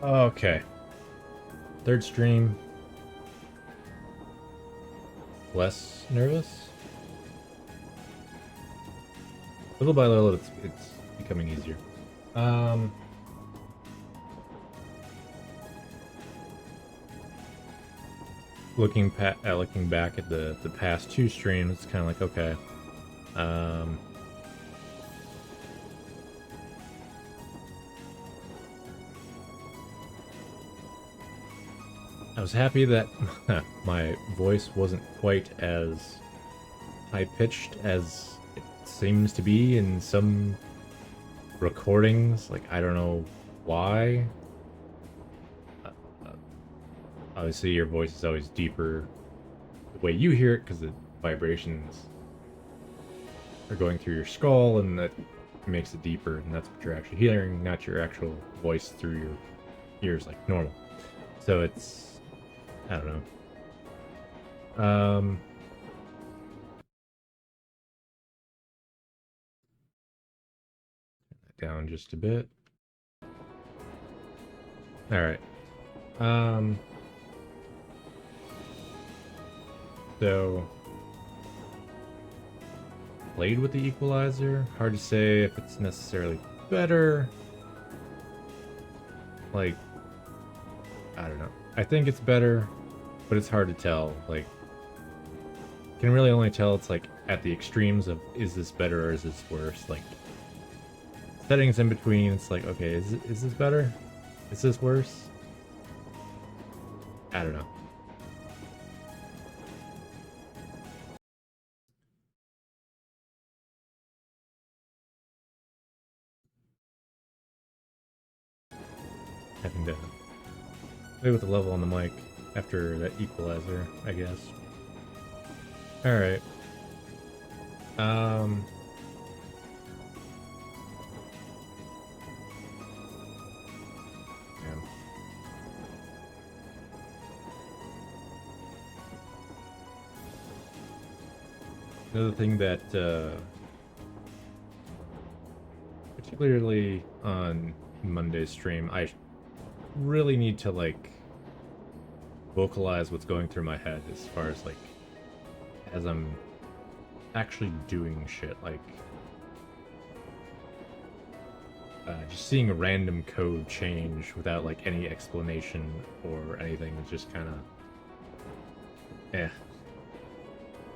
Okay. Third stream. Less nervous? Little by little, it's becoming easier. Looking back at the past two streams, it's kind of like, okay. I was happy that my voice wasn't quite as high-pitched as it seems to be in some recordings. Like, I don't know why. Obviously, your voice is always deeper the way you hear it because the vibrations are going through your skull, and that makes it deeper, and that's what you're actually hearing, not your actual voice through your ears like normal. So it's, I don't know. Down just a bit. All right. So played with the equalizer. Hard to say if it's necessarily better. Like, I don't know. I think it's better, but it's hard to tell. Like, can really only tell it's like at the extremes of is this better or is this worse? Like, settings in between, it's like, okay, is this better? Is this worse? I don't know. Having to play with the level on the mic after that equalizer, I guess. Alright. Another thing that, particularly on Monday's stream, I really need to, like, vocalize what's going through my head as far as, like, as I'm actually doing shit, like, just seeing a random code change without, like, any explanation or anything is just kind of, eh.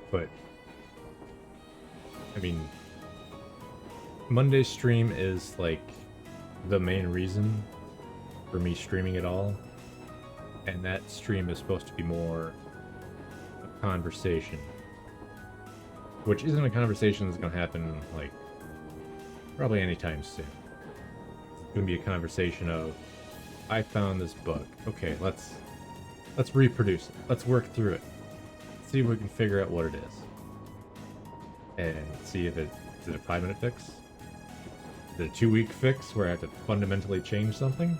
But, I mean, Monday's stream is, like, the main reason for me streaming at all, and that stream is supposed to be more a conversation, which isn't a conversation that's going to happen, like, probably anytime soon. It's going to be a conversation of, I found this bug. Okay, let's reproduce it. Let's work through it. See if we can figure out what it is. And see if is it a 5-minute fix? Is it a 2-week fix where I have to fundamentally change something?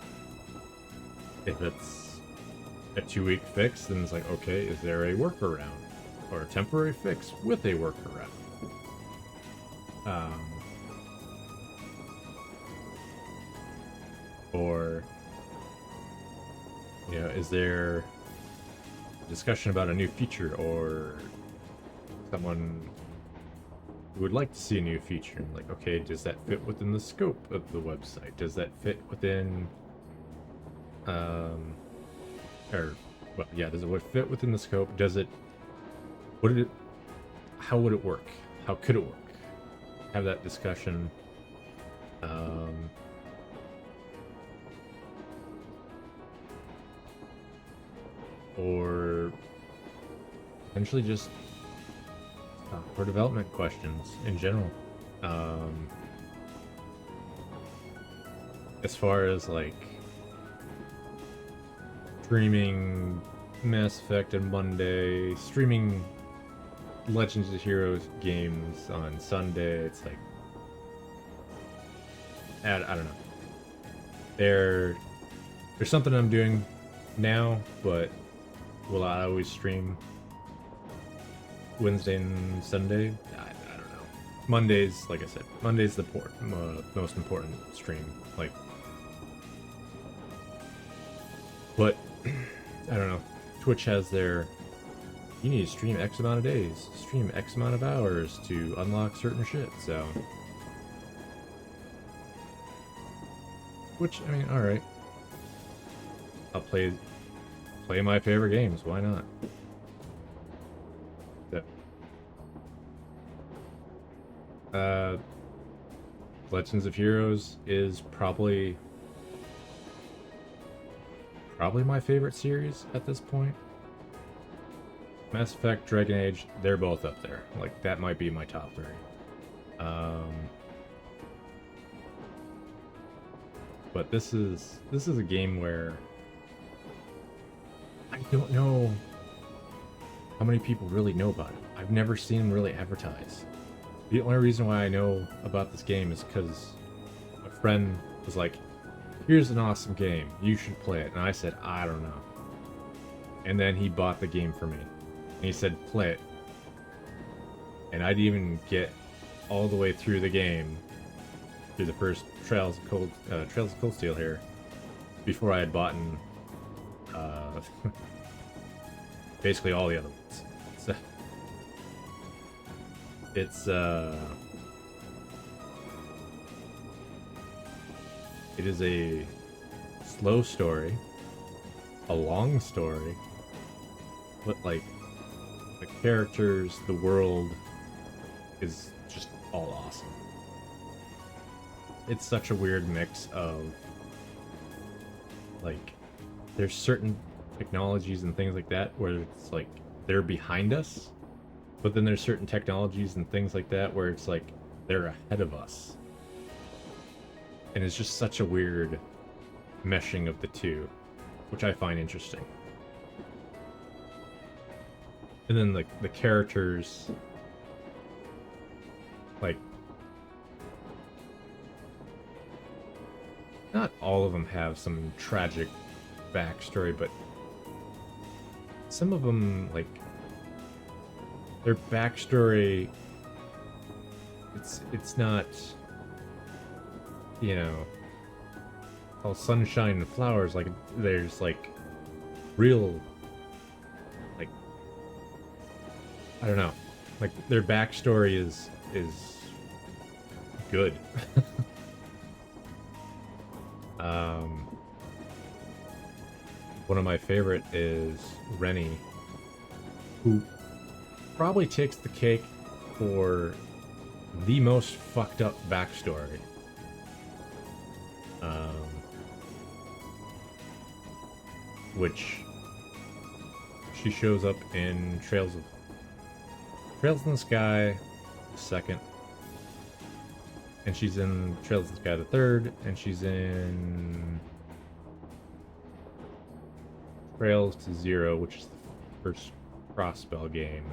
If it's a 2-week fix, then it's like, okay, is there a workaround? Or a temporary fix with a workaround? Or, you know, is there a discussion about a new feature, or someone who would like to see a new feature? Like, okay, does that fit within the scope of the website? Does that fit within, or, well, yeah, does it fit within the scope? Does it, how would it work? How could it work? Have that discussion. Or potentially just for development questions in general. As far as like streaming Mass Effect on Monday, streaming Legends of Heroes games on Sunday, it's like, I don't know. There's something I'm doing now, but will I always stream Wednesday and Sunday? I don't know. Mondays, like I said, Monday's the most important stream. Like, But I don't know. Twitch has their, you need to stream X amount of days, stream X amount of hours to unlock certain shit, so. Which, I mean, alright. I'll play my favorite games, why not? So, Legends of Heroes is probably my favorite series at this point. Mass Effect, Dragon Age, they're both up there. Like, that might be my top 3. But this is a game where I don't know how many people really know about it. I've never seen them really advertise. The only reason why I know about this game is because a friend was like, here's an awesome game, you should play it. And I said, I don't know. And then he bought the game for me. And he said, play it. And I didn't even get all the way through the game, through the first Trails of Cold Steel here, before I had bought basically all the other ones. So, it is a slow story, a long story, but like the characters, the world is just all awesome. It's such a weird mix of like there's certain technologies and things like that where it's like they're behind us, but then there's certain technologies and things like that where it's like they're ahead of us. And it's just such a weird meshing of the two, which I find interesting. And then the characters, like, not all of them have some tragic backstory, but some of them, like, their backstory, it's not, you know, all sunshine and flowers. Like, there's like real, like, I don't know, like their backstory is good. One of my favorite is Rennie, who probably takes the cake for the most fucked up backstory. Which she shows up in Trails in the Sky, the second, and she's in Trails in the Sky, the third, and she's in Trails to Zero, which is the first cross-spell game.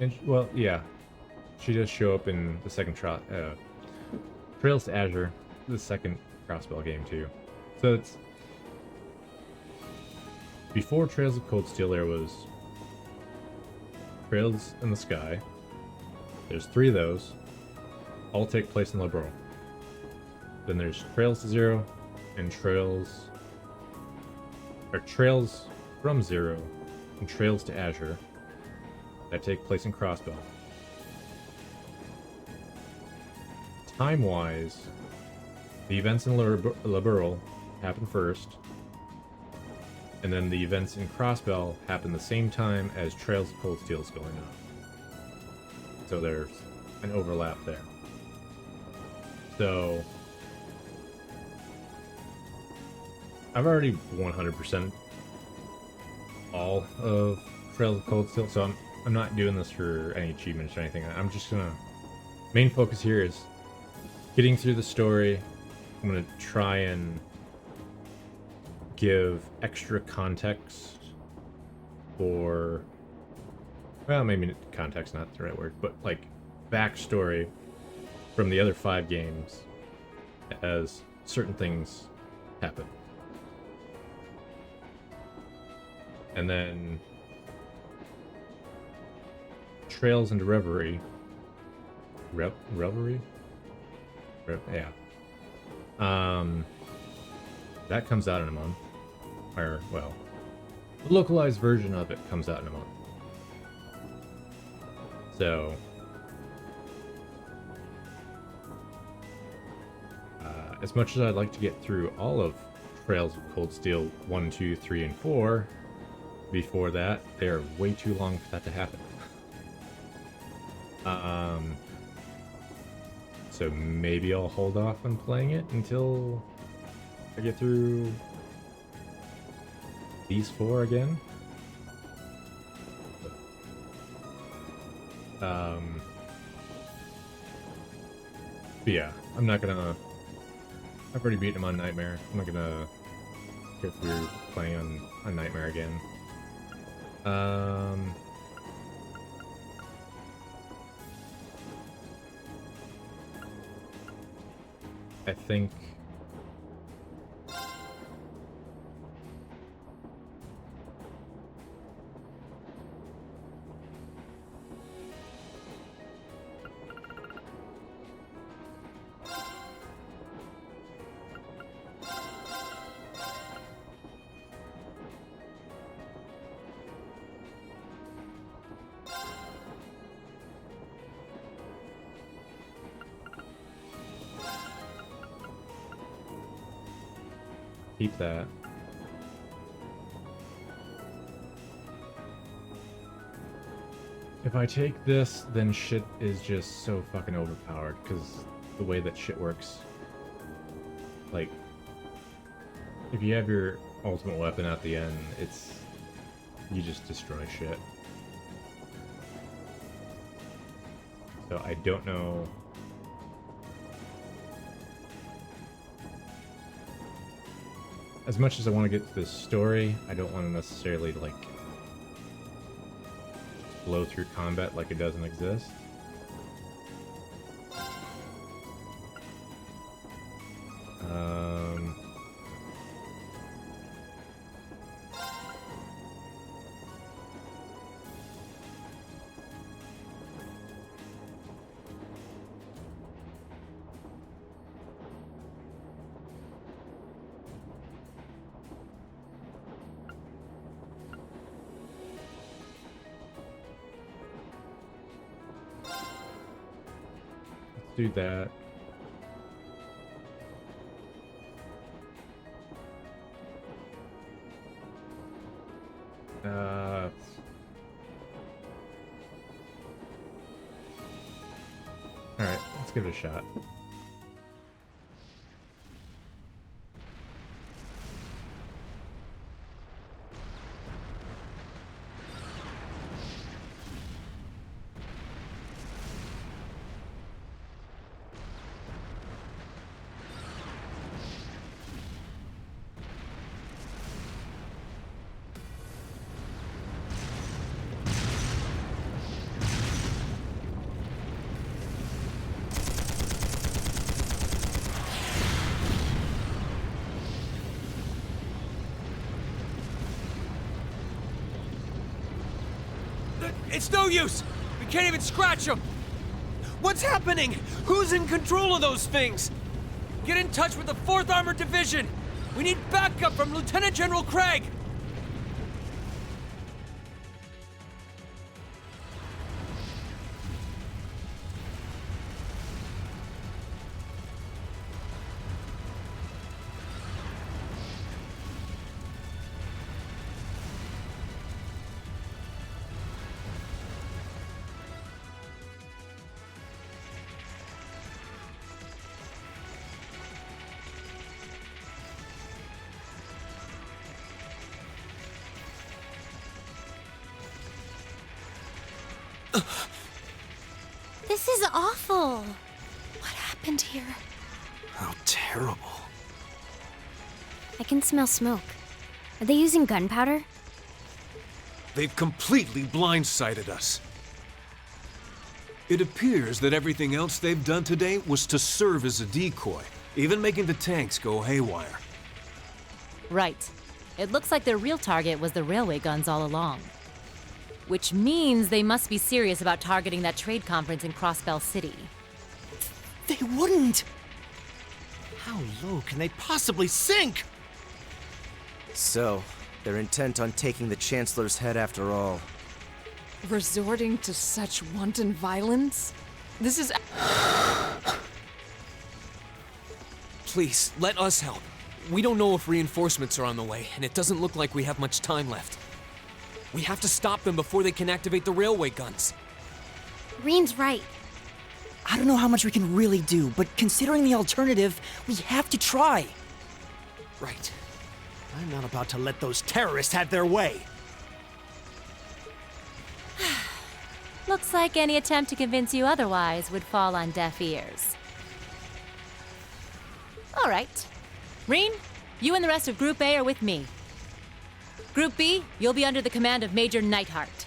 And well, yeah, she does show up in the second Trails to Azure, the second cross-spell game too. So it's before Trails of Cold Steel. There was Trails in the Sky. There's 3 of those. All take place in Liberl. Then there's Trails to Zero and Trails from Zero and Trails to Azure that take place in Crossbell. Time-wise, the events in Liberl happen first, and then the events in Crossbell happen the same time as Trails of Cold Steel is going on. So there's an overlap there. So I've already 100% all of Trails of Cold Steel, so I'm not doing this for any achievements or anything. I'm just gonna, main focus here is getting through the story. I'm gonna try and give extra context for, well, maybe context not the right word, but like backstory from the other 5 games as certain things happen. And then Trails into Reverie. Revelry? Yeah. That comes out in a month. Or, well, the localized version of it comes out in a month. So, as much as I'd like to get through all of Trails of Cold Steel 1, 2, 3, and 4, before that, they're way too long for that to happen. So maybe I'll hold off on playing it until I get through these 4 again. But yeah, I'm not gonna... I've already beaten him on Nightmare. I'm not gonna go through playing on Nightmare again. I think... keep that. If I take this, then shit is just so fucking overpowered, because the way that shit works. Like, if you have your ultimate weapon at the end, it's... you just destroy shit. So I don't know... As much as I want to get to this story, I don't want to necessarily, like, blow through combat like it doesn't exist. Do that. Alright, let's give it a shot. It's no use! We can't even scratch them! What's happening? Who's in control of those things? Get in touch with the 4th Armored Division! We need backup from Lieutenant General Craig! This is awful. What happened here? How terrible. I can smell smoke. Are they using gunpowder? They've completely blindsided us. It appears that everything else they've done today was to serve as a decoy, even making the tanks go haywire. Right. It looks like their real target was the railway guns all along. Which means they must be serious about targeting that trade conference in Crossbell City. They wouldn't! How low can they possibly sink? So, they're intent on taking the Chancellor's head after all. Resorting to such wanton violence? This is... Please, let us help. We don't know if reinforcements are on the way, and it doesn't look like we have much time left. We have to stop them before they can activate the railway guns. Reen's right. I don't know how much we can really do, but considering the alternative, we have to try. Right. I'm not about to let those terrorists have their way. Looks like any attempt to convince you otherwise would fall on deaf ears. All right. Reen, you and the rest of Group A are with me. Group B, you'll be under the command of Major Neidhart.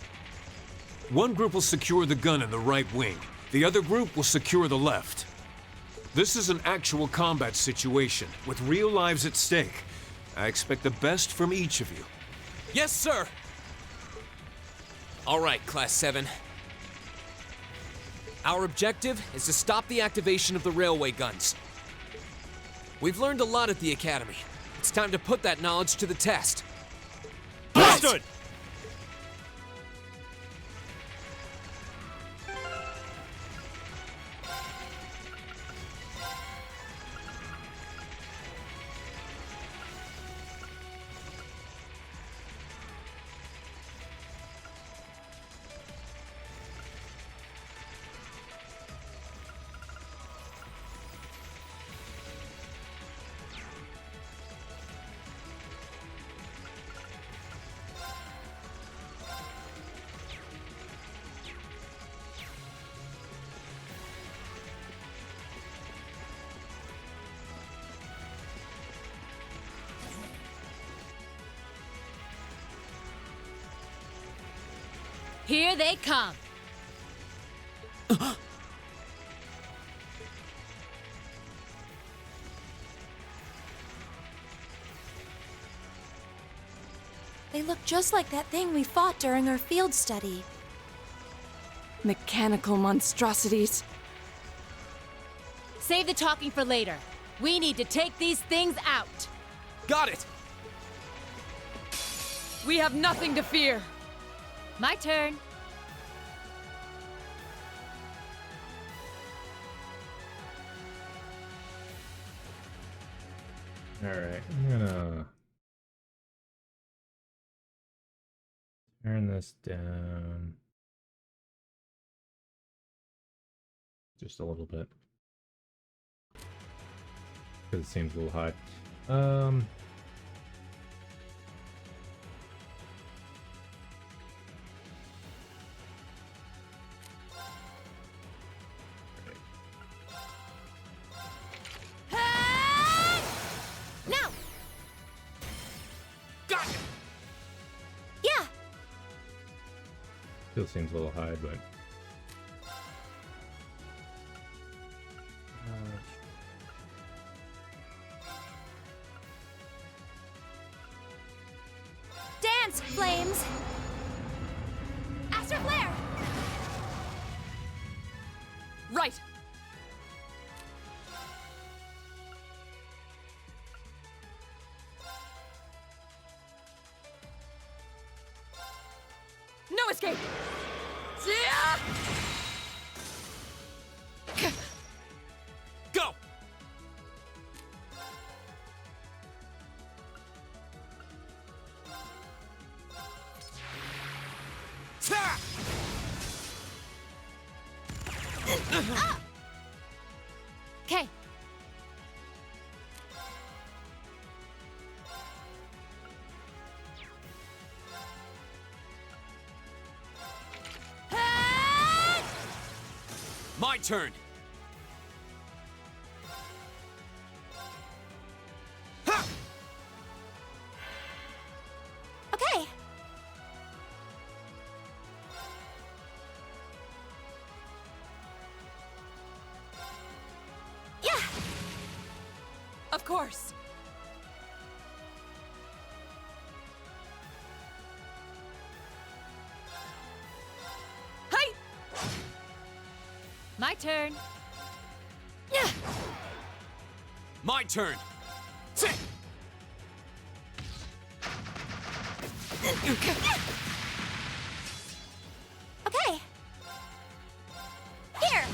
One group will secure the gun in the right wing. The other group will secure the left. This is an actual combat situation, with real lives at stake. I expect the best from each of you. Yes, sir! All right, Class 7. Our objective is to stop the activation of the railway guns. We've learned a lot at the Academy. It's time to put that knowledge to the test. Understood! Here they come. They look just like that thing we fought during our field study. mechanical monstrosities. Save the talking for later. We need to take these things out. Got it! We have nothing to fear. My turn. Alright, I'm gonna turn this down just a little bit because it seems a little high. Now! Got it! Yeah! Still seems a little high, but Dance, flames! Astro flare! Right! No escape! Yeah! Go! Ta! Okay. My turn! Ha! Okay. Yeah. Of course! turn. My turn. Okay. Here.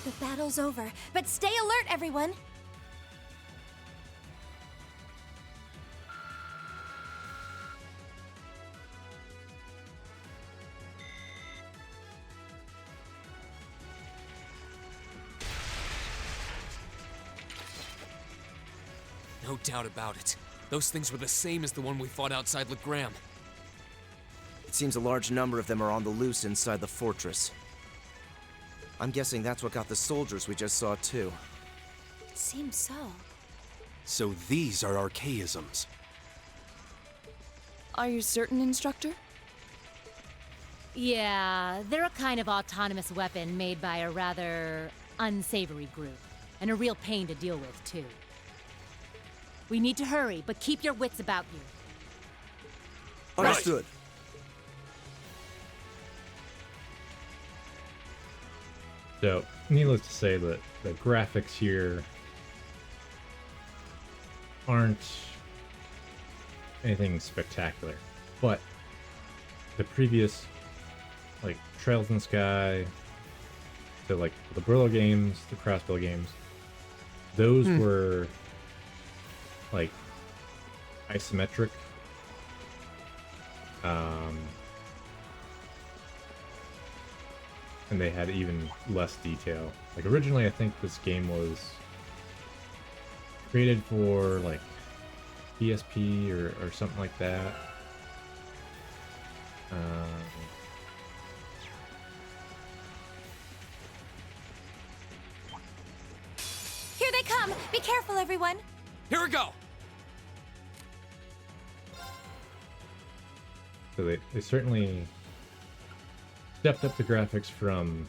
The battle's over, but stay alert, everyone. No doubt about it. Those things were the same as the one we fought outside Legram. It seems a large number of them are on the loose inside the fortress. I'm guessing that's what got the soldiers we just saw, too. It seems so. So these are archaisms. Are you certain, Instructor? Yeah, they're a kind of autonomous weapon made by a rather unsavory group. And a real pain to deal with, too. We need to hurry, but keep your wits about you. Understood. So, needless to say that the graphics here aren't anything spectacular, but the previous, like, Trails in the Sky, to like the Brillo games, the Crossbill games, those were like isometric. And they had even less detail. Like originally I think this game was created for like PSP or something like that. Here they come! Be careful, everyone! Here we go. So they certainly stepped up the graphics from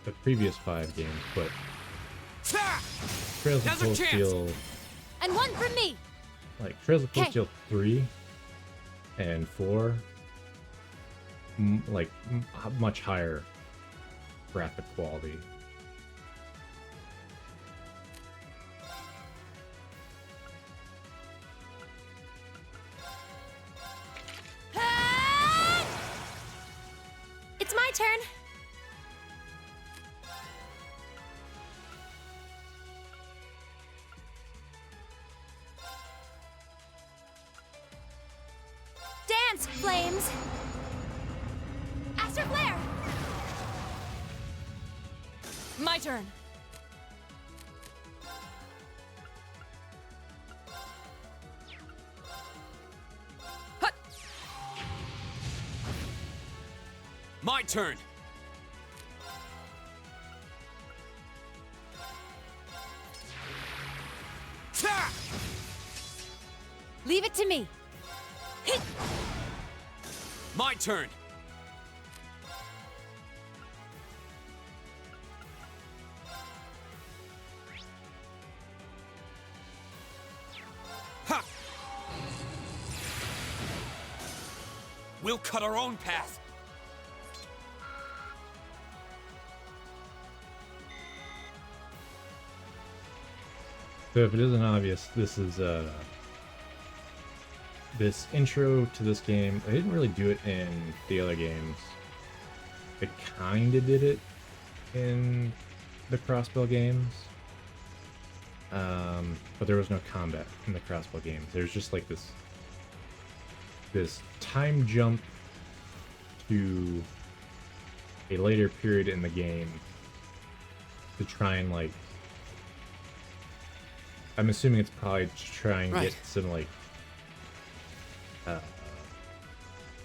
the previous 5 games, but Trails of Now's our Cold chance. Steel, And one from me! like Trails of Cold 'Kay. Steel 3 and 4, much higher graphic quality. It's my turn! Dance, flames! Astral Flare! My turn. Hut! My turn. Leave it to me! My turn. Ha! We'll cut our own path. So if it isn't obvious, this is this intro to this game. They didn't really do it in the other games. They kinda did it in the Crossbill games. But there was no combat in the Crossbill games. There's just like this time jump to a later period in the game to try and like, I'm assuming it's probably to try and get some like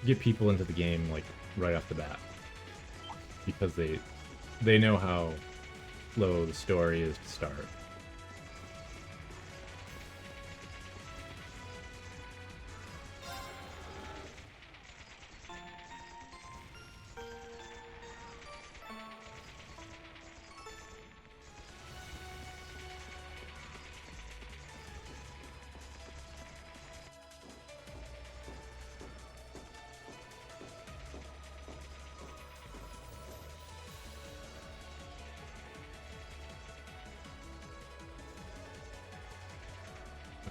get people into the game like right off the bat, because they know how low the story is to start.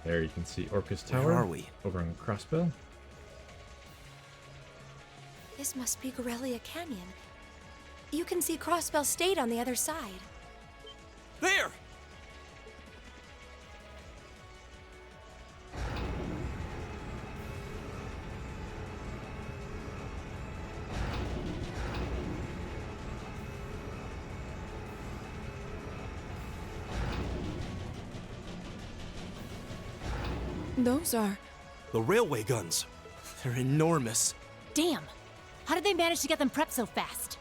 There you can see Orcus Where Tower. are we? Over on Crossbow. This must be Gorelia Canyon. You can see Crossbell State on the other side. There! Those are. The railway guns. They're enormous. Damn! How did they manage to get them prepped so fast?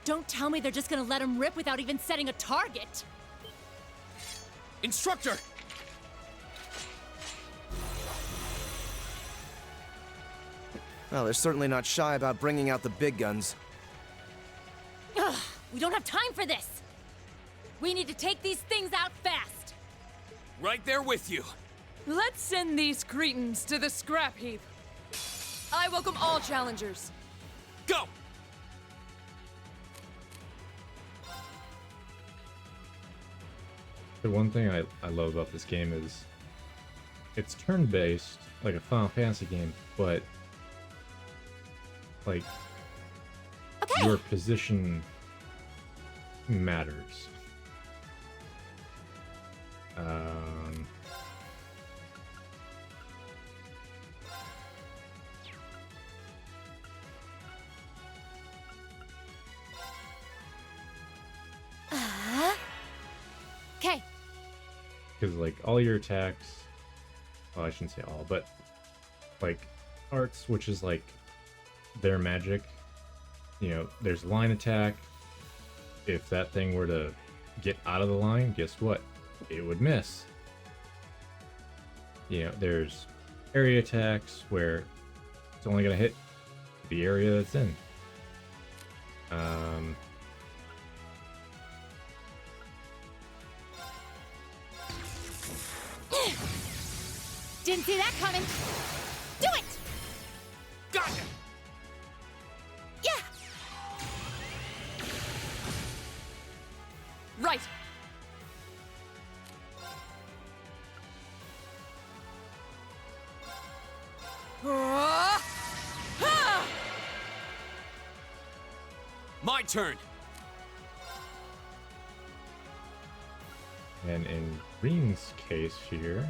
Don't tell me they're just gonna let them rip without even setting a target! Instructor! Well, they're certainly not shy about bringing out the big guns. Ugh, we don't have time for this! We need to take these things out fast! Right there with you. Let's send these cretins to the scrap heap. I welcome all challengers. Go! The one thing I love about this game is it's turn-based, like a Final Fantasy game, but like your position matters. Okay, Because like all your attacks, well, I shouldn't say all, but like arts, which is like their magic, you know, there's line attack. If that thing were to get out of the line, guess what? It would miss. You know, there's area attacks where it's only gonna hit the area that's in. didn't see that coming! Do it! Gotcha! Yeah! Right. My turn. And in Green's case here,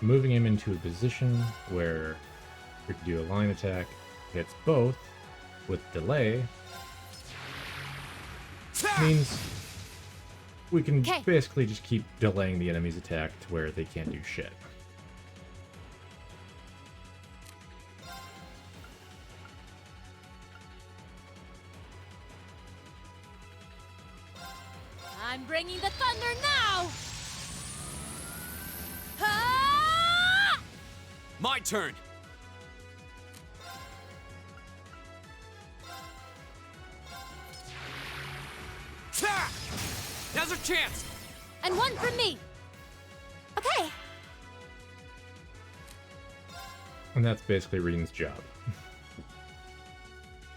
moving him into a position where we can do a line attack, hits both with delay, means we can 'Kay. basically just keep delaying the enemy's attack to where they can't do shit. I'm bringing the thunder now! Ah! My turn. Ta! Now's our chance. And one from me! Okay, And that's basically Reen's job.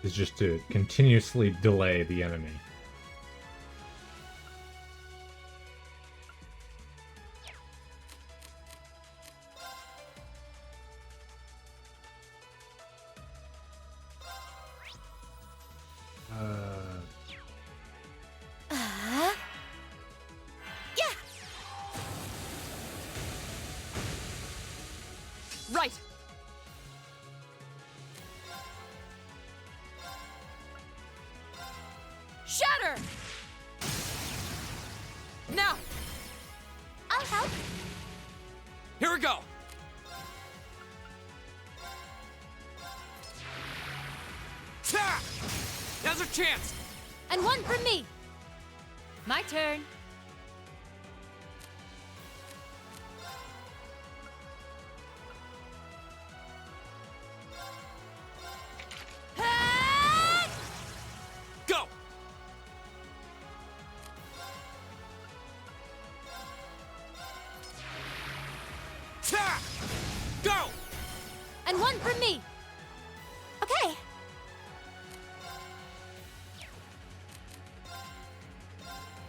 Is just to continuously delay the enemy. yeah! Right. Shatter. Now. I'll help. Here we go. Ta! Now's our chance. And one from me! My turn. Ah! Go. Ta! Go. And one from me! Okay.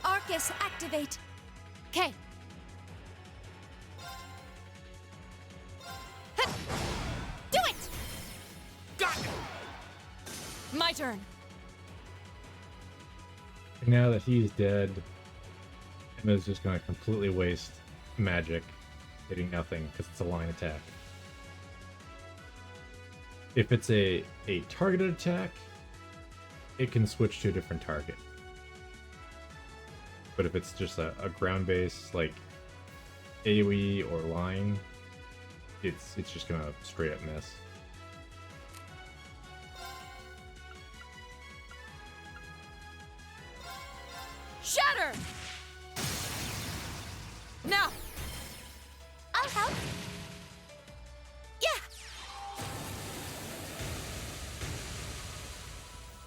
Arcus, activate. Okay, My turn. Now that he's dead, Emma's just gonna completely waste magic, hitting nothing because it's a line attack. If it's a targeted attack, it can switch to a different target. But if it's just a ground base like AoE or line, it's just gonna straight up miss. Shatter! Now! I'll help. Yeah!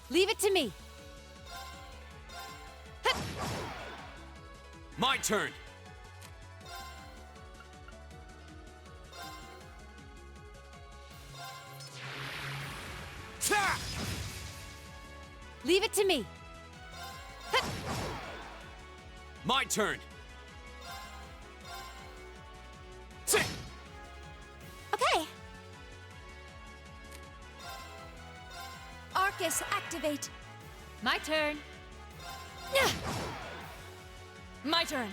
Leave it to me. My turn! Ta! Leave it to me. My turn! Okay. Arcus, activate. My turn. Yeah. My turn.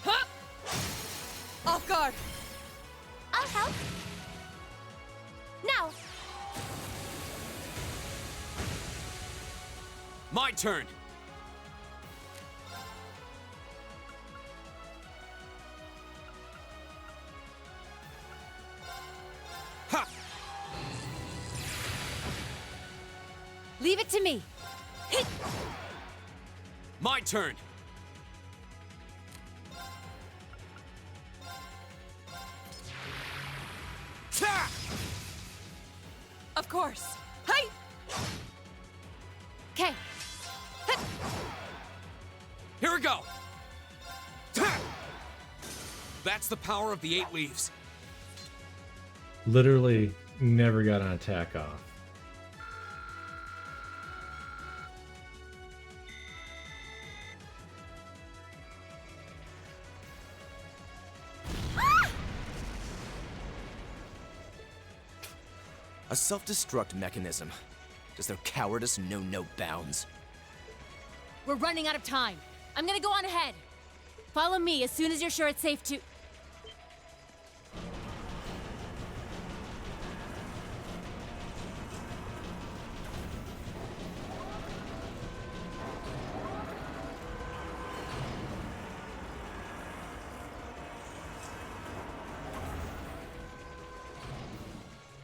Huh! Off guard. I'll help. Now. My turn! Ha! Leave it to me. My turn! Ta! Of course. Hey! Okay. Here we go! Ta! That's the power of the 8 leaves. Literally never got an attack off. A self-destruct mechanism. Does their cowardice know no bounds? We're running out of time. I'm gonna go on ahead. Follow me as soon as you're sure it's safe to...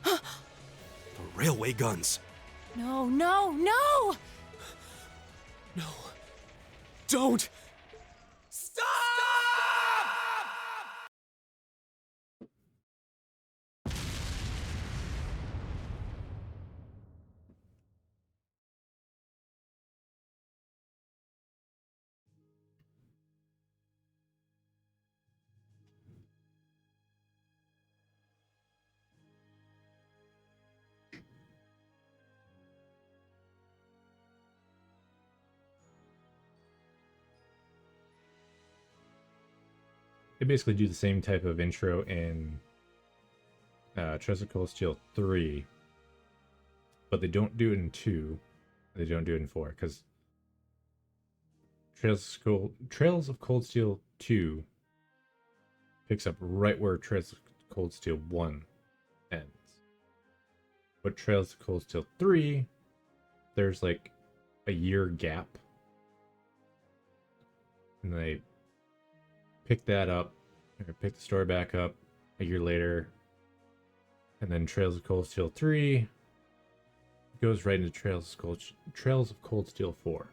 The railway guns. No, no, no! No. Don't! They basically do the same type of intro in Trails of Cold Steel 3, but they don't do it in 2. They don't do it in 4, because Trails of Cold Steel 2 picks up right where Trails of Cold Steel 1 ends. But Trails of Cold Steel 3, there's like a year gap. And they pick that up, or pick the story back up a year later. And then Trails of Cold Steel 3 goes right into Trails of Cold Steel 4.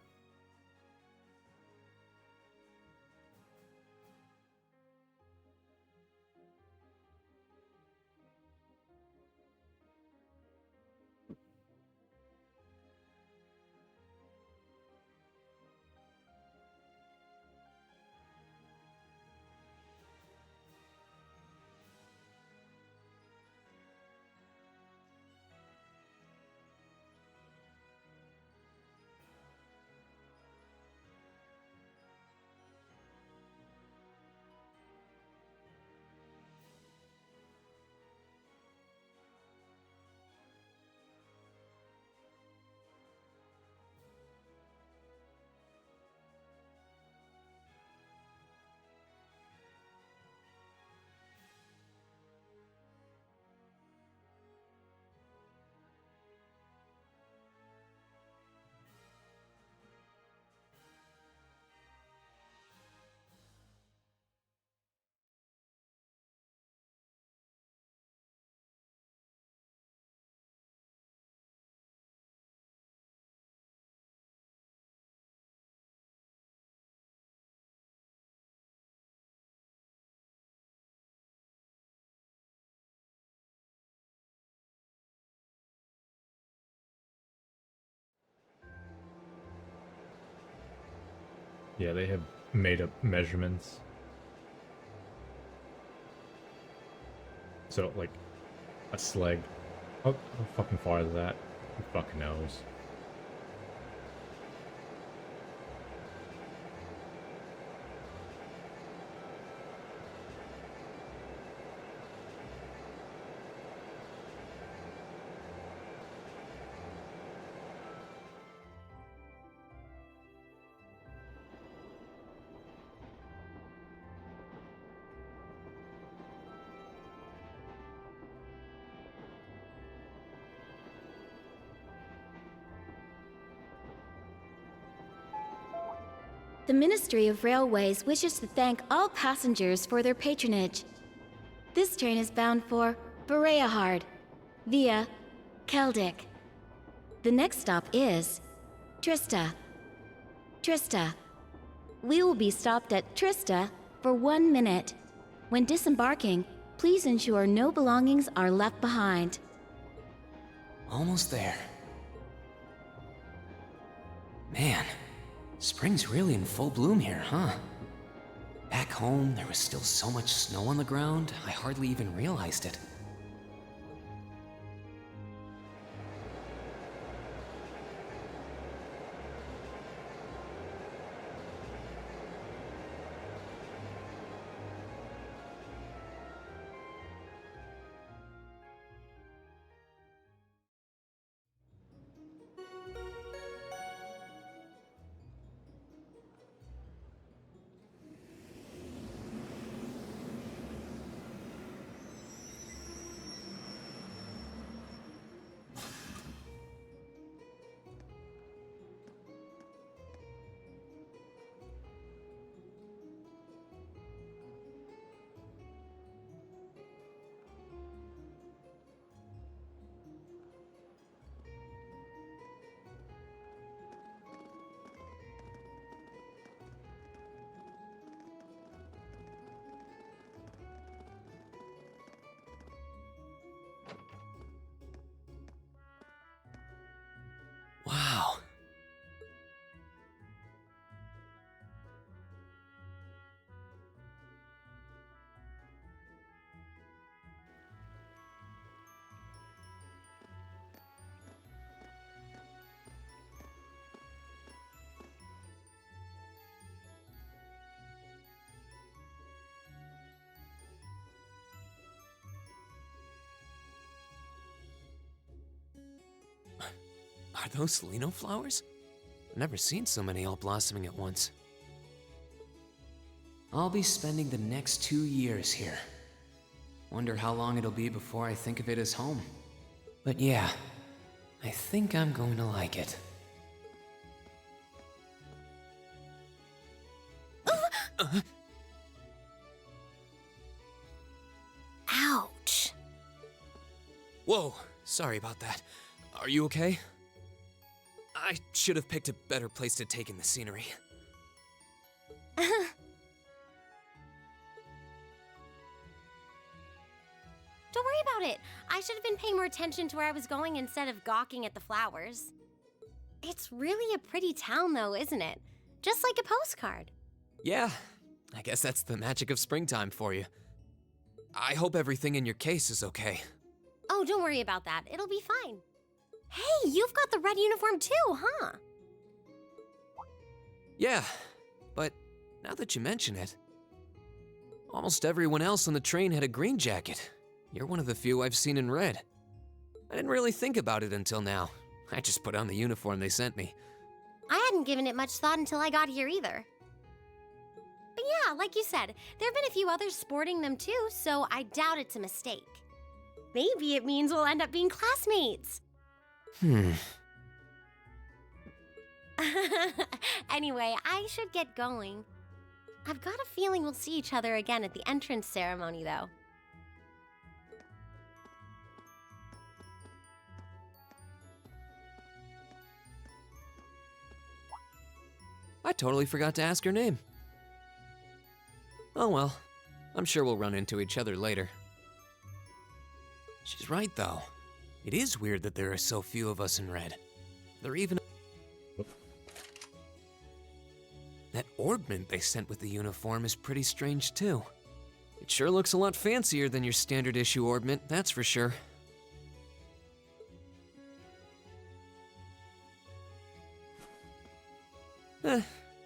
Yeah, they have made up measurements. So, like, a slag. How fucking far is that? Who fucking knows? The Ministry of Railways wishes to thank all passengers for their patronage. This train is bound for Bereahard via Keldic. The next stop is Trista. Trista. We will be stopped at Trista for 1 minute. When disembarking, please ensure no belongings are left behind. Almost there. Man, spring's really in full bloom here, huh? Back home, there was still so much snow on the ground, I hardly even realized it. Wow. Are those lino flowers? I've never seen so many all blossoming at once. I'll be spending the next 2 years here. Wonder how long it'll be before I think of it as home. But yeah, I think I'm going to like it. Ouch. Whoa, sorry about that. Are you okay? I should have picked a better place to take in the scenery. Don't worry about it. I should have been paying more attention to where I was going instead of gawking at the flowers. It's really a pretty town, though, isn't it? Just like a postcard. Yeah, I guess that's the magic of springtime for you. I hope everything in your case is okay. Oh, don't worry about that. It'll be fine. Hey, you've got the red uniform too, huh? Yeah, but now that you mention it, almost everyone else on the train had a green jacket. You're one of the few I've seen in red. I didn't really think about it until now. I just put on the uniform they sent me. I hadn't given it much thought until I got here either. But yeah, like you said, there have been a few others sporting them too, so I doubt it's a mistake. Maybe it means we'll end up being classmates. Anyway, I should get going. I've got a feeling we'll see each other again at the entrance ceremony, though. I totally forgot to ask your name. Oh well, I'm sure we'll run into each other later. She's right, though. It is weird that there are so few of us in red. There even... That orbment they sent with the uniform is pretty strange too. It sure looks a lot fancier than your standard issue orbment, that's for sure.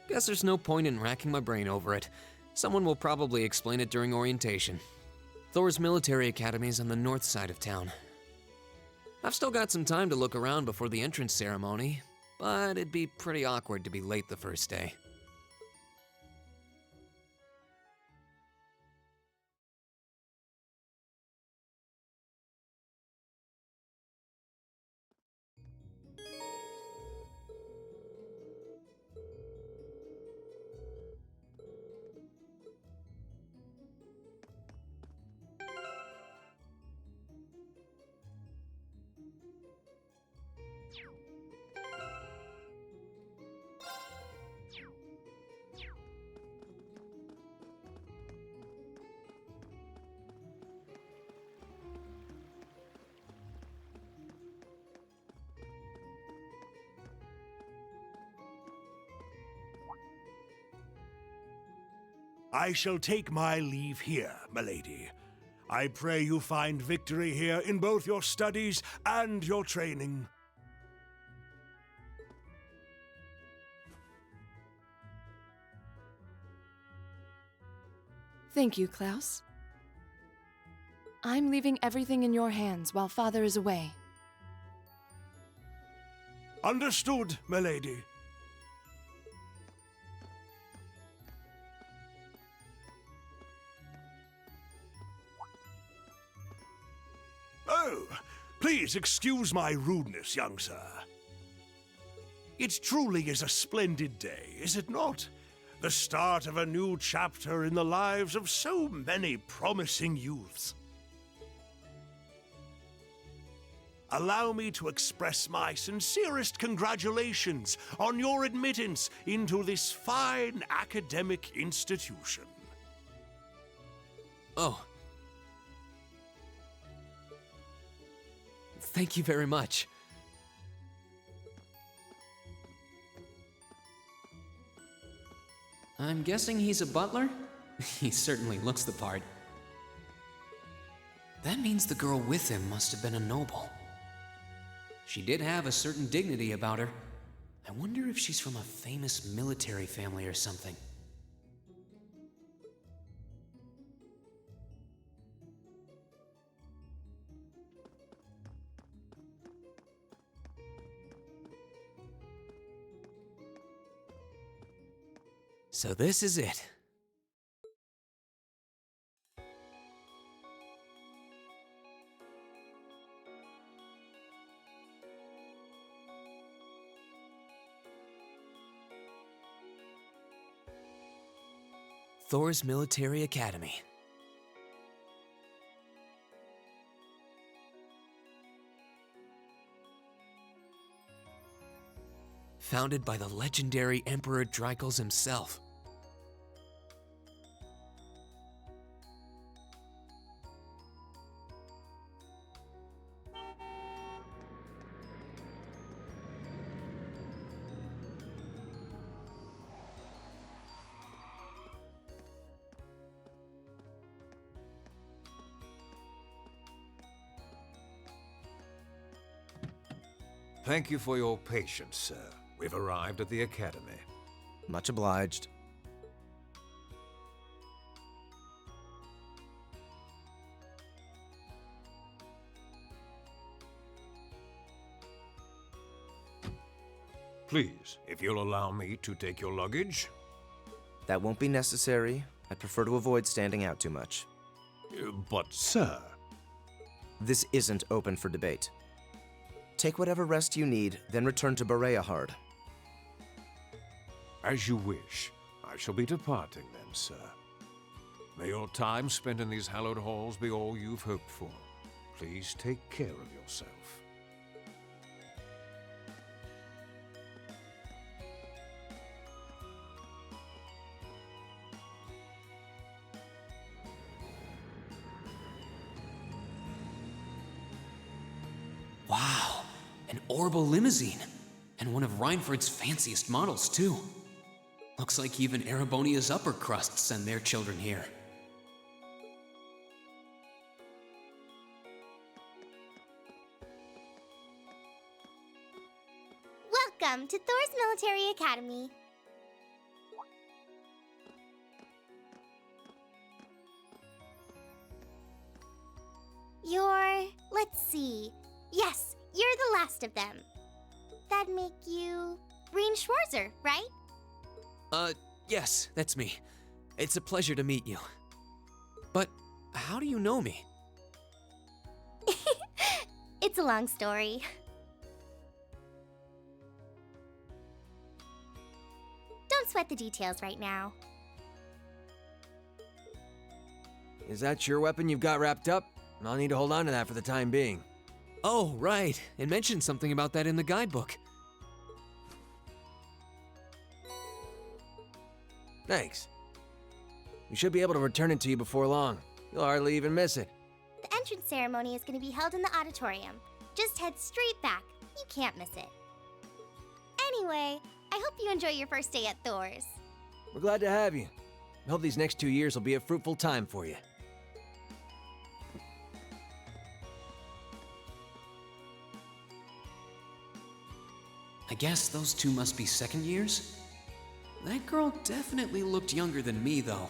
Guess there's no point in racking my brain over it. Someone will probably explain it during orientation. Thor's military academy's on the north side of town. I've still got some time to look around before the entrance ceremony, but it'd be pretty awkward to be late the first day. I shall take my leave here, milady. I pray you find victory here in both your studies and your training. Thank you, Klaus. I'm leaving everything in your hands while Father is away. Understood, milady. Oh, please excuse my rudeness, young sir. It truly is a splendid day, is it not? The start of a new chapter in the lives of so many promising youths. Allow me to express my sincerest congratulations on your admittance into this fine academic institution. Oh. Thank you very much. I'm guessing he's a butler? He certainly looks the part. That means the girl with him must have been a noble. She did have a certain dignity about her. I wonder if she's from a famous military family or something. So this is it. Thor's Military Academy. Founded by the legendary Emperor Dreikels himself. Thank you for your patience, sir. We've arrived at the Academy. Much obliged. Please, if you'll allow me to take your luggage. That won't be necessary. I'd prefer to avoid standing out too much. But, sir... This isn't open for debate. Take whatever rest you need, then return to Bereahard. As you wish. I shall be departing then, sir. May your time spent in these hallowed halls be all you've hoped for. Please take care of yourself. Wow, an Orbital limousine. And one of Reinford's fanciest models, too. Looks like even Erebonia's upper crust send their children here. Welcome to Thor's Military Academy. Let's see. Yes, you're the last of them. That'd make you Reen Schwarzer, right? Yes, that's me. It's a pleasure to meet you. But how do you know me? It's a long story. Don't sweat the details right now. Is that your weapon you've got wrapped up? I'll need to hold on to that for the time being. Oh, right. It mentioned something about that in the guidebook. Thanks. We should be able to return it to you before long. You'll hardly even miss it. The entrance ceremony is going to be held in the auditorium. Just head straight back. You can't miss it. Anyway, I hope you enjoy your first day at Thor's. We're glad to have you. I hope these next 2 years will be a fruitful time for you. I guess those two must be second years? That girl definitely looked younger than me, though.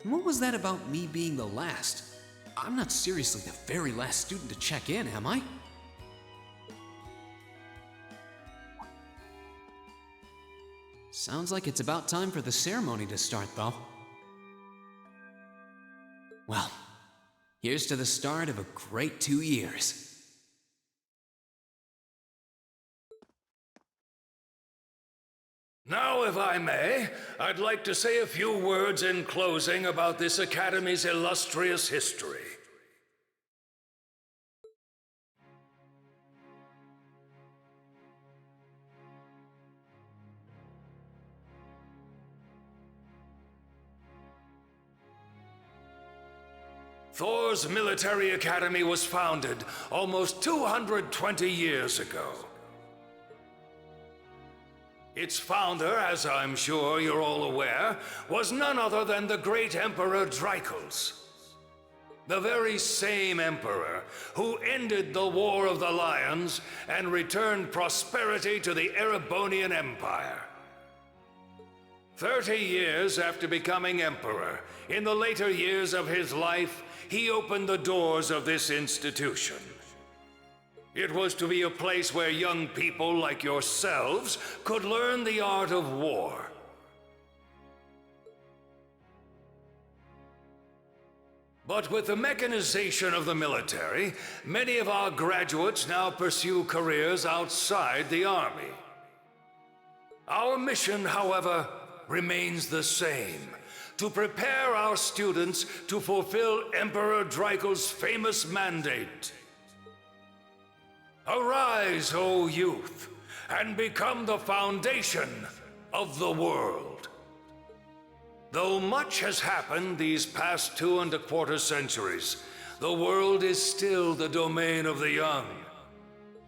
And what was that about me being the last? I'm not seriously the very last student to check in, am I? Sounds like it's about time for the ceremony to start, though. Well, here's to the start of a great 2 years. Now, if I may, I'd like to say a few words in closing about this Academy's illustrious history. Thor's Military Academy was founded almost 220 years ago. Its founder, as I'm sure you're all aware, was none other than the great Emperor Dreichels. The very same emperor who ended the War of the Lions and returned prosperity to the Erebonian Empire. 30 years after becoming emperor, in the later years of his life, he opened the doors of this institution. It was to be a place where young people like yourselves could learn the art of war. But with the mechanization of the military, many of our graduates now pursue careers outside the army. Our mission, however, remains the same: to prepare our students to fulfill Emperor Dreichels' famous mandate. Arise, O youth, and become the foundation of the world. Though much has happened these past 2¼ centuries, the world is still the domain of the young.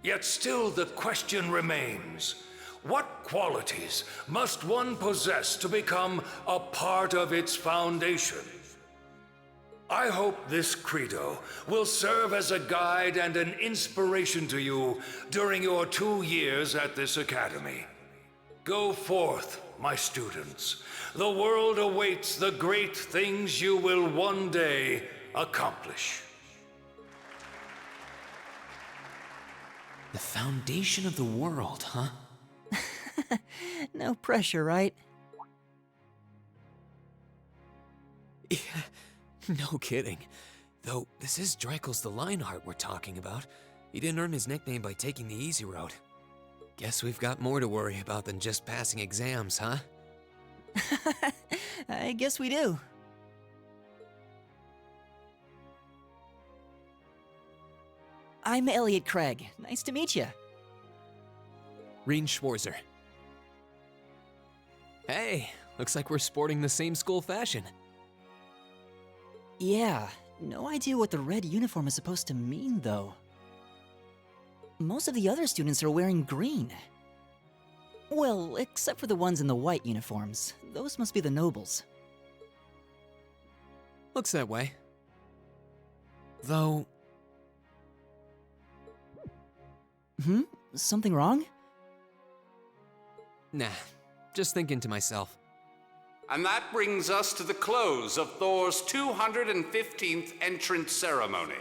Yet still the question remains: what qualities must one possess to become a part of its foundation? I hope this credo will serve as a guide and an inspiration to you during your 2 years at this academy. Go forth, my students. The world awaits the great things you will one day accomplish. The foundation of the world, huh? No pressure, right? Yeah, no kidding. Though this is Dreichels the Lionheart we're talking about. He didn't earn his nickname by taking the easy road. Guess we've got more to worry about than just passing exams, huh? I guess we do. I'm Elliot Craig. Nice to meet you. Reen Schwarzer. Hey, looks like we're sporting the same school fashion. Yeah, no idea what the red uniform is supposed to mean, though. Most of the other students are wearing green. Well, except for the ones in the white uniforms. Those must be the nobles. Looks that way. Though, Something wrong? nah, just thinking to myself. And that brings us to the close of Thor's 215th entrance ceremony.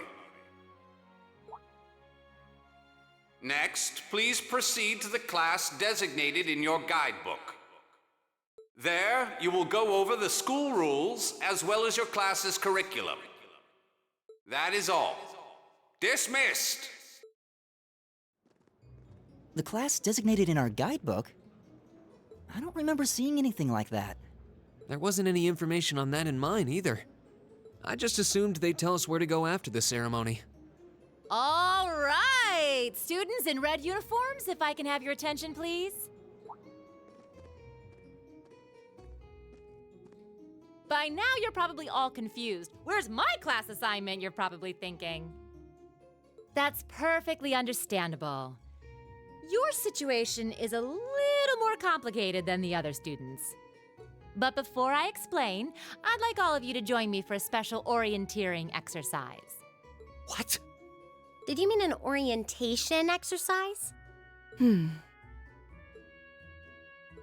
Next, please proceed to the class designated in your guidebook. There, you will go over the school rules as well as your class's curriculum. That is all. Dismissed! The class designated in our guidebook? I don't remember seeing anything like that. There wasn't any information on that in mine either. I just assumed they'd tell us where to go after the ceremony. All right! Students in red uniforms, if I can have your attention, please. By now, you're probably all confused. Where's my class assignment, you're probably thinking. That's perfectly understandable. Your situation is a little more complicated than the other students. But before I explain, I'd like all of you to join me for a special orienteering exercise. What? Did you mean an orientation exercise?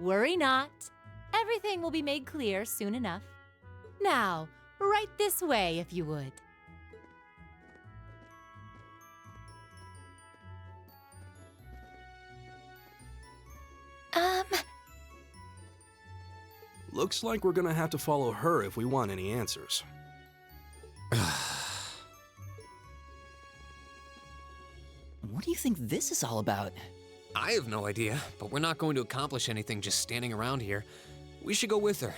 Worry not. Everything will be made clear soon enough. Now, right this way, if you would. Looks like we're gonna have to follow her if we want any answers. What do you think this is all about? I have no idea, but we're not going to accomplish anything just standing around here. We should go with her.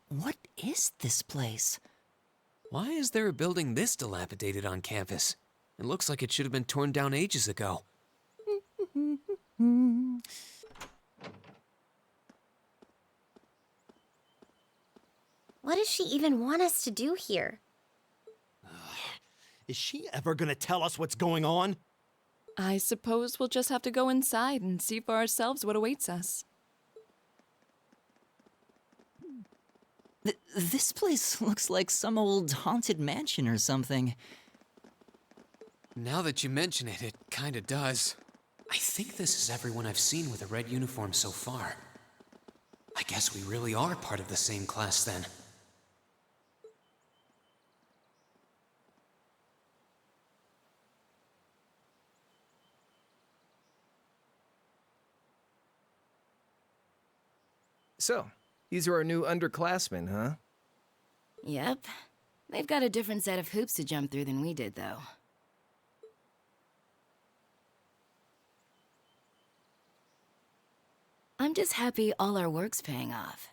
What is this place? Why is there a building this dilapidated on campus? It looks like it should have been torn down ages ago. What does she even want us to do here? Is she ever gonna tell us what's going on? I suppose we'll just have to go inside and see for ourselves what awaits us. This place looks like some old haunted mansion or something. Now that you mention it, it kinda does. I think this is everyone I've seen with a red uniform so far. I guess we really are part of the same class then. So, these are our new underclassmen, huh? Yep. They've got a different set of hoops to jump through than we did, though. I'm just happy all our work's paying off.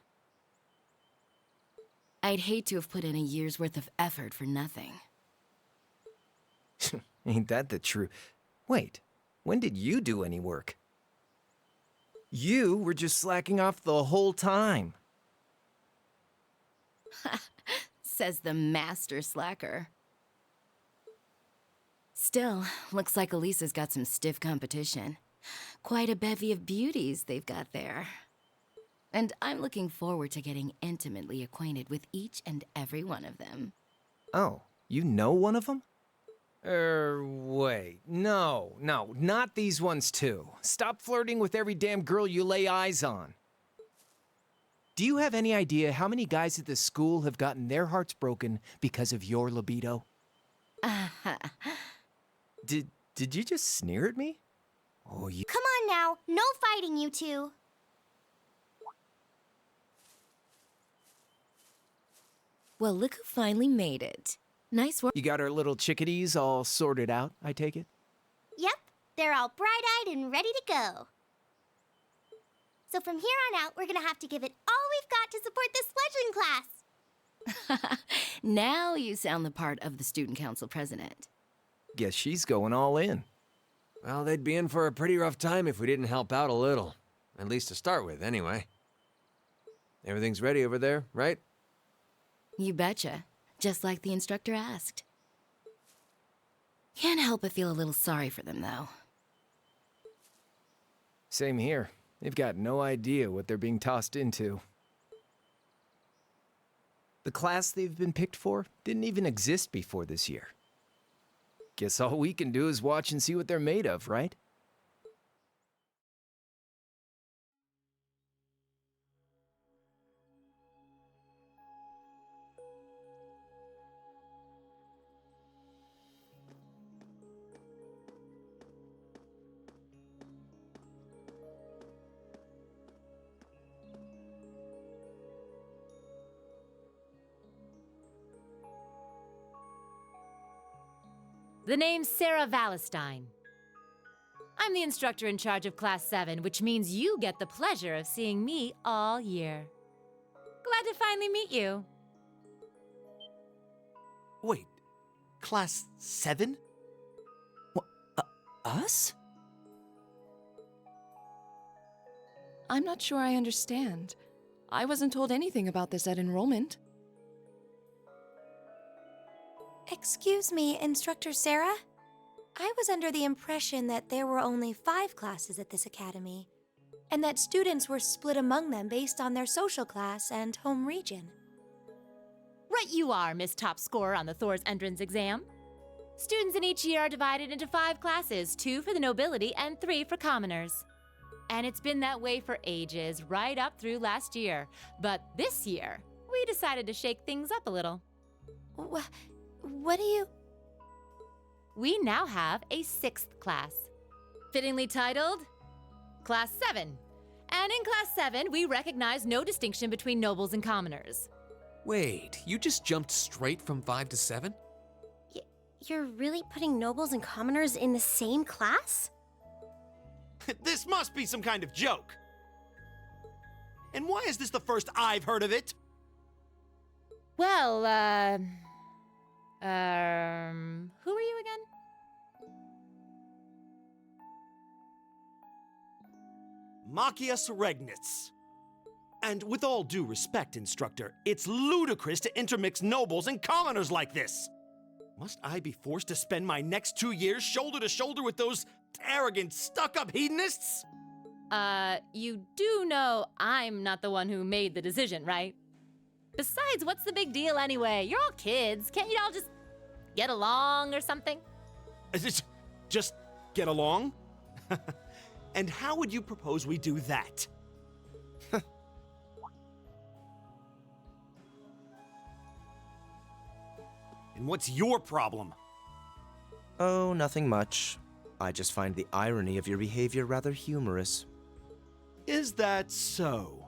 I'd hate to have put in a year's worth of effort for nothing. Ain't that the truth? Wait, when did you do any work? You were just slacking off the whole time. Says the master slacker. Still, looks like Elisa's got some stiff competition. Quite a bevy of beauties they've got there. And I'm looking forward to getting intimately acquainted with each and every one of them. Oh, you know one of them? Wait. No, not these ones too. Stop flirting with every damn girl you lay eyes on. Do you have any idea how many guys at this school have gotten their hearts broken because of your libido? Did you just sneer at me? Oh, you... Come on now, no fighting, you two. Well, look who finally made it. Nice work. You got our little chickadees all sorted out, I take it? Yep, they're all bright-eyed and ready to go. So from here on out, we're gonna have to give it all we've got to support this fledgling class. Now you sound the part of the student council president. Guess she's going all in. Well, they'd be in for a pretty rough time if we didn't help out a little. At least to start with, anyway. Everything's ready over there, right? You betcha. Just like the instructor asked. Can't help but feel a little sorry for them, though. Same here. They've got no idea what they're being tossed into. The class they've been picked for didn't even exist before this year. Guess all we can do is watch and see what they're made of, right? The name's Sarah Valestine. I'm the instructor in charge of Class 7, which means you get the pleasure of seeing me all year. Glad to finally meet you. Wait, Class 7? Us? I'm not sure I understand. I wasn't told anything about this at enrollment. Excuse me, Instructor Sarah? I was under the impression that there were only 5 classes at this academy, and that students were split among them based on their social class and home region. Right you are, Miss Top Scorer on the Thor's entrance exam. Students in each year are divided into 5 classes, 2 for the nobility and 3 for commoners. And it's been that way for ages, right up through last year. But this year, we decided to shake things up a little. What do you... We now have a 6th class, fittingly titled Class 7. And in Class 7, we recognize no distinction between nobles and commoners. Wait, you just jumped straight from 5 to 7? You're really putting nobles and commoners in the same class? This must be some kind of joke. And why is this the first I've heard of it? Well, who are you again? Machias Regnitz. And with all due respect, Instructor, it's ludicrous to intermix nobles and commoners like this. Must I be forced to spend my next 2 years shoulder to shoulder with those arrogant, stuck-up hedonists? You do know I'm not the one who made the decision, right? Besides, what's the big deal anyway? You're all kids. Can't you all just get along or something? Just get along? And how would you propose we do that? And what's your problem? Oh, nothing much. I just find the irony of your behavior rather humorous. Is that so?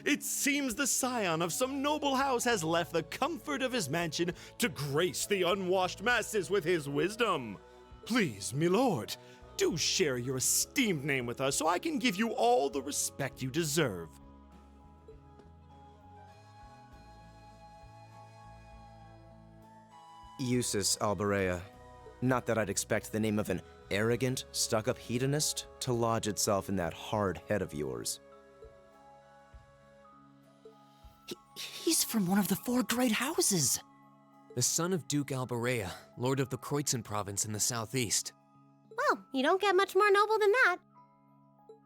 It seems the scion of some noble house has left the comfort of his mansion to grace the unwashed masses with his wisdom. Please, milord, do share your esteemed name with us so I can give you all the respect you deserve. Eustace Alberea. Not that I'd expect the name of an arrogant, stuck-up hedonist to lodge itself in that hard head of yours. He's from one of the 4 great houses. The son of Duke Alberea, Lord of the Kreutzen province in the southeast. Well, you don't get much more noble than that.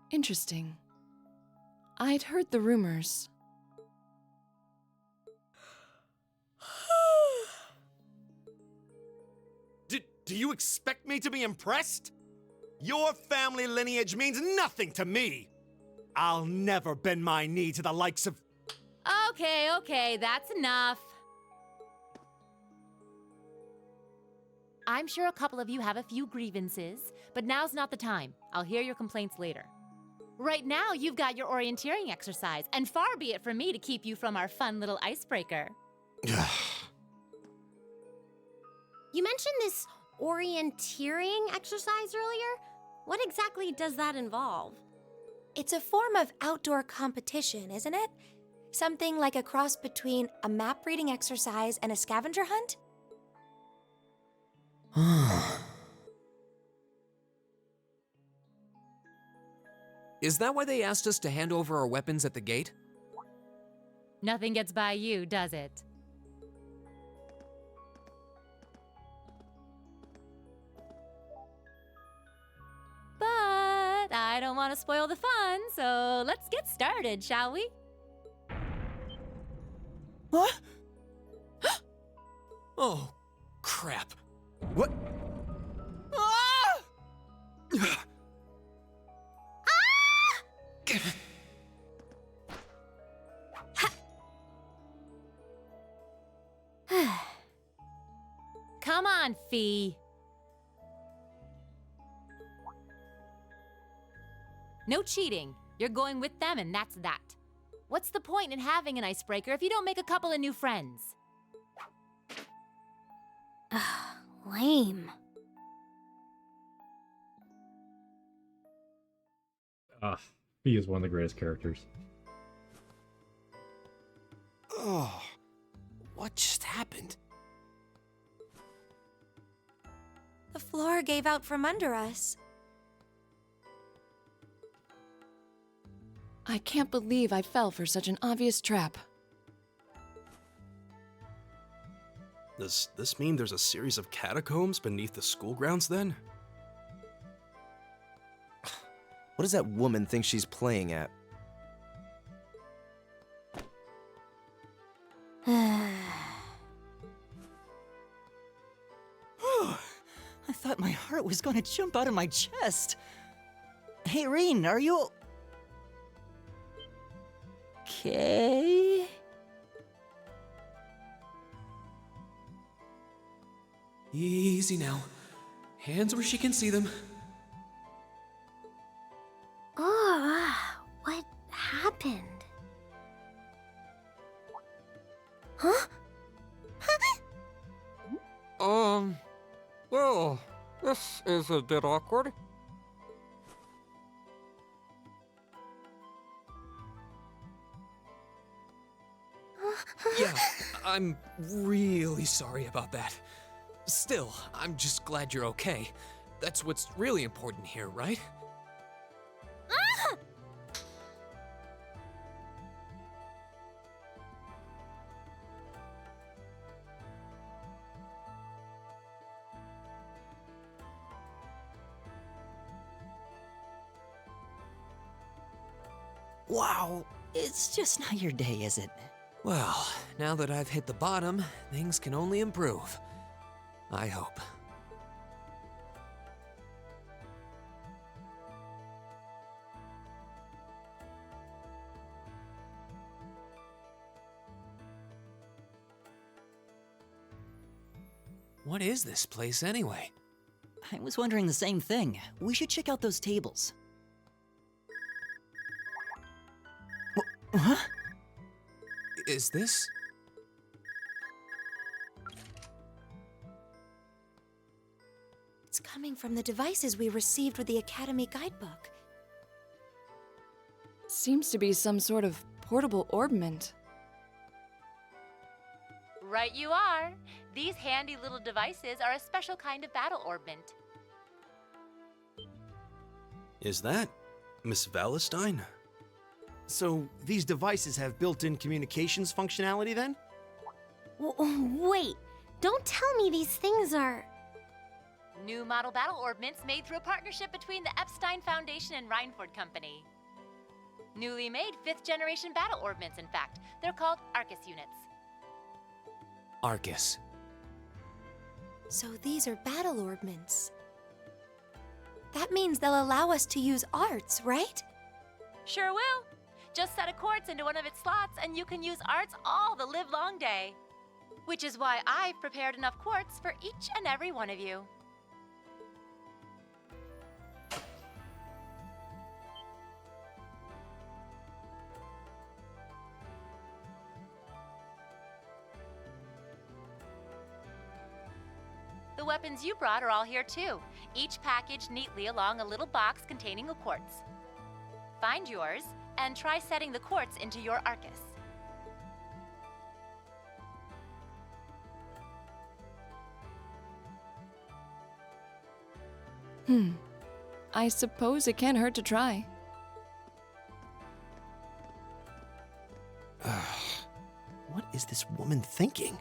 Interesting. I'd heard the rumors. Do you expect me to be impressed? Your family lineage means nothing to me. I'll never bend my knee to the likes of... Okay, that's enough. I'm sure a couple of you have a few grievances, but now's not the time. I'll hear your complaints later. Right now, you've got your orienteering exercise, and far be it from me to keep you from our fun little icebreaker. You mentioned this orienteering exercise earlier. What exactly does that involve? It's a form of outdoor competition, isn't it? Something like a cross between a map reading exercise and a scavenger hunt? Is that why they asked us to hand over our weapons at the gate? Nothing gets by you, does it? But I don't want to spoil the fun, so let's get started, shall we? What? Oh, crap. What? Come on, Fee. No cheating. You're going with them, and that's that. What's the point in having an icebreaker if you don't make a couple of new friends? Lame. He is one of the greatest characters. Oh, what just happened? The floor gave out from under us. I can't believe I fell for such an obvious trap. Does this mean there's a series of catacombs beneath the school grounds then? What does that woman think she's playing at? I thought my heart was going to jump out of my chest. Hey, Reen, are you... okay? Easy now. Hands where she can see them. Oh, what happened? Huh? Well, this is a bit awkward. Yeah, I'm really sorry about that. Still, I'm just glad you're okay. That's what's really important here, right? Wow, it's just not your day, is it? Well, now that I've hit the bottom, things can only improve. I hope. What is this place anyway? I was wondering the same thing. We should check out those tables. Huh? Is this? It's coming from the devices we received with the Academy guidebook. Seems to be some sort of portable orbment. Right you are. These handy little devices are a special kind of battle orbment. Is that Miss Valestine? So, these devices have built-in communications functionality then? Wait, don't tell me these things are... New model battle orbments made through a partnership between the Epstein Foundation and Reinford Company. Newly made 5th generation battle orbments, in fact. They're called Arcus units. Arcus. So these are battle orbments. That means they'll allow us to use arts, right? Sure will. Just set a quartz into one of its slots and you can use arts all the livelong day. Which is why I've prepared enough quartz for each and every one of you. The weapons you brought are all here too, each packaged neatly along a little box containing a quartz. Find yours, and try setting the quartz into your Arcus. I suppose it can't hurt to try. What is this woman thinking?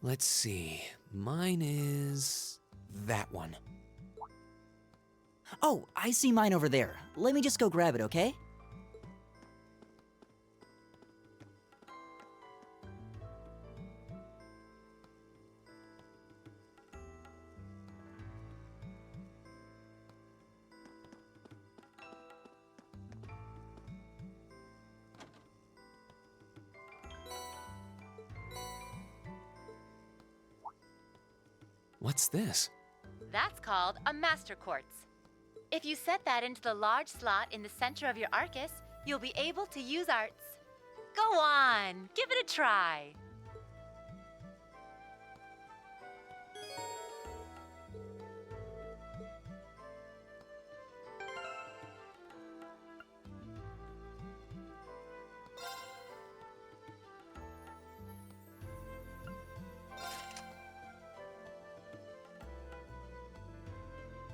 Let's see. Mine is that one. Oh, I see mine over there. Let me just go grab it, okay? What's this? That's called a Master Quartz. If you set that into the large slot in the center of your Arcus, you'll be able to use arts. Go on, give it a try.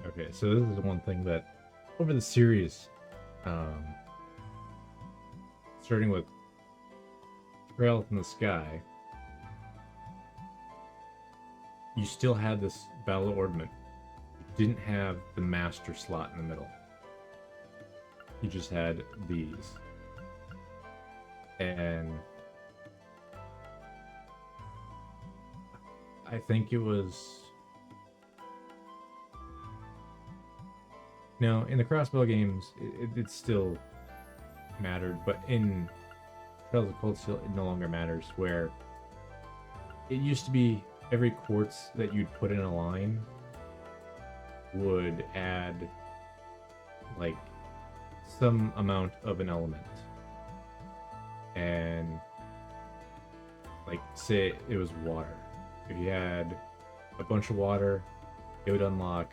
Okay, so this is one thing that over the series, starting with Trails in the Sky, you still had this Battle Ornament. You didn't have the master slot in the middle. You just had these. And I think it was... No, in the Crossbow games, it still mattered, but in Trails of Cold Steel, it no longer matters, where it used to be every quartz that you'd put in a line would add, like, some amount of an element. And, like, say it was water. If you had a bunch of water, it would unlock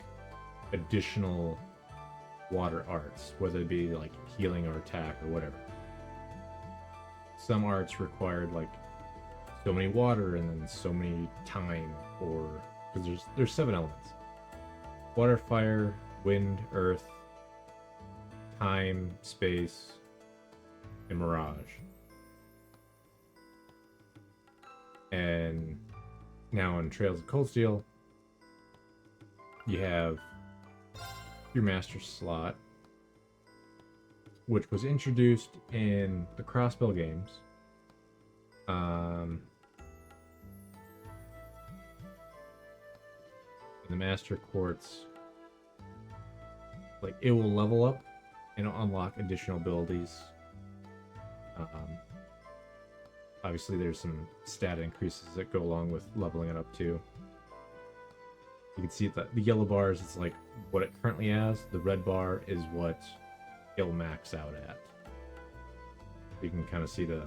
additional water arts, whether it be like healing or attack or whatever. Some arts required like so many water and then so many time, or because there's 7 elements: water, fire, wind, earth, time, space, and mirage. And now in Trails of Cold Steel, you have your master slot, which was introduced in the Crossbow games. The master quartz, like, it will level up and unlock additional abilities. Obviously there's some stat increases that go along with leveling it up too. You can see that the yellow bars, it's like what it currently has. The red bar is what it'll max out at. You can kind of see the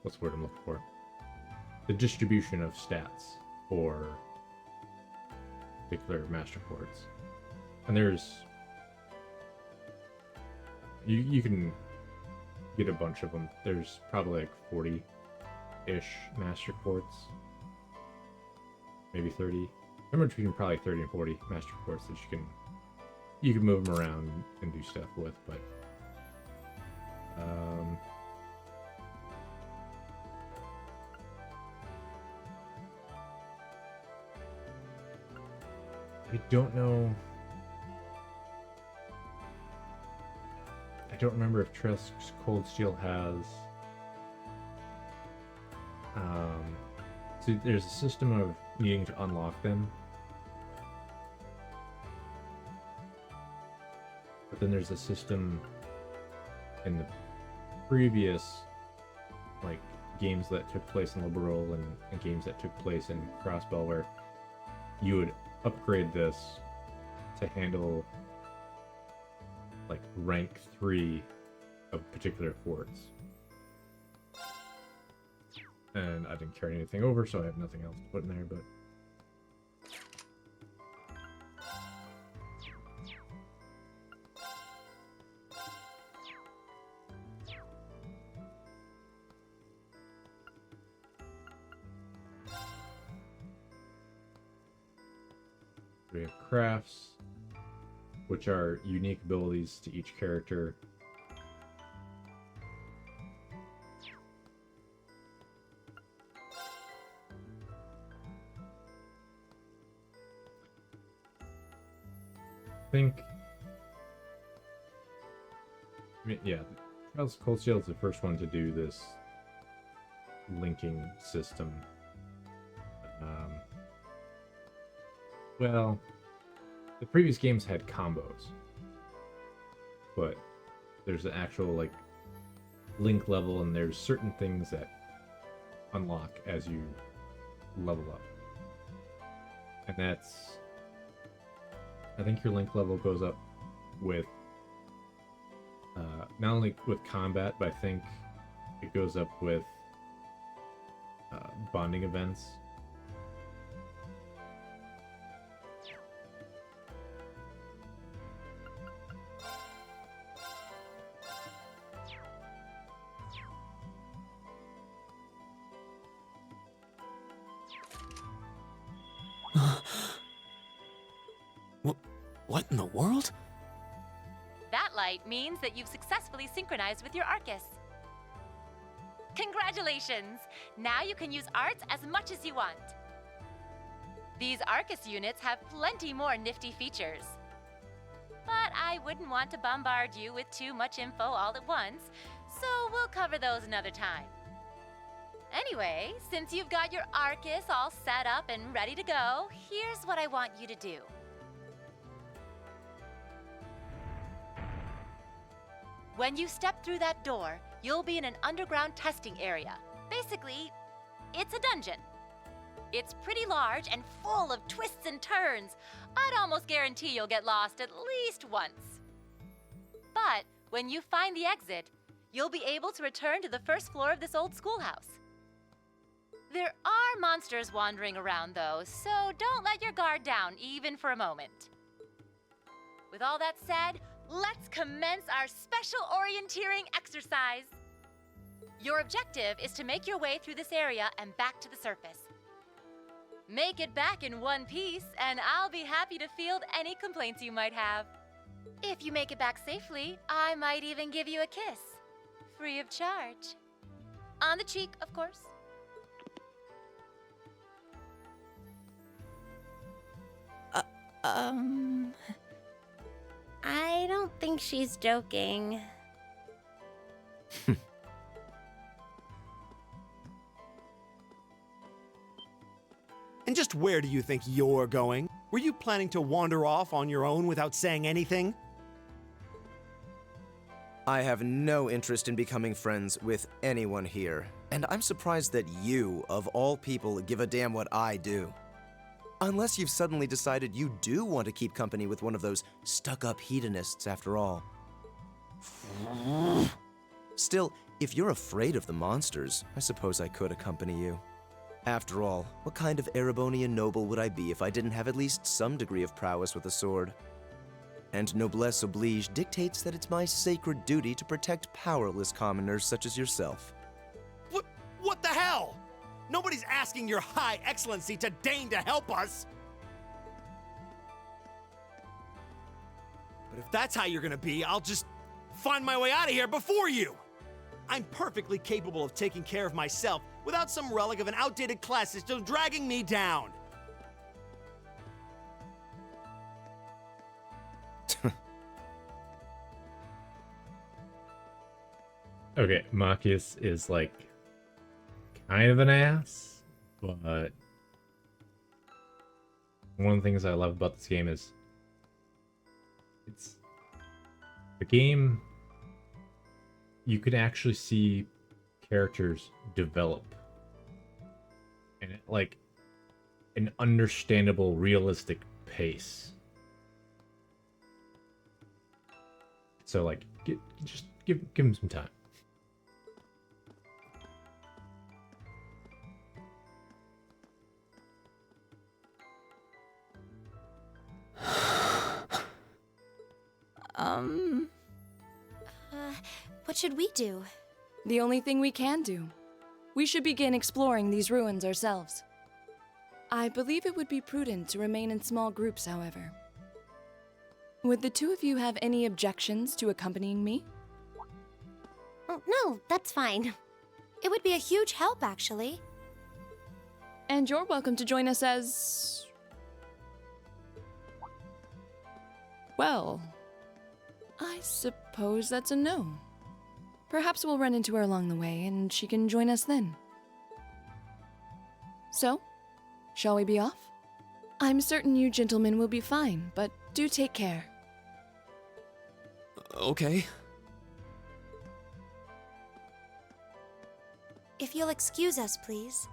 what's the word I'm looking for? The distribution of stats for particular master quartz. And there's you can get a bunch of them. There's probably like 40-ish master quartz, maybe 30. Remember, between probably 30 and 40 master quartz that you can move them around and do stuff with. But I don't know. I don't remember if Trails Cold Steel has. So there's a system of needing to unlock them, but then there's a system in the previous, like, games that took place in Liberal and games that took place in Crossbow, where you would upgrade this to handle like rank 3 of particular forts. And I didn't carry anything over, so I have nothing else to put in there, but... We have crafts, which are unique abilities to each character. Yeah, Trials Cold Shield is the first one to do this linking system. Well, the previous games had combos, but there's an actual like link level, and there's certain things that unlock as you level up, and that's, I think your link level goes up with not only with combat, but I think it goes up with bonding events. What in the world? That light means that you've successfully synchronized with your Arcus. Congratulations! Now you can use arts as much as you want. These Arcus units have plenty more nifty features. But I wouldn't want to bombard you with too much info all at once, so we'll cover those another time. Anyway, since you've got your Arcus all set up and ready to go, here's what I want you to do. When you step through that door, you'll be in an underground testing area. Basically, it's a dungeon. It's pretty large and full of twists and turns. I'd almost guarantee you'll get lost at least once. But when you find the exit, you'll be able to return to the first floor of this old schoolhouse. There are monsters wandering around though, so don't let your guard down even for a moment. With all that said, let's commence our special orienteering exercise. Your objective is to make your way through this area and back to the surface. Make it back in one piece, and I'll be happy to field any complaints you might have. If you make it back safely, I might even give you a kiss. Free of charge. On the cheek, of course. I don't think she's joking. And just where do you think you're going? Were you planning to wander off on your own without saying anything? I have no interest in becoming friends with anyone here, and I'm surprised that you, of all people, give a damn what I do. Unless you've suddenly decided you do want to keep company with one of those stuck-up hedonists after all. Still, if you're afraid of the monsters, I suppose I could accompany you. After all, what kind of Erebonian noble would I be if I didn't have at least some degree of prowess with a sword? And noblesse oblige dictates that it's my sacred duty to protect powerless commoners such as yourself. What the hell? Nobody's asking your high excellency to deign to help us! But if that's how you're gonna be, I'll just find my way out of here before you! I'm perfectly capable of taking care of myself without some relic of an outdated class system dragging me down! Okay, Machias is like kind of an ass, but one of the things I love about this game is it's the game you can actually see characters develop and at like an understandable, realistic pace. So like, just give him some time. What should we do? The only thing we can do. We should begin exploring these ruins ourselves. I believe it would be prudent to remain in small groups, however. Would the two of you have any objections to accompanying me? Oh, no, that's fine. It would be a huge help, actually. And you're welcome to join us as... Well, I suppose that's a no. Perhaps we'll run into her along the way, and she can join us then. So, shall we be off? I'm certain you gentlemen will be fine, but do take care. Okay. If you'll excuse us, please.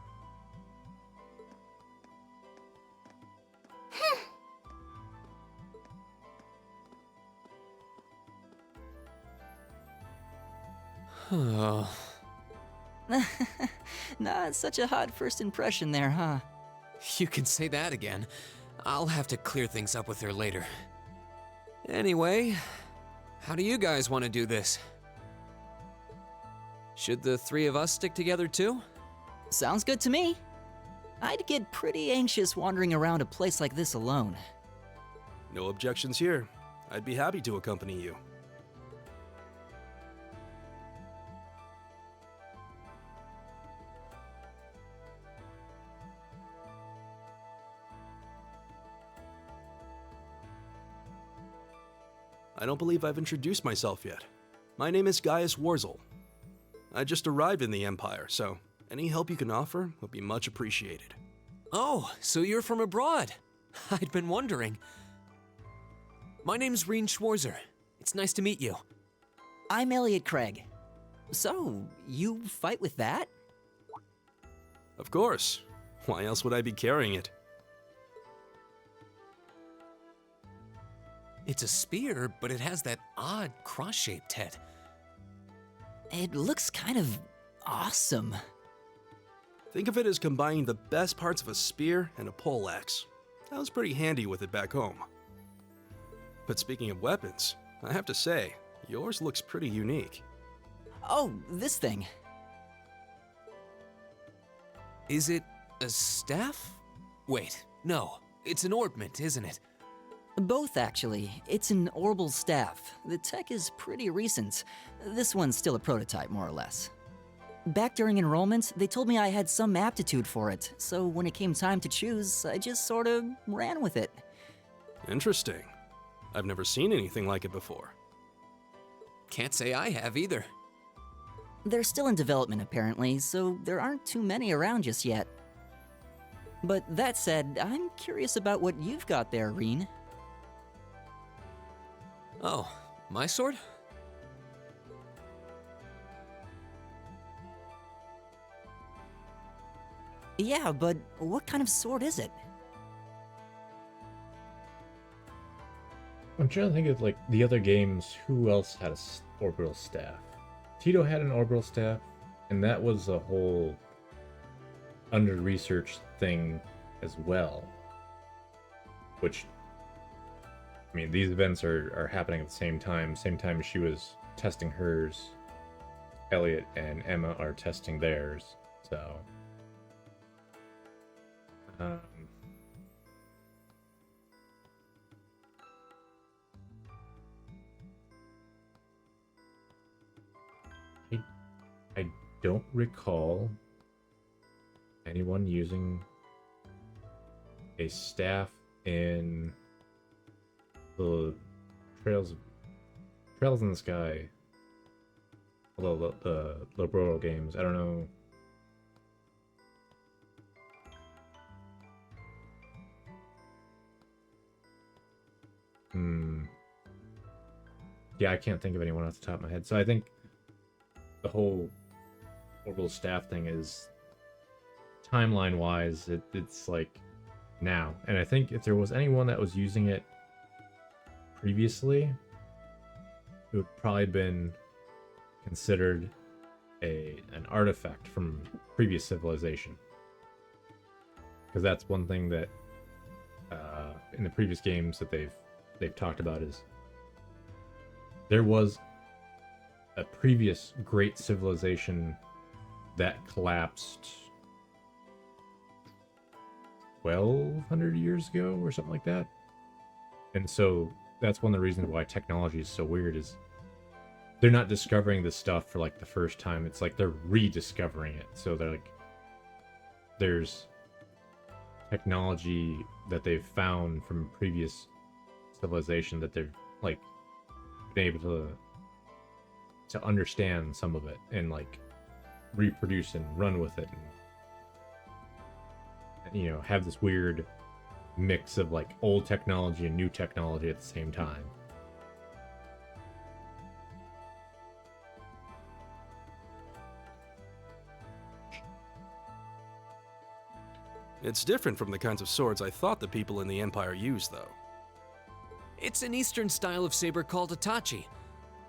Oh. Not such a hot first impression there, huh? You can say that again. I'll have to clear things up with her later. Anyway, how do you guys want to do this? Should the three of us stick together too? Sounds good to me. I'd get pretty anxious wandering around a place like this alone. No objections here. I'd be happy to accompany you. I don't believe I've introduced myself yet. My name is Gaius Warzel. I just arrived in the Empire, so any help you can offer would be much appreciated. Oh, so you're from abroad. I'd been wondering. My name's Reen Schwarzer. It's nice to meet you. I'm Elliot Craig. So, you fight with that? Of course. Why else would I be carrying it? It's a spear, but it has that odd cross-shaped head. It looks kind of awesome. Think of it as combining the best parts of a spear and a poleaxe. I was pretty handy with it back home. But speaking of weapons, I have to say, yours looks pretty unique. Oh, this thing. Is it a staff? Wait, no. It's an ornament, isn't it? Both, actually. It's an orbital staff. The tech is pretty recent. This one's still a prototype, more or less. Back during enrollment, they told me I had some aptitude for it, so when it came time to choose, I just sort of ran with it. Interesting. I've never seen anything like it before. Can't say I have either. They're still in development, apparently, so there aren't too many around just yet. But that said, I'm curious about what you've got there, Reen. Oh, my sword? Yeah, but what kind of sword is it? I'm trying to think of like the other games. Who else had a orbital staff? Tito had an orbital staff, and that was a whole under-researched thing as well. Which, I mean, these events are happening at the same time. Same time she was testing hers, Elliot and Emma are testing theirs. So, I don't recall anyone using a staff in the Trails in the Sky, the Liberal games. I don't know. Yeah, I can't think of anyone off the top of my head. So I think the whole orbital staff thing is, timeline-wise, it's like now. And I think if there was anyone that was using it previously, it would probably been considered an artifact from previous civilization. Because that's one thing that in the previous games that they've talked about is there was a previous great civilization that collapsed 1,200 years ago or something like that. And so that's one of the reasons why technology is so weird is they're not discovering this stuff for like the first time. It's like they're rediscovering it. So they're like, there's technology that they've found from previous civilization that they've like been able to understand some of it and like reproduce and run with it and you know, have this weird mix of like old technology and new technology at the same time. It's different from the kinds of swords I thought the people in the Empire used, though. It's an Eastern style of saber called a tachi.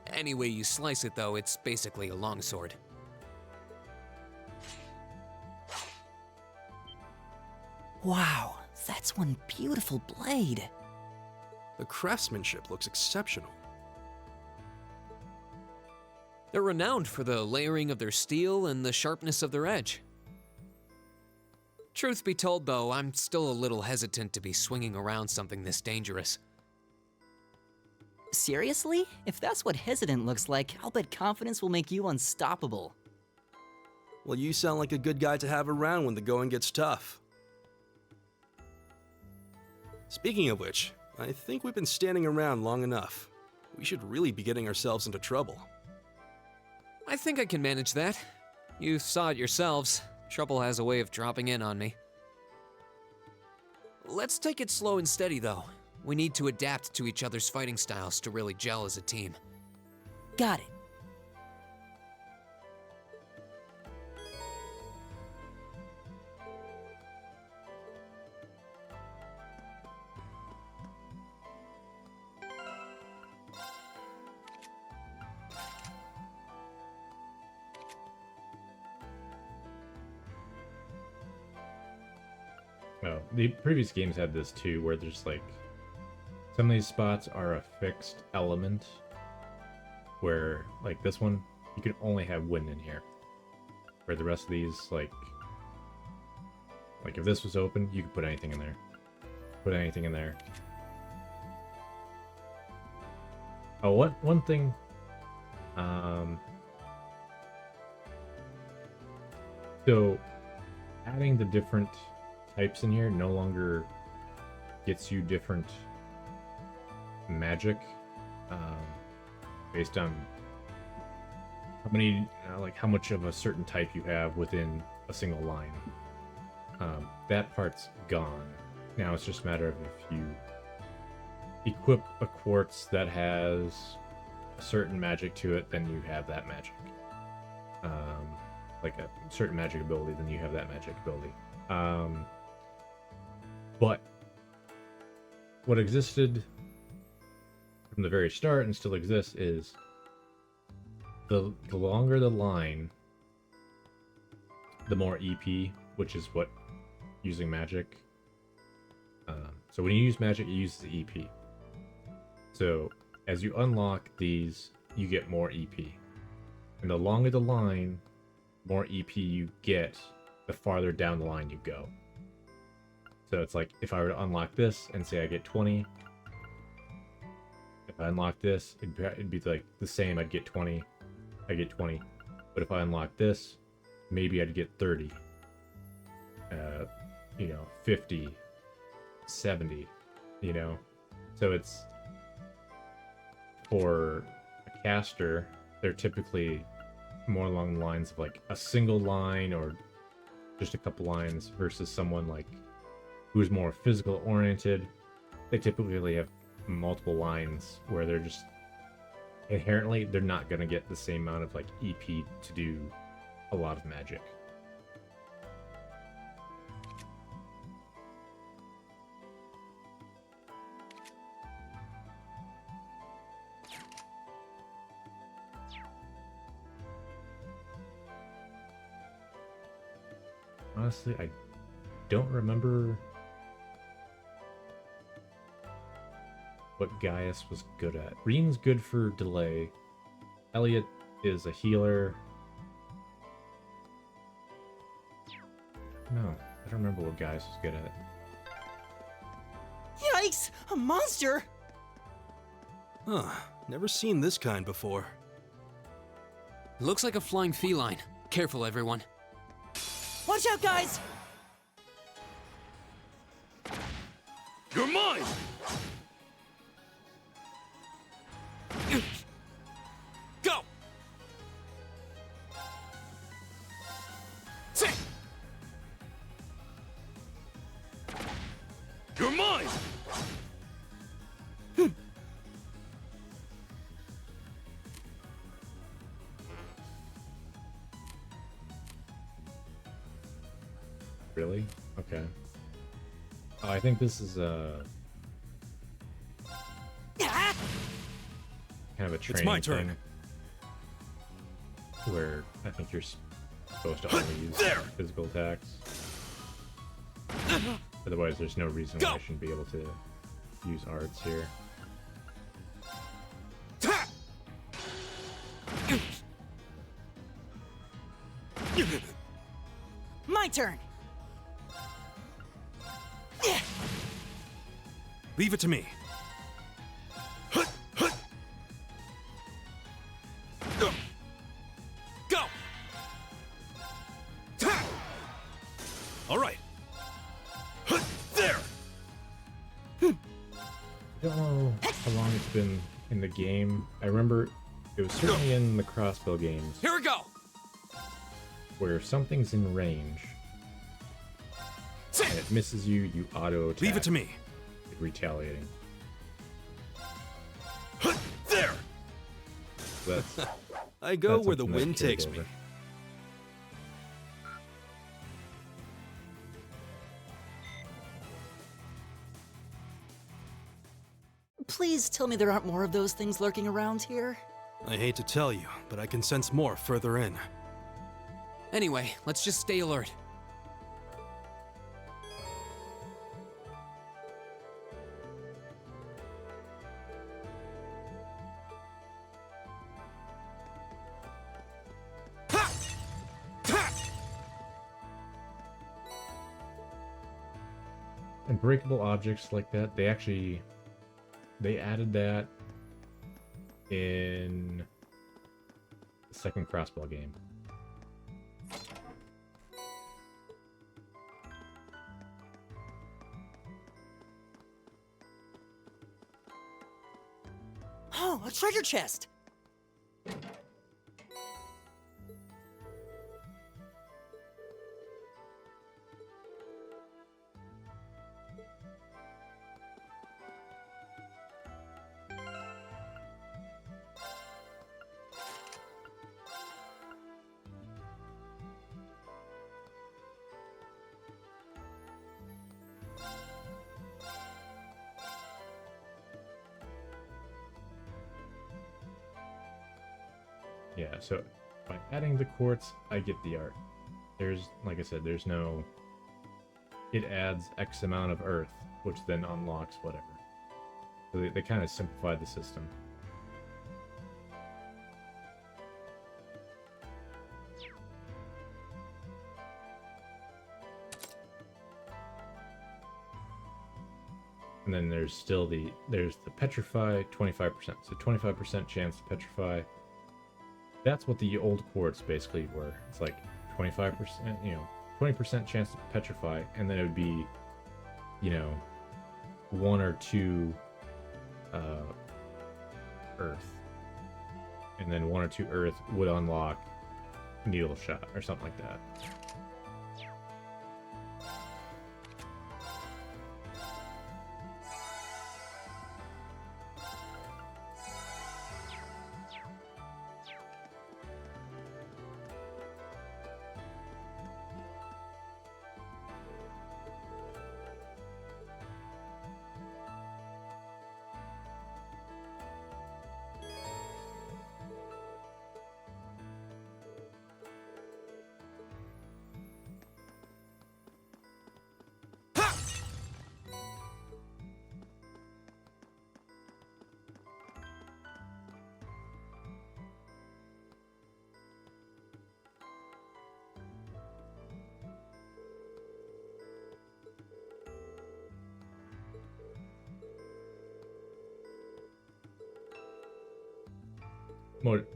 Any way you slice it, though, it's basically a longsword. Wow, that's one beautiful blade. The craftsmanship looks exceptional. They're renowned for the layering of their steel and the sharpness of their edge. Truth be told, though, I'm still a little hesitant to be swinging around something this dangerous. Seriously? If that's what hesitant looks like, I'll bet confidence will make you unstoppable. Well, you sound like a good guy to have around when the going gets tough. Speaking of which, I think we've been standing around long enough. We should really be getting ourselves into trouble. I think I can manage that. You saw it yourselves. Trouble has a way of dropping in on me. Let's take it slow and steady, though. We need to adapt to each other's fighting styles to really gel as a team. Got it. No, the previous games had this too, where there's like some of these spots are a fixed element, where like this one you can only have wind in here, where the rest of these like if this was open, you could put anything in there. Put anything in there. Oh, one thing. So adding the different types in here no longer gets you different magic based on how many how much of a certain type you have within a single line. That part's gone. Now it's just a matter of if you equip a quartz that has a certain magic to it, then you have that magic. Like a certain magic ability, then you have that magic ability. But what existed from the very start and still exists is the longer the line, the more EP, which is what using magic. So when you use magic, it uses the EP. So as you unlock these, you get more EP. And the longer the line, more EP you get, the farther down the line you go. So it's like, if I were to unlock this and say I get 20, if I unlock this, it'd be like the same, I'd get 20, I get 20. But if I unlock this, maybe I'd get 30, 50, 70, So it's, for a caster, they're typically more along the lines of like a single line or just a couple lines versus someone like who's more physical oriented. They typically have multiple lines where they're just inherently they're not going to get the same amount of like EP to do a lot of magic. honestly, I don't remember what Gaius was good at. Reen's good for delay. Elliot is a healer. No, I don't remember what Gaius was good at. Yikes! A monster! Huh, never seen this kind before. Looks like a flying feline. Careful, everyone. Watch out, guys! You're mine! Go! Sit! You're mine! Really? Okay. Oh, I think this is kind of a training my turn. thing, where I think you're supposed to only use physical attacks. Otherwise, there's no reason why I shouldn't be able to use arts here. My turn! Leave it to me. Go! All right. There! I don't know how long it's been in the game. I remember it was certainly in the crossbow games. Here we go! Where if something's in range and it misses you, you auto attack. Leave it to me. Retaliating. There! That's I go that's where the something that wind carries takes me. over. Please tell me there aren't more of those things lurking around here. I hate to tell you, but I can sense more further in. Anyway, let's just stay alert. And breakable objects like that, they added that in the second crossbow game. Oh, a treasure chest! Yeah, so by adding the quartz, I get the art. There's, like I said, there's no... It adds X amount of earth, which then unlocks whatever. So they kind of simplified the system. And then there's still the petrify 25%. So 25% chance to petrify. That's what the old quartz basically were. It's like 25%, 20% chance to petrify, and then it would be, 1 or 2 earth. And then 1 or 2 earth would unlock needle shot or something like that.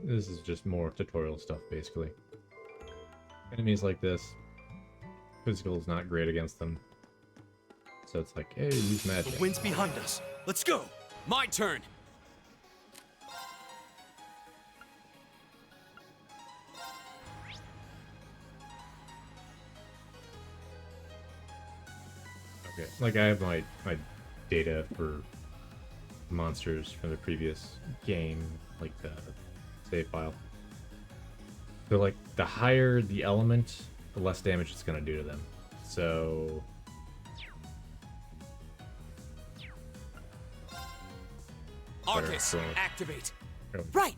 This is just more tutorial stuff, basically. Enemies like this, physical is not great against them. So it's like, hey, use magic. The wind's behind us. Let's go. My turn. Okay, like I have my data for monsters from the previous game, like the save file. So like the higher the element, the less damage it's gonna do to them. So Arcus, activate. Right.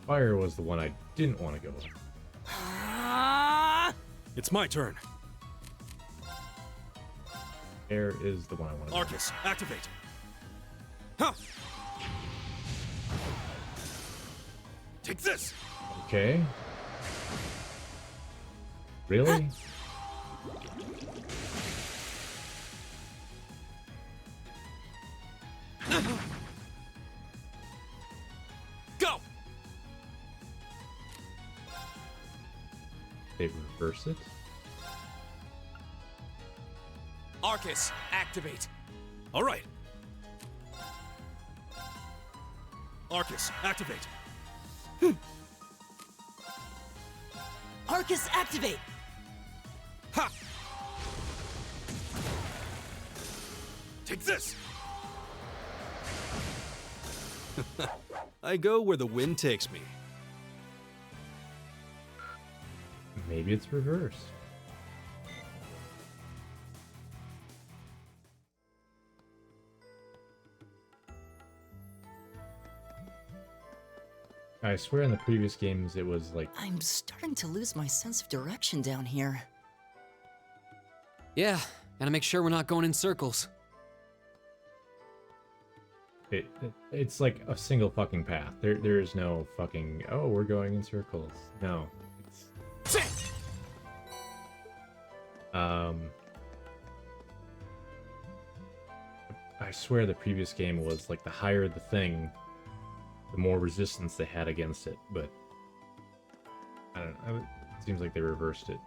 Fire was the one I didn't want to go with. It's my turn. Air is the one I want to Arcus, activate. Huh. Take this. Okay. Really? Go. They reverse it? Arcus, activate. All right. Arcus, activate. Arcus, activate. Ha! Take this. I go where the wind takes me. Maybe it's reversed. I swear in the previous games it was like... I'm starting to lose my sense of direction down here. Yeah, gotta make sure we're not going in circles. It's like a single fucking path. There is no fucking, oh, we're going in circles. No. It's... I swear the previous game was like the higher the thing, the more resistance they had against it, but I don't know. It seems like they reversed it.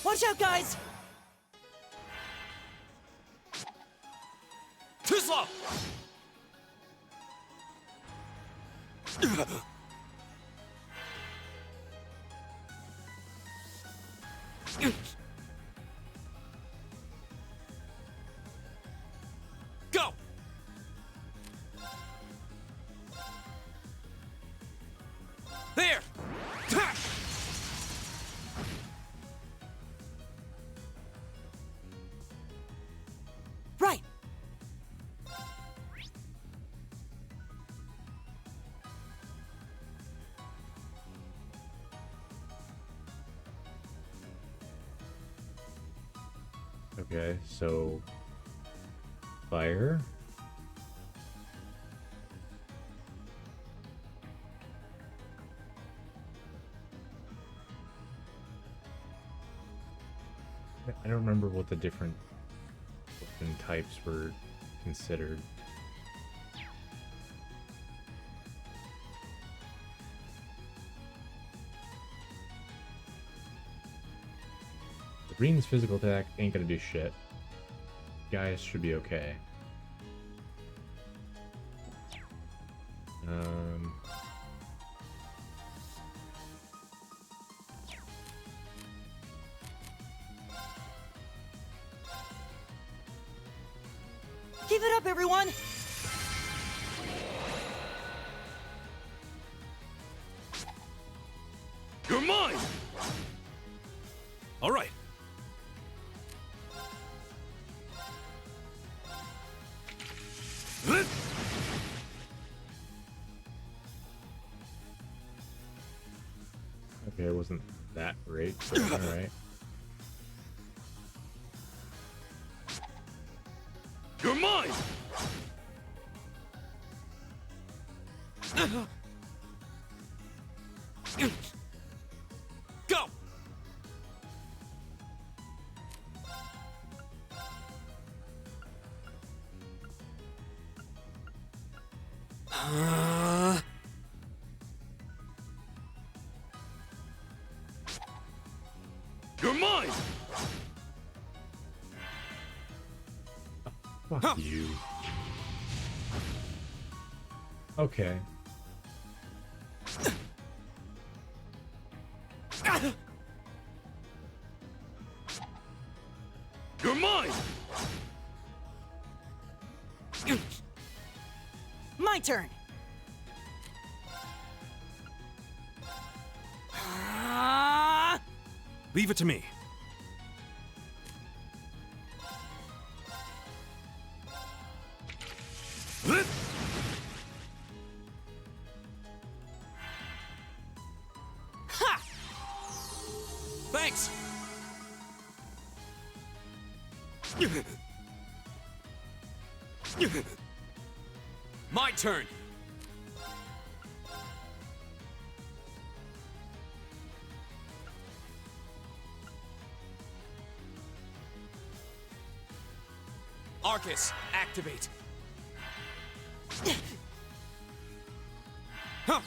Watch out, guys! Too slow! Go! There! Ha! Right! Okay, so fire. I don't remember what the different weapon types were considered. The green's physical attack ain't gonna do shit. Guys should be okay. Give it up, everyone! You're mine! All right. Okay, it wasn't that great, but alright. You're mine! Go! You're mine! Fuck you. Okay. You're mine! My turn. Leave it to me. Ha! Thanks. My turn. Arcus, activate. Huh.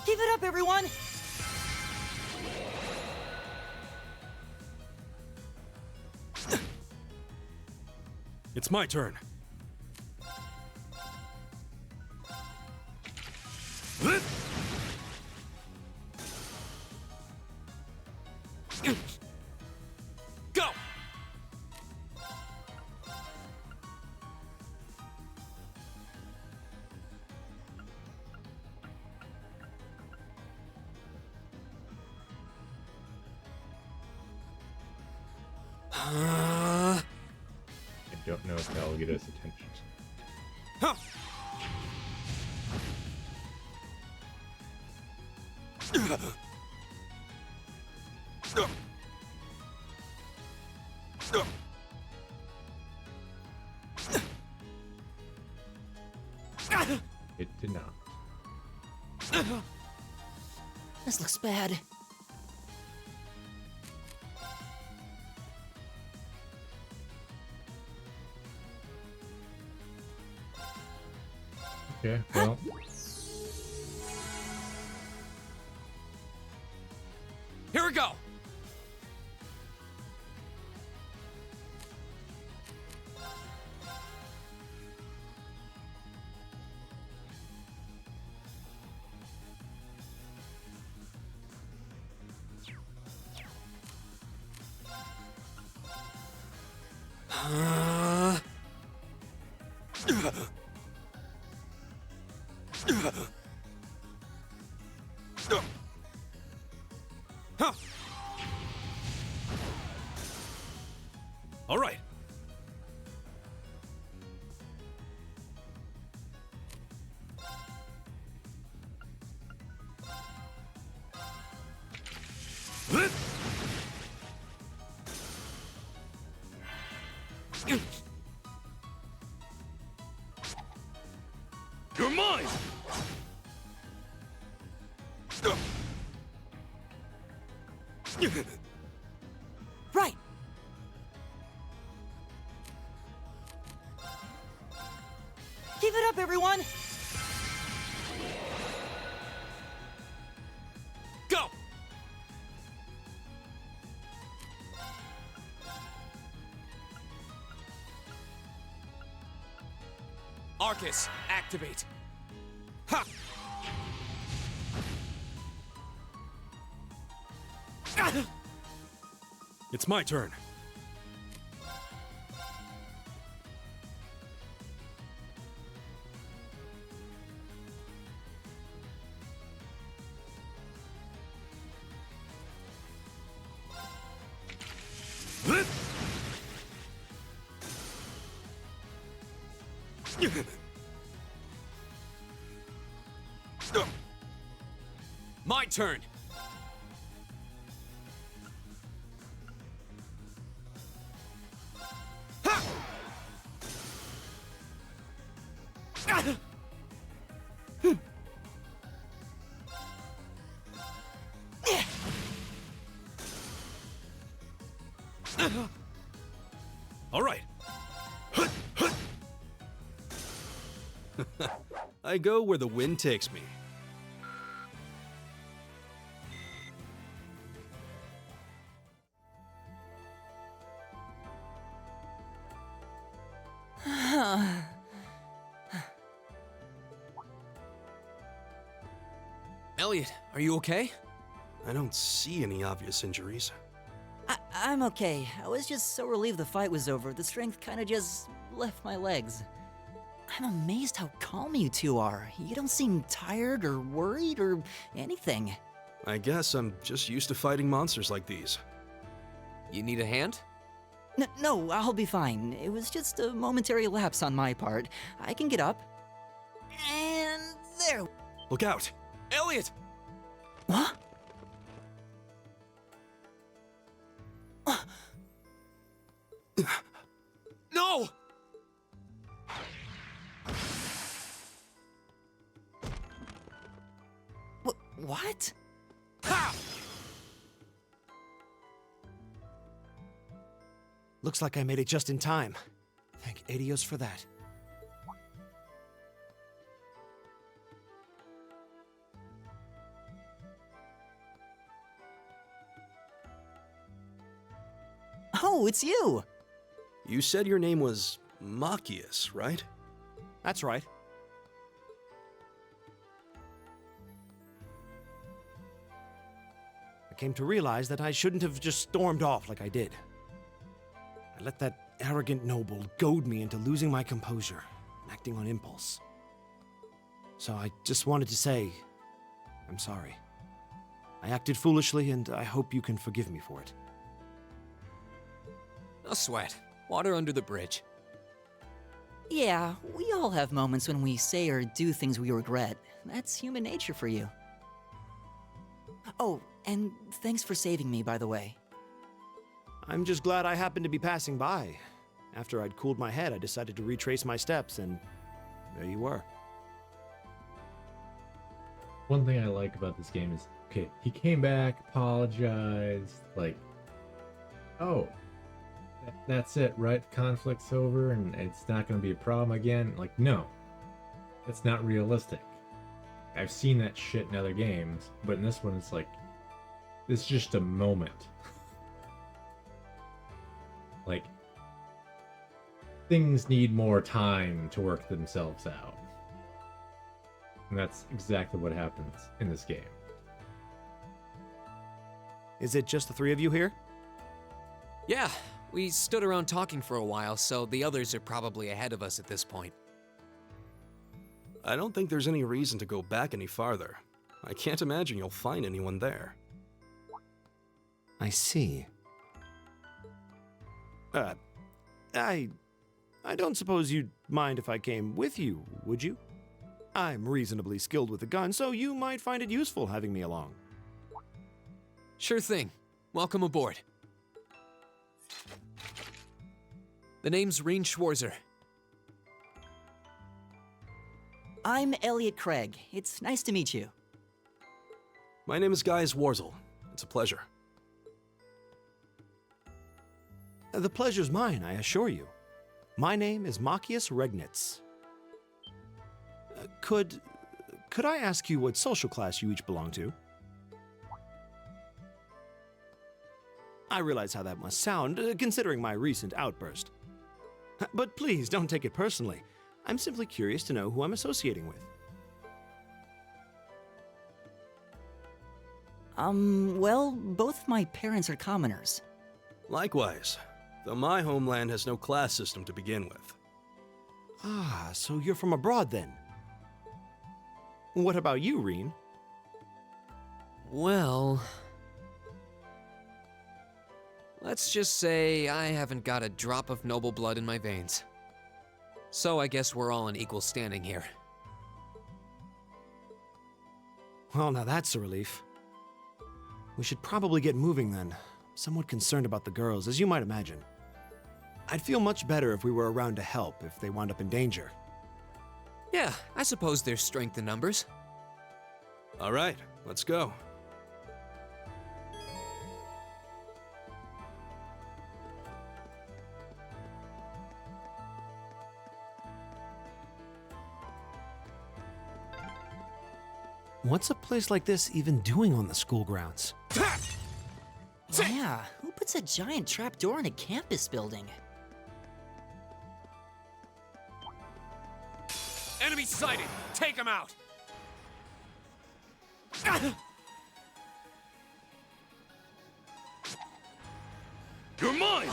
Keep it up, everyone! It's my turn. Go! I don't know if that'll get us attention. Huh. It did not. This looks bad. Okay, well. Here we go. Huh. All right. You're mine! Right! Keep it up, everyone! Go! Arcus, activate. Ha! It's my turn. My turn. All right. I go where the wind takes me. Elliot, are you okay? I don't see any obvious injuries. I'm okay. I was just so relieved the fight was over, the strength kinda just left my legs. I'm amazed how calm you two are. You don't seem tired or worried or anything. I guess I'm just used to fighting monsters like these. You need a hand? No, I'll be fine. It was just a momentary lapse on my part. I can get up. And there. Look out! Elliot! What? No! What? Ha! Looks like I made it just in time. Thank Adios for that. Oh, it's you! You said your name was Machias, right? That's right. I came to realize that I shouldn't have just stormed off like I did. I let that arrogant noble goad me into losing my composure and acting on impulse. So I just wanted to say, I'm sorry. I acted foolishly, and I hope you can forgive me for it. No sweat. Water under the bridge. Yeah, we all have moments when we say or do things we regret. That's human nature for you. Oh, and thanks for saving me, by the way. I'm just glad I happened to be passing by. After I'd cooled my head, I decided to retrace my steps, and there you were. One thing I like about this game is, okay, he came back, apologized, like, oh, that's it, right? Conflict's over and it's not going to be a problem again. Like, no, that's not realistic. I've seen that shit in other games, but in this one, it's like, it's just a moment. Like, things need more time to work themselves out. And that's exactly what happens in this game. Is it just the three of you here? Yeah, we stood around talking for a while, so the others are probably ahead of us at this point. I don't think there's any reason to go back any farther. I can't imagine you'll find anyone there. I see. I don't suppose you'd mind if I came with you, would you? I'm reasonably skilled with a gun, so you might find it useful having me along. Sure thing. Welcome aboard. The name's Reen Schwarzer. I'm Elliot Craig. It's nice to meet you. My name is Gaius Warzel. It's a pleasure. The pleasure's mine, I assure you. My name is Machias Regnitz. Could I ask you what social class you each belong to? I realize how that must sound, considering my recent outburst. But please, don't take it personally. I'm simply curious to know who I'm associating with. Well, both my parents are commoners. Likewise, though my homeland has no class system to begin with. Ah, so you're from abroad then? What about you, Reen? Well, Let's just say I haven't got a drop of noble blood in my veins. So I guess we're all in equal standing here. Well, now that's a relief. We should probably get moving then. I'm somewhat concerned about the girls, as you might imagine. I'd feel much better if we were around to help if they wound up in danger. Yeah, I suppose there's strength in numbers. All right, let's go. What's a place like this even doing on the school grounds? Yeah, who puts a giant trapdoor in a campus building? Enemy sighted! Take him out! You're mine!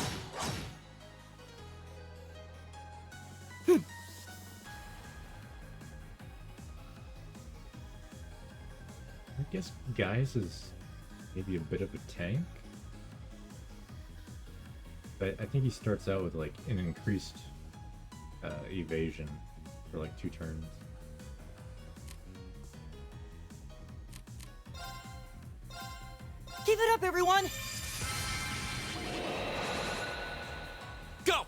I guess Gaius is maybe a bit of a tank. But I think he starts out with like an increased evasion for like 2 turns. Keep it up, everyone! Go!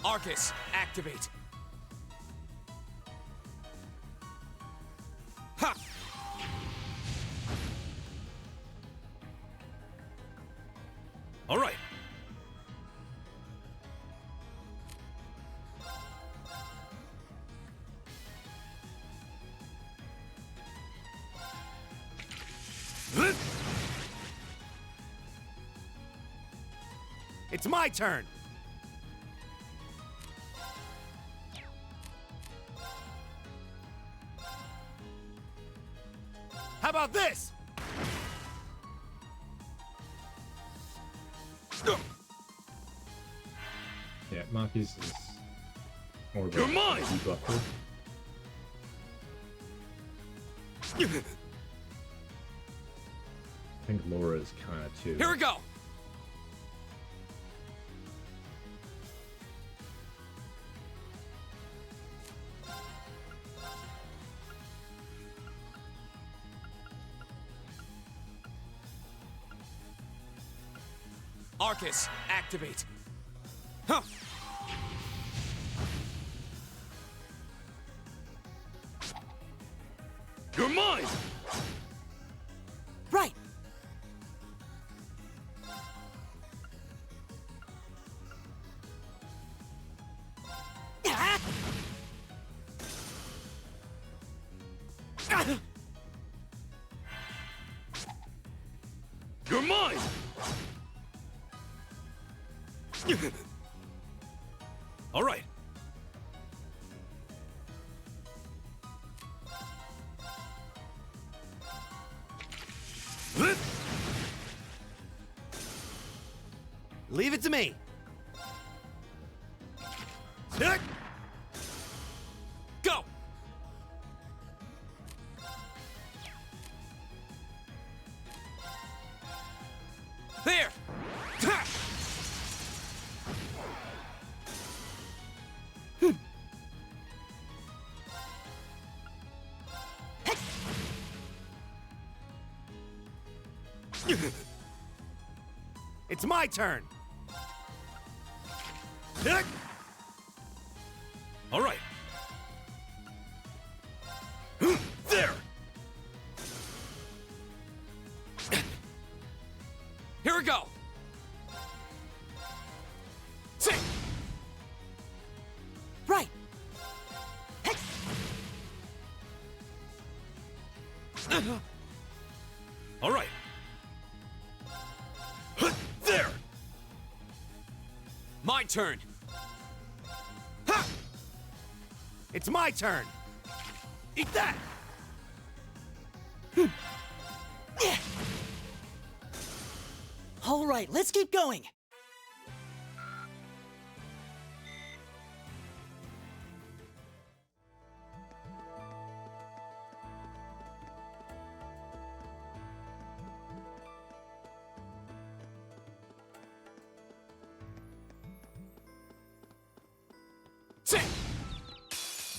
Arcus, activate. Ha! All right. It's my turn! How about this? Yeah, Marcus is more of a You're mine! debuffer. I think Laura is kind of too. Here we go! Arcus, activate. Huh. You're mine! Right! Ah! You're mine! All right. Leave it to me. Go! There! It's my turn. All right. There! Here we go! See! Right! All right. There! My turn! Ha! It's my turn. Eat that! All right, let's keep going!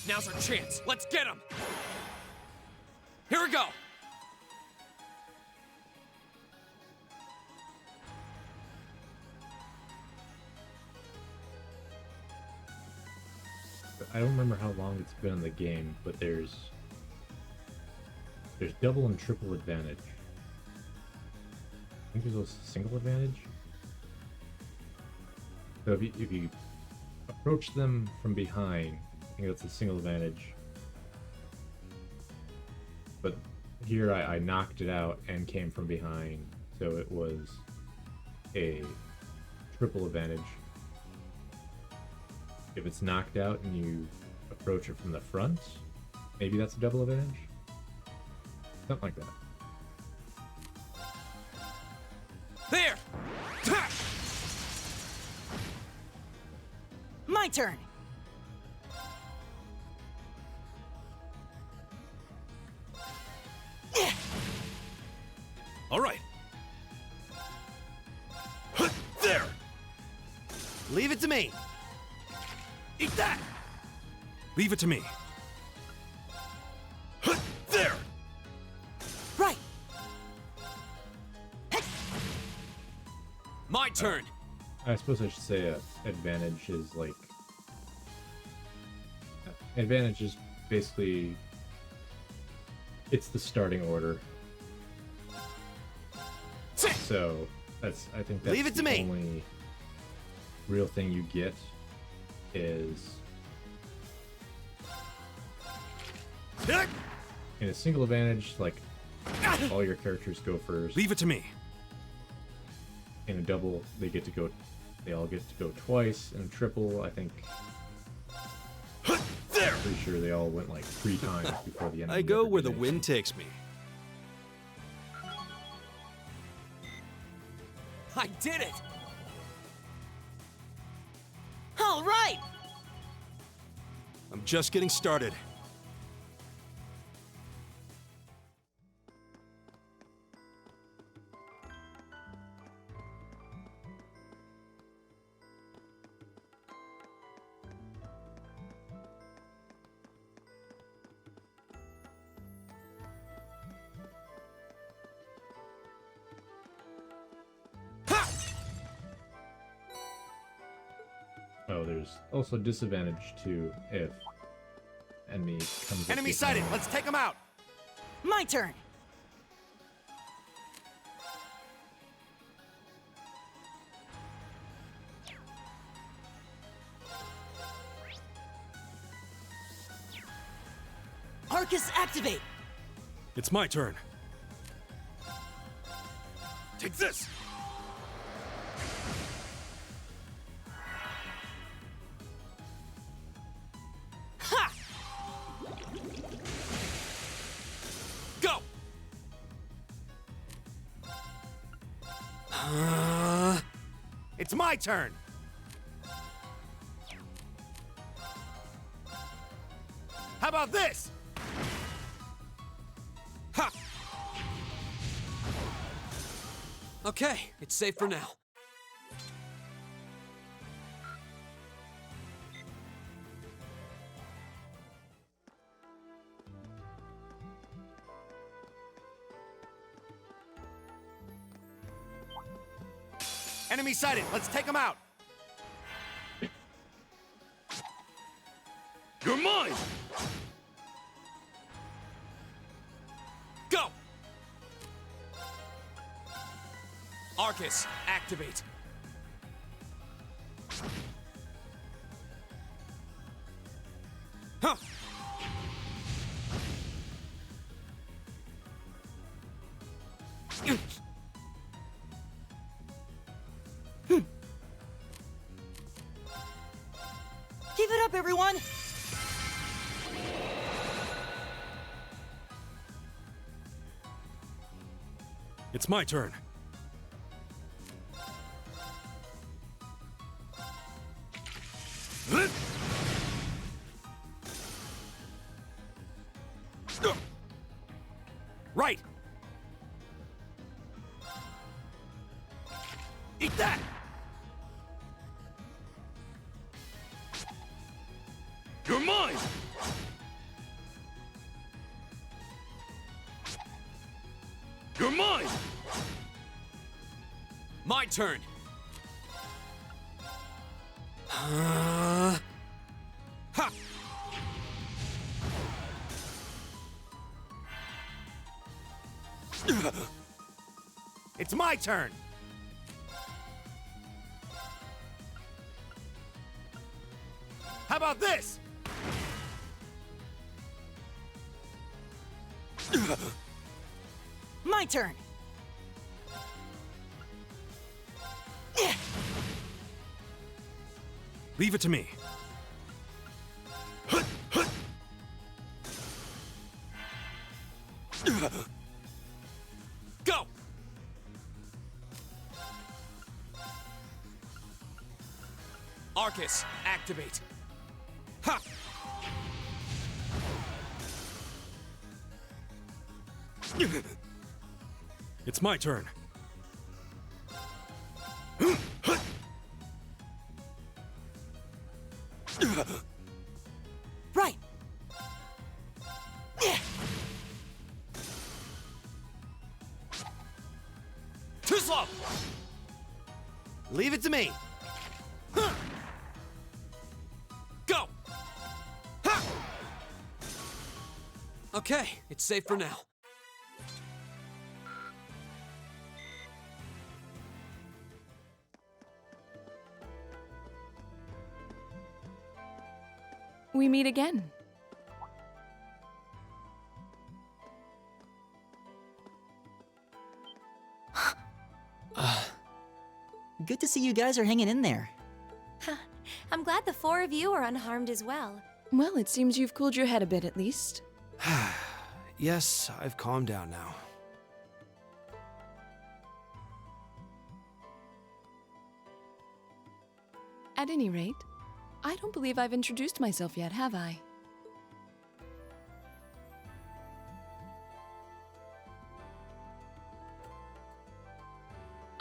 Now's our chance. Let's get him. Here we go. I don't remember how long it's been in the game, but there's double and triple advantage. I think there's also single advantage. So if you approach them from behind, I think that's a single advantage. But here I knocked it out and came from behind, so it was a triple advantage. If it's knocked out and you approach it from the front, maybe that's a double advantage? Something like that. There! My turn! All right. There! Leave it to me! Eat that! Leave it to me. There! Right! My turn! I suppose I should say advantage is like... Advantage is basically... It's the starting order. So, I think that's Leave it to the me. only real thing you get is... In a single advantage, like, all your characters go first. Leave it to me. In a double, they all get to go twice. In a triple, I think... There! I'm pretty sure they all went like 3 times before the end. I go where the wind takes me. I did it! All right! I'm just getting started. Oh, there's also disadvantage too if enemy comes up Enemy behind. sighted! Let's take him out! My turn! Arcus, activate! It's my turn. Take this! Ha! Go! It's my turn! How about this? Ha! Okay, it's safe for now. Enemy sighted! Let's take him out! You're mine! Go! Arcus, activate. Huh! Keep it up, everyone! It's my turn. Right! Eat that! You're mine! mine! My turn. Ha! It's my turn! How about this? My turn. Leave it to me. Go! Arcus, activate. Ha! It's my turn. Right. Too slow! Leave it to me. Go! Ha! Okay, it's safe for now. We meet again. Good to see you guys are hanging in there. I'm glad the four of you are unharmed as well. Well, it seems you've cooled your head a bit at least. Yes, I've calmed down now. At any rate, I don't believe I've introduced myself yet, have I?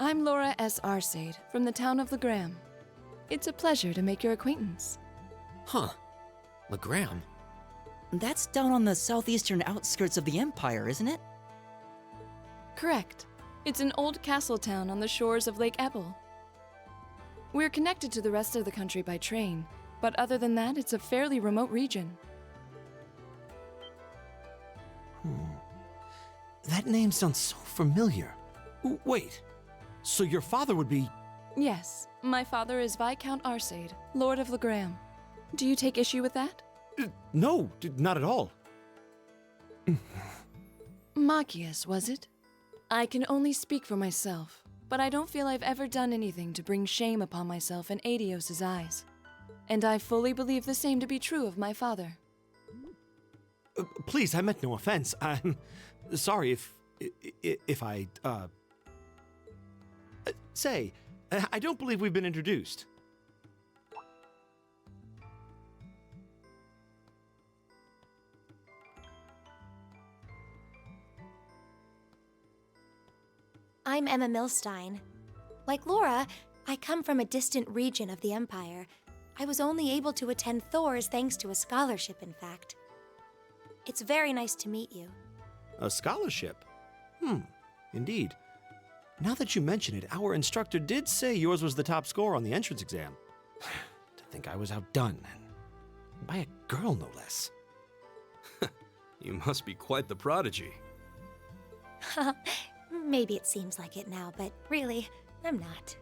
I'm Laura S. Arcade from the town of Legram. It's a pleasure to make your acquaintance. Huh. Legram? That's down on the southeastern outskirts of the Empire, isn't it? Correct. It's an old castle town on the shores of Lake Ebble. We're connected to the rest of the country by train, but other than that, it's a fairly remote region. That name sounds so familiar. Wait, so your father would be... Yes, my father is Viscount Arcade, Lord of Legram. Do you take issue with that? No, not at all. Machias, was it? I can only speak for myself, but I don't feel I've ever done anything to bring shame upon myself in Adios's eyes. And I fully believe the same to be true of my father. Please, I meant no offense. I'm sorry if I, Say, I don't believe we've been introduced. I'm Emma Milstein. Like Laura, I come from a distant region of the Empire. I was only able to attend Thor's thanks to a scholarship, in fact. It's very nice to meet you. A scholarship? Indeed. Now that you mention it, our instructor did say yours was the top score on the entrance exam. To think I was outdone, and by a girl no less. You must be quite the prodigy. Maybe it seems like it now, but really, I'm not.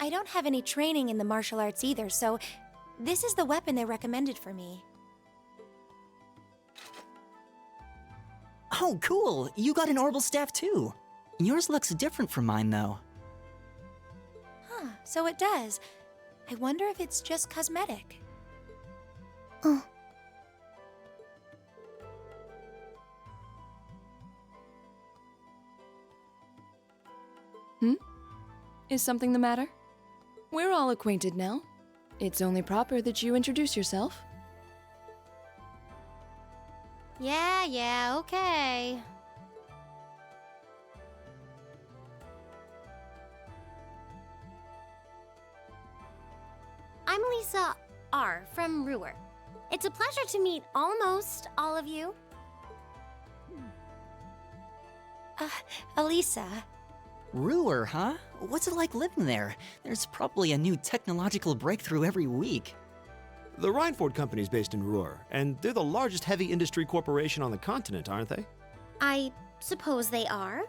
I don't have any training in the martial arts either, so this is the weapon they recommended for me. Oh, cool! You got an orbital staff too. Yours looks different from mine, though. Huh, so it does. I wonder if it's just cosmetic. Is something the matter? We're all acquainted now. It's only proper that you introduce yourself. Yeah, okay. I'm Lisa R. from Ruhr. It's a pleasure to meet almost all of you. Elisa. Ruhr, huh? What's it like living there? There's probably a new technological breakthrough every week. The Rhineford Company's based in Ruhr, and they're the largest heavy industry corporation on the continent, aren't they? I suppose they are.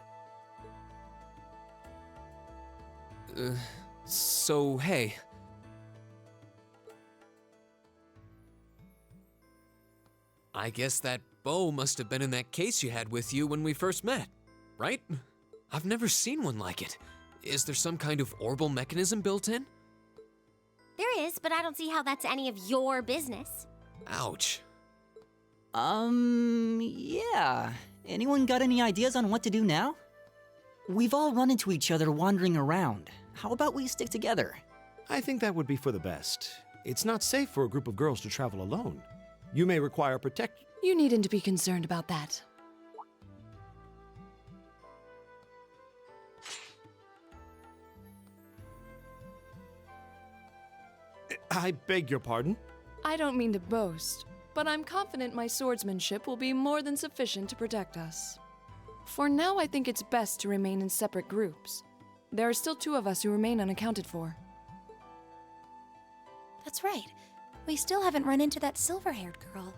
So, hey. I guess that bow must have been in that case you had with you when we first met, right? I've never seen one like it. Is there some kind of orbital mechanism built in? There is, but I don't see how that's any of your business. Ouch. Yeah. Anyone got any ideas on what to do now? We've all run into each other wandering around. How about we stick together? I think that would be for the best. It's not safe for a group of girls to travel alone. You may require protection. You needn't to be concerned about that. I beg your pardon? I don't mean to boast, but I'm confident my swordsmanship will be more than sufficient to protect us. For now, I think it's best to remain in separate groups. There are still 2 of us who remain unaccounted for. That's right. We still haven't run into that silver-haired girl.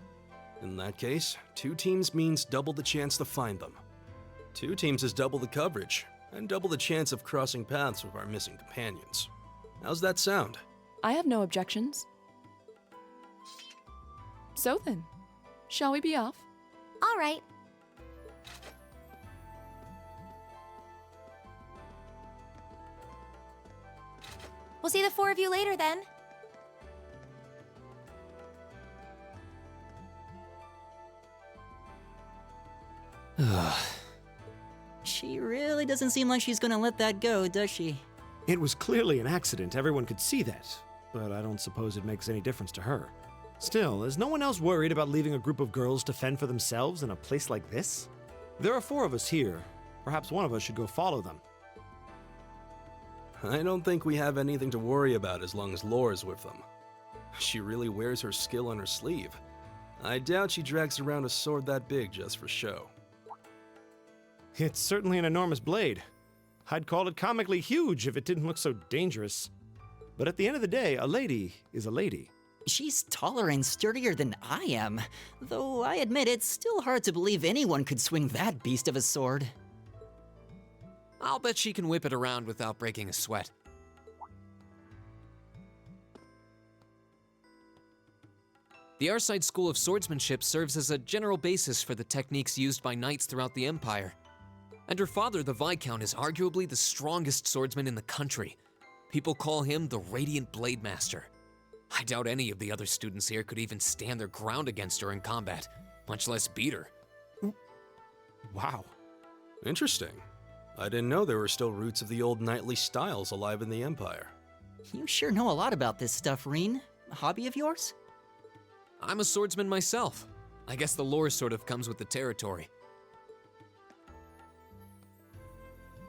In that case, 2 teams means double the chance to find them. 2 teams is double the coverage, and double the chance of crossing paths with our missing companions. How's that sound? I have no objections. So then, shall we be off? All right. We'll see the 4 of you later then. She really doesn't seem like she's gonna let that go, does she? It was clearly an accident, everyone could see that. But I don't suppose it makes any difference to her. Still, is no one else worried about leaving a group of girls to fend for themselves in a place like this? There are 4 of us here. Perhaps one of us should go follow them. I don't think we have anything to worry about as long as Laura's with them. She really wears her skill on her sleeve. I doubt she drags around a sword that big just for show. It's certainly an enormous blade. I'd call it comically huge if it didn't look so dangerous. But at the end of the day, a lady is a lady. She's taller and sturdier than I am, though I admit it's still hard to believe anyone could swing that beast of a sword. I'll bet she can whip it around without breaking a sweat. The Arside School of Swordsmanship serves as a general basis for the techniques used by knights throughout the Empire. And her father, the Viscount, is arguably the strongest swordsman in the country. People call him the Radiant Blade Master. I doubt any of the other students here could even stand their ground against her in combat, much less beat her. Wow. Interesting. I didn't know there were still roots of the old knightly styles alive in the Empire. You sure know a lot about this stuff, Reen. A hobby of yours? I'm a swordsman myself. I guess the lore sort of comes with the territory.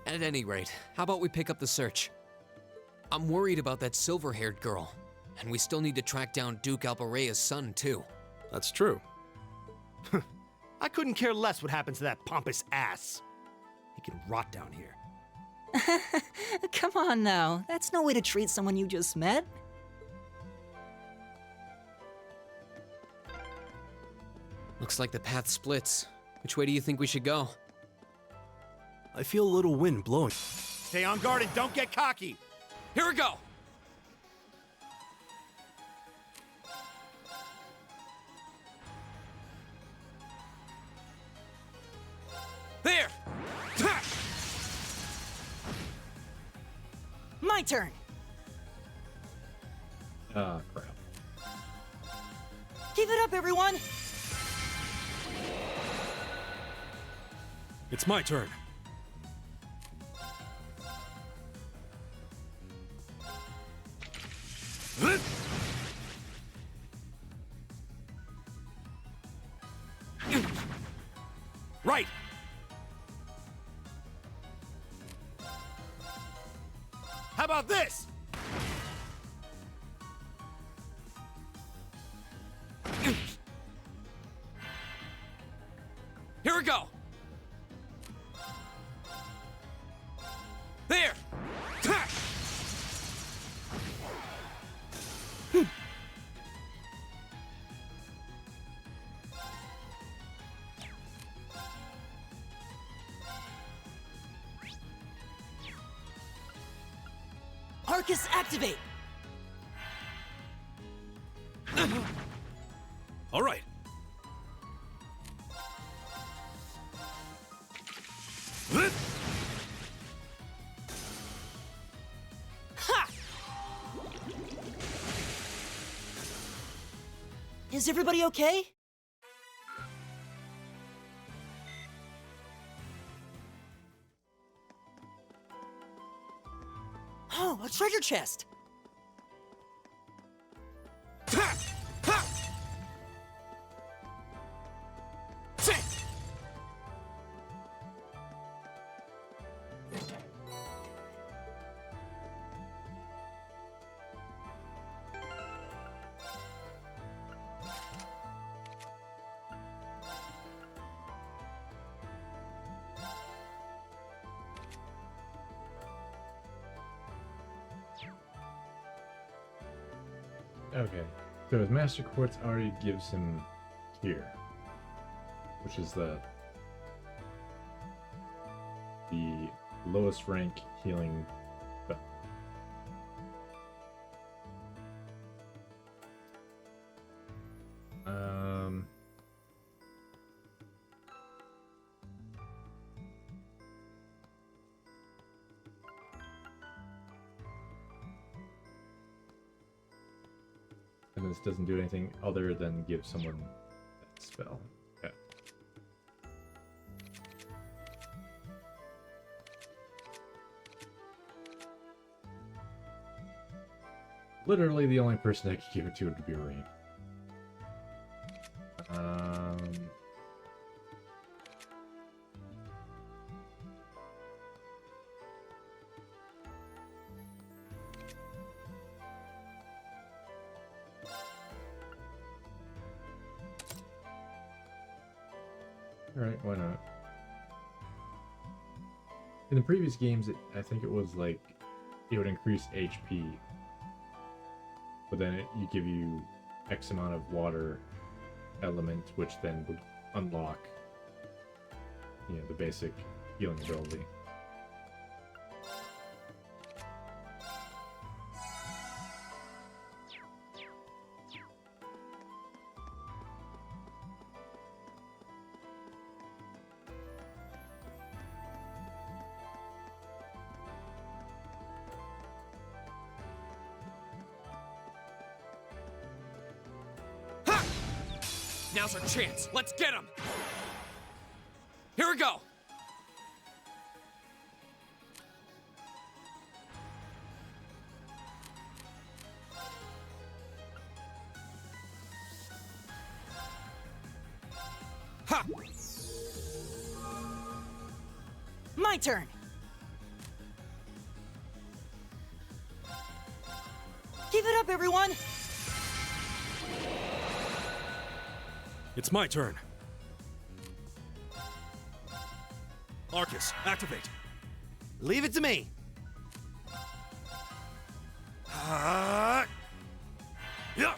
At any rate, how about we pick up the search? I'm worried about that silver-haired girl, and we still need to track down Duke Albarea's son, too. That's true. I couldn't care less what happens to that pompous ass. He can rot down here. Come on now, that's no way to treat someone you just met. Looks like the path splits. Which way do you think we should go? I feel a little wind blowing. Stay on guard and don't get cocky. Here we go! There! My turn! Ah, crap. Keep it up, everyone! It's my turn. Right! How about this? Here we go! Arcus, activate! All right. Ha! Is everybody okay? Oh, a treasure chest! Okay, so his Master Quartz already gives him here, which is the lowest rank healing spell. And this doesn't do anything other than give someone that spell. Okay. Literally the only person I could give it to would be Rain. Alright, why not? In the previous games, I think it was like, it would increase HP, but then you give you X amount of water element, which then would unlock, you know, the basic healing ability. Now's our chance. Let's get him. Here we go. Ha! My turn. Keep it up, everyone. It's my turn. Arcus, activate. Leave it to me. Yeah.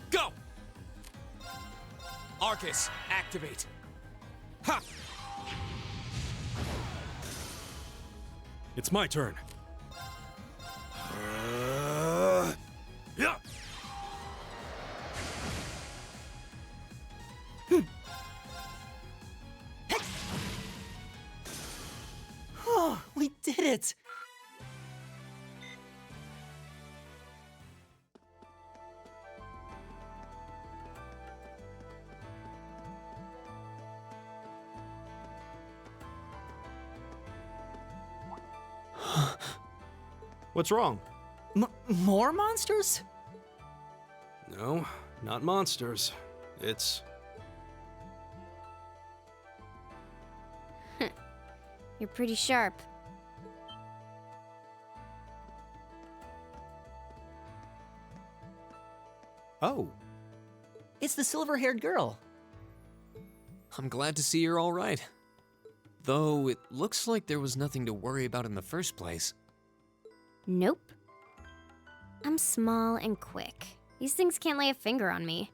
Go! Arcus, activate. Ha! It's my turn. Yeah. Oh, we did it! What's wrong? More monsters? No, not monsters. It's... You're pretty sharp. Oh. It's the silver-haired girl. I'm glad to see you're all right. Though it looks like there was nothing to worry about in the first place. Nope. I'm small and quick. These things can't lay a finger on me.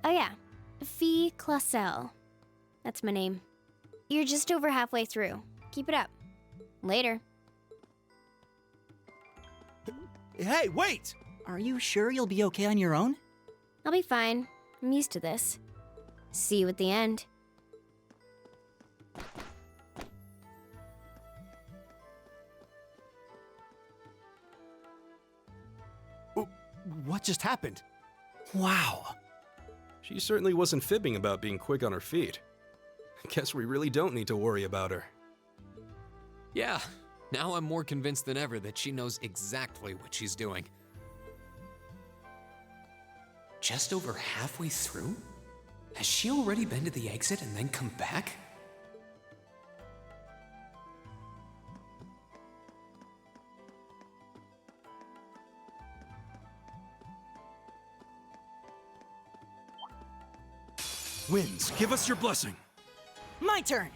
Oh yeah, Fee Clausel. That's my name. You're just over halfway through. Keep it up. Later. Hey, wait! Are you sure you'll be okay on your own? I'll be fine. I'm used to this. See you at the end. What just happened? Wow. She certainly wasn't fibbing about being quick on her feet. Guess we really don't need to worry about her. Yeah, now I'm more convinced than ever that she knows exactly what she's doing. Just over halfway through? Has she already been to the exit and then come back? Winds, give us your blessing. My turn!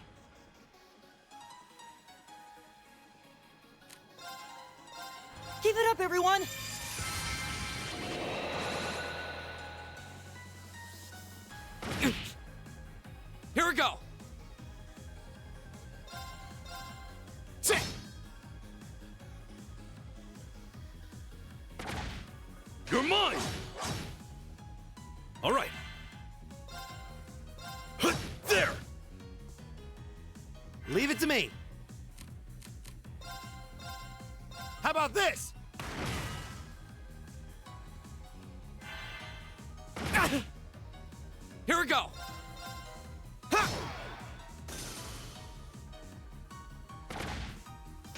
Keep it up, everyone! Here we go! Sit! You're mine! All right. There! Leave it to me. How about this? Here we go!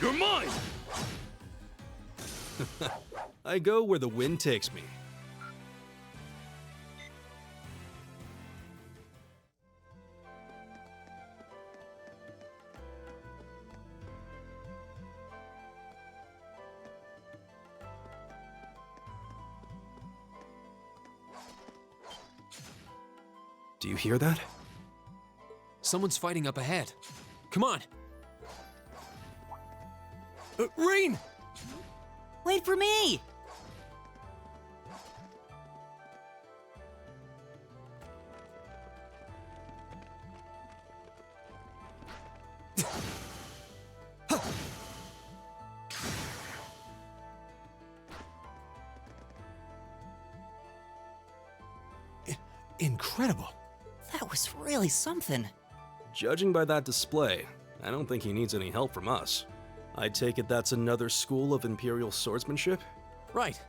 You're mine! I go where the wind takes me. Do you hear that? Someone's fighting up ahead. Come on! Rain! Wait for me! Incredible. That was really something. Judging by that display, I don't think he needs any help from us. I take it that's another school of Imperial swordsmanship? Right.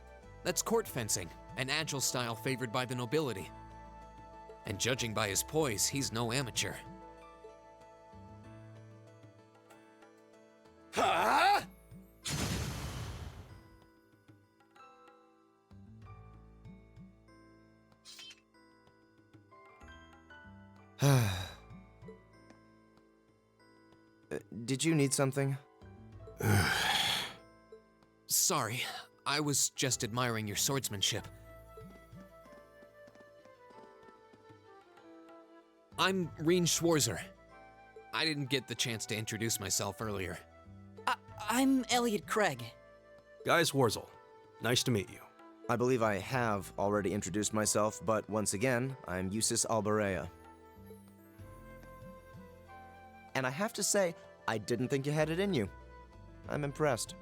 That's court fencing, an agile style favored by the nobility. And judging by his poise, he's no amateur. Huh? Did you need something? Sorry, I was just admiring your swordsmanship. I'm Reen Schwarzer. I didn't get the chance to introduce myself earlier. I'm Elliot Craig. Guy Swarzel, nice to meet you. I believe I have already introduced myself, but once again, I'm Eustace Alberea. And I have to say, I didn't think you had it in you. I'm impressed.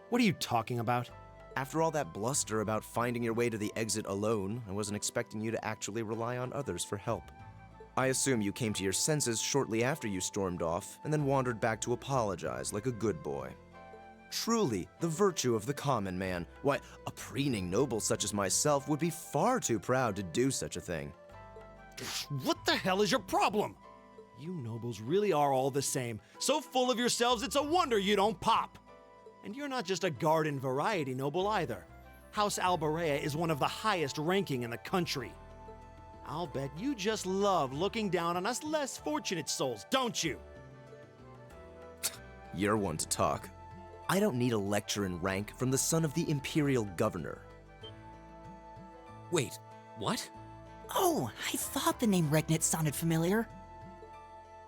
What are you talking about? After all that bluster about finding your way to the exit alone, I wasn't expecting you to actually rely on others for help. I assume you came to your senses shortly after you stormed off, and then wandered back to apologize like a good boy. Truly, the virtue of the common man. Why, a preening noble such as myself would be far too proud to do such a thing. What the hell is your problem? You nobles really are all the same. So full of yourselves, it's a wonder you don't pop. And you're not just a garden variety noble either. House Alberea is one of the highest ranking in the country. I'll bet you just love looking down on us less fortunate souls, don't you? You're one to talk. I don't need a lecture in rank from the son of the Imperial Governor. Wait, what? Oh, I thought the name Regnitz sounded familiar.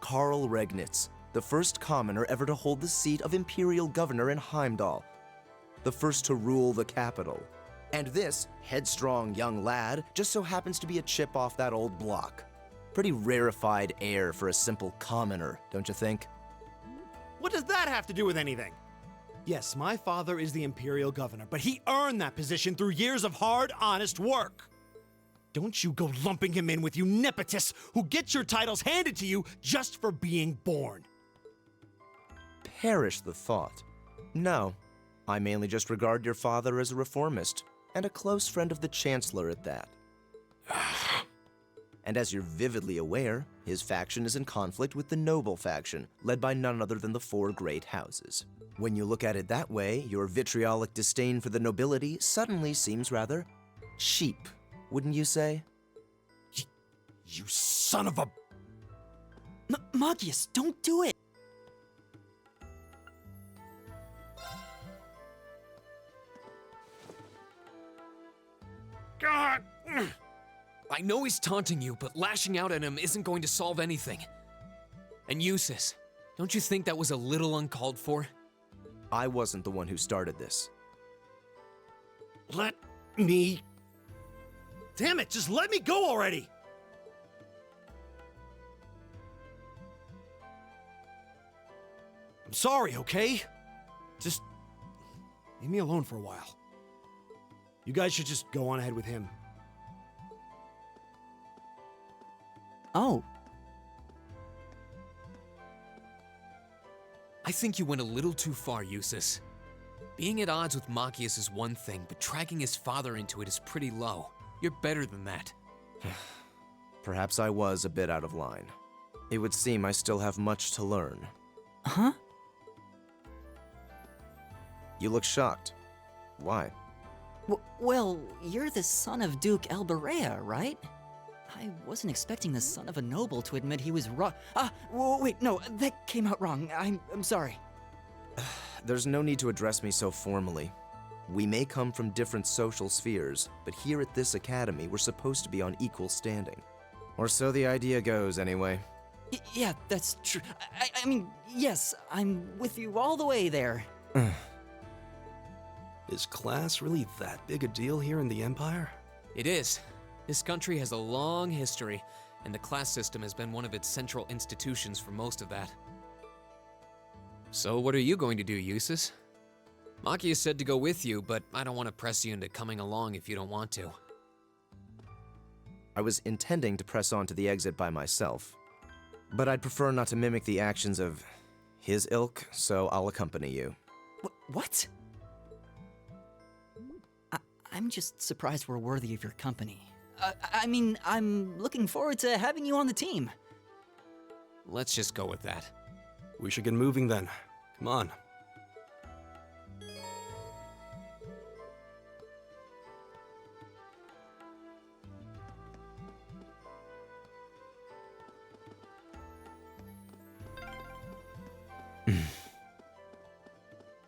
Karl Regnitz, the first commoner ever to hold the seat of Imperial Governor in Heimdall. The first to rule the capital. And this headstrong young lad just so happens to be a chip off that old block. Pretty rarefied air for a simple commoner, don't you think? What does that have to do with anything? Yes, my father is the Imperial Governor, but he earned that position through years of hard, honest work. Don't you go lumping him in with you nepotists who get your titles handed to you just for being born. Perish the thought. No, I mainly just regard your father as a reformist, and a close friend of the Chancellor at that. And as you're vividly aware, his faction is in conflict with the noble faction, led by none other than the four great houses. When you look at it that way, your vitriolic disdain for the nobility suddenly seems rather cheap, wouldn't you say? You son of a... Magius, don't do it! God! I know he's taunting you, but lashing out at him isn't going to solve anything. And Eustace, don't you think that was a little uncalled for? I wasn't the one who started this. Let me... Damn it, just let me go already! I'm sorry, okay? Just leave me alone for a while. You guys should just go on ahead with him. Oh. I think you went a little too far, Eustace. Being at odds with Machias is one thing, but dragging his father into it is pretty low. You're better than that. Perhaps I was a bit out of line. It would seem I still have much to learn. Huh? You look shocked. Why? Well, you're the son of Duke Elberea, right? I wasn't expecting the son of a noble to admit he was wrong. Wait, no, that came out wrong. I'm sorry. There's no need to address me so formally. We may come from different social spheres, but here at this academy, we're supposed to be on equal standing. Or so the idea goes, anyway. Yeah, that's true. I mean, yes, I'm with you all the way there. Is class really that big a deal here in the Empire? It is. This country has a long history, and the class system has been one of its central institutions for most of that. So what are you going to do, Eustace? Machias said to go with you, but I don't want to press you into coming along if you don't want to. I was intending to press on to the exit by myself, but I'd prefer not to mimic the actions of his ilk, so I'll accompany you. What? I'm just surprised we're worthy of your company. I mean, I'm looking forward to having you on the team. Let's just go with that. We should get moving then. Come on.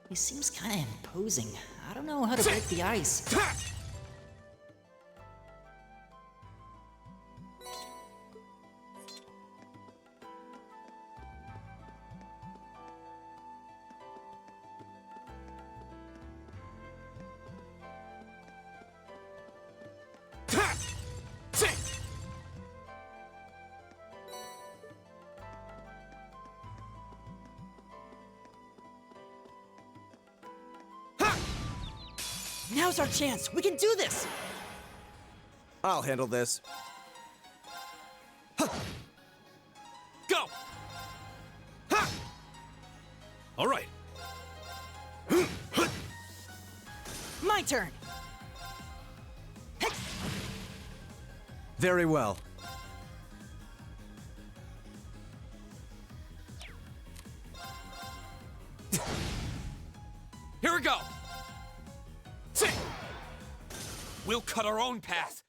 He seems kind of imposing. I don't know how to break the ice. Now's our chance. We can do this. I'll handle this. Go! All right. My turn. Very well. Here we go! We'll cut our own path.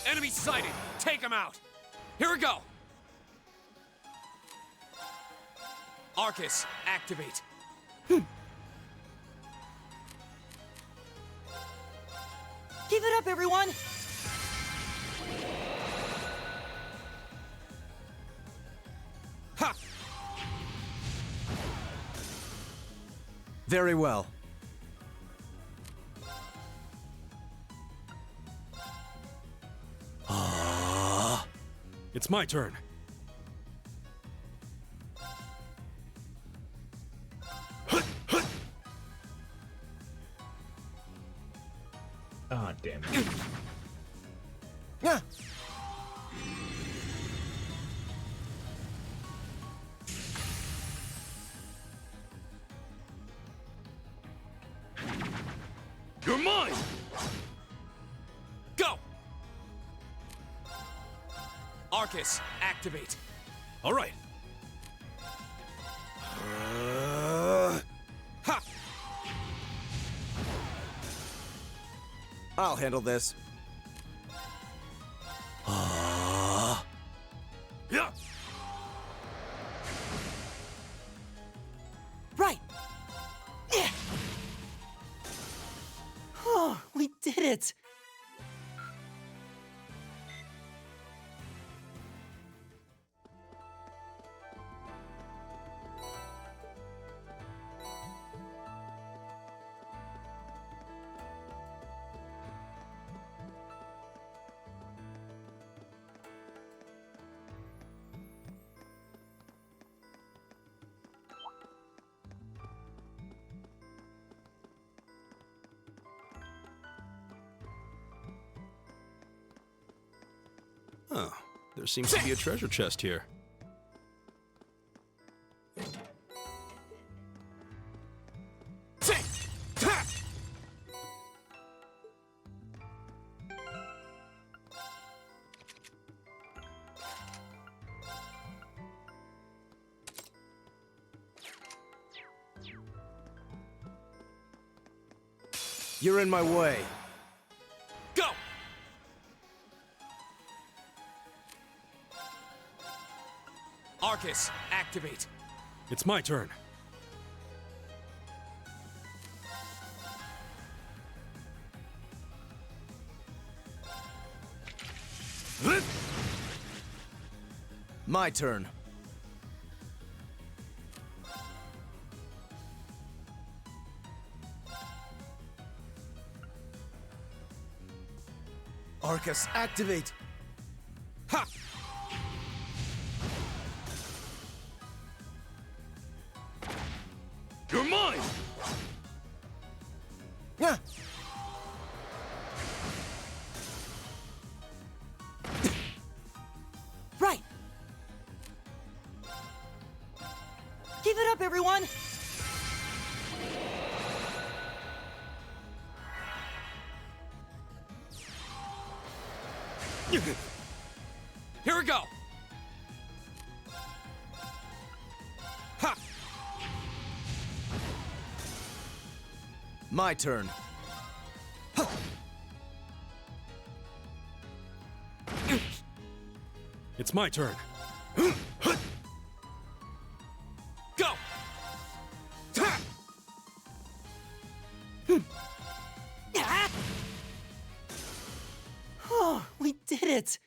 Enemy sighted! Take him out! Here we go! Arcus, activate. Keep it up, everyone! Ha! Very well. It's my turn. Ah, damn it. Yeah. You're mine! Go! Arcus, activate. All right. Ha! I'll handle this. Yeah! Right! Yeah. Oh, we did it! Oh, there seems to be a treasure chest here. You're in my way. Go! Arcus, activate. It's my turn. My turn. Arcus, activate! Ha! You're mine! Yeah. Right! Keep it up, everyone! Here we go! Ha! My turn. It's my turn. Go! Ha! Oh, we did it!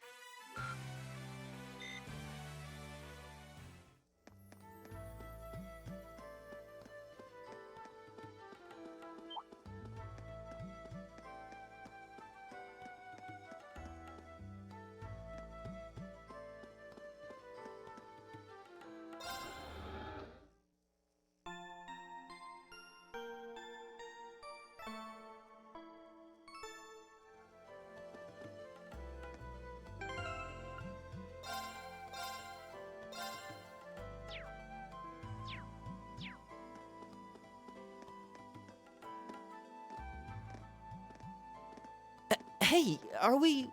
Hey, are we...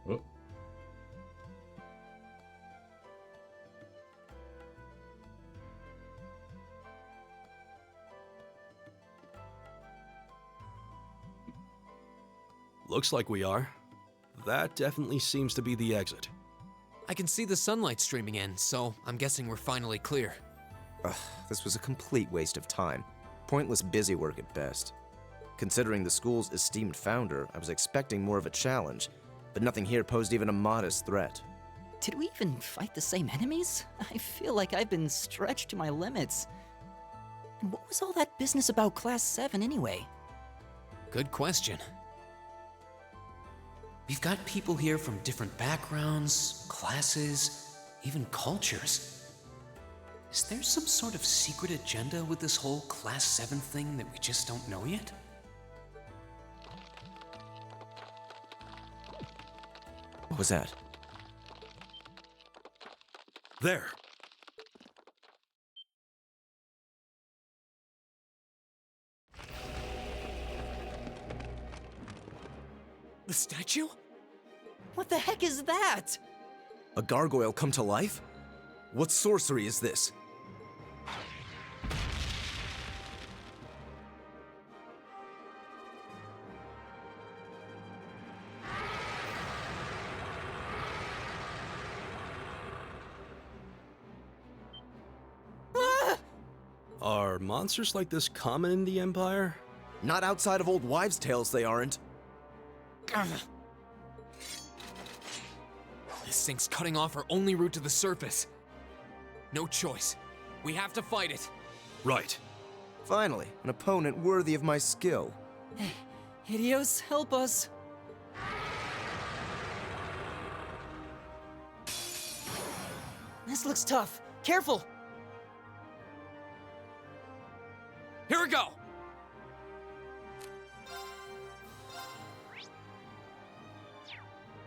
Oh. Looks like we are. That definitely seems to be the exit. I can see the sunlight streaming in, so I'm guessing we're finally clear. Ugh, this was a complete waste of time. Pointless busy work at best. Considering the school's esteemed founder, I was expecting more of a challenge, but nothing here posed even a modest threat. Did we even fight the same enemies? I feel like I've been stretched to my limits. And what was all that business about Class 7 anyway? Good question. We've got people here from different backgrounds, classes, even cultures. Is there some sort of secret agenda with this whole Class 7 thing that we just don't know yet? What was that? There. The statue? What the heck is that? A gargoyle come to life? What sorcery is this? Are monsters like this common in the Empire? Not outside of old wives' tales, they aren't. This thing's cutting off our only route to the surface. No choice. We have to fight it. Right. Finally, an opponent worthy of my skill. Hideos, help us. This looks tough. Careful! Here we go!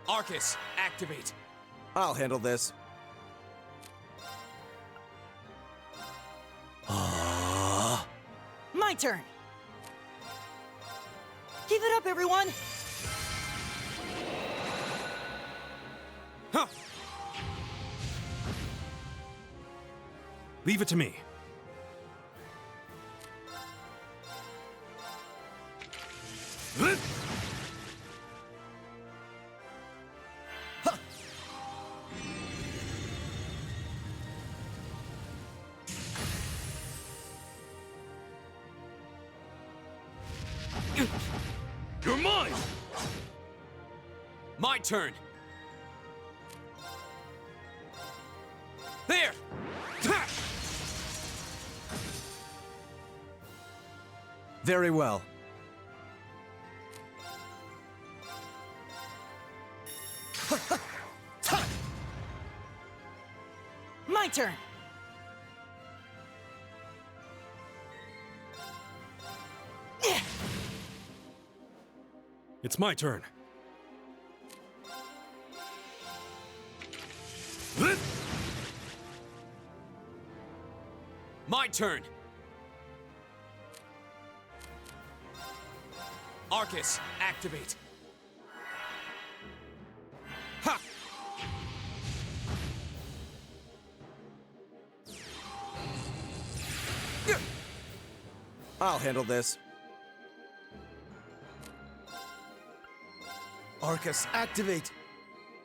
Arcus, activate. I'll handle this. My turn! Give it up, everyone! Huh. Leave it to me. You're mine! My turn. There! Very well. My turn! It's my turn. My turn. Arcus, activate. Ha! I'll handle this. Arcus, activate!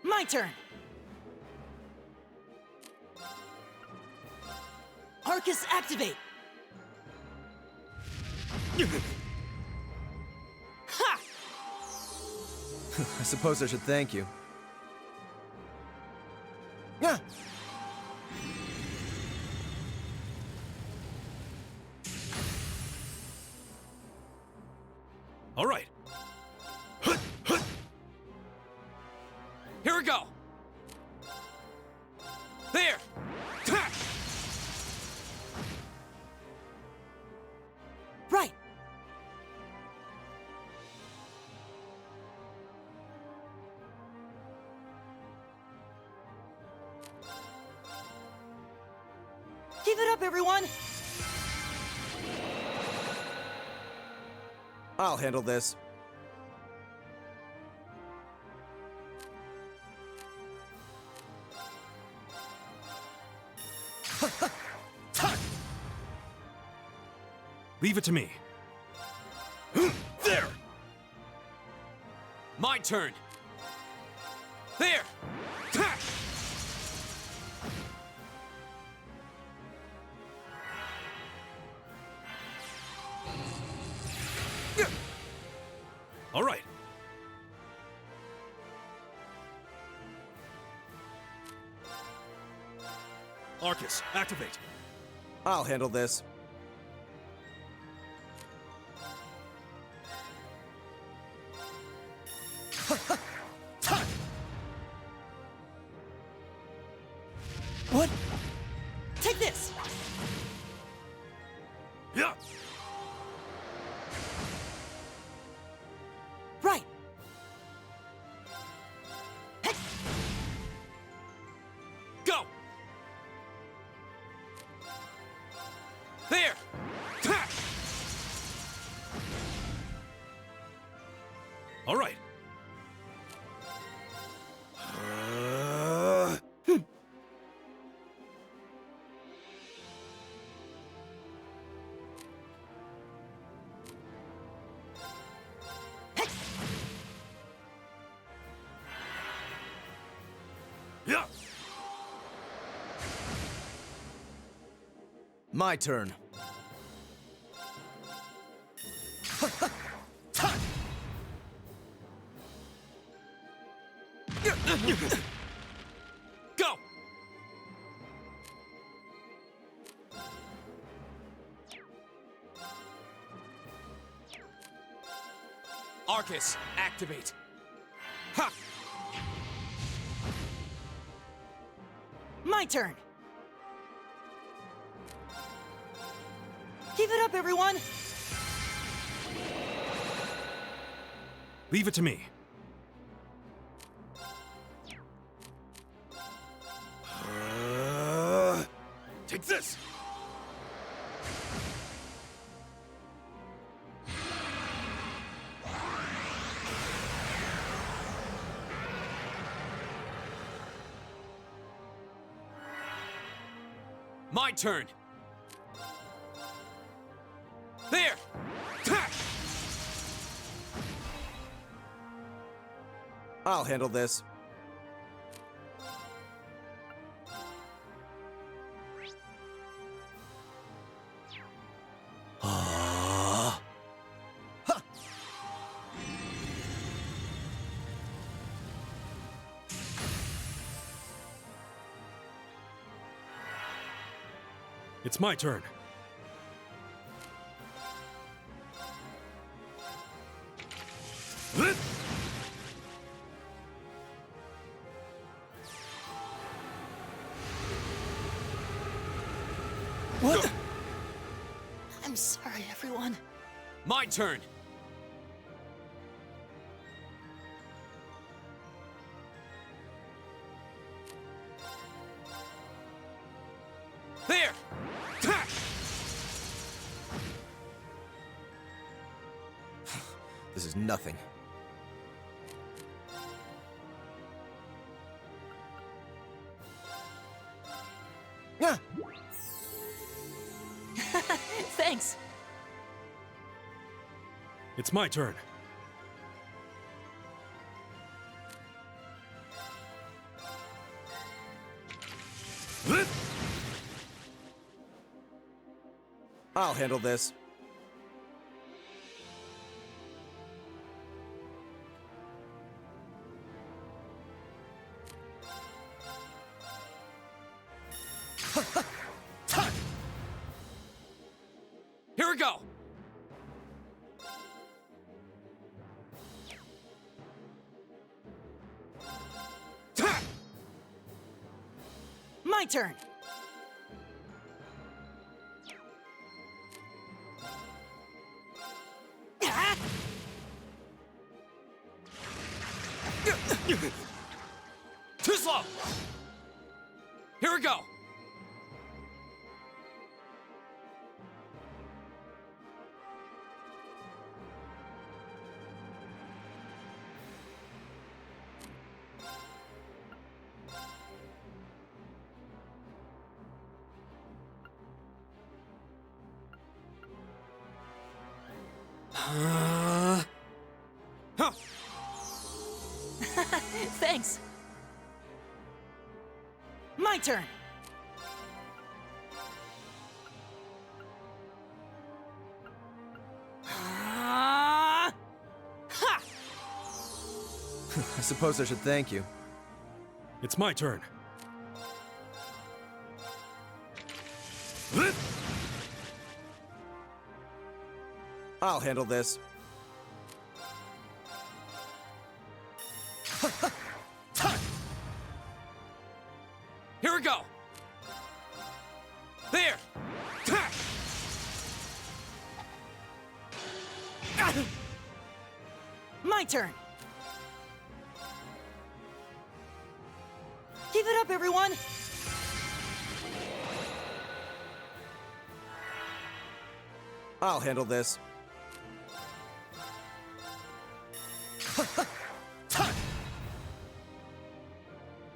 My turn! Arcus, activate! Ha! I suppose I should thank you. Yeah. All right. Here we go. There. Right. Give it up, everyone! I'll handle this. Leave it to me. There! My turn. There! Ha! All right. Arcus, activate. I'll handle this. What? Take this! Yeah. Right! Go! There! Ha! All right. Yeah. My turn. Go! Arcus, activate. Ha! My turn! Keep it up, everyone! Leave it to me. Take this! My turn! There! Ha! I'll handle this. It's my turn. What? I'm sorry, everyone. My turn. There! Ha! This is nothing. Yeah. Thanks. It's my turn. I'll handle this. Here we go! My turn. Too slow! Here we go! Huh. Thanks. My turn! I suppose I should thank you. It's my turn. I'll handle this. Here we go! There! My turn! Keep it up, everyone! I'll handle this.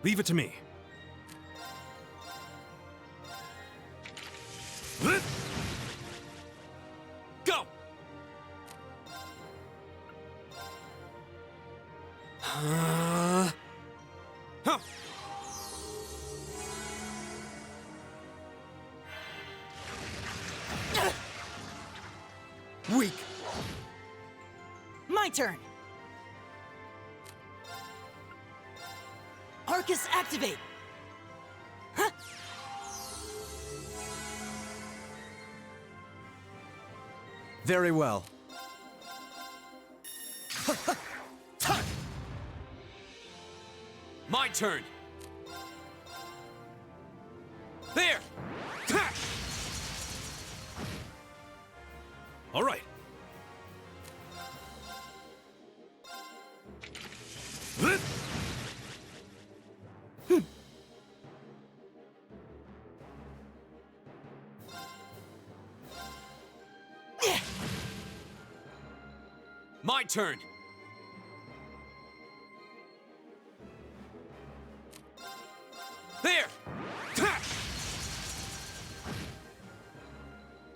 Leave it to me. Go! Huh. Weak. My turn! Arcus activate! Huh? Very well. My turn! There! All right. My turn! There!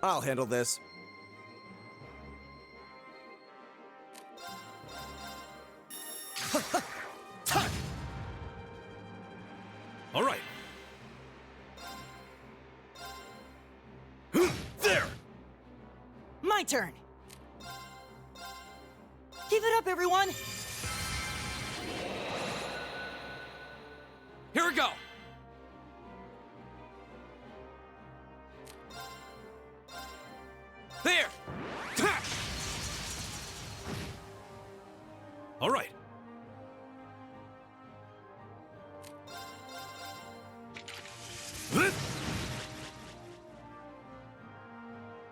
I'll handle this. All right. There! My turn! Keep it up, everyone! Here we go! There! All right.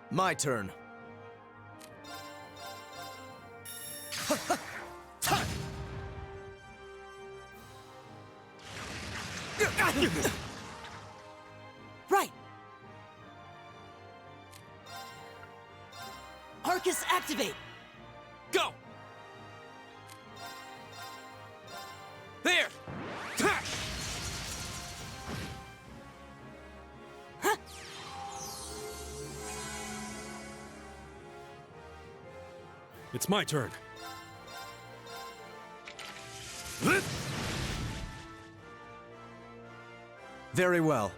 My turn. Right! Arcus activate! Go! There! It's my turn. Very well.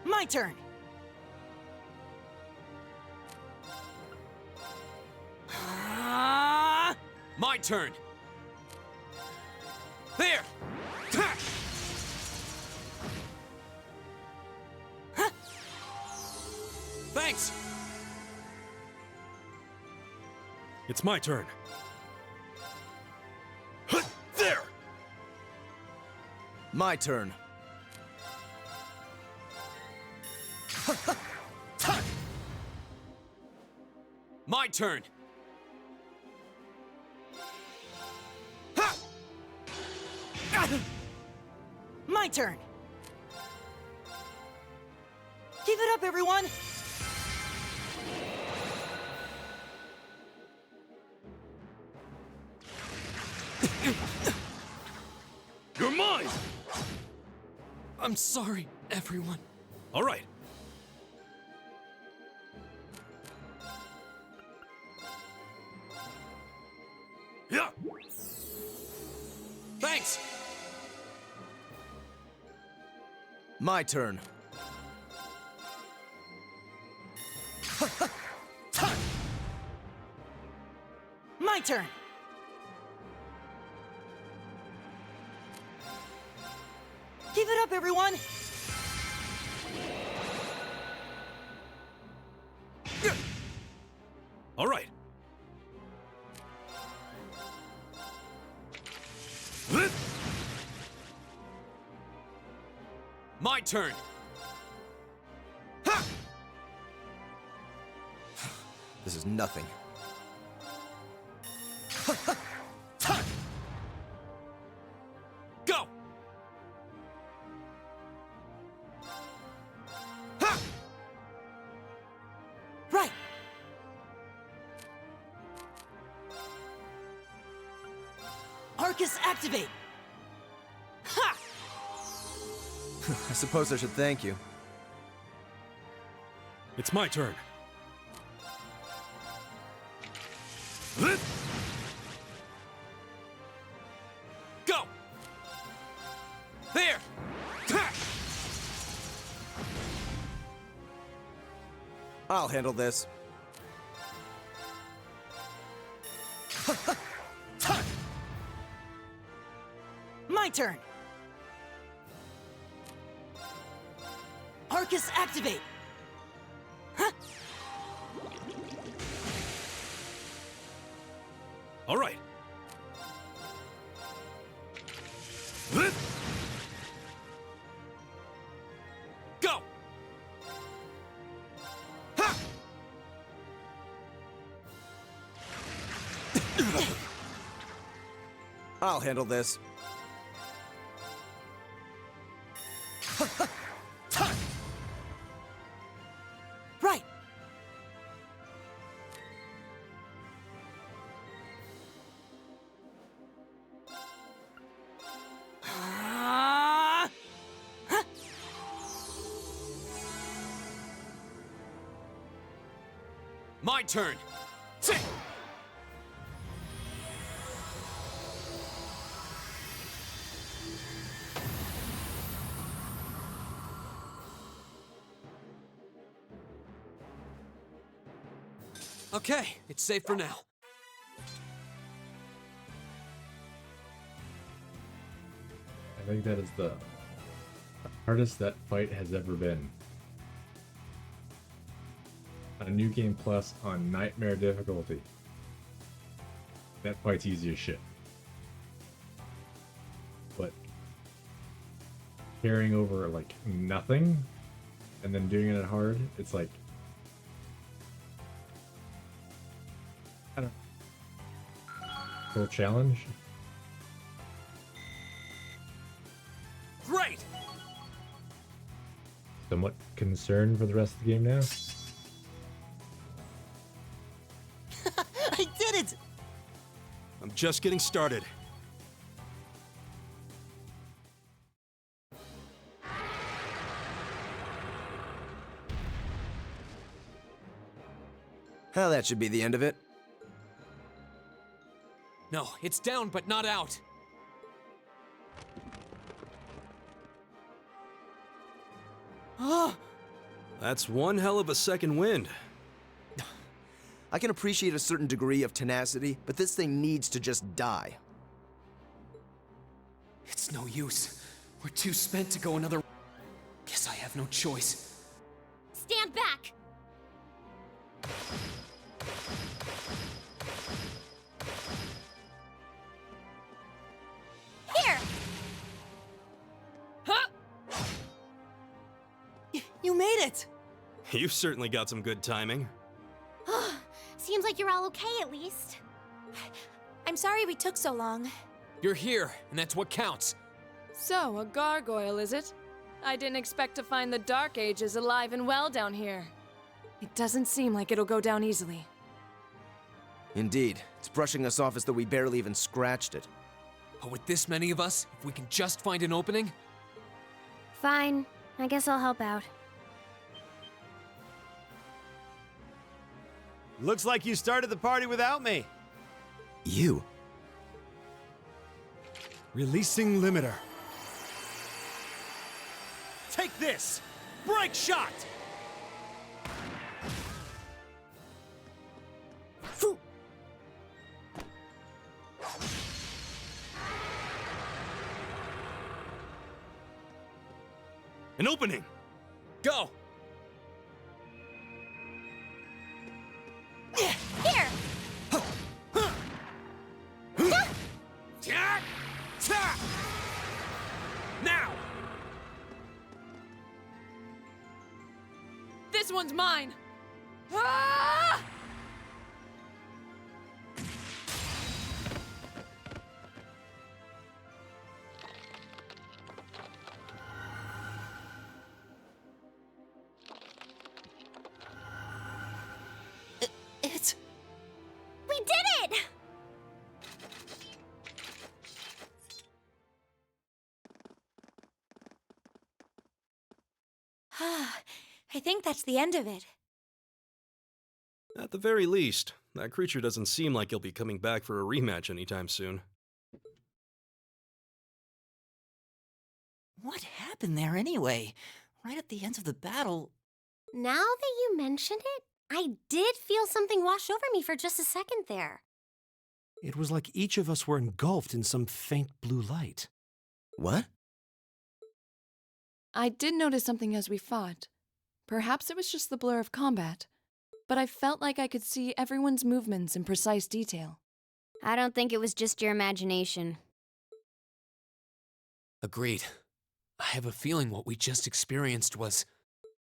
My turn! My turn! There! Thanks! It's my turn. There! My turn. My turn! My turn! Keep it up, everyone! You're mine! I'm sorry, everyone. All right. Yeah. Thanks. My turn. My turn! Keep it up, everyone! All right. My turn. This is nothing. Go. Right! Arcus, activate! Ha! I suppose I should thank you. It's my turn. Go! There! I'll handle this. My turn! Arcus, activate! Huh? All right. Go! I'll handle this. Right! Huh? My turn. Okay, it's safe for now. I think that is the hardest that fight has ever been. On a new game plus on nightmare difficulty. That fight's easy as shit. But carrying over like nothing and then doing it hard, it's like I don't know. Full challenge. Great! Somewhat concerned for the rest of the game now. I did it! I'm just getting started. Well, that should be the end of it. No, it's down but not out. Oh! That's one hell of a second wind. I can appreciate a certain degree of tenacity, but this thing needs to just die. It's no use. We're too spent to go another. Guess I have no choice. Stand back! Here! You made it! You've certainly got some good timing. Seems like you're all okay at least. I'm sorry we took so long. You're here, and that's what counts. So, a gargoyle, is it? I didn't expect to find the Dark Ages alive and well down here. It doesn't seem like it'll go down easily. Indeed, it's brushing us off as though we barely even scratched it. But with this many of us, if we can just find an opening... Fine. I guess I'll help out. Looks like you started the party without me. You? Releasing limiter. Take this! Break shot! An opening! Go! Here! Now! This one's mine! Ah! It's... We did it! I think that's the end of it. At the very least, that creature doesn't seem like he'll be coming back for a rematch anytime soon. What happened there anyway? Right at the end of the battle... Now that you mention it, I did feel something wash over me for just a second there. It was like each of us were engulfed in some faint blue light. What? I did notice something as we fought. Perhaps it was just the blur of combat, but I felt like I could see everyone's movements in precise detail. I don't think it was just your imagination. Agreed. I have a feeling what we just experienced was...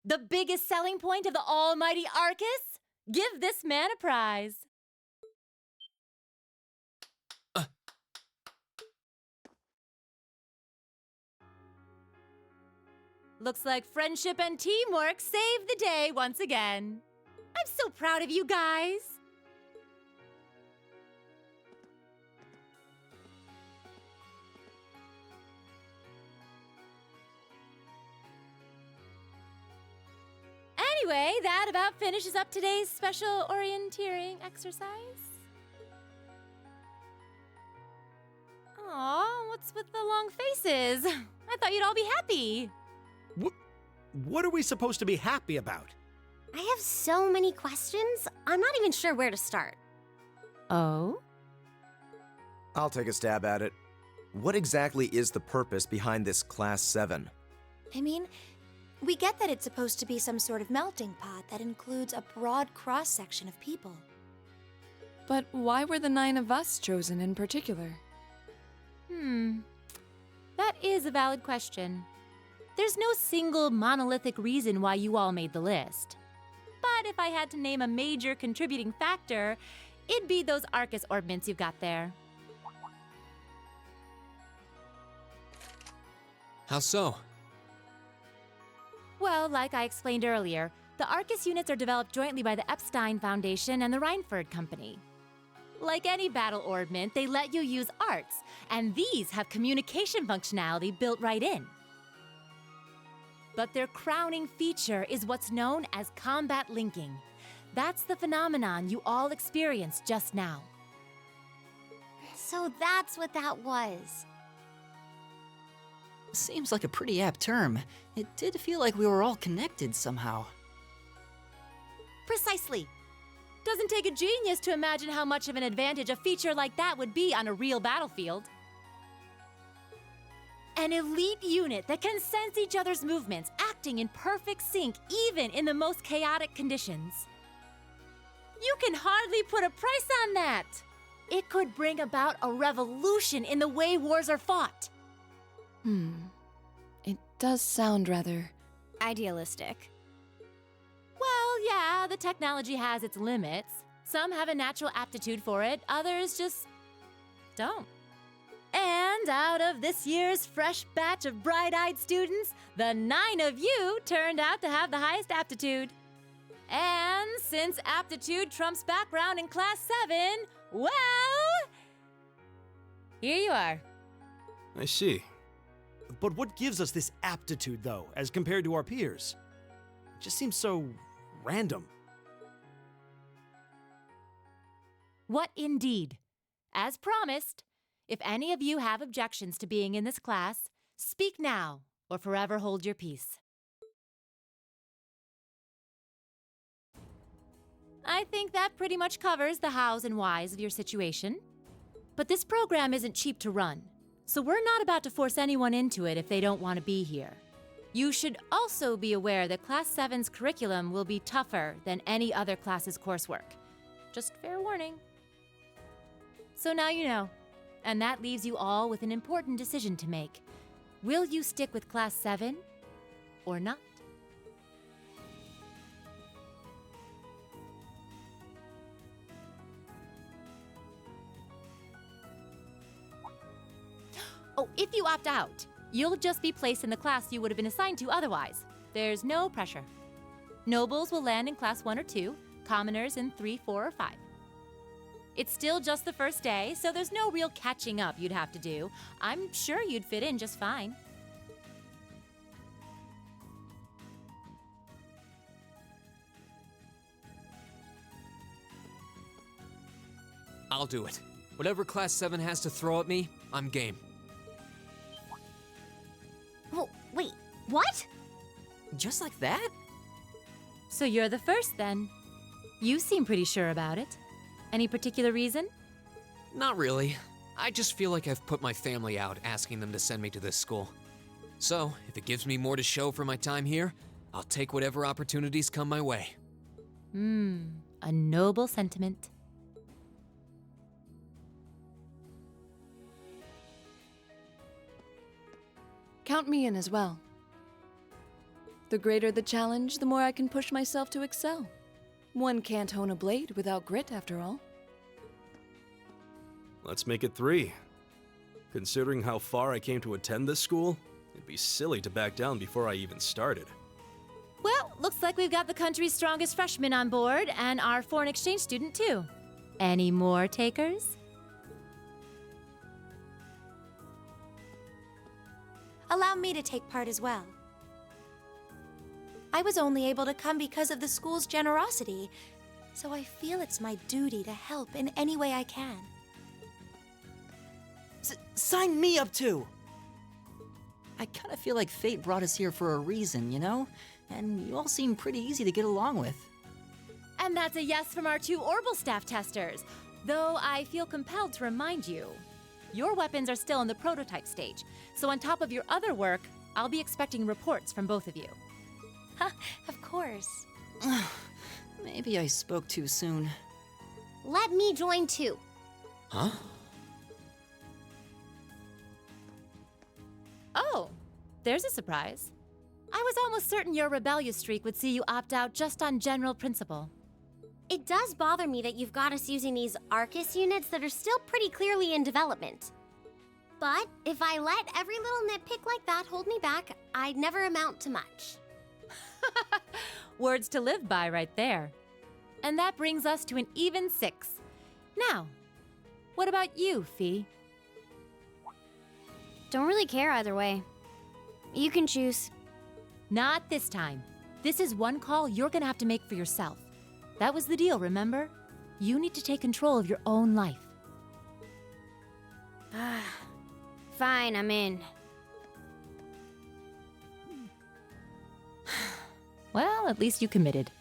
The biggest selling point of the almighty Arcus? Give this man a prize. Looks like friendship and teamwork saved the day once again. I'm so proud of you guys. Anyway, that about finishes up today's special orienteering exercise. Aw, what's with the long faces? I thought you'd all be happy. What are we supposed to be happy about? I have so many questions, I'm not even sure where to start. Oh? I'll take a stab at it. What exactly is the purpose behind this Class 7? I mean, we get that it's supposed to be some sort of melting pot that includes a broad cross-section of people. But why were the 9 of us chosen in particular? That is a valid question. There's no single monolithic reason why you all made the list. But if I had to name a major contributing factor, it'd be those Arcus orbments you've got there. How so? Well, like I explained earlier, the Arcus units are developed jointly by the Epstein Foundation and the Reinford Company. Like any battle orbment, they let you use arts, and these have communication functionality built right in. But their crowning feature is what's known as combat linking. That's the phenomenon you all experienced just now. So that's what that was. Seems like a pretty apt term. It did feel like we were all connected somehow. Precisely. Doesn't take a genius to imagine how much of an advantage a feature like that would be on a real battlefield. An elite unit that can sense each other's movements, acting in perfect sync even in the most chaotic conditions. You can hardly put a price on that. It could bring about a revolution in the way wars are fought. It does sound rather... idealistic. Well, yeah, the technology has its limits. Some have a natural aptitude for it, others just don't. And out of this year's fresh batch of bright-eyed students, the 9 of you turned out to have the highest aptitude. And since aptitude trumps background in Class 7, well, here you are. I see. But what gives us this aptitude, though, as compared to our peers? It just seems so random. What indeed? As promised, If any of you have objections to being in this class, speak now or forever hold your peace. I think that pretty much covers the hows and whys of your situation. But this program isn't cheap to run, so we're not about to force anyone into it if they don't want to be here. You should also be aware that Class 7's curriculum will be tougher than any other class's coursework. Just fair warning. So now you know, and that leaves you all with an important decision to make. Will you stick with Class 7 or not? Oh, if you opt out, you'll just be placed in the class you would have been assigned to otherwise. There's no pressure. Nobles will land in Class 1 or 2, commoners in 3, 4, or 5. It's still just the first day, so there's no real catching up you'd have to do. I'm sure you'd fit in just fine. I'll do it. Whatever Class 7 has to throw at me, I'm game. Oh, wait, what? Just like that? So you're the first then. You seem pretty sure about it. Any particular reason? Not really. I just feel like I've put my family out asking them to send me to this school. So, if it gives me more to show for my time here, I'll take whatever opportunities come my way. A noble sentiment. Count me in as well. The greater the challenge, the more I can push myself to excel. One can't hone a blade without grit, after all. Let's make it 3. Considering how far I came to attend this school, it'd be silly to back down before I even started. Well, looks like we've got the country's strongest freshman on board and our foreign exchange student too. Any more takers? Allow me to take part as well. I was only able to come because of the school's generosity, so I feel it's my duty to help in any way I can. Sign me up too! I kind of feel like fate brought us here for a reason, you know? And you all seem pretty easy to get along with. And that's a yes from our 2 Orbital staff testers. Though I feel compelled to remind you, your weapons are still in the prototype stage. So on top of your other work, I'll be expecting reports from both of you. Of course. Maybe I spoke too soon. Let me join too. Huh? Oh, there's a surprise. I was almost certain your rebellious streak would see you opt out just on general principle. It does bother me that you've got us using these Arcus units that are still pretty clearly in development. But if I let every little nitpick like that hold me back, I'd never amount to much. Words to live by right there. And that brings us to an even 6. Now, what about you, Fee? Don't really care either way. You can choose. Not this time. This is one call you're gonna have to make for yourself. That was the deal, remember? You need to take control of your own life. Fine, I'm in. Well, at least you committed.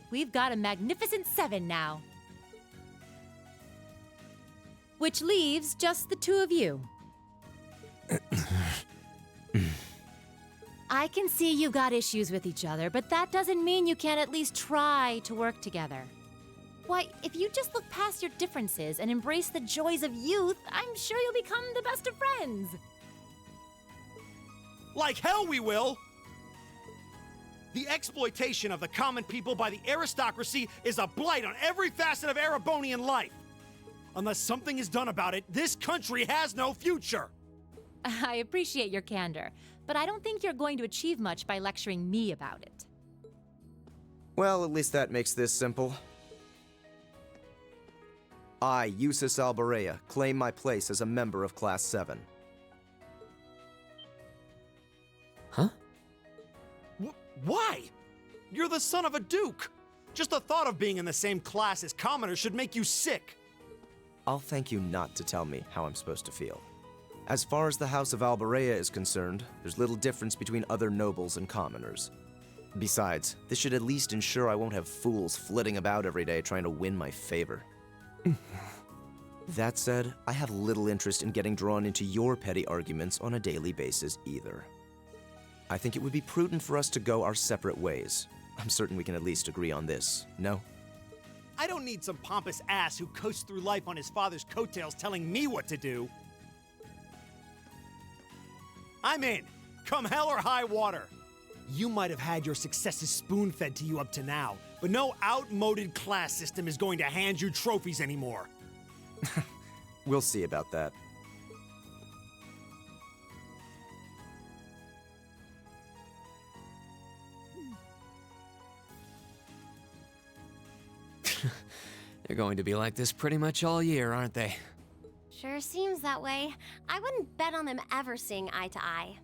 We've got a magnificent 7 now. Which leaves just the 2 of you. I can see you got issues with each other, but that doesn't mean you can't at least try to work together. Why, if you just look past your differences and embrace the joys of youth, I'm sure you'll become the best of friends. Like hell we will! The exploitation of the common people by the aristocracy is a blight on every facet of Erebonian life. Unless something is done about it, this country has no future. I appreciate your candor, but I don't think you're going to achieve much by lecturing me about it. Well, at least that makes this simple. I, Eusus Alborea, claim my place as a member of Class 7. Huh? Why? You're the son of a duke. Just the thought of being in the same class as commoners should make you sick. I'll thank you not to tell me how I'm supposed to feel. As far as the House of Alberea is concerned, there's little difference between other nobles and commoners. Besides, this should at least ensure I won't have fools flitting about every day trying to win my favor. That said, I have little interest in getting drawn into your petty arguments on a daily basis either. I think it would be prudent for us to go our separate ways. I'm certain we can at least agree on this, no? I don't need some pompous ass who coasts through life on his father's coattails telling me what to do. I'm in, come hell or high water. You might have had your successes spoon-fed to you up to now, but no outmoded class system is going to hand you trophies anymore. We'll see about that. They're going to be like this pretty much all year, aren't they? Sure seems that way. I wouldn't bet on them ever seeing eye to eye.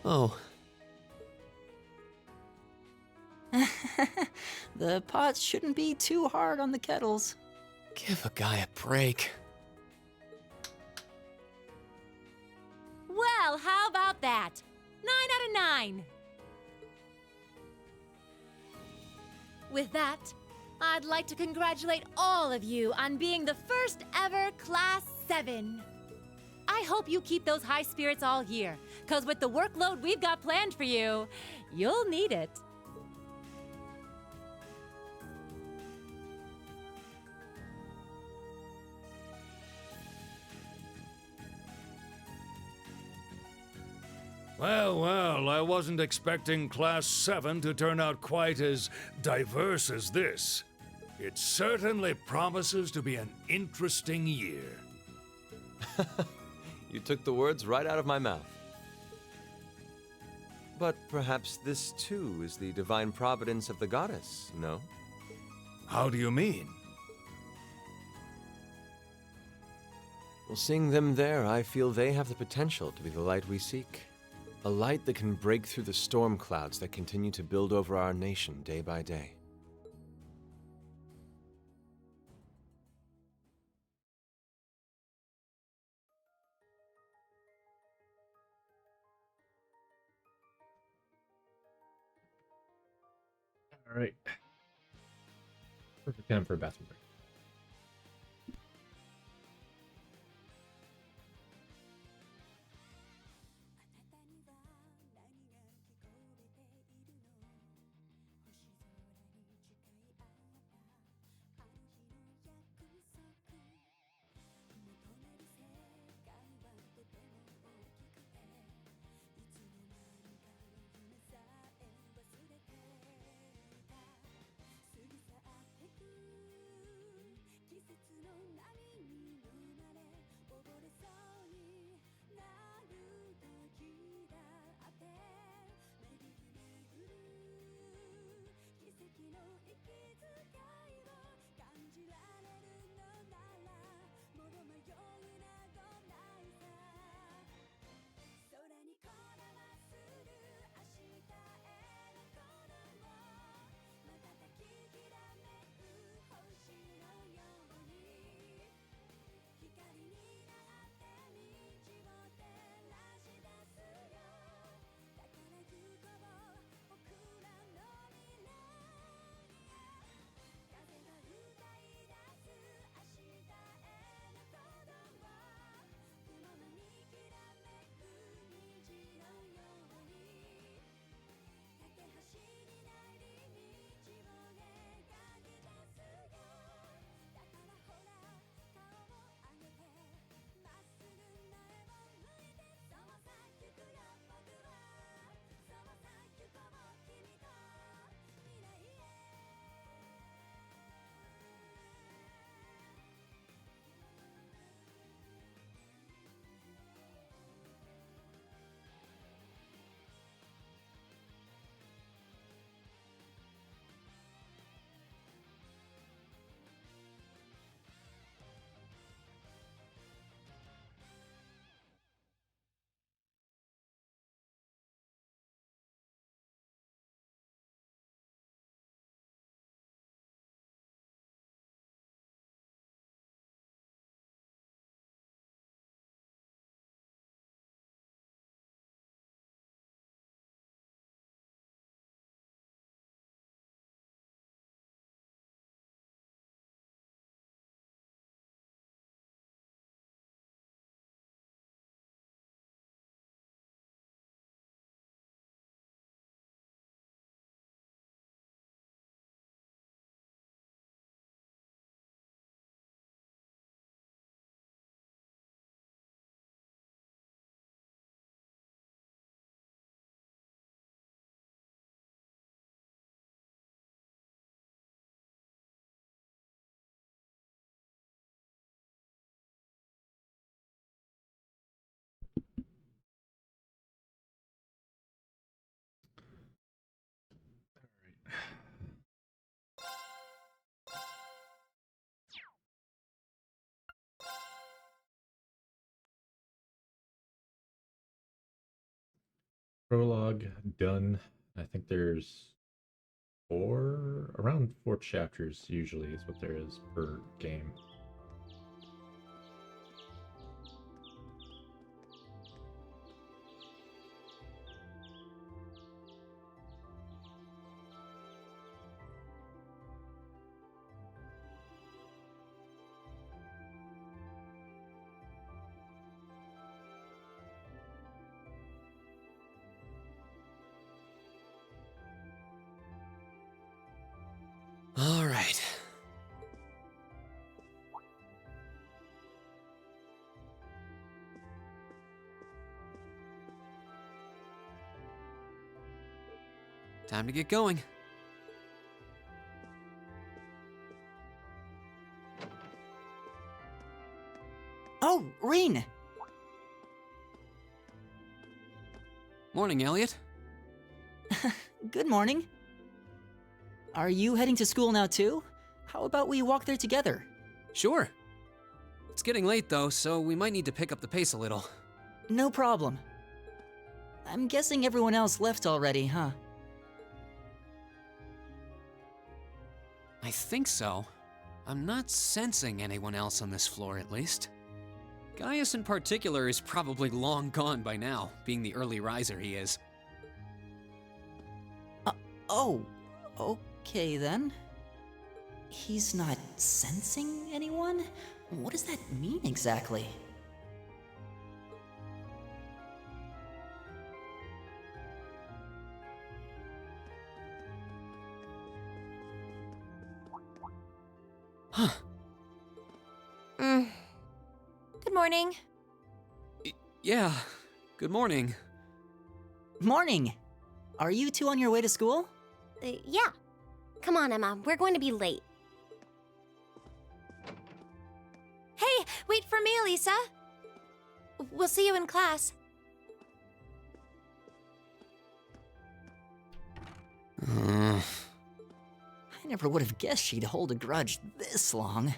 Oh. The pots shouldn't be too hard on the kettles. Give a guy a break. Well, how about that? 9 out of 9. With that, I'd like to congratulate all of you on being the first ever Class 7. I hope you keep those high spirits all year, because with the workload we've got planned for you, you'll need it. Well, well, I wasn't expecting Class 7 to turn out quite as diverse as this. It certainly promises to be an interesting year. You took the words right out of my mouth. But perhaps this too is the divine providence of the goddess, no? How do you mean? Well, seeing them there, I feel they have the potential to be the light we seek. A light that can break through the storm clouds that continue to build over our nation day by day. All right. Perfect time for a bathroom break. Prologue done. I think there's around 4 chapters usually is what there is per game. All right. Time to get going. Oh, Reen! Morning, Elliot. Good morning. Are you heading to school now too? How about we walk there together? Sure. It's getting late though, so we might need to pick up the pace a little. No problem. I'm guessing everyone else left already, huh? I think so. I'm not sensing anyone else on this floor, at least. Gaius in particular is probably long gone by now, being the early riser he is. Oh, okay then. He's not sensing anyone? What does that mean exactly? Huh. Good morning. Yeah, good morning. Morning! Are you two on your way to school? Yeah. Come on, Emma. We're going to be late. Hey, wait for me, Elisa. We'll see you in class. I never would have guessed she'd hold a grudge this long.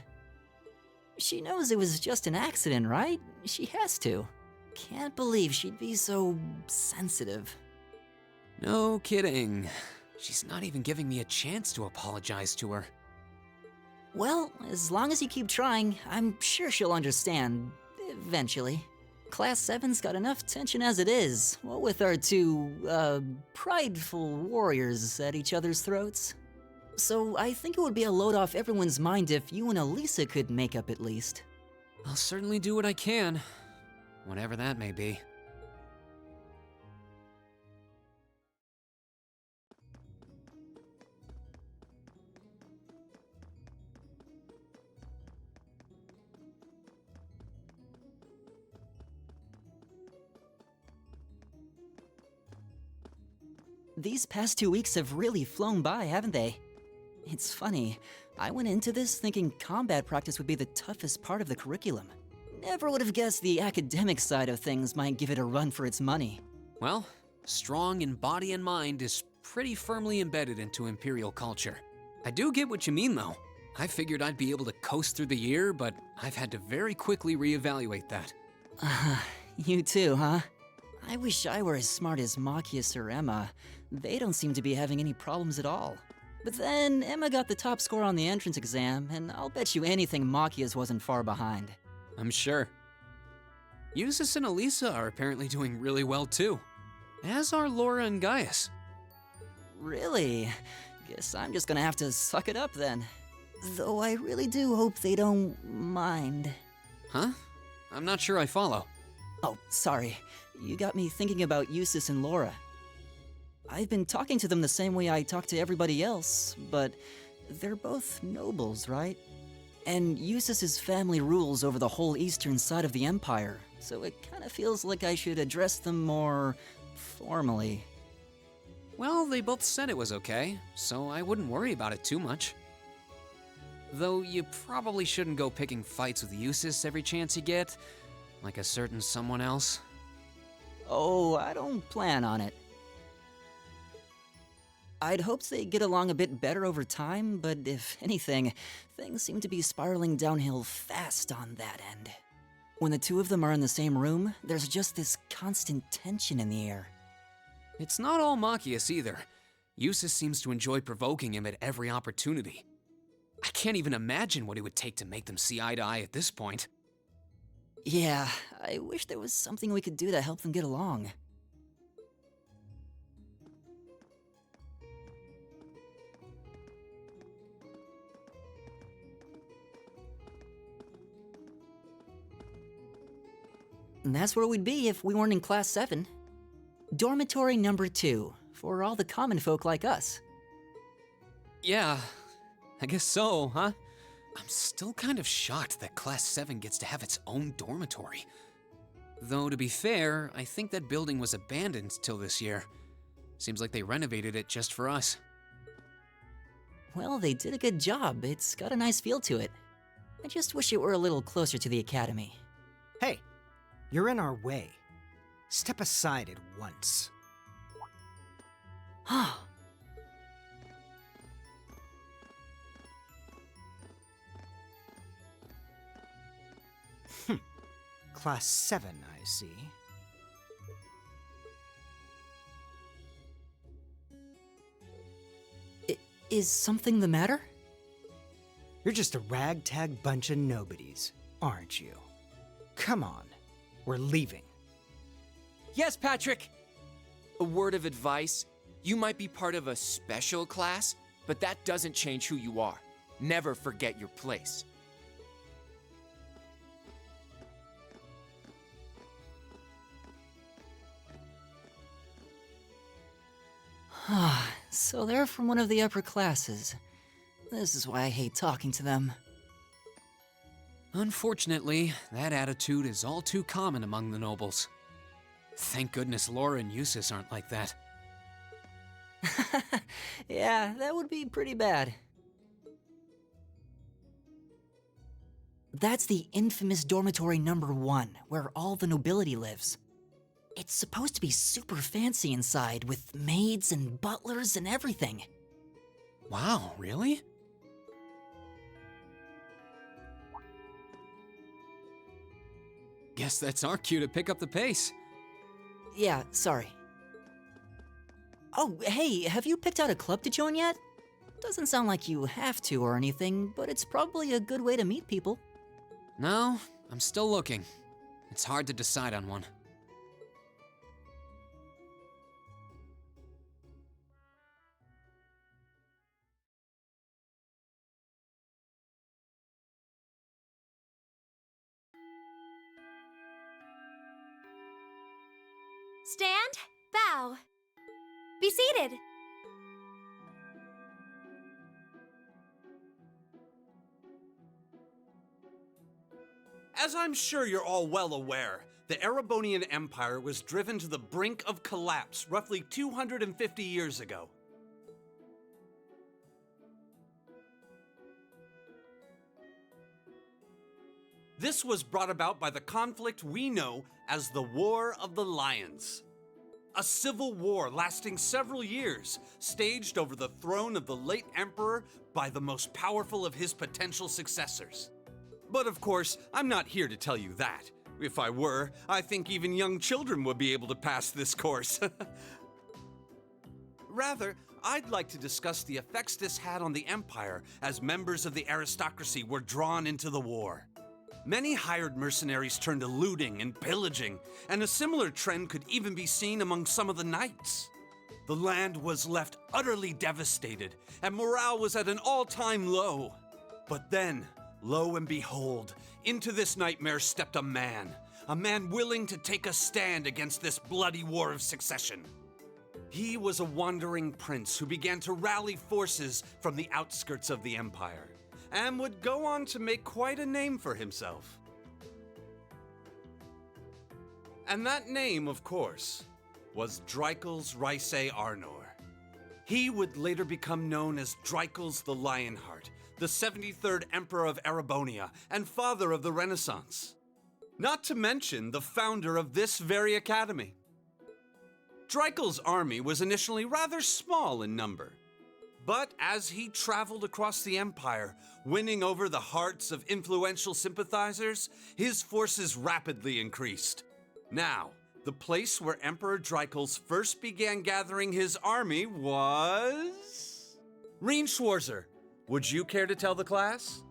She knows it was just an accident, right? She has to. Can't believe she'd be so sensitive. No kidding. She's not even giving me a chance to apologize to her. Well, as long as you keep trying, I'm sure she'll understand. Eventually. Class 7's got enough tension as it is, what with our two, prideful warriors at each other's throats. So I think it would be a load off everyone's mind if you and Elisa could make up at least. I'll certainly do what I can, whatever that may be. These past 2 weeks have really flown by, haven't they? It's funny, I went into this thinking combat practice would be the toughest part of the curriculum. Never would have guessed the academic side of things might give it a run for its money. Well, strong in body and mind is pretty firmly embedded into Imperial culture. I do get what you mean, though. I figured I'd be able to coast through the year, but I've had to very quickly reevaluate that. You too, huh? I wish I were as smart as Machias or Emma. They don't seem to be having any problems at all. But then, Emma got the top score on the entrance exam, and I'll bet you anything Machias wasn't far behind. I'm sure. Eustace and Elisa are apparently doing really well too, as are Laura and Gaius. Really? Guess I'm just gonna have to suck it up then. Though I really do hope they don't mind. Huh? I'm not sure I follow. Oh, sorry. You got me thinking about Eustace and Laura. I've been talking to them the same way I talk to everybody else, but they're both nobles, right? And Eustace's family rules over the whole eastern side of the Empire, so it kind of feels like I should address them more formally. Well, they both said it was okay, so I wouldn't worry about it too much. Though you probably shouldn't go picking fights with Eustace every chance you get, like a certain someone else. Oh, I don't plan on it. I'd hoped they'd get along a bit better over time, but if anything, things seem to be spiraling downhill fast on that end. When the two of them are in the same room, there's just this constant tension in the air. It's not all Machias either. Eustace seems to enjoy provoking him at every opportunity. I can't even imagine what it would take to make them see eye to eye at this point. Yeah, I wish there was something we could do to help them get along. And that's where we'd be if we weren't in Class 7. Dormitory number 2, for all the common folk like us. Yeah, I guess so, huh? I'm still kind of shocked that Class 7 gets to have its own dormitory. Though, to be fair, I think that building was abandoned till this year. Seems like they renovated it just for us. Well, they did a good job. It's got a nice feel to it. I just wish it were a little closer to the academy. Hey, you're in our way. Step aside at once. Class 7, I see. Is something the matter? You're just a ragtag bunch of nobodies, aren't you? Come on, we're leaving. Yes, Patrick! A word of advice. You might be part of a special class, but that doesn't change who you are. Never forget your place. So they're from one of the upper classes. This is why I hate talking to them. Unfortunately, that attitude is all too common among the nobles. Thank goodness Laura and Eustace aren't like that. Yeah, that would be pretty bad. That's the infamous dormitory number 1, where all the nobility lives. It's supposed to be super fancy inside, with maids and butlers and everything. Wow, really? Guess that's our cue to pick up the pace. Yeah, sorry. Oh, hey, have you picked out a club to join yet? Doesn't sound like you have to or anything, but it's probably a good way to meet people. No, I'm still looking. It's hard to decide on one. Stand, bow. Be seated. As I'm sure you're all well aware, the Erebonian Empire was driven to the brink of collapse roughly 250 years ago. This was brought about by the conflict we know as the War of the Lions. A civil war lasting several years, staged over the throne of the late emperor by the most powerful of his potential successors. But of course, I'm not here to tell you that. If I were, I think even young children would be able to pass this course. Rather, I'd like to discuss the effects this had on the Empire as members of the aristocracy were drawn into the war. Many hired mercenaries turned to looting and pillaging, and a similar trend could even be seen among some of the knights. The land was left utterly devastated, and morale was at an all-time low. But then, lo and behold, into this nightmare stepped a man willing to take a stand against this bloody war of succession. He was a wandering prince who began to rally forces from the outskirts of the Empire, and would go on to make quite a name for himself. And that name, of course, was Drycles Rysei Arnor. He would later become known as Drycles the Lionheart, the 73rd Emperor of Erebonia and father of the Renaissance. Not to mention the founder of this very academy. Drycles' army was initially rather small in number, but as he traveled across the Empire, winning over the hearts of influential sympathizers, his forces rapidly increased. Now, The place where Emperor Dreikel's first began gathering his army was... Reinschwarzer. Would you care to tell the class?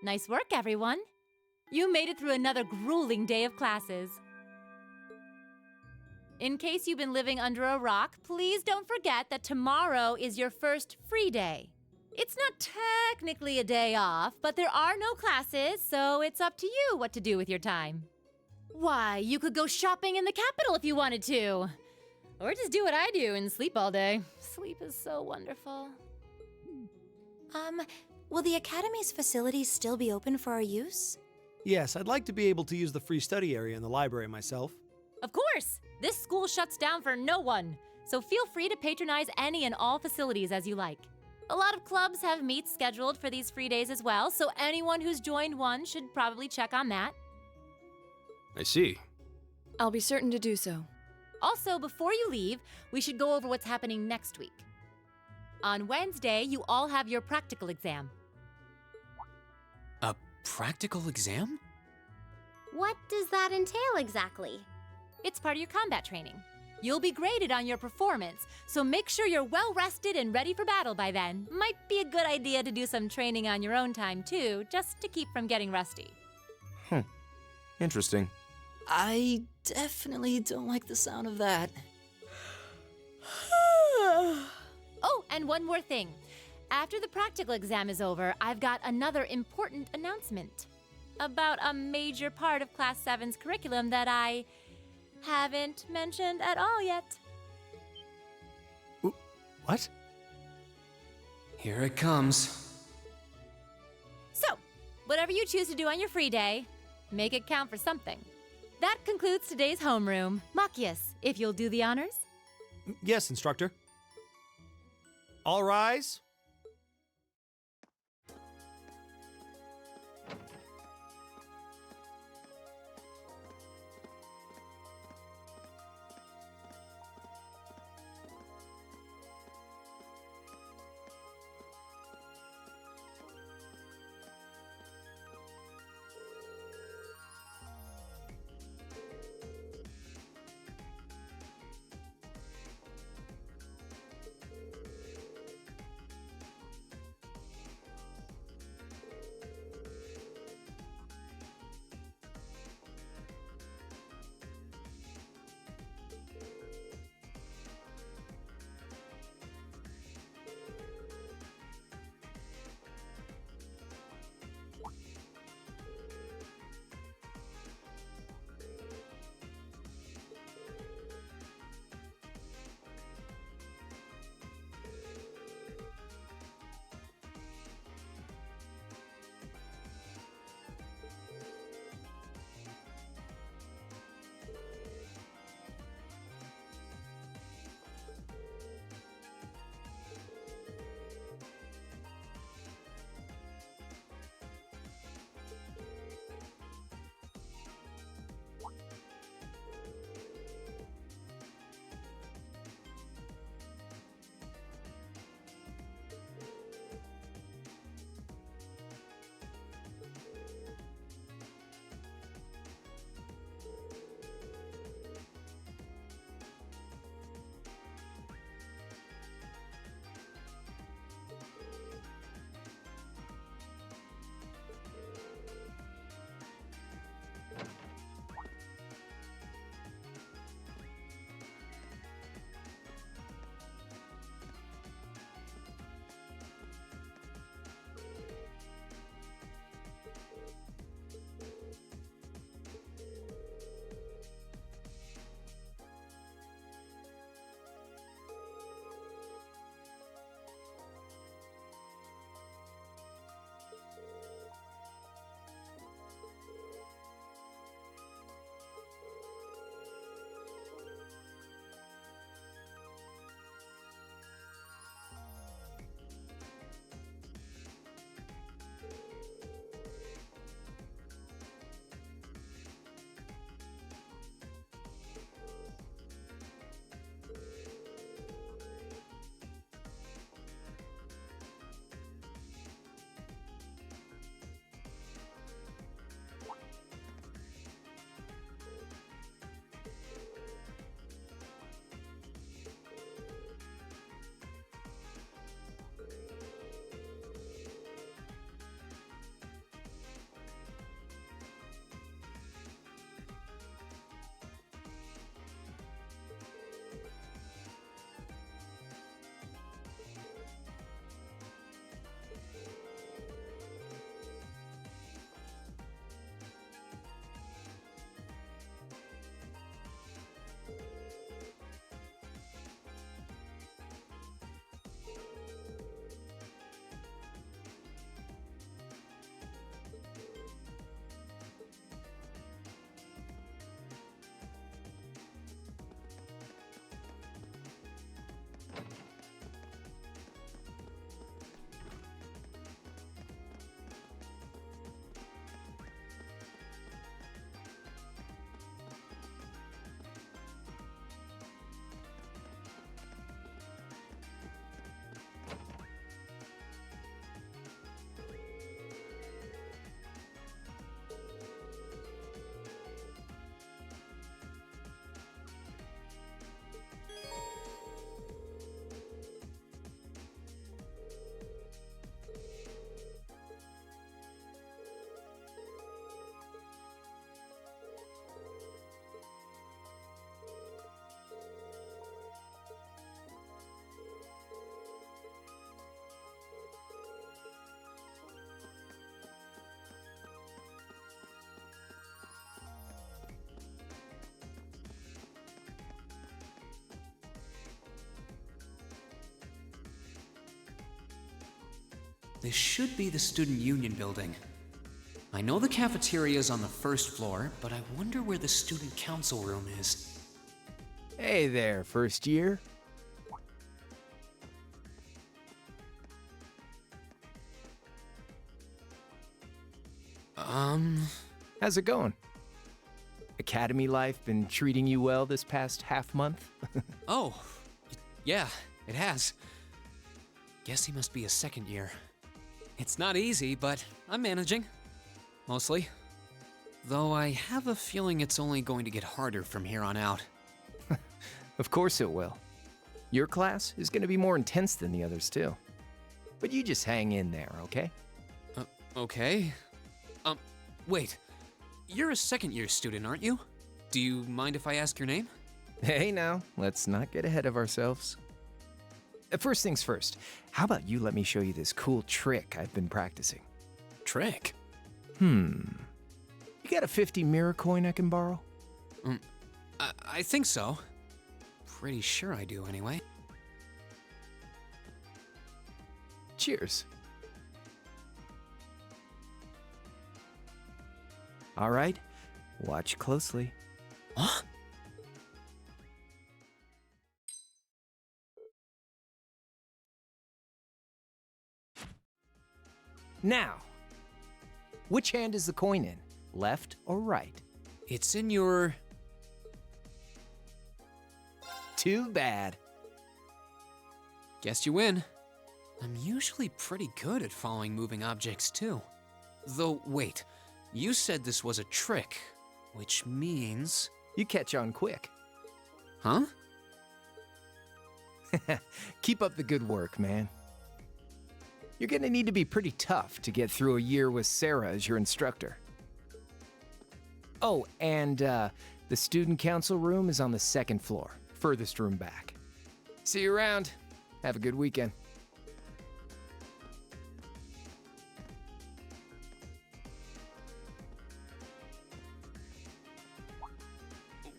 Nice work, everyone. You made it through another grueling day of classes. In case you've been living under a rock, please don't forget that tomorrow is your first free day. It's not technically a day off, but there are no classes, so it's up to you what to do with your time. Why, you could go shopping in the capital if you wanted to. Or just do what I do and sleep all day. Sleep is so wonderful. Will the Academy's facilities still be open for our use? Yes, I'd like to be able to use the free study area in the library myself. Of course! This school shuts down for no one, so feel free to patronize any and all facilities as you like. A lot of clubs have meets scheduled for these free days as well, so anyone who's joined one should probably check on that. I see. I'll be certain to do so. Also, before you leave, we should go over what's happening next week. On Wednesday, you all have your practical exam. A practical exam? What does that entail exactly? It's part of your combat training. You'll be graded on your performance, so make sure you're well rested and ready for battle by then. Might be a good idea to do some training on your own time too, just to keep from getting rusty. Interesting. I definitely don't like the sound of that. Oh, and one more thing. After the practical exam is over, I've got another important announcement about a major part of Class 7's curriculum that I haven't mentioned at all yet. What? Here it comes. So, whatever you choose to do on your free day, make it count for something. That concludes today's homeroom. Machias, if you'll do the honors. Yes, instructor. All rise. This should be the Student Union building. I know the cafeteria is on the first floor, but I wonder where the Student Council room is. Hey there, first year. How's it going? Academy life been treating you well this past half month? Oh, yeah, it has. Guess he must be a second year. It's not easy, but I'm managing. Mostly. Though I have a feeling it's only going to get harder from here on out. Of course it will. Your class is going to be more intense than the others, too. But you just hang in there, okay? Okay. Wait. You're a second-year student, aren't you? Do you mind if I ask your name? Hey now, let's not get ahead of ourselves. First things first, how about you let me show you this cool trick I've been practicing? Trick? You got a 50 mirror coin I can borrow? I think so. Pretty sure I do, anyway. Cheers. All right, watch closely. Huh? Now, which hand is the coin in? Left or right? It's in your... Too bad. Guess you win. I'm usually pretty good at following moving objects, too. Though, wait. You said this was a trick, which means... You catch on quick. Huh? Keep up the good work, man. You're gonna need to be pretty tough to get through a year with Sarah as your instructor. Oh, and the student council room is on the second floor, furthest room back. See you around. Have a good weekend.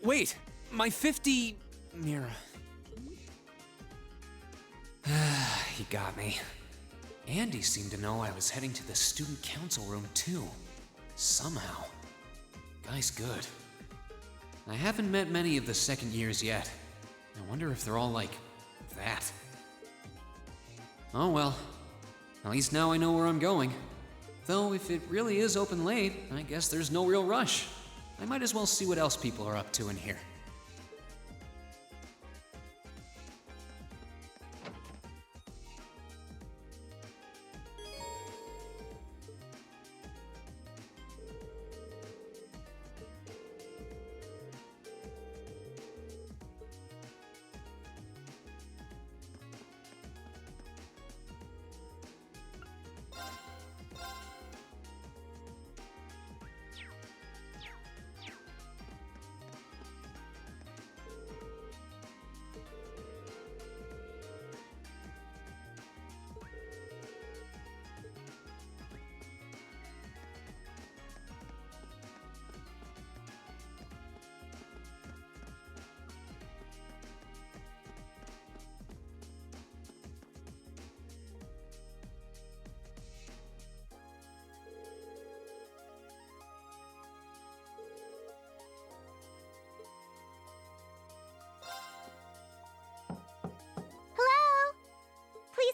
Wait, my 50 mirror. He got me. Andy seemed to know I was heading to the student council room too. Somehow. Guy's good. I haven't met many of the second years yet. I wonder if they're all like that. Oh well. At least now I know where I'm going. Though if it really is open late, I guess there's no real rush. I might as well see what else people are up to in here.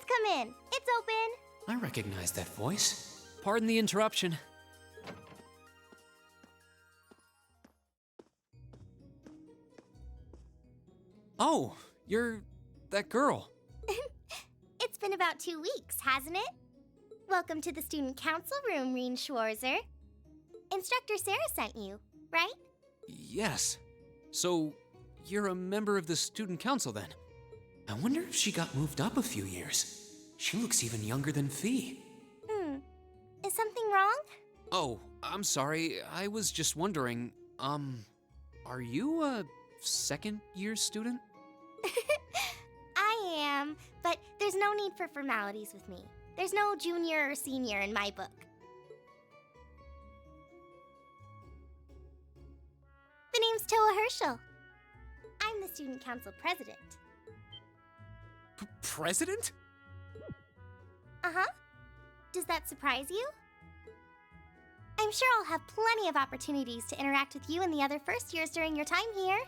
Come in. It's open. I recognize that voice. Pardon the interruption. Oh, you're that girl. It's been about 2 weeks, hasn't it? Welcome to the student council room, Reen Schwarzer. Instructor Sarah sent you, right? Yes. So, you're a member of the student council then? I wonder if she got moved up a few years. She looks even younger than Fee. Is something wrong? Oh, I'm sorry. I was just wondering, are you a second-year student? I am, but there's no need for formalities with me. There's no junior or senior in my book. The name's Toa Herschel. I'm the student council president. President? Uh-huh. Does that surprise you? I'm sure I'll have plenty of opportunities to interact with you and the other first years during your time here.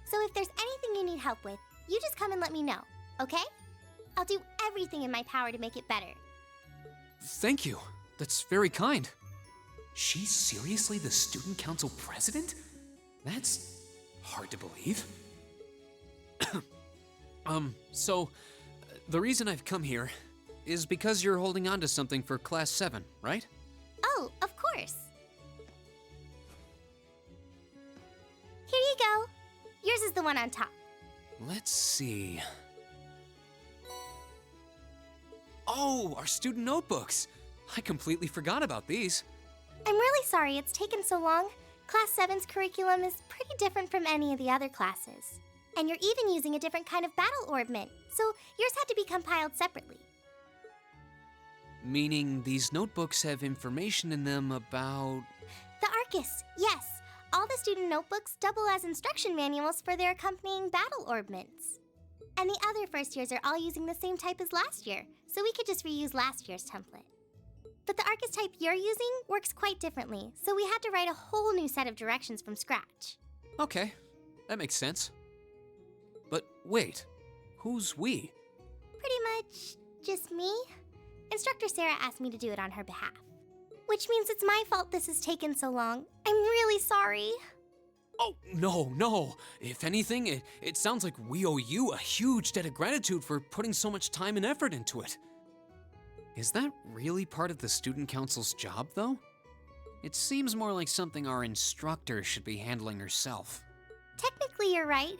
So if there's anything you need help with, you just come and let me know, okay? I'll do everything in my power to make it better. Thank you. That's very kind. She's seriously the student council president? That's hard to believe. So, the reason I've come here is because you're holding on to something for Class 7, right? Oh, of course. Here you go. Yours is the one on top. Let's see. Oh, our student notebooks. I completely forgot about these. I'm really sorry it's taken so long. Class 7's curriculum is pretty different from any of the other classes. And you're even using a different kind of battle orbment, so yours had to be compiled separately. Meaning these notebooks have information in them about... The Arcus, yes. All the student notebooks double as instruction manuals for their accompanying battle orbments. And the other first years are all using the same type as last year, so we could just reuse last year's template. But the Arcus type you're using works quite differently, so we had to write a whole new set of directions from scratch. Okay, that makes sense. But wait, who's we? Pretty much just me. Instructor Sarah asked me to do it on her behalf. Which means it's my fault this has taken so long. I'm really sorry. Oh, no. If anything, it sounds like we owe you a huge debt of gratitude for putting so much time and effort into it. Is that really part of the student council's job, though? It seems more like something our instructor should be handling herself. Technically, you're right,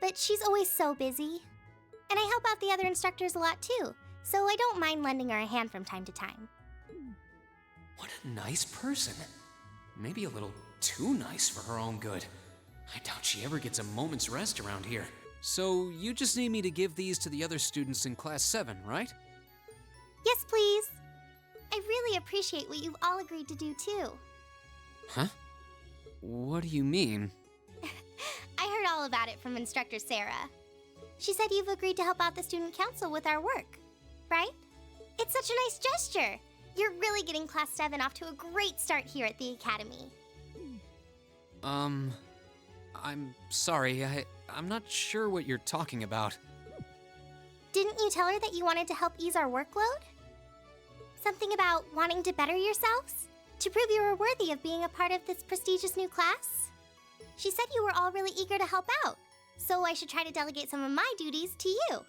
but she's always so busy. And I help out the other instructors a lot too, so I don't mind lending her a hand from time to time. What a nice person. Maybe a little too nice for her own good. I doubt she ever gets a moment's rest around here. So you just need me to give these to the other students in Class 7, right? Yes, please. I really appreciate what you've all agreed to do too. Huh? What do you mean? I heard all about it from Instructor Sarah. She said you've agreed to help out the student council with our work, right? It's such a nice gesture. You're really getting Class 7 off to a great start here at the Academy. I'm sorry, I'm not sure what you're talking about. Didn't you tell her that you wanted to help ease our workload? Something about wanting to better yourselves? To prove you were worthy of being a part of this prestigious new class? She said you were all really eager to help out, so I should try to delegate some of my duties to you.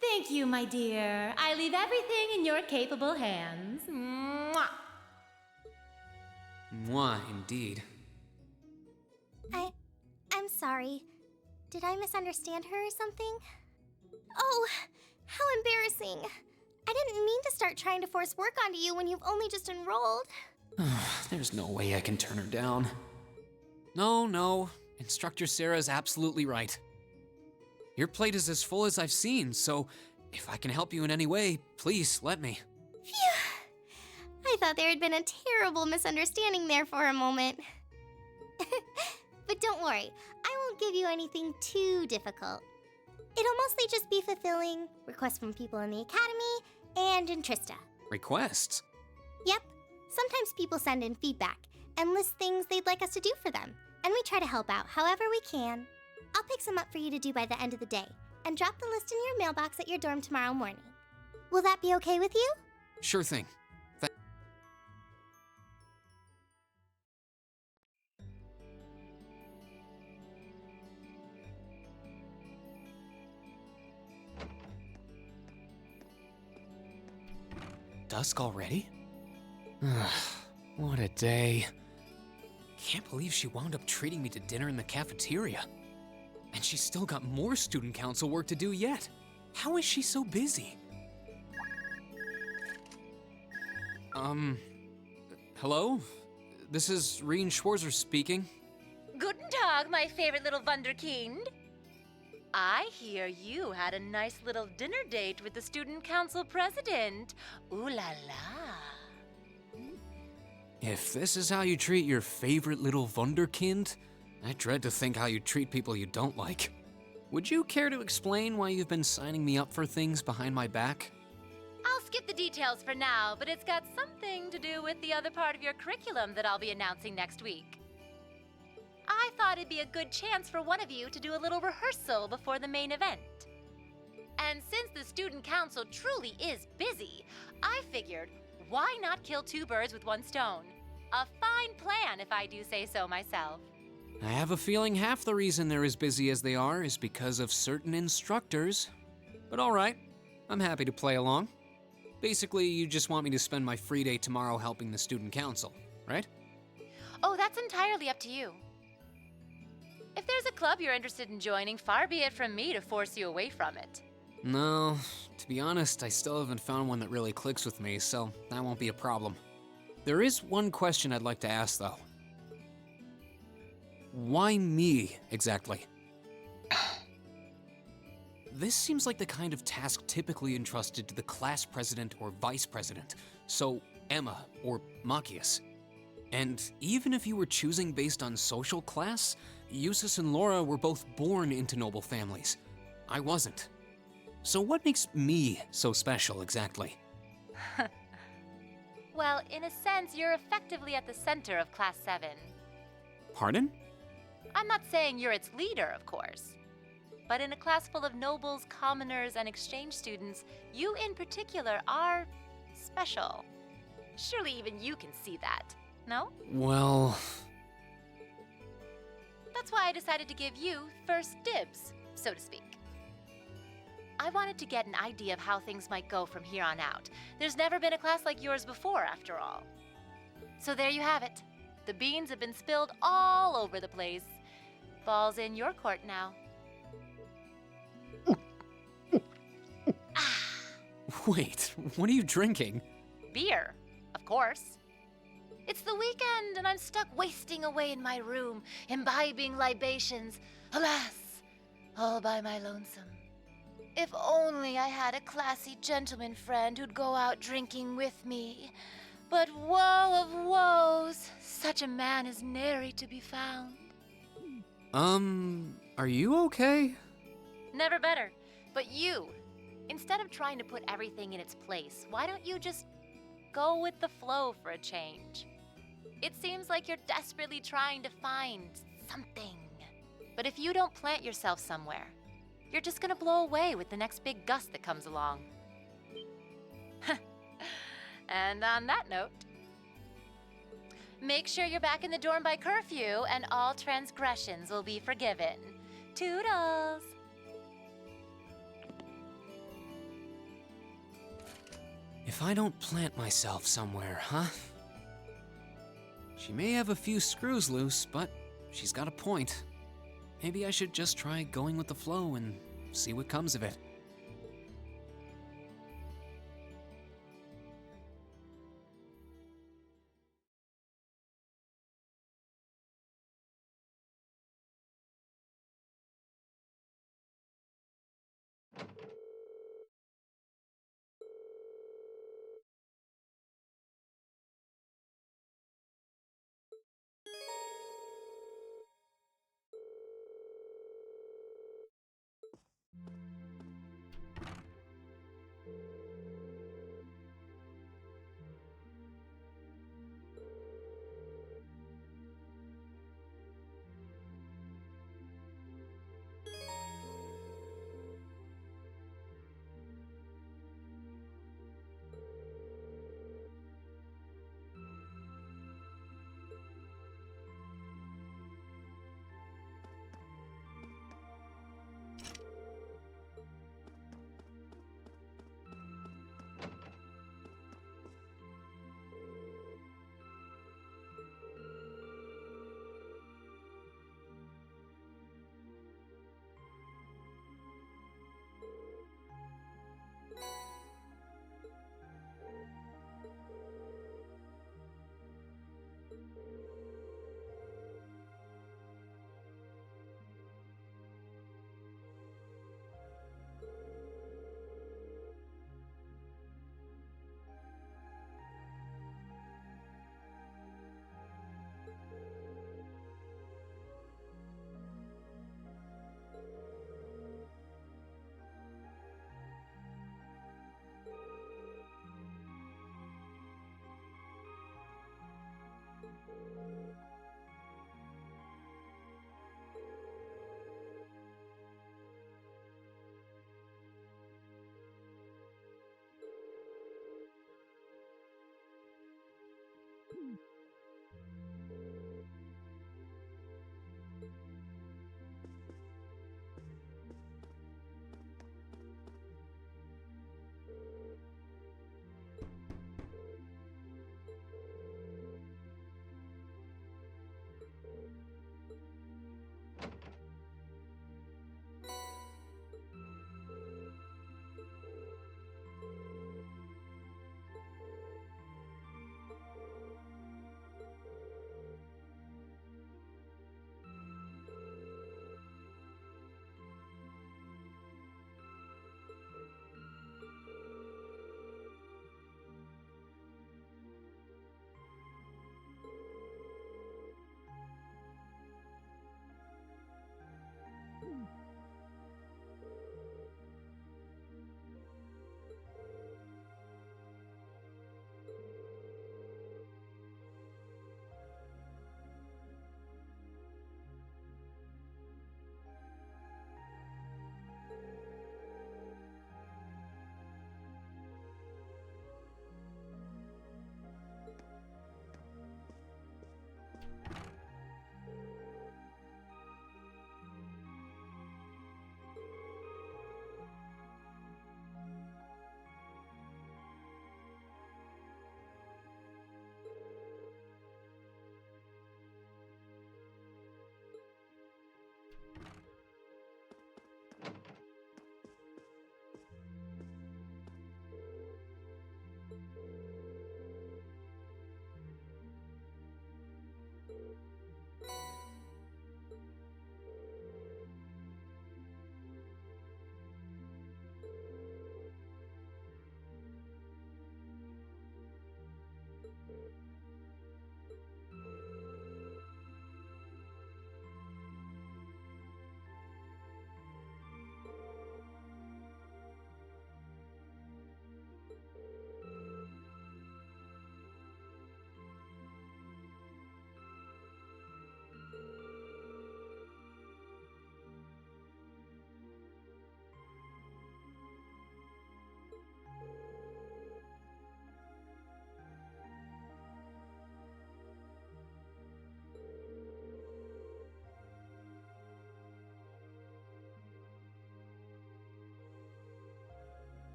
Thank you, my dear. I leave everything in your capable hands. Mwah! Mwah, indeed. I'm sorry. Did I misunderstand her or something? Oh, how embarrassing. I didn't mean to start trying to force work onto you when you've only just enrolled. There's no way I can turn her down. No. Instructor Sarah's absolutely right. Your plate is as full as I've seen, so if I can help you in any way, please let me. Phew! I thought there had been a terrible misunderstanding there for a moment. But don't worry, I won't give you anything too difficult. It'll mostly just be fulfilling requests from people in the Academy and in Trista. Requests? Yep. Sometimes people send in feedback and list things they'd like us to do for them, and we try to help out however we can. I'll pick some up for you to do by the end of the day, and drop the list in your mailbox at your dorm tomorrow morning. Will that be okay with you? Sure thing. Dusk already? What a day. Can't believe she wound up treating me to dinner in the cafeteria. And she's still got more student council work to do yet. How is she so busy? Hello? This is Rien Schwarzer speaking. Guten Tag, my favorite little Wunderkind. I hear you had a nice little dinner date with the student council president. Ooh la la. If this is how you treat your favorite little Wunderkind, I dread to think how you treat people you don't like. Would you care to explain why you've been signing me up for things behind my back? skip the details for now, but it's got something to do with the other part of your curriculum that I'll be announcing next week. I thought it'd be a good chance for one of you to do a little rehearsal before the main event. And since the student council truly is busy, I figured, why not kill two birds with one stone? A fine plan, if I do say so myself. I have a feeling half the reason they're as busy as they are is because of certain instructors. But all right, I'm happy to play along. Basically, you just want me to spend my free day tomorrow helping the student council, right? Oh, that's entirely up to you. If there's a club you're interested in joining, far be it from me to force you away from it. No, to be honest, I still haven't found one that really clicks with me, so that won't be a problem. There is one question I'd like to ask, though. Why me, exactly? This seems like the kind of task typically entrusted to the class president or vice president, so Emma or Machias. And even if you were choosing based on social class, Eustace and Laura were both born into noble families. I wasn't. So what makes me so special, exactly? Well, in a sense, you're effectively at the center of Class 7. Pardon? I'm not saying you're its leader, of course. But in a class full of nobles, commoners, and exchange students, you in particular are special. Surely even you can see that, no? Well... That's why I decided to give you first dibs, so to speak. I wanted to get an idea of how things might go from here on out. There's never been a class like yours before, after all. So there you have it. The beans have been spilled all over the place. Ball's in your court now. Wait, what are you drinking? Beer, of course. It's the weekend and I'm stuck wasting away in my room, imbibing libations. Alas, all by my lonesome. If only I had a classy gentleman friend who'd go out drinking with me. But woe of woes, such a man is nary to be found. Are you okay? Never better. But you, instead of trying to put everything in its place, why don't you just go with the flow for a change? It seems like you're desperately trying to find something. But if you don't plant yourself somewhere, you're just gonna blow away with the next big gust that comes along. And on that note, make sure you're back in the dorm by curfew and all transgressions will be forgiven. Toodles! If I don't plant myself somewhere, huh? She may have a few screws loose, but she's got a point. Maybe I should just try going with the flow and see what comes of it.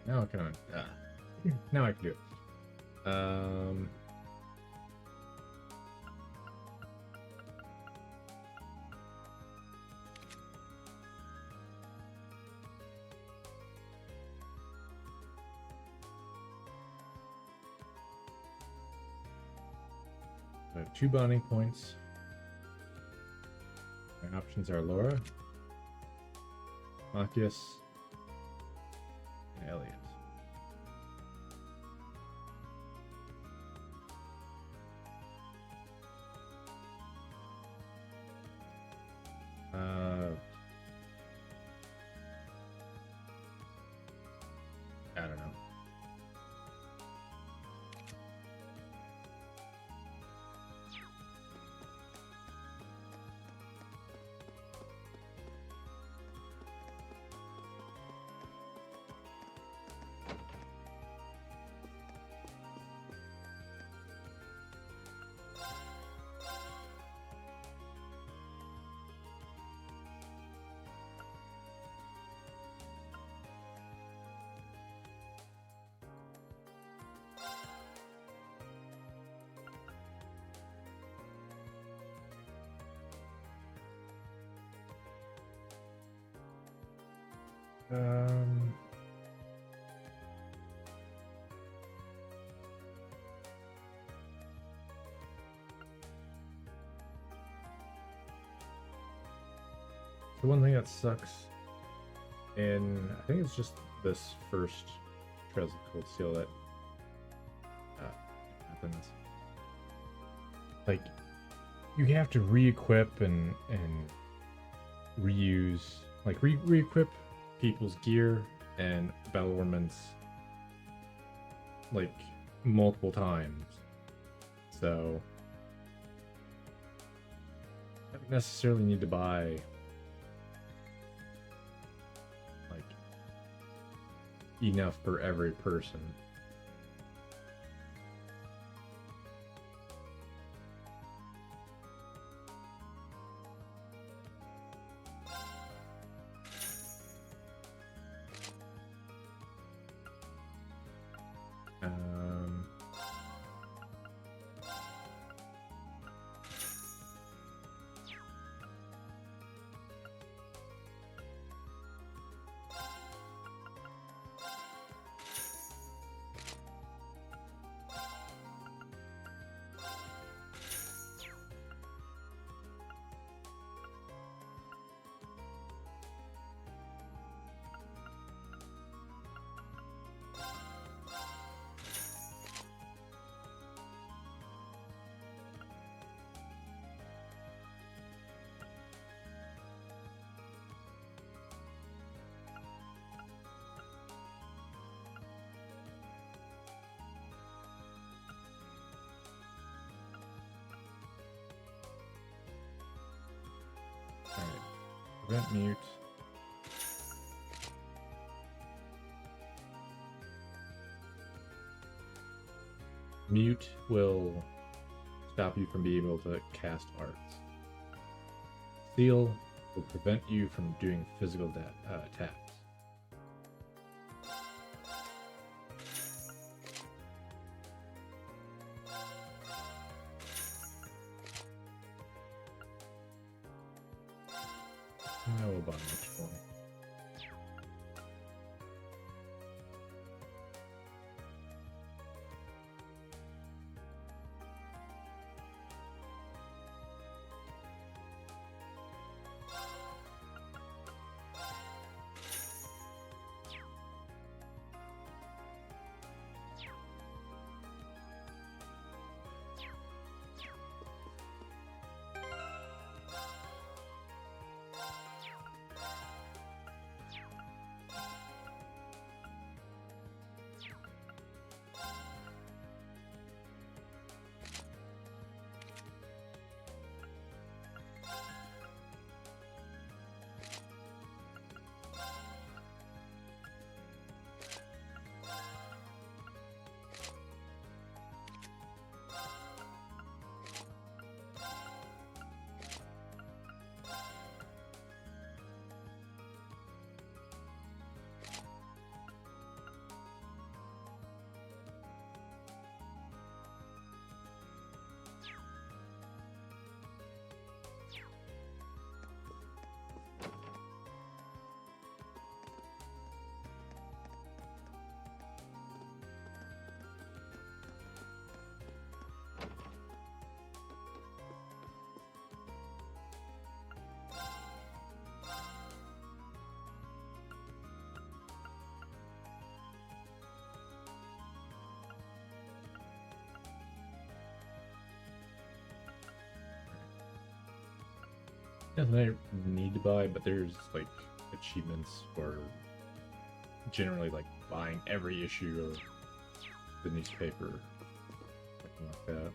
Now I can. Now I can do it. I have 2 bonding points. My options are Laura, Matthias, and Elliot. I don't know. Um, the one thing that sucks, and I think it's just this first Trails of Cold Steel that happens. Like, you have to re-equip and reuse, like re-equip people's gear and battle ornaments like multiple times. So I don't necessarily need to buy like enough for every person. Alright, prevent mute. Mute will stop you from being able to cast arts. Seal will prevent you from doing physical attacks. No about much more. Nothing I need to buy, but there's like achievements for generally like buying every issue of the newspaper, something like that.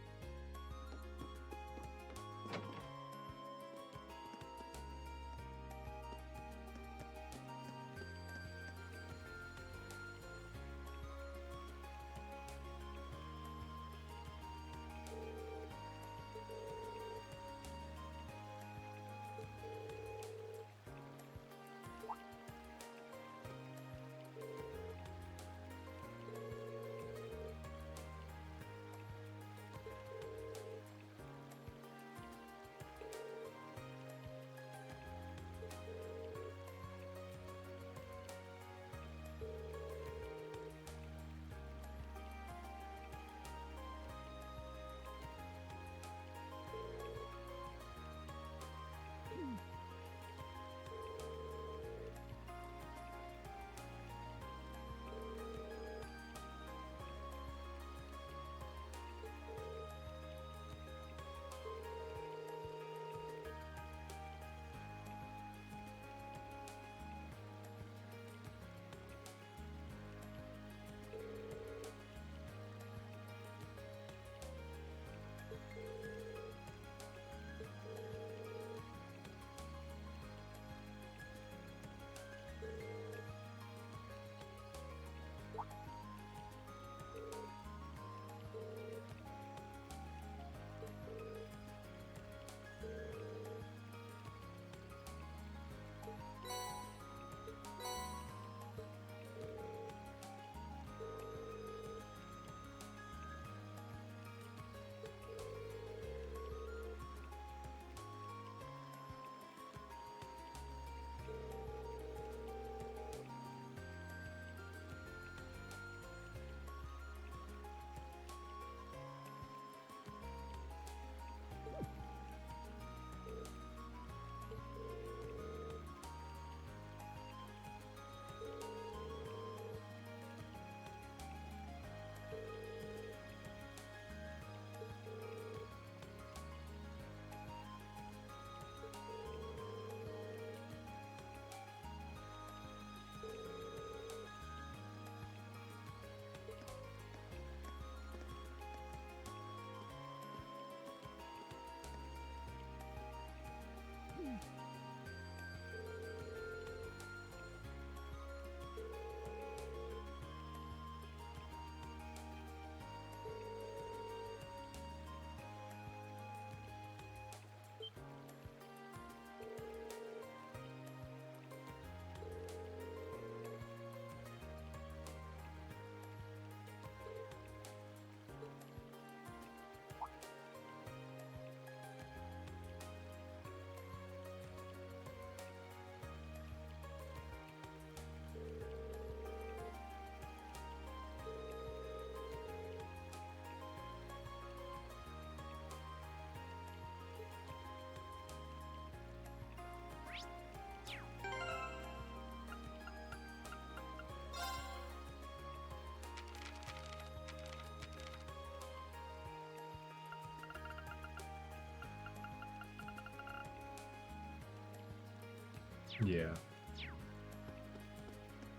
Yeah.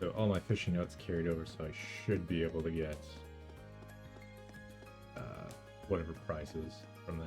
So all my fishing notes carried over, so I should be able to get whatever prizes from that.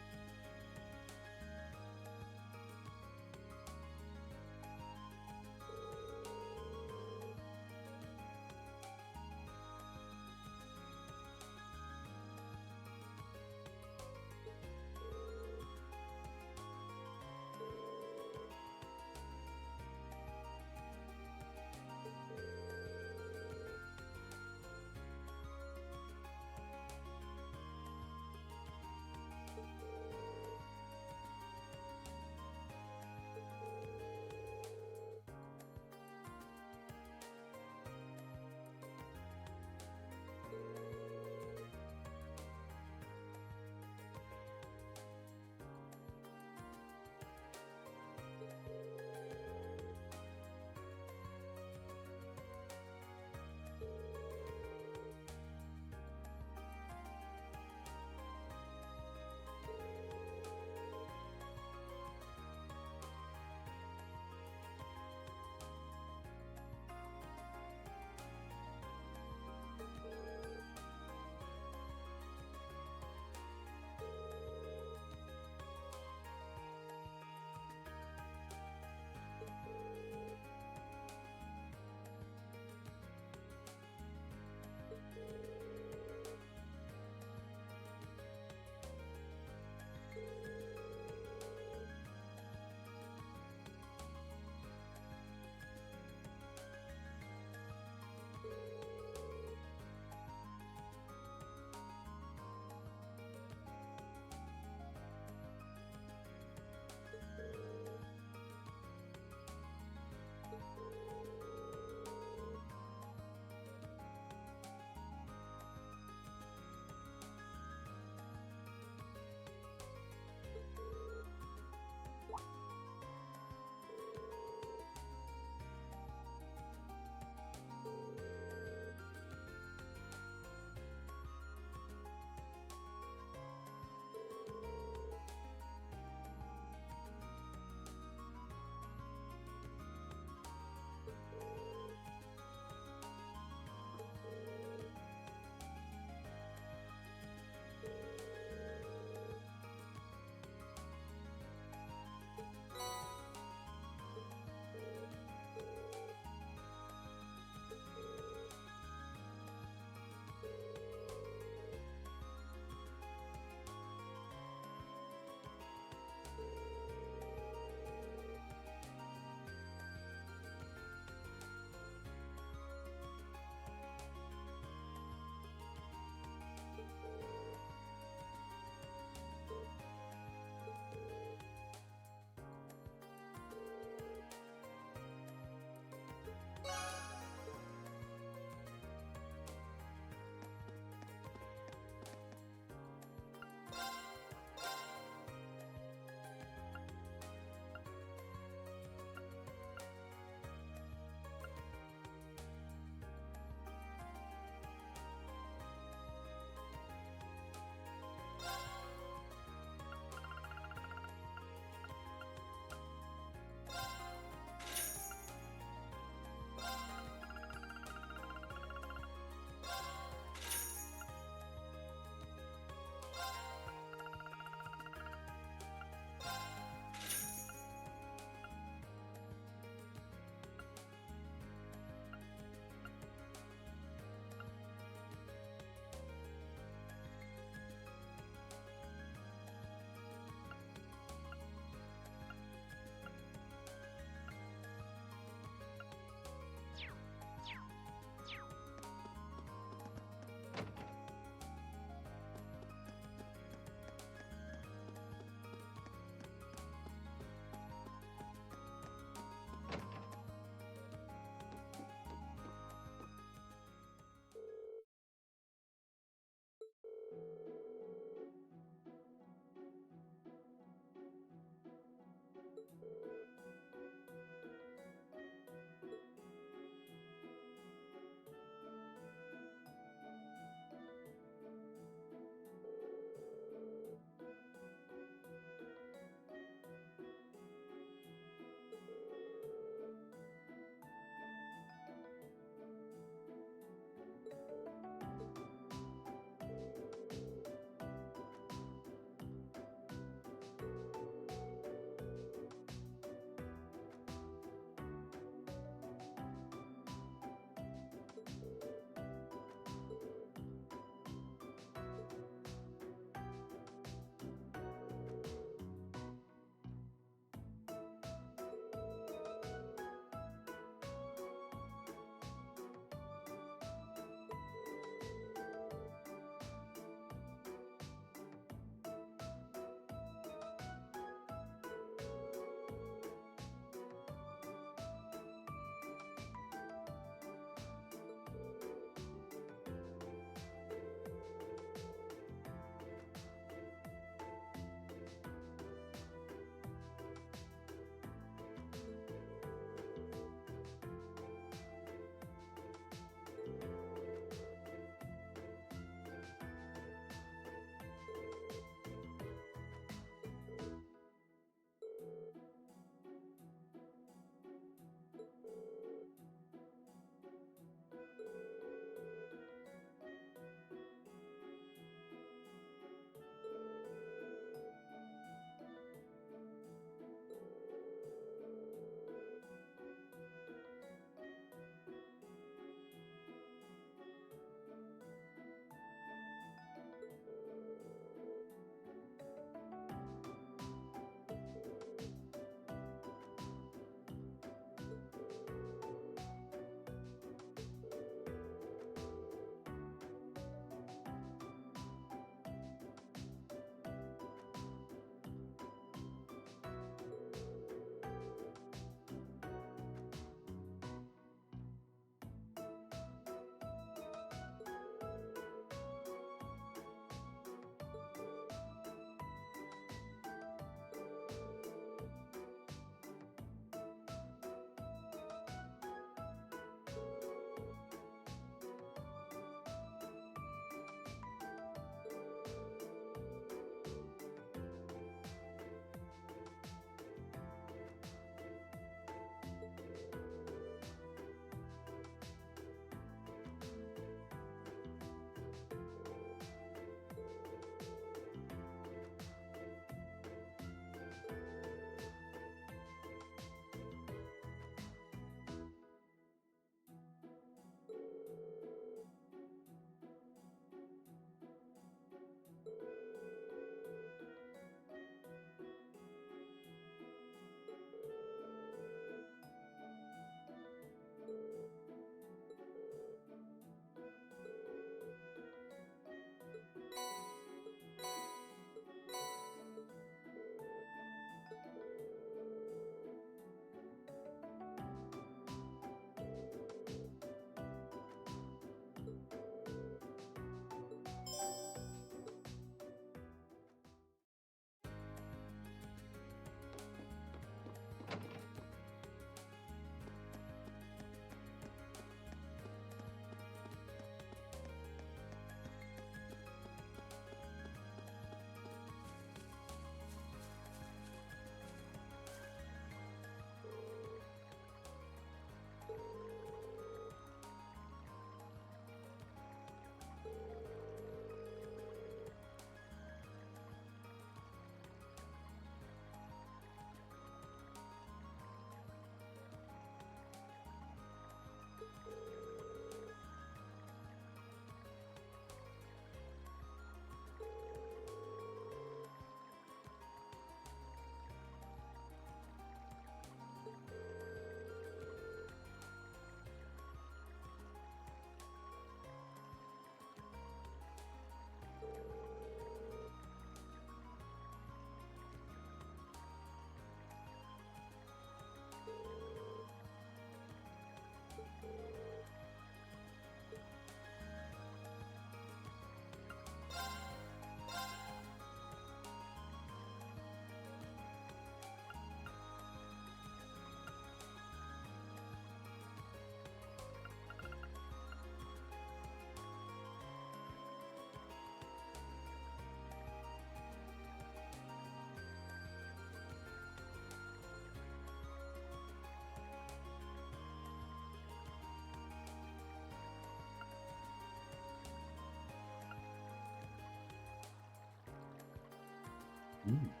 You.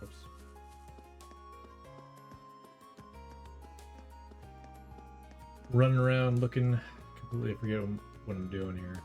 Oops. Running around looking, completely forget what I'm doing here.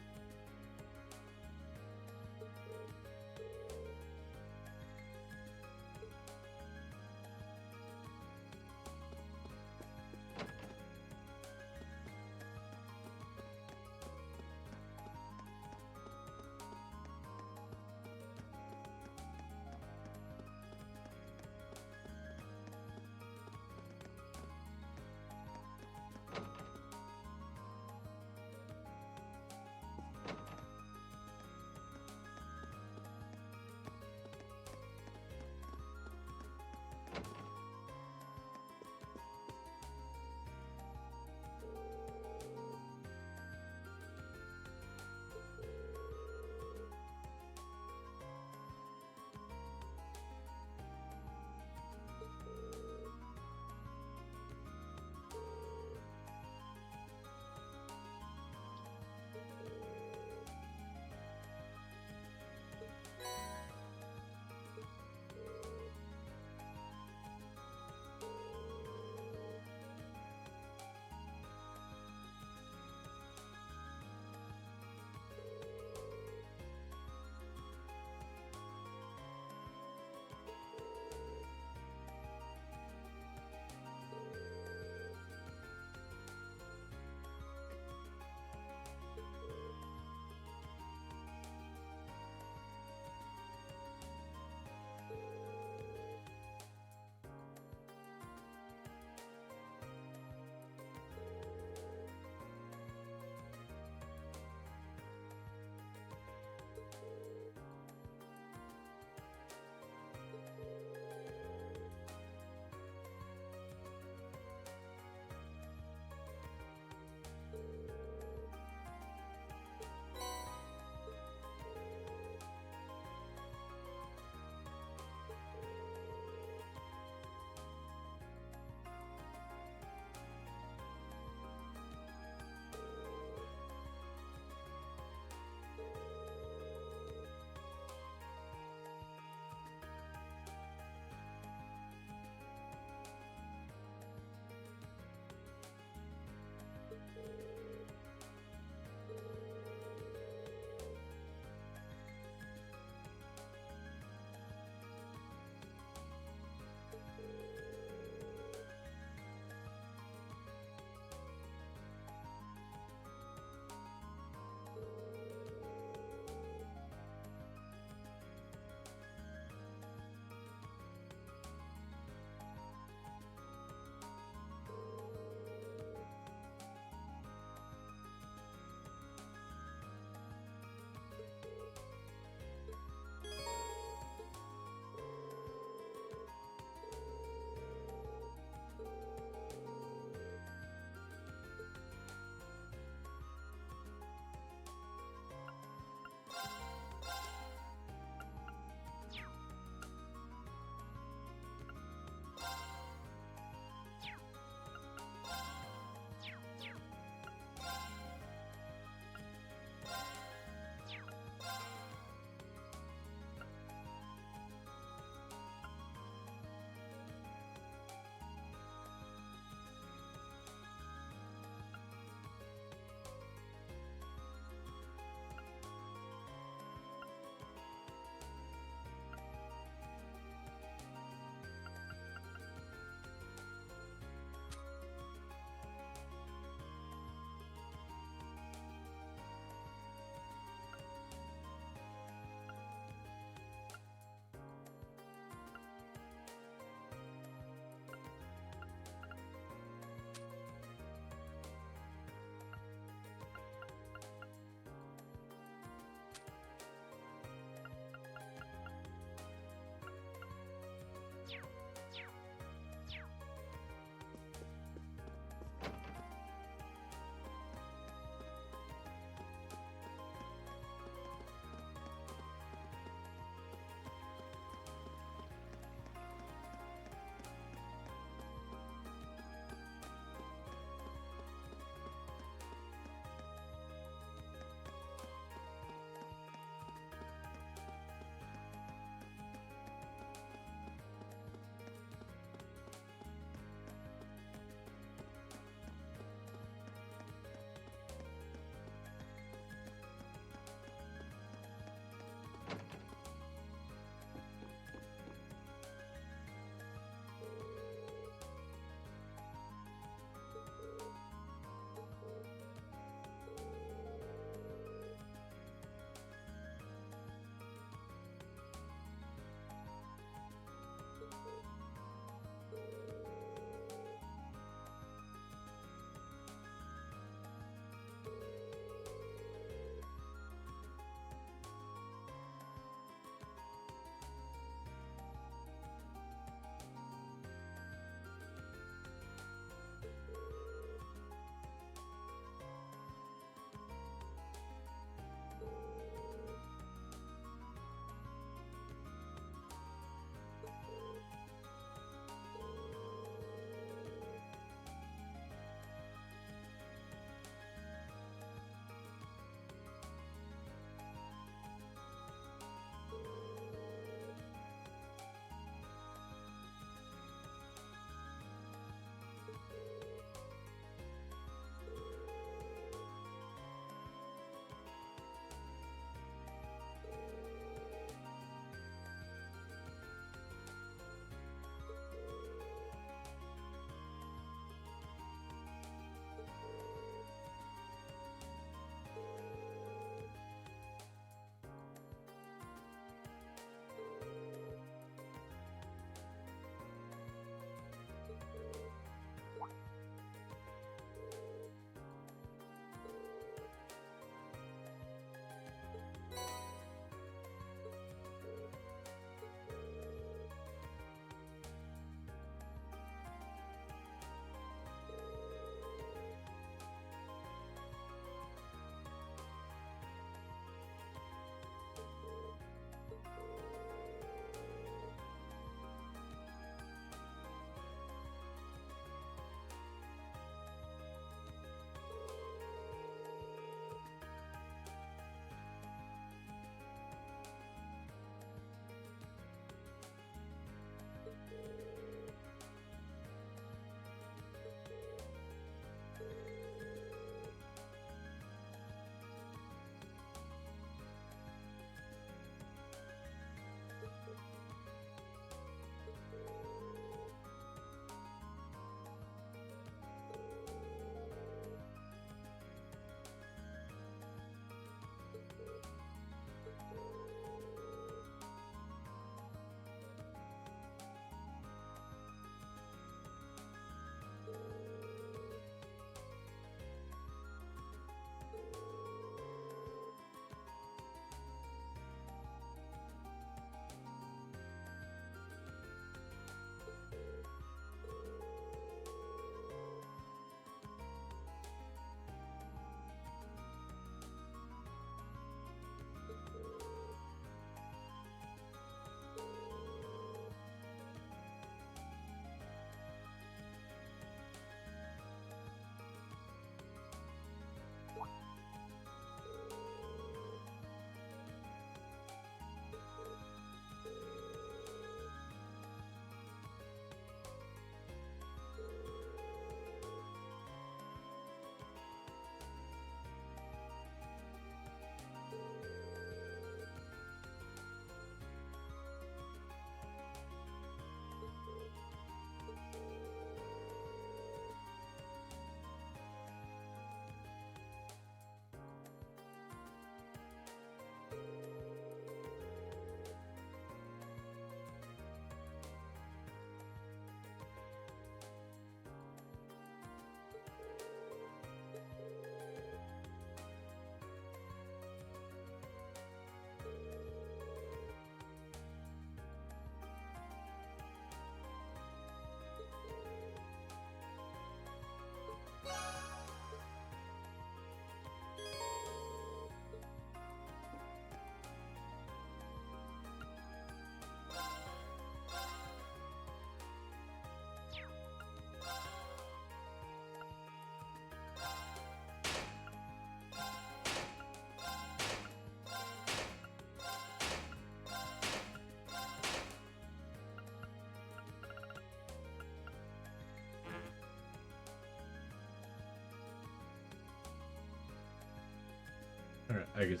Or I guess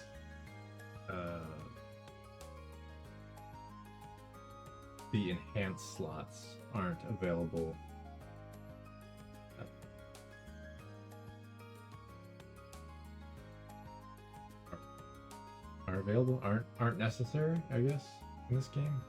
the enhanced slots aren't available. Are available? Aren't necessary, I guess, in this game.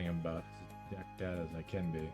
everything I'm about as decked out as I can be.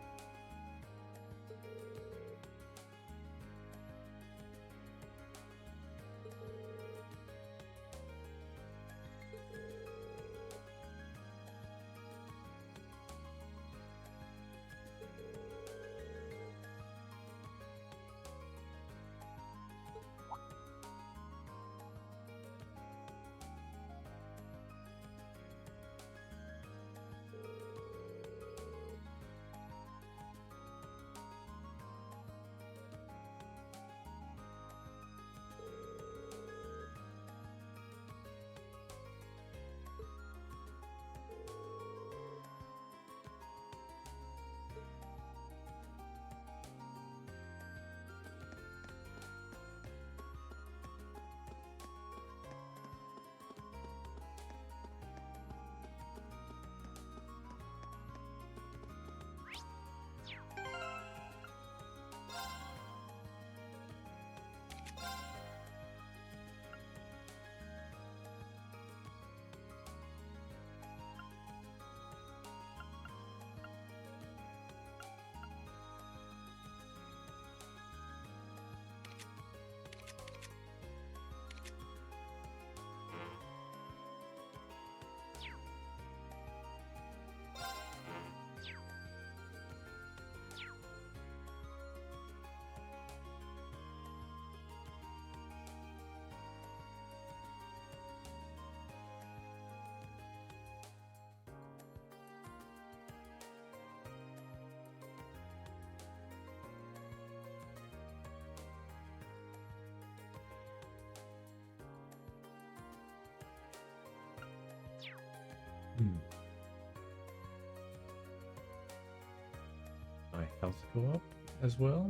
My health go up as well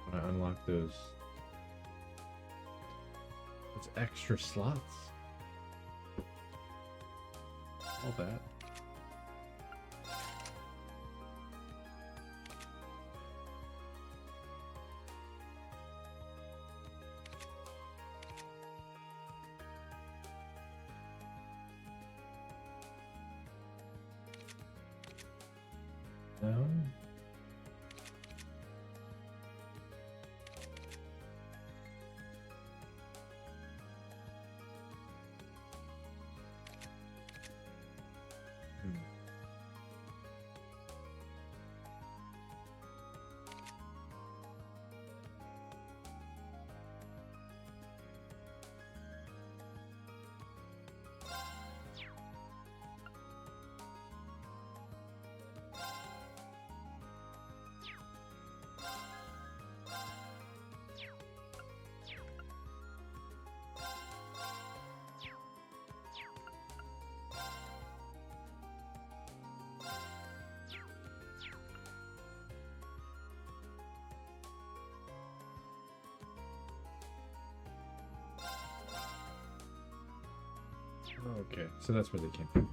when I unlock those extra slots. All that. No. Okay, so that's where they came from.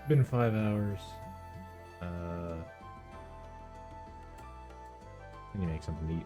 Been 5 hours. I need to make something to eat.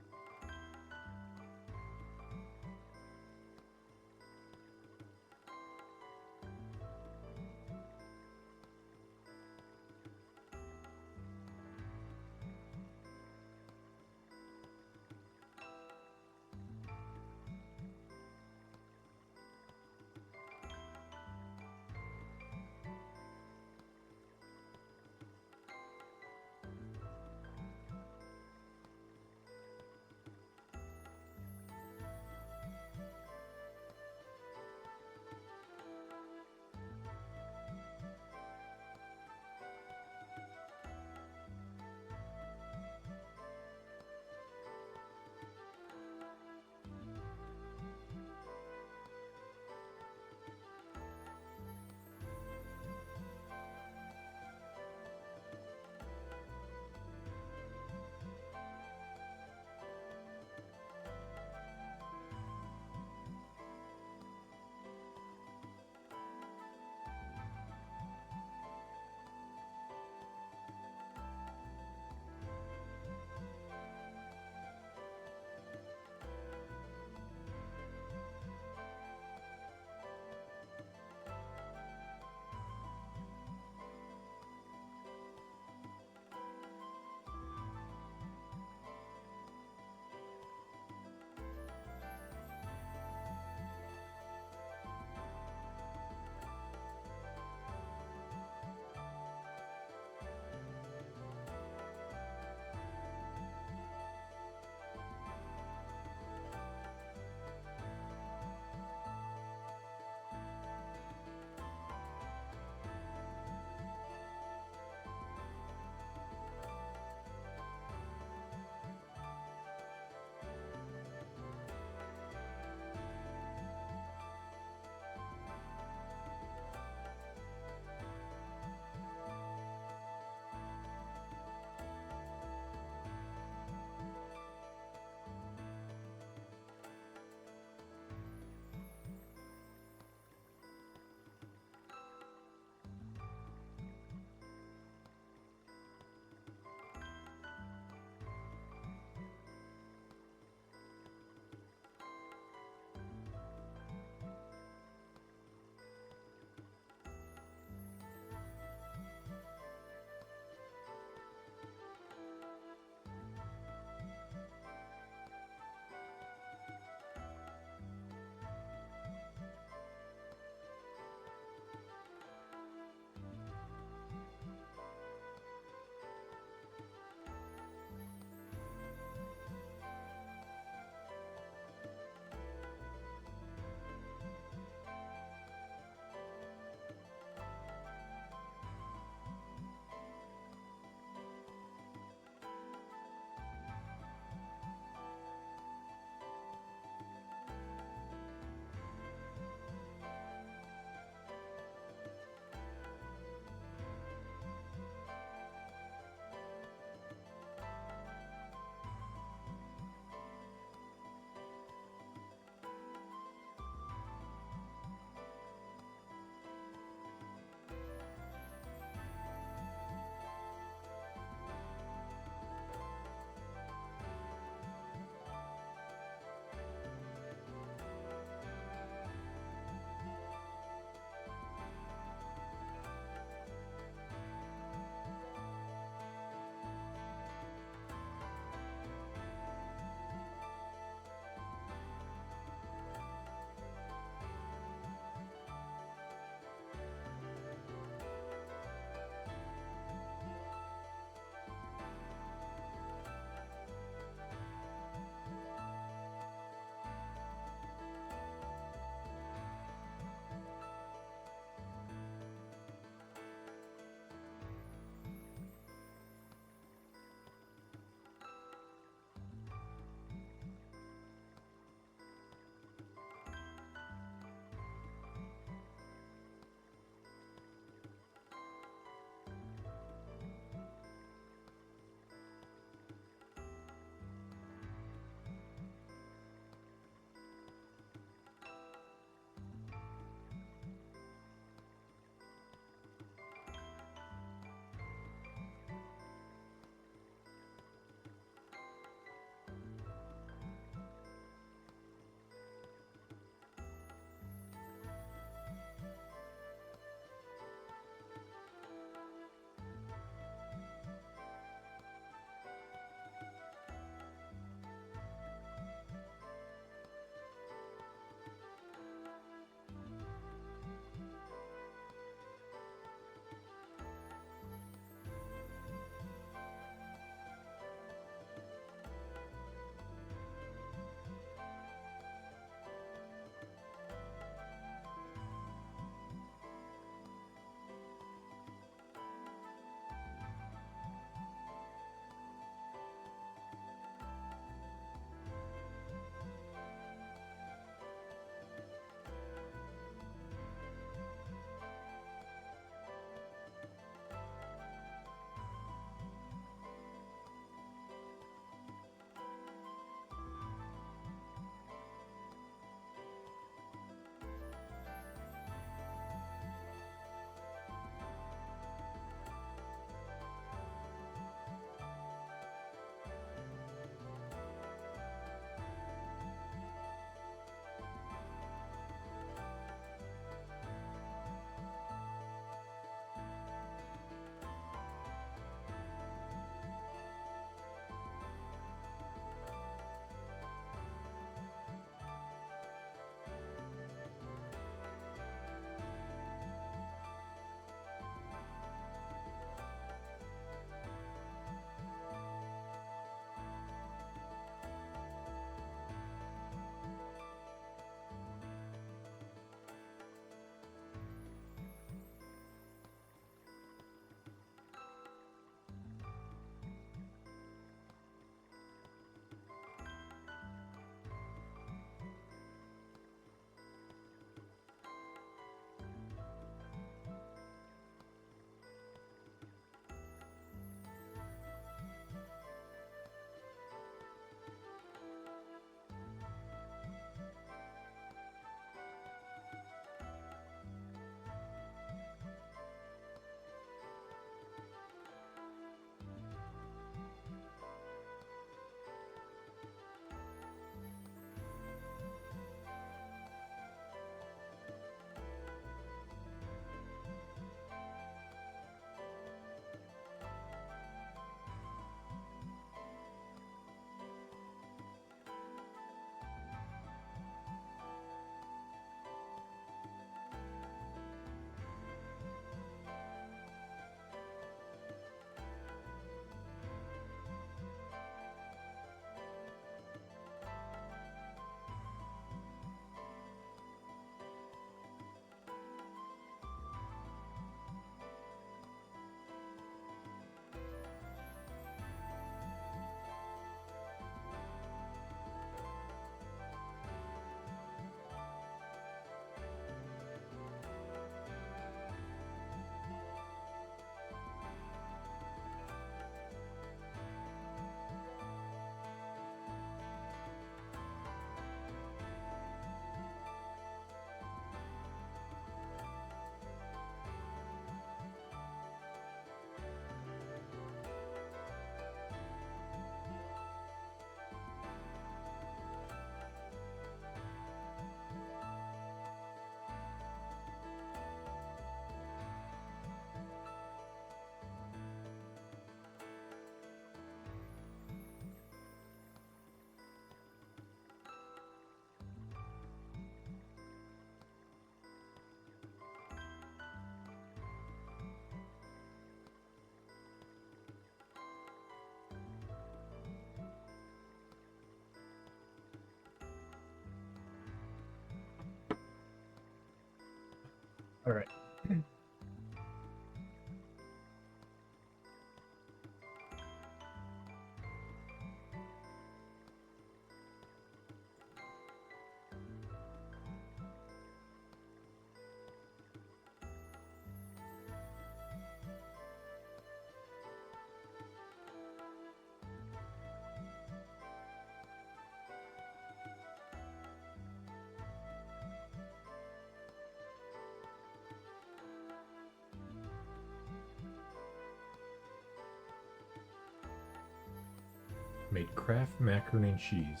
made Kraft macaroni and cheese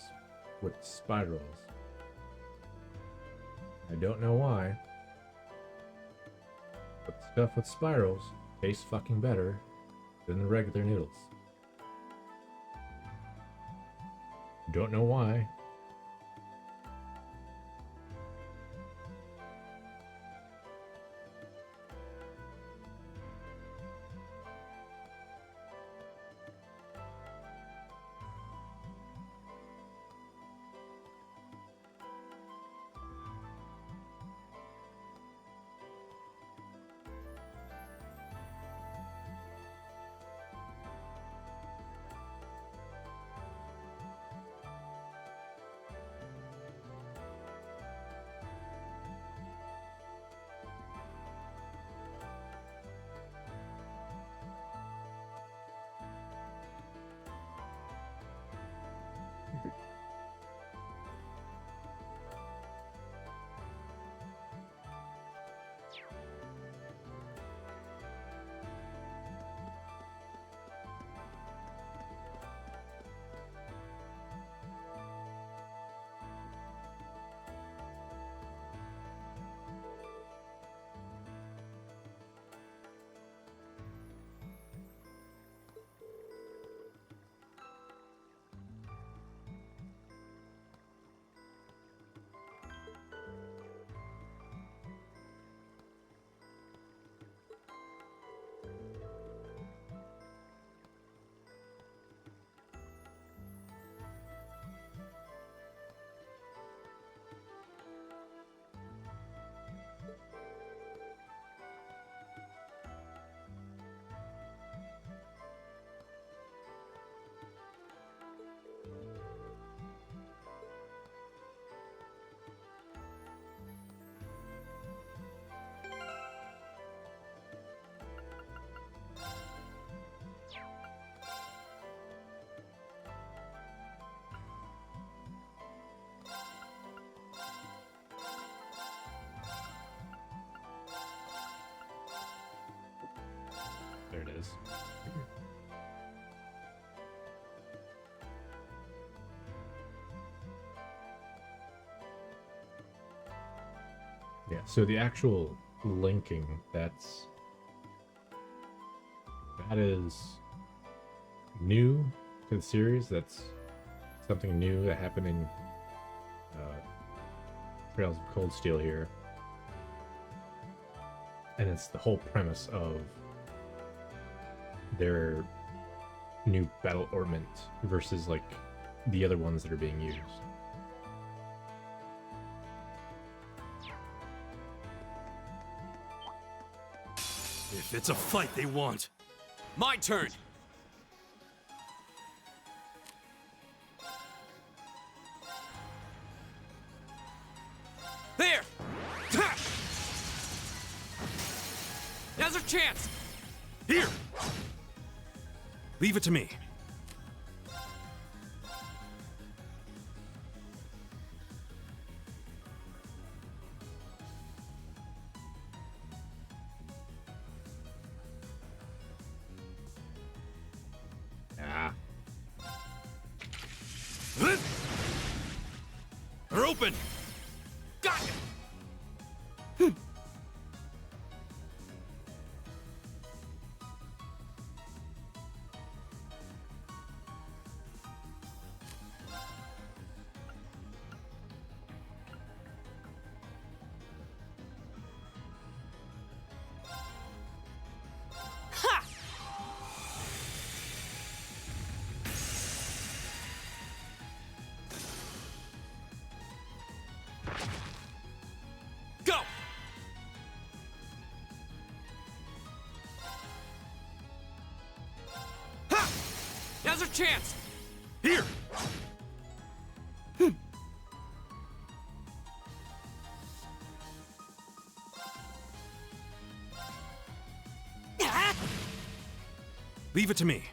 with spirals. I don't know why, but stuff with spirals tastes fucking better than the regular noodles. Don't know why. There it is. Yeah, so the actual linking, that is new to the series. That's something new that happened in Trails of Cold Steel here. And it's the whole premise of their new battle ornament versus like the other ones that are being used. If it's a fight they want. My turn! There! Ha! Now's our chance! Here! Leave it to me. Ah. They're open! Got it! Ha! Go! Ha! Now's our chance! Here! Leave it to me.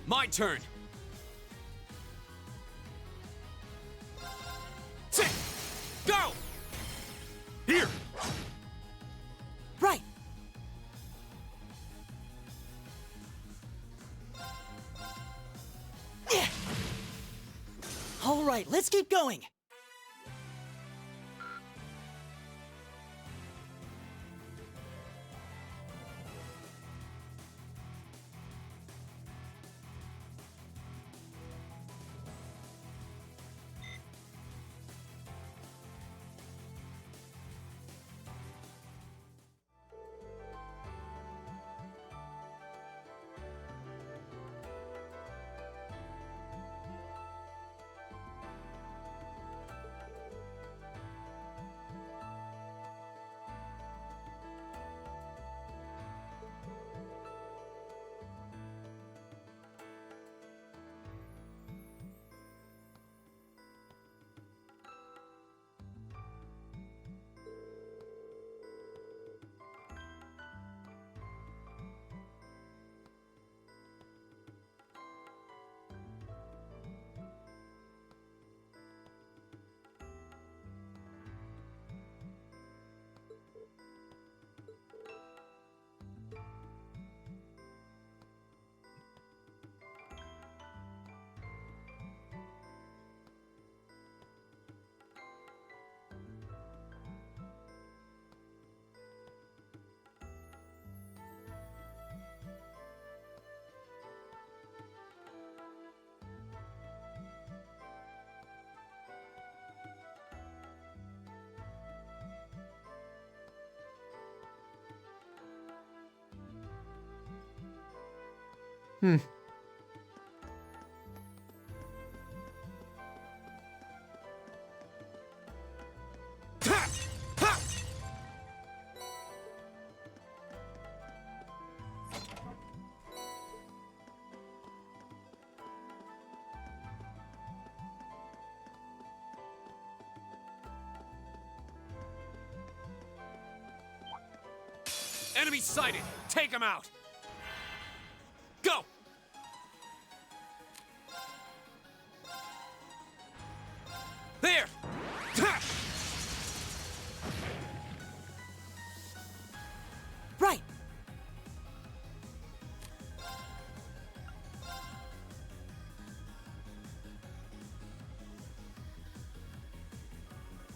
My turn! Sit! Go! right, let's keep going. Hmm. Enemy sighted! Take him out! Go! There! Right.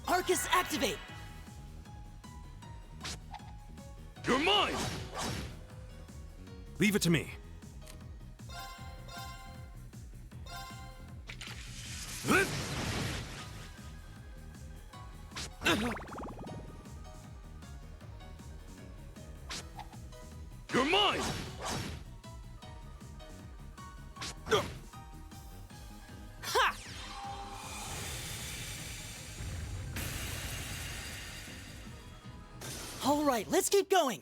Arcus, activate! You're mine! Leave it to me. You're mine! Ha! All right, let's keep going.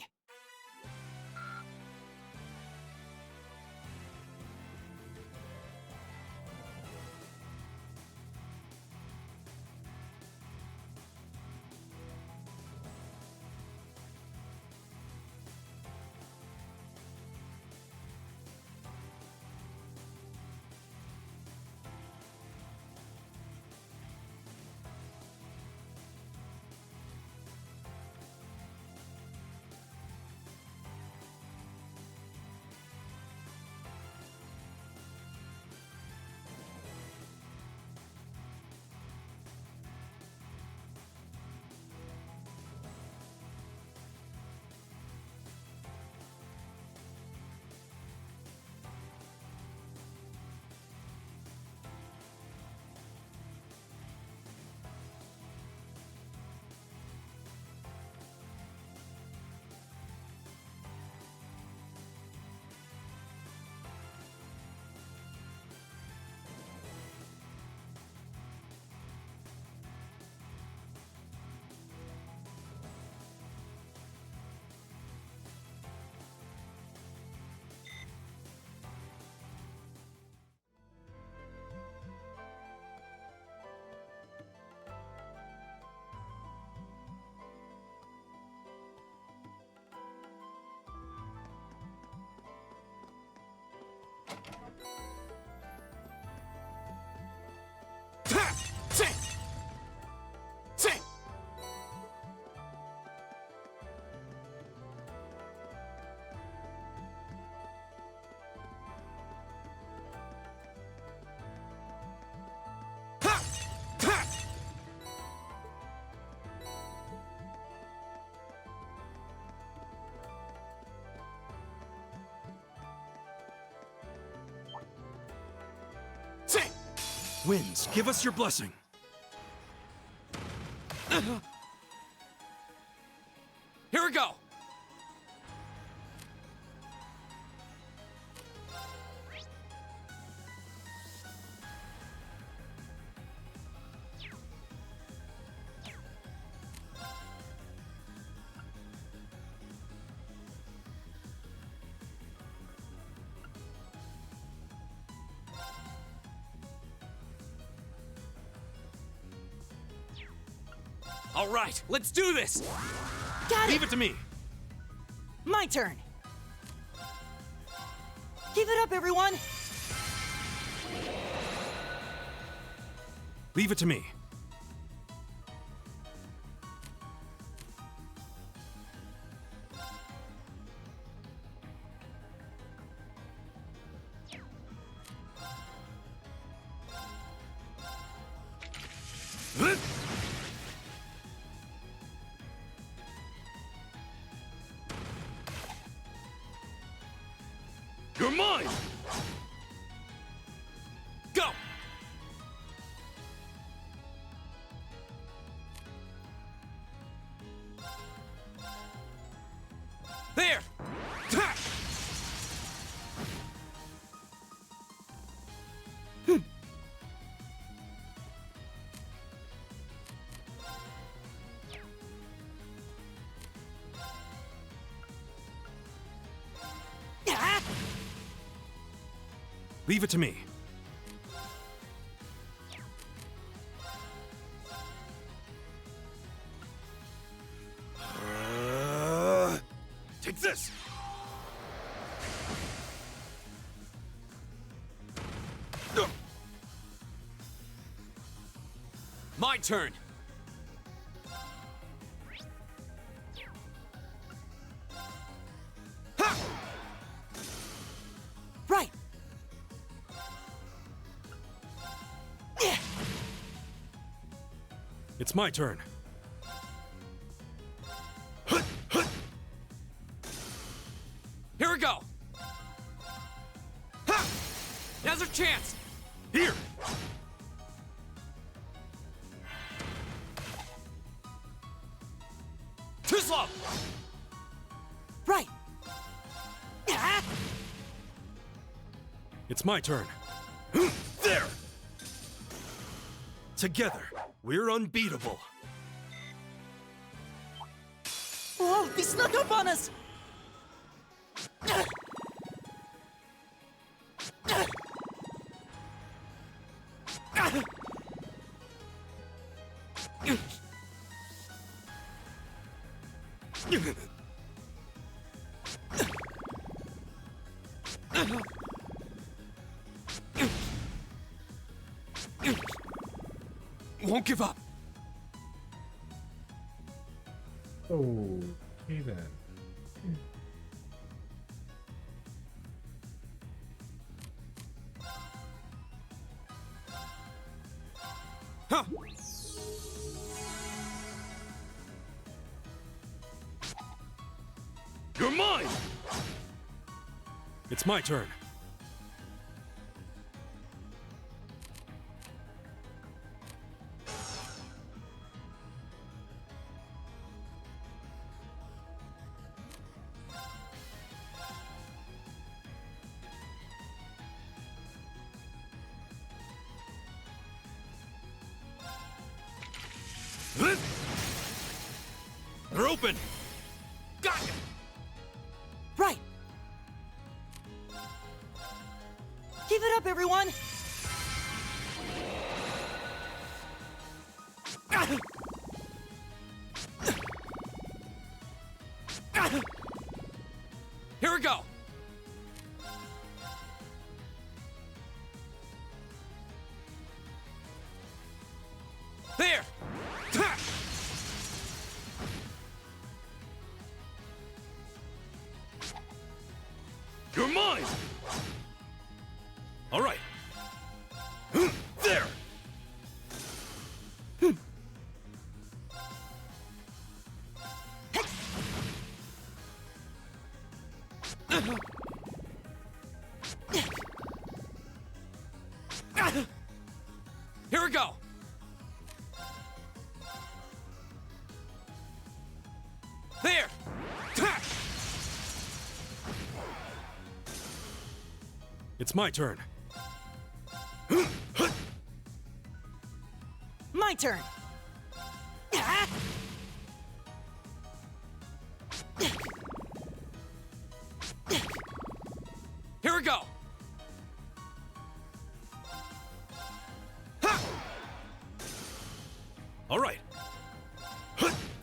Winds, give us your blessing. Here we go! All right, let's do this! Got Leave it to me. My turn. Give it up, everyone. Leave it to me. You're mine! Go! There! Ha! Leave it to me. Take this! My turn! Right. It's my turn. Here we go! Ha! Now's our chance! Here! Too slow! Right. It's my turn. There! Together, we're unbeatable. Whoa, they snuck up on us. Won't give up. Okay then. Huh. You're mine! It's my turn. They're open! Got it! Right. Give it up, everyone. Here we go! There! Ha! You're mine! All right. There! go! There! It's my turn. My turn! Here we go! All right.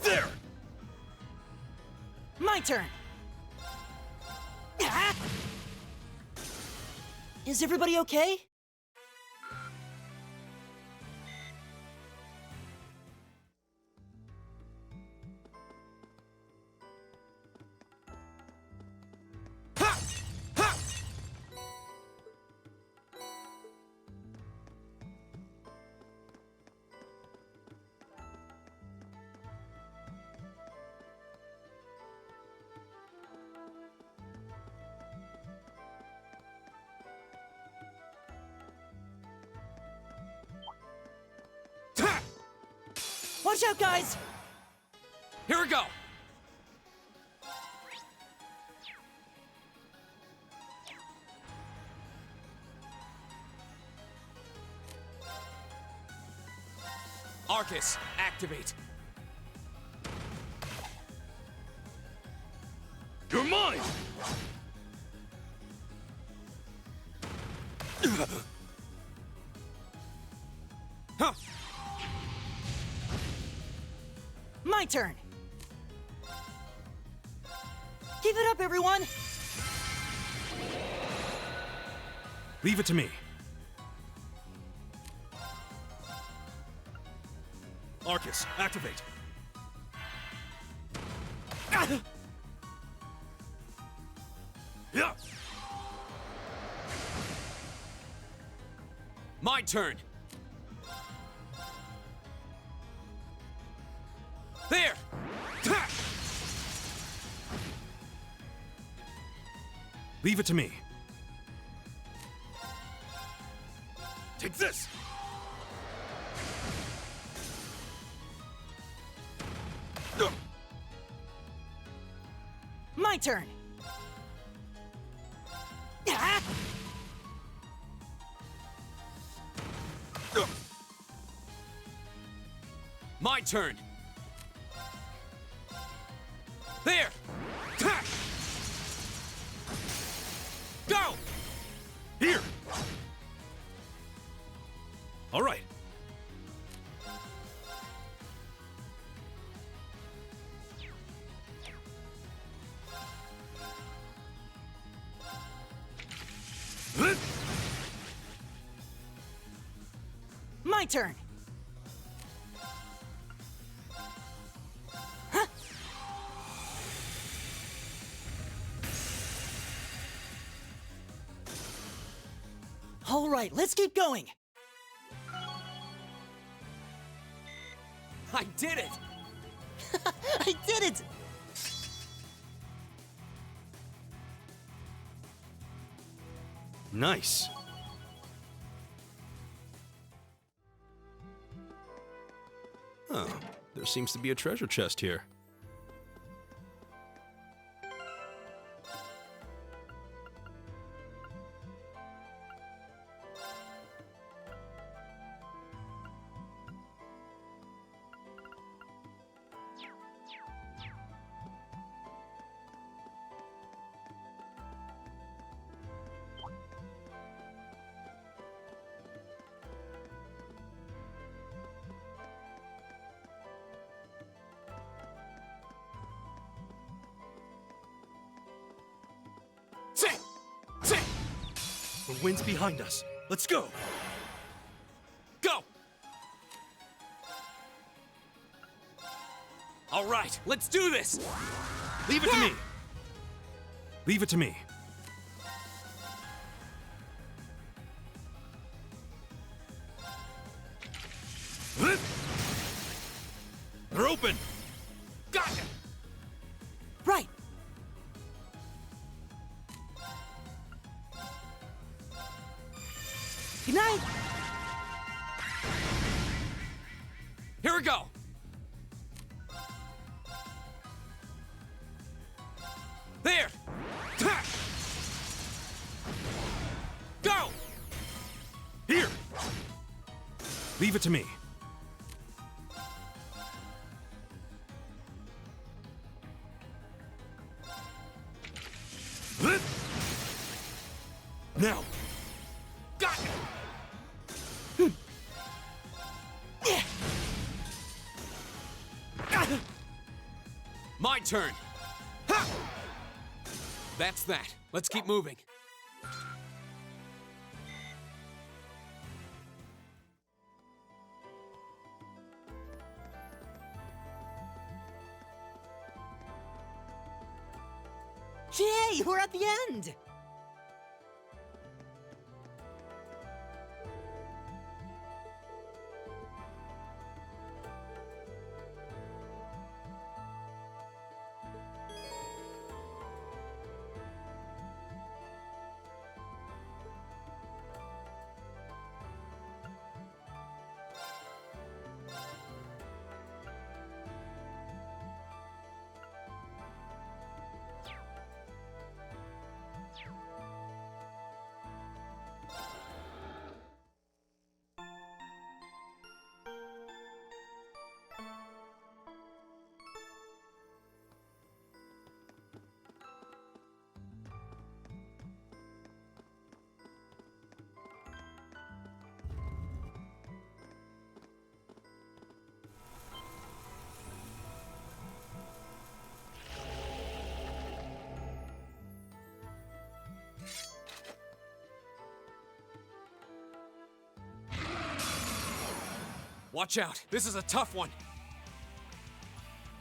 There! My turn! Is everybody okay? Watch out, guys! Here we go! Arcus, activate. You're mine! Huh. My turn! Keep it up, everyone! Leave it to me. Arcus, activate. Yeah. My turn. There! Leave it to me. Take this! My turn! My turn. There! Go! Here! All right. My turn! All right, let's keep going. I did it! I did it! Nice. Oh, there seems to be a treasure chest here. The wind's behind us. Let's go. Go! All right, let's do this! Leave it to me. Leave it to me. They're open. Gotcha! Right! Good night! There! Ha! Go! Here! Leave it to me. Now! Got My turn! Ha! That's that. Let's keep moving. Yay, we're at the end! Watch out. This is a tough one.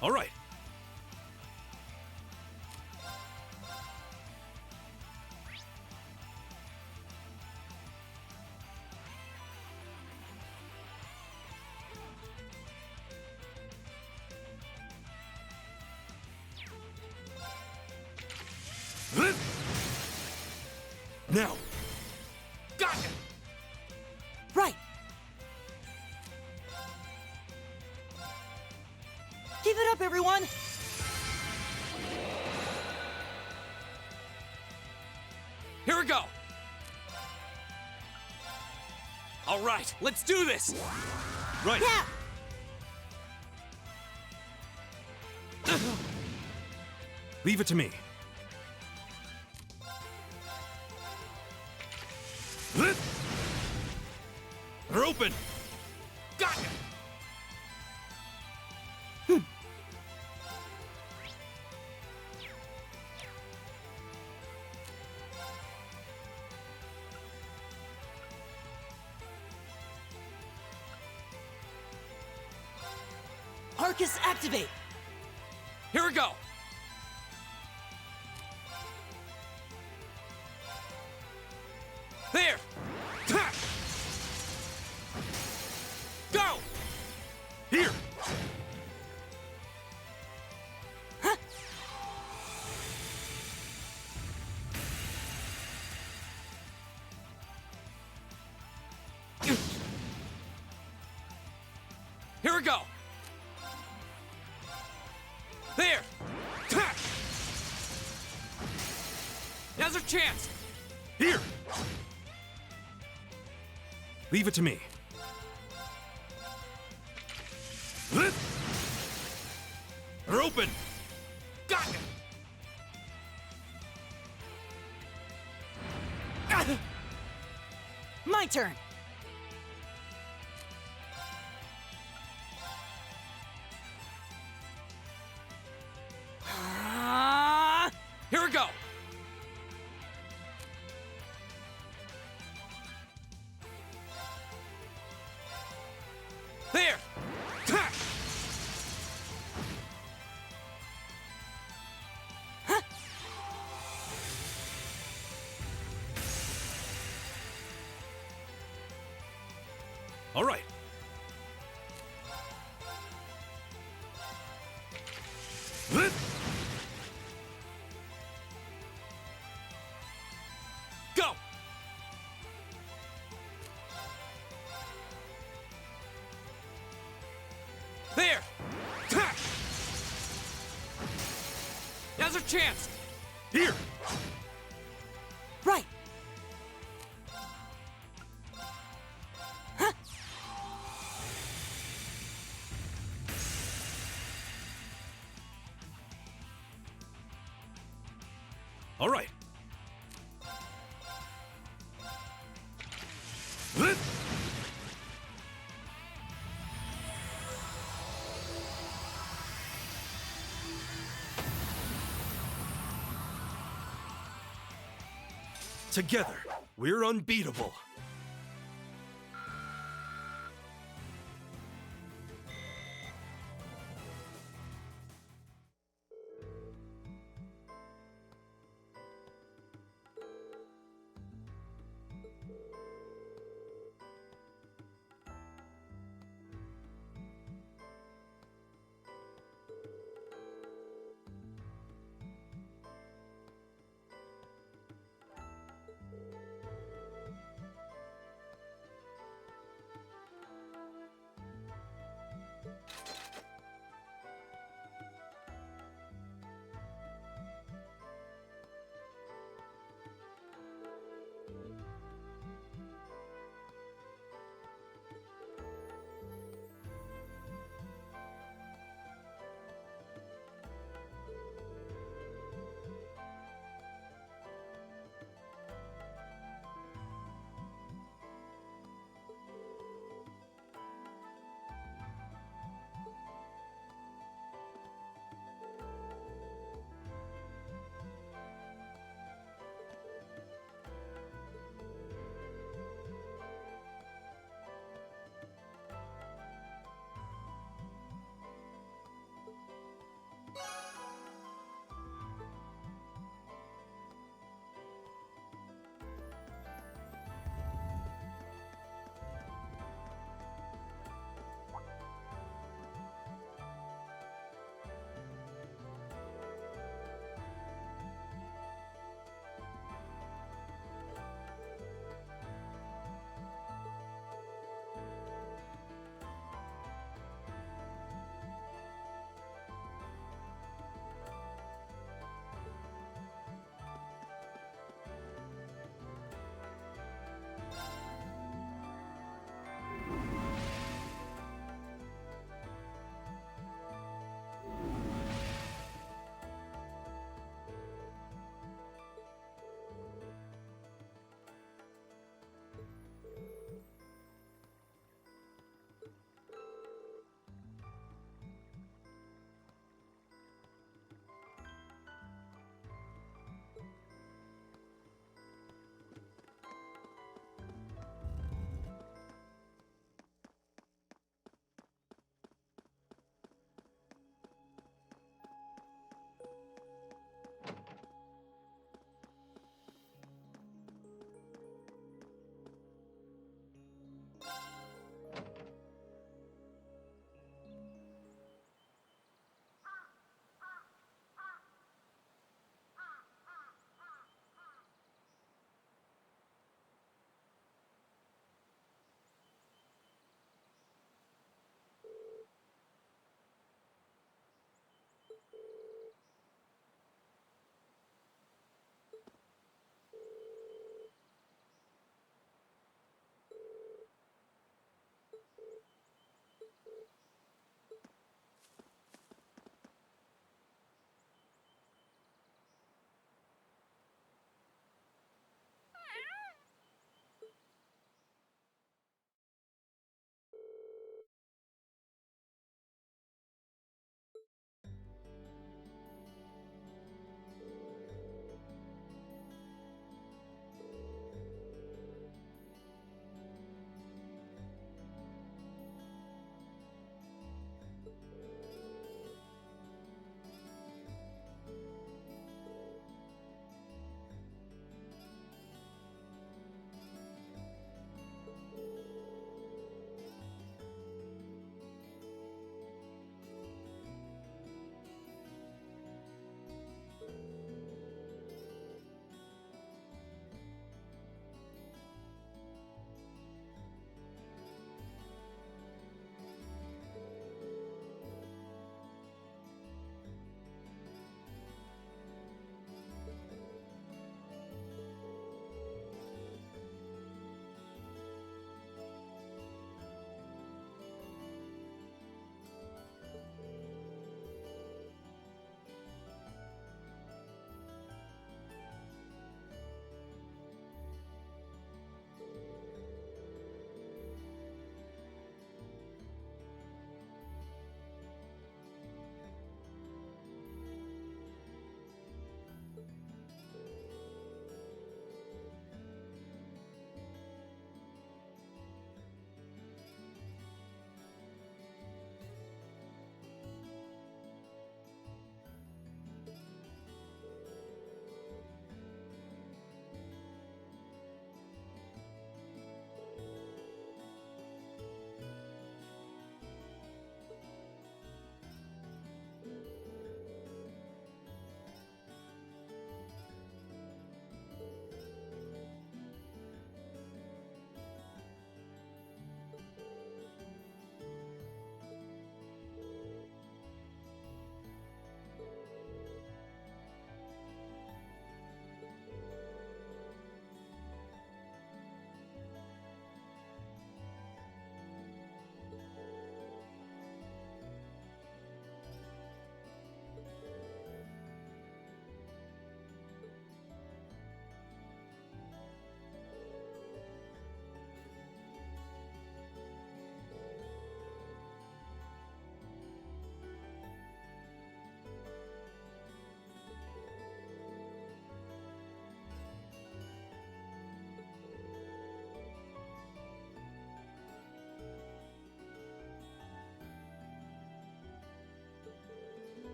All right. Now. Got it! Right! Keep it up, everyone! Here we go! All right, let's do this! Right. Yeah! Leave it to me. They're open! Got it! Arcus, activate! Here we go! There! Ha! Go! Here! Here we go! There! Ha! Now's our chance! Here! Leave it to me. They're open! Got it! My turn! Here we go! There! Ha! All right. Go! There! Ha! Now's our chance! Here! Right! All right. Together, we're unbeatable.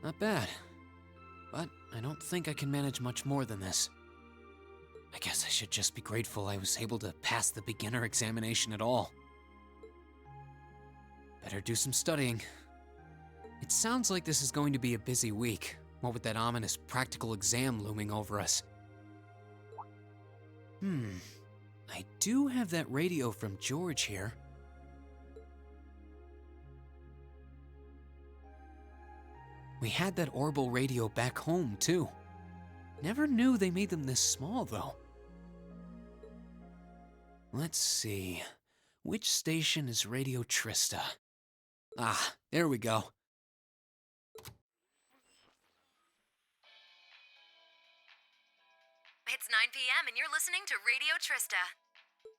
Not bad. But I don't think I can manage much more than this. I guess I should just be grateful I was able to pass the beginner examination at all. Better do some studying. It sounds like this is going to be a busy week, what with that ominous practical exam looming over us. I do have that radio from George here. We had that Orbital radio back home, too. Never knew they made them this small, though. Let's see. Which station is Radio Trista? Ah, there we go. It's 9 p.m. and you're listening to Radio Trista.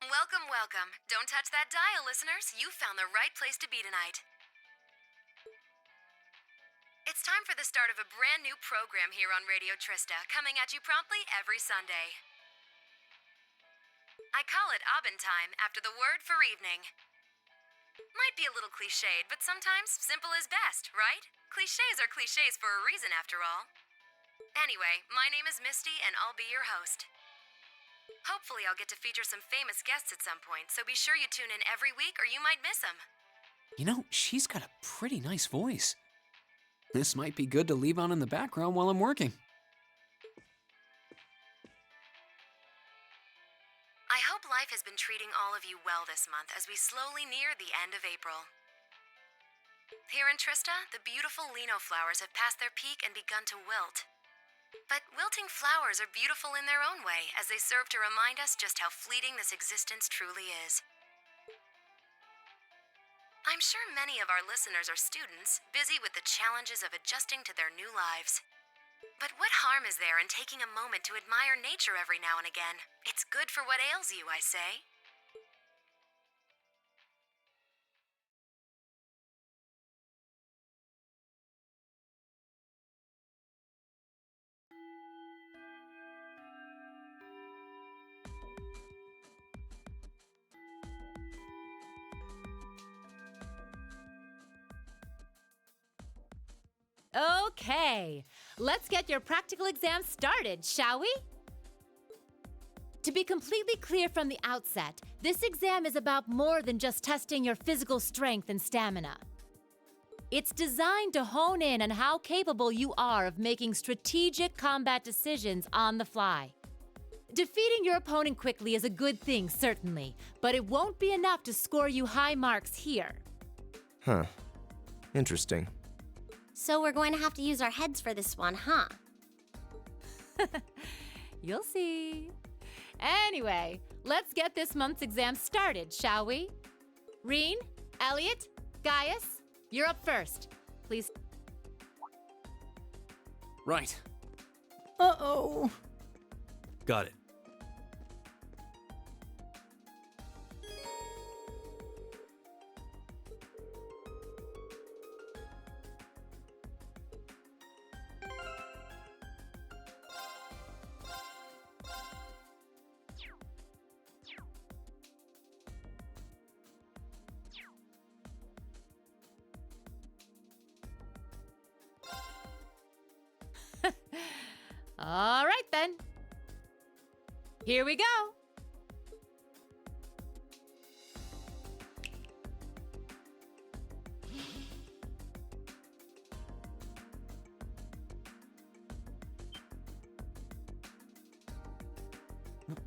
Welcome, welcome. Don't touch that dial, listeners. You found the right place to be tonight. It's time for the start of a brand new program here on Radio Trista, coming at you promptly every Sunday. I call it Abend Time after the word for evening. Might be a little cliched, but sometimes simple is best, right? Clichés are clichés for a reason, after all. Anyway, my name is Misty, and I'll be your host. Hopefully I'll get to feature some famous guests at some point, so be sure you tune in every week or you might miss them. You know, she's got a pretty nice voice. This might be good to leave on in the background while I'm working. I hope life has been treating all of you well this month as we slowly near the end of April. Here in Trista, the beautiful lino flowers have passed their peak and begun to wilt. But wilting flowers are beautiful in their own way, as they serve to remind us just how fleeting this existence truly is. I'm sure many of our listeners are students, busy with the challenges of adjusting to their new lives. But what harm is there in taking a moment to admire nature every now and again? It's good for what ails you, I say. Okay, let's get your practical exam started, shall we? To be completely clear from the outset, this exam is about more than just testing your physical strength and stamina. It's designed to hone in on how capable you are of making strategic combat decisions on the fly. Defeating your opponent quickly is a good thing, certainly, but it won't be enough to score you high marks here. Huh. Interesting. So we're going to have to use our heads for this one, huh? You'll see. Anyway, let's get this month's exam started, shall we? Reen, Elliot, Gaius, you're up first. Please. Right. Uh-oh. Got it. All right, then. Here we go.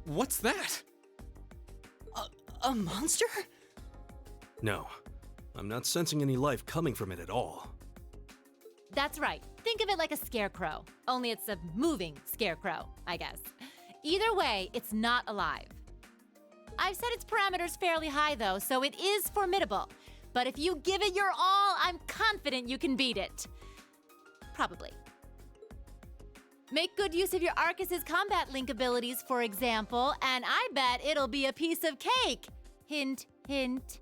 What's that? A monster? No, I'm not sensing any life coming from it at all. That's right. Think of it like a scarecrow, only it's a moving scarecrow, I guess. Either way, it's not alive. I've set its parameters fairly high, though, so it is formidable. But if you give it your all, I'm confident you can beat it. Probably. Make good use of your Arcus's combat link abilities, for example, and I bet it'll be a piece of cake. Hint, hint.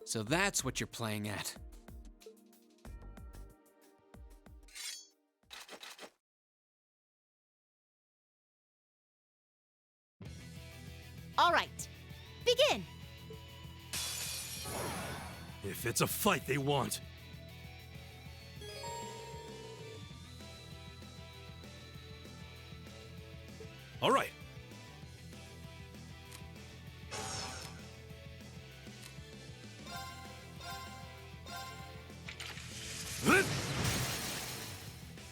So that's what you're playing at. All right, begin. If it's a fight they want, All right.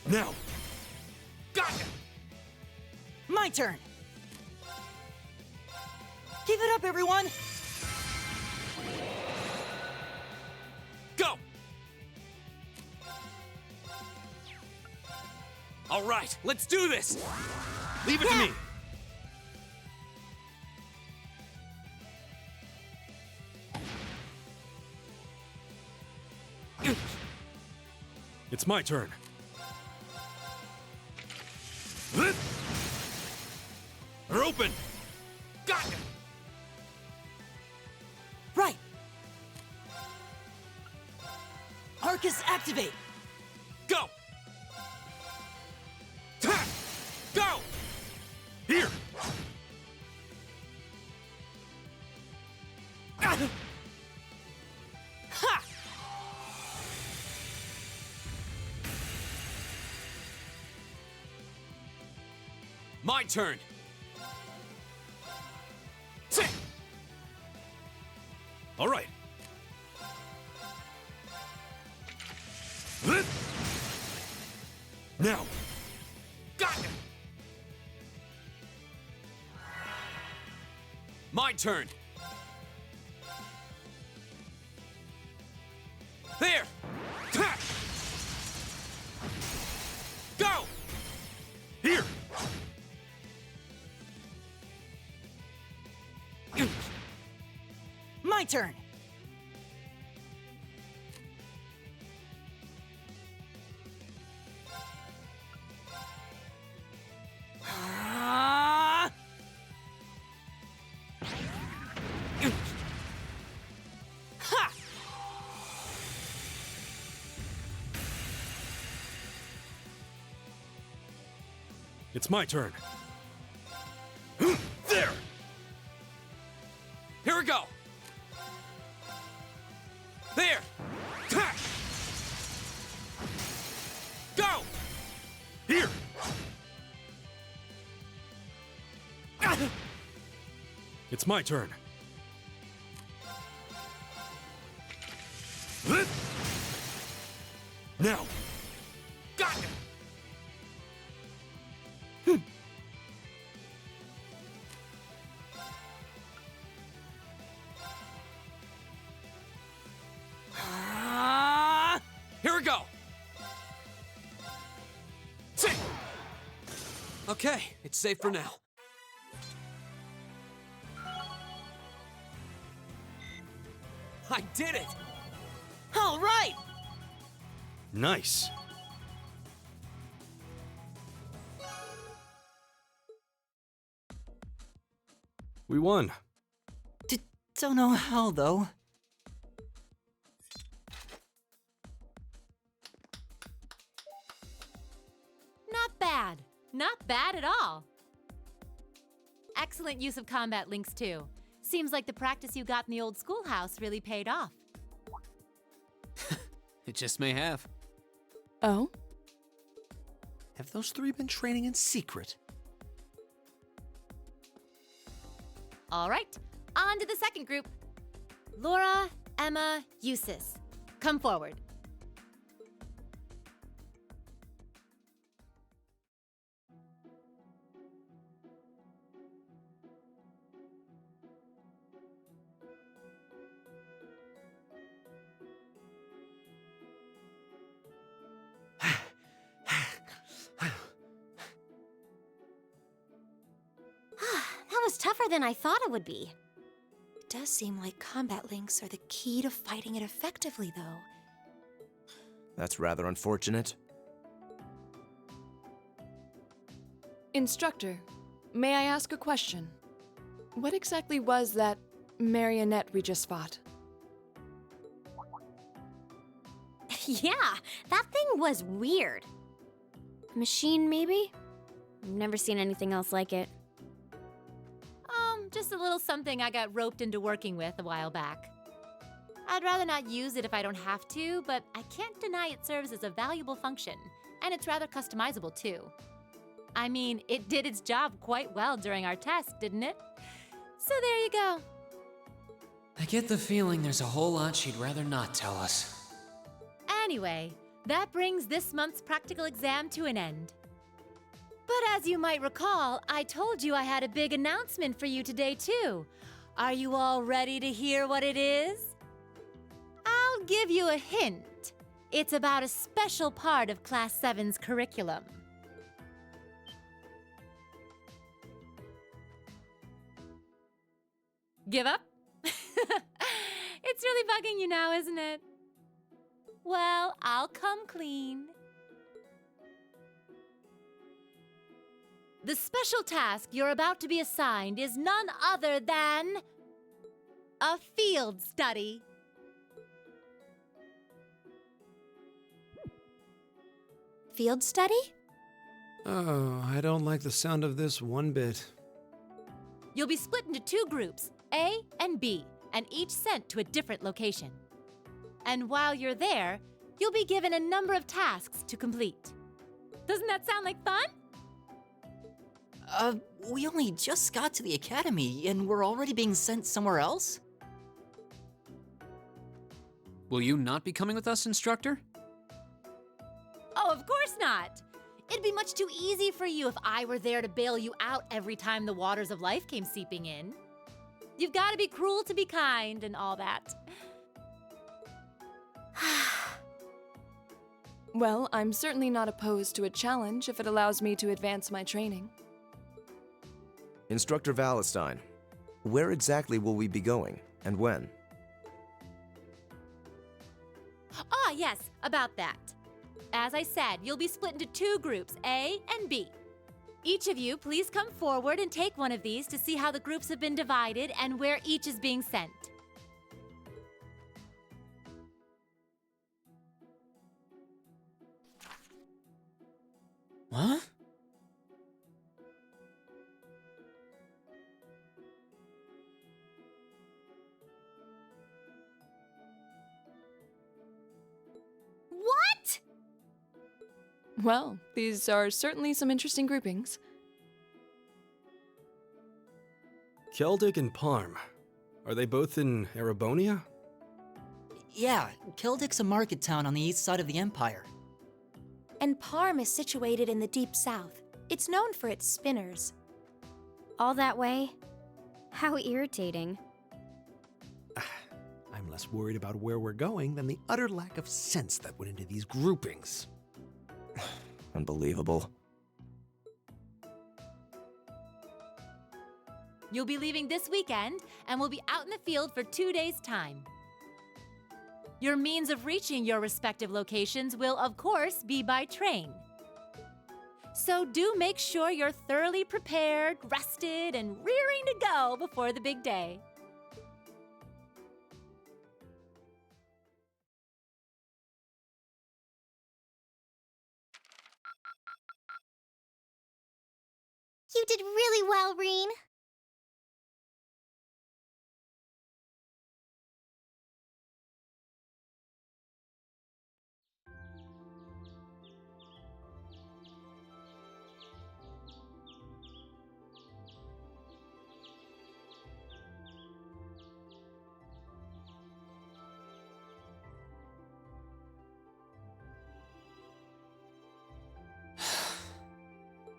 Now. Gotcha! My turn! Keep it up, everyone! Go! All right, let's do this! Leave it to me! It's my turn. They're open! Gotcha! Right! Arcus, activate! Go! Ta! Go! Here! Ha! My turn! Sit! All right. Now. Gotcha! My turn! There! Ta! Go! Here! My turn! Ah! Ha! It's my turn. There! Here we go! There! Ta! Go! Here! It's my turn. Now. Gotcha! Ah! Here we go! Sit! Okay, it's safe for now. I did it! All right! Nice. We won. Don't know how, though. Not bad. Not bad at all. Excellent use of combat links, too. Seems like the practice you got in the old schoolhouse really paid off. It just may have. Oh? Have those three been training in secret? All right, on to the second group. Laura, Emma, Eustace. Come forward. That was tougher than I thought it would be. It does seem like combat links are the key to fighting it effectively, though. That's rather unfortunate. Instructor, may I ask a question? What exactly was that marionette we just fought? Yeah, that thing was weird. Machine, maybe? I've never seen anything else like it. Just a little something I got roped into working with a while back. I'd rather not use it if I don't have to, but I can't deny it serves as a valuable function, and it's rather customizable too. I mean, it did its job quite well during our test, didn't it? So there you go. I get the feeling there's a whole lot she'd rather not tell us. Anyway, that brings this month's practical exam to an end. But as you might recall, I told you I had a big announcement for you today, too. Are you all ready to hear what it is? I'll give you a hint. It's about a special part of Class 7's curriculum. Give up? It's really bugging you now, isn't it? Well, I'll come clean. The special task you're about to be assigned is none other than a field study. Field study? Oh, I don't like the sound of this one bit. You'll be split into 2 groups, A and B, and each sent to a different location. And while you're there, you'll be given a number of tasks to complete. Doesn't that sound like fun? We only just got to the academy, and we're already being sent somewhere else? Will you not be coming with us, instructor? Oh, of course not. It'd be much too easy for you if I were there to bail you out every time the waters of life came seeping in. You've got to be cruel to be kind and all that. Well, I'm certainly not opposed to a challenge if it allows me to advance my training. Instructor Valentine, where exactly will we be going, and when? Ah, yes, about that. As I said, you'll be split into 2 groups, A and B. Each of you, please come forward and take one of these to see how the groups have been divided and where each is being sent. What? What? Well, these are certainly some interesting groupings. Celtic and Parm. Are they both in Erebonia? Yeah, Keldik's a market town on the east side of the Empire. And Parm is situated in the deep south. It's known for its spinners. All that way? How irritating. I'm less worried about where we're going than the utter lack of sense that went into these groupings. Unbelievable. You'll be leaving this weekend, and we'll be out in the field for 2 days' time. Your means of reaching your respective locations will, of course, be by train. So do make sure you're thoroughly prepared, rested, and rearing to go before the big day. You did really well, Reen.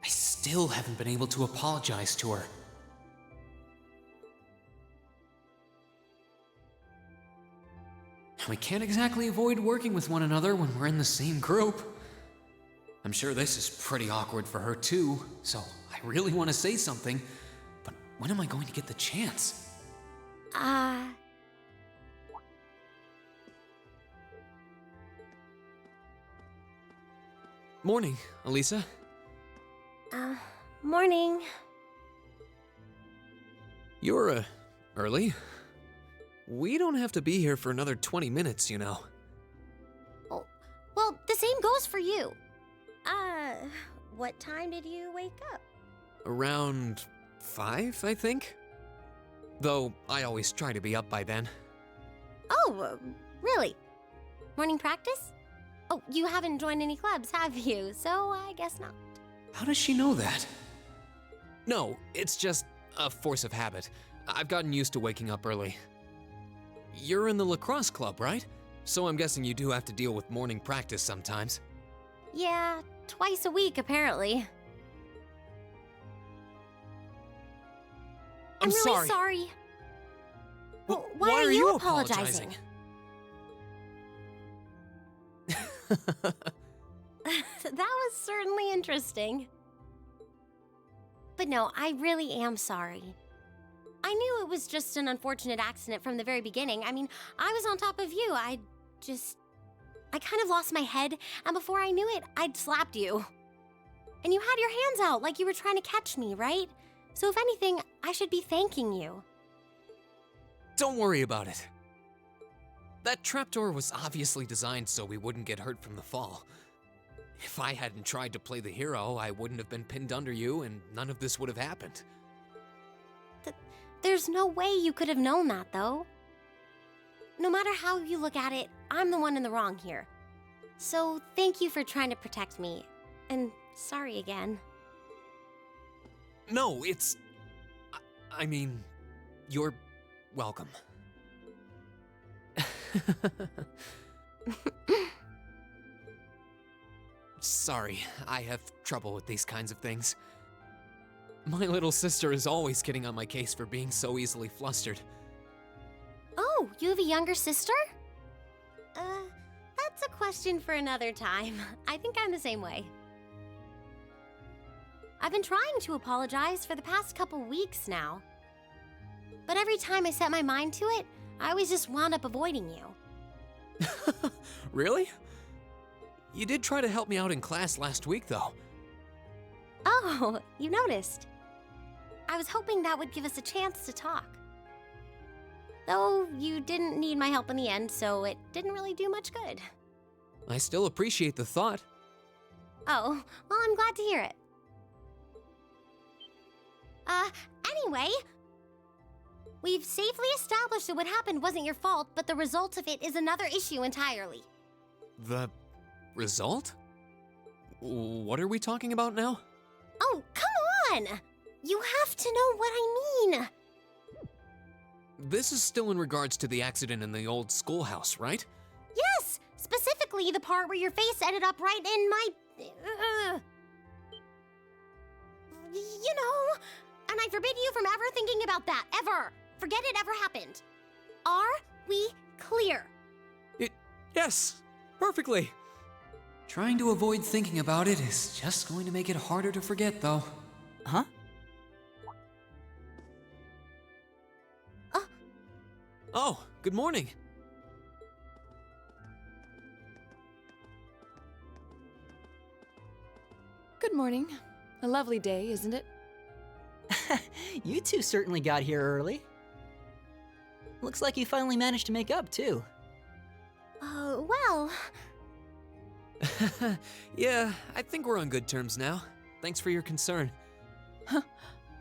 I still haven't been able to apologize to her. And we can't exactly avoid working with one another when we're in the same group. I'm sure this is pretty awkward for her too, so I really want to say something, but when am I going to get the chance? Morning, Elisa. Morning. You're, early. We don't have to be here for another 20 minutes, you know. Oh, well, the same goes for you. What time did you wake up? Around 5, I think? Though I always try to be up by then. Oh, really? Morning practice? Oh, you haven't joined any clubs, have you? So I guess not. How does she know that? No, it's just a force of habit. I've gotten used to waking up early. You're in the lacrosse club, right? So I'm guessing you do have to deal with morning practice sometimes. Yeah, twice a week, apparently. I'm really sorry. sorry. Well, why are you apologizing? That was certainly interesting. But no, I really am sorry. I knew it was just an unfortunate accident from the very beginning. I mean, I was on top of you. I kind of lost my head, and before I knew it, I'd slapped you. And you had your hands out like you were trying to catch me, right? So if anything, I should be thanking you. Don't worry about it. That trapdoor was obviously designed so we wouldn't get hurt from the fall. If I hadn't tried to play the hero, I wouldn't have been pinned under you and none of this would have happened. There's no way you could have known that, though. No matter how you look at it, I'm the one in the wrong here. So thank you for trying to protect me. And sorry again. No, I mean, you're welcome. Sorry, I have trouble with these kinds of things. My little sister is always getting on my case for being so easily flustered. Oh, you have a younger sister? That's a question for another time. I think I'm the same way. I've been trying to apologize for the past couple weeks now. But every time I set my mind to it, I always just wound up avoiding you. Really? You did try to help me out in class last week, though. Oh, you noticed. I was hoping that would give us a chance to talk. Though you didn't need my help in the end, so it didn't really do much good. I still appreciate the thought. Oh, well, I'm glad to hear it. Anyway, we've safely established that what happened wasn't your fault, but the result of it is another issue entirely. The result? What are we talking about now? Oh, come on! You have to know what I mean. This is still in regards to the accident in the old schoolhouse, right? Yes, specifically the part where your face ended up right in my... You know, and I forbid you from ever thinking about that, ever. Forget it ever happened. Are we clear? Yes, perfectly. Trying to avoid thinking about it is just going to make it harder to forget, though. Huh? Oh, good morning. Good morning. A lovely day, isn't it? You two certainly got here early. Looks like you finally managed to make up, too. Well... Yeah, I think we're on good terms now. Thanks for your concern.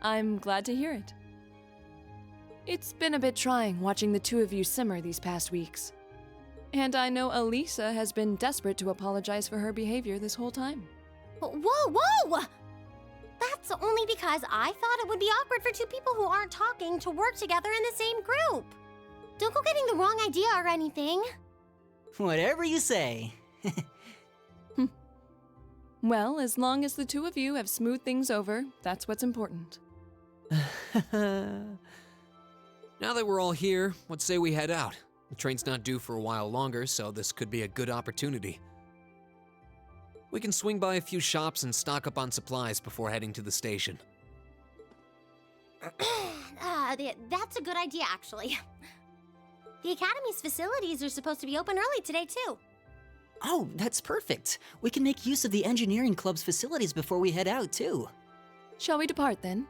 I'm glad to hear it. It's been a bit trying watching the two of you simmer these past weeks. And I know Elisa has been desperate to apologize for her behavior this whole time. Whoa! That's only because I thought it would be awkward for two people who aren't talking to work together in the same group. Don't go getting the wrong idea or anything. Whatever you say. Well, as long as the two of you have smoothed things over, that's what's important. Now that we're all here, let's say we head out. The train's not due for a while longer, so this could be a good opportunity. We can swing by a few shops and stock up on supplies before heading to the station. That's a good idea, actually. The Academy's facilities are supposed to be open early today, too. Oh, that's perfect. We can make use of the engineering club's facilities before we head out, too. Shall we depart, then?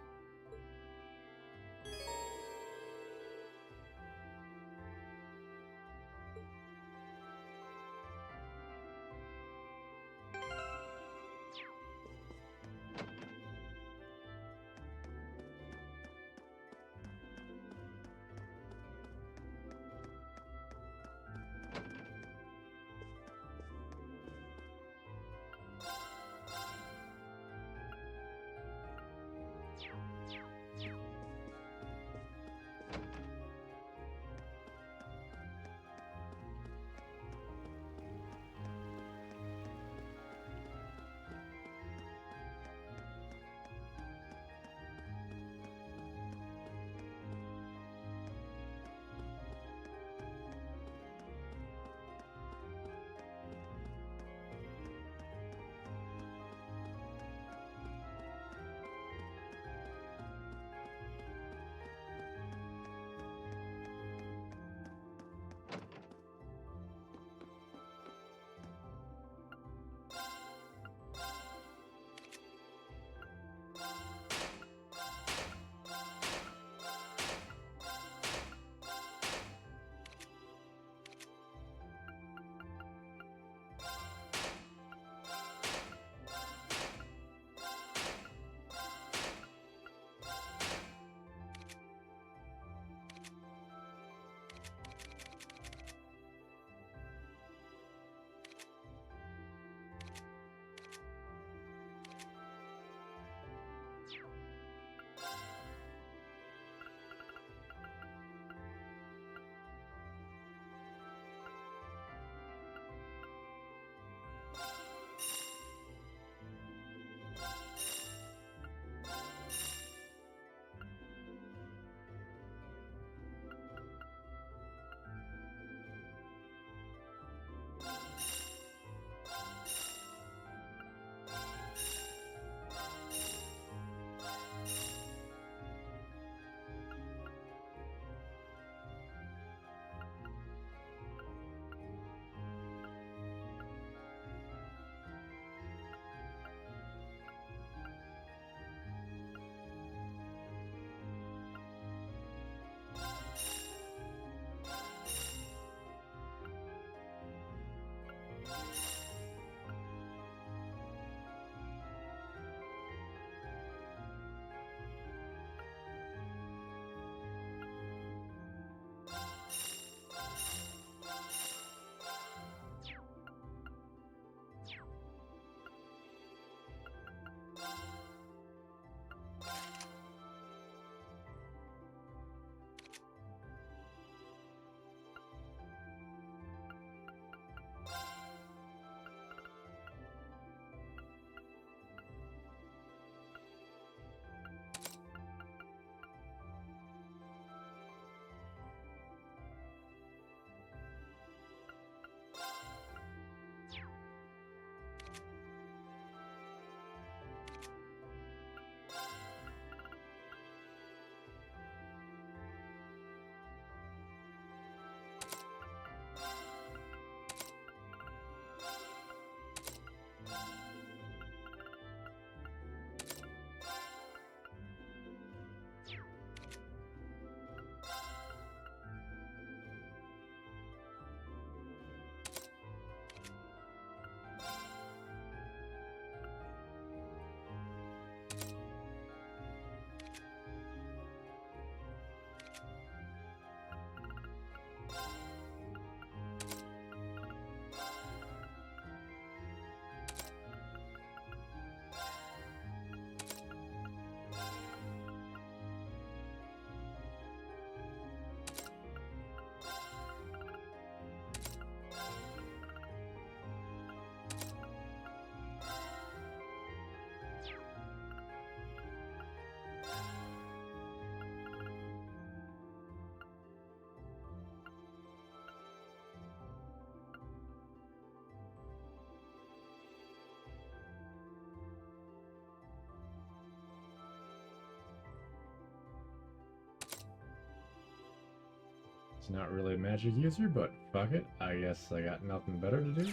He's not really a magic user, but fuck it. I guess I got nothing better to do.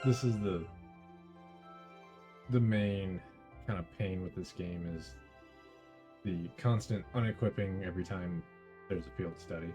This is the main kind of pain with this game is the constant unequipping every time there's a field study.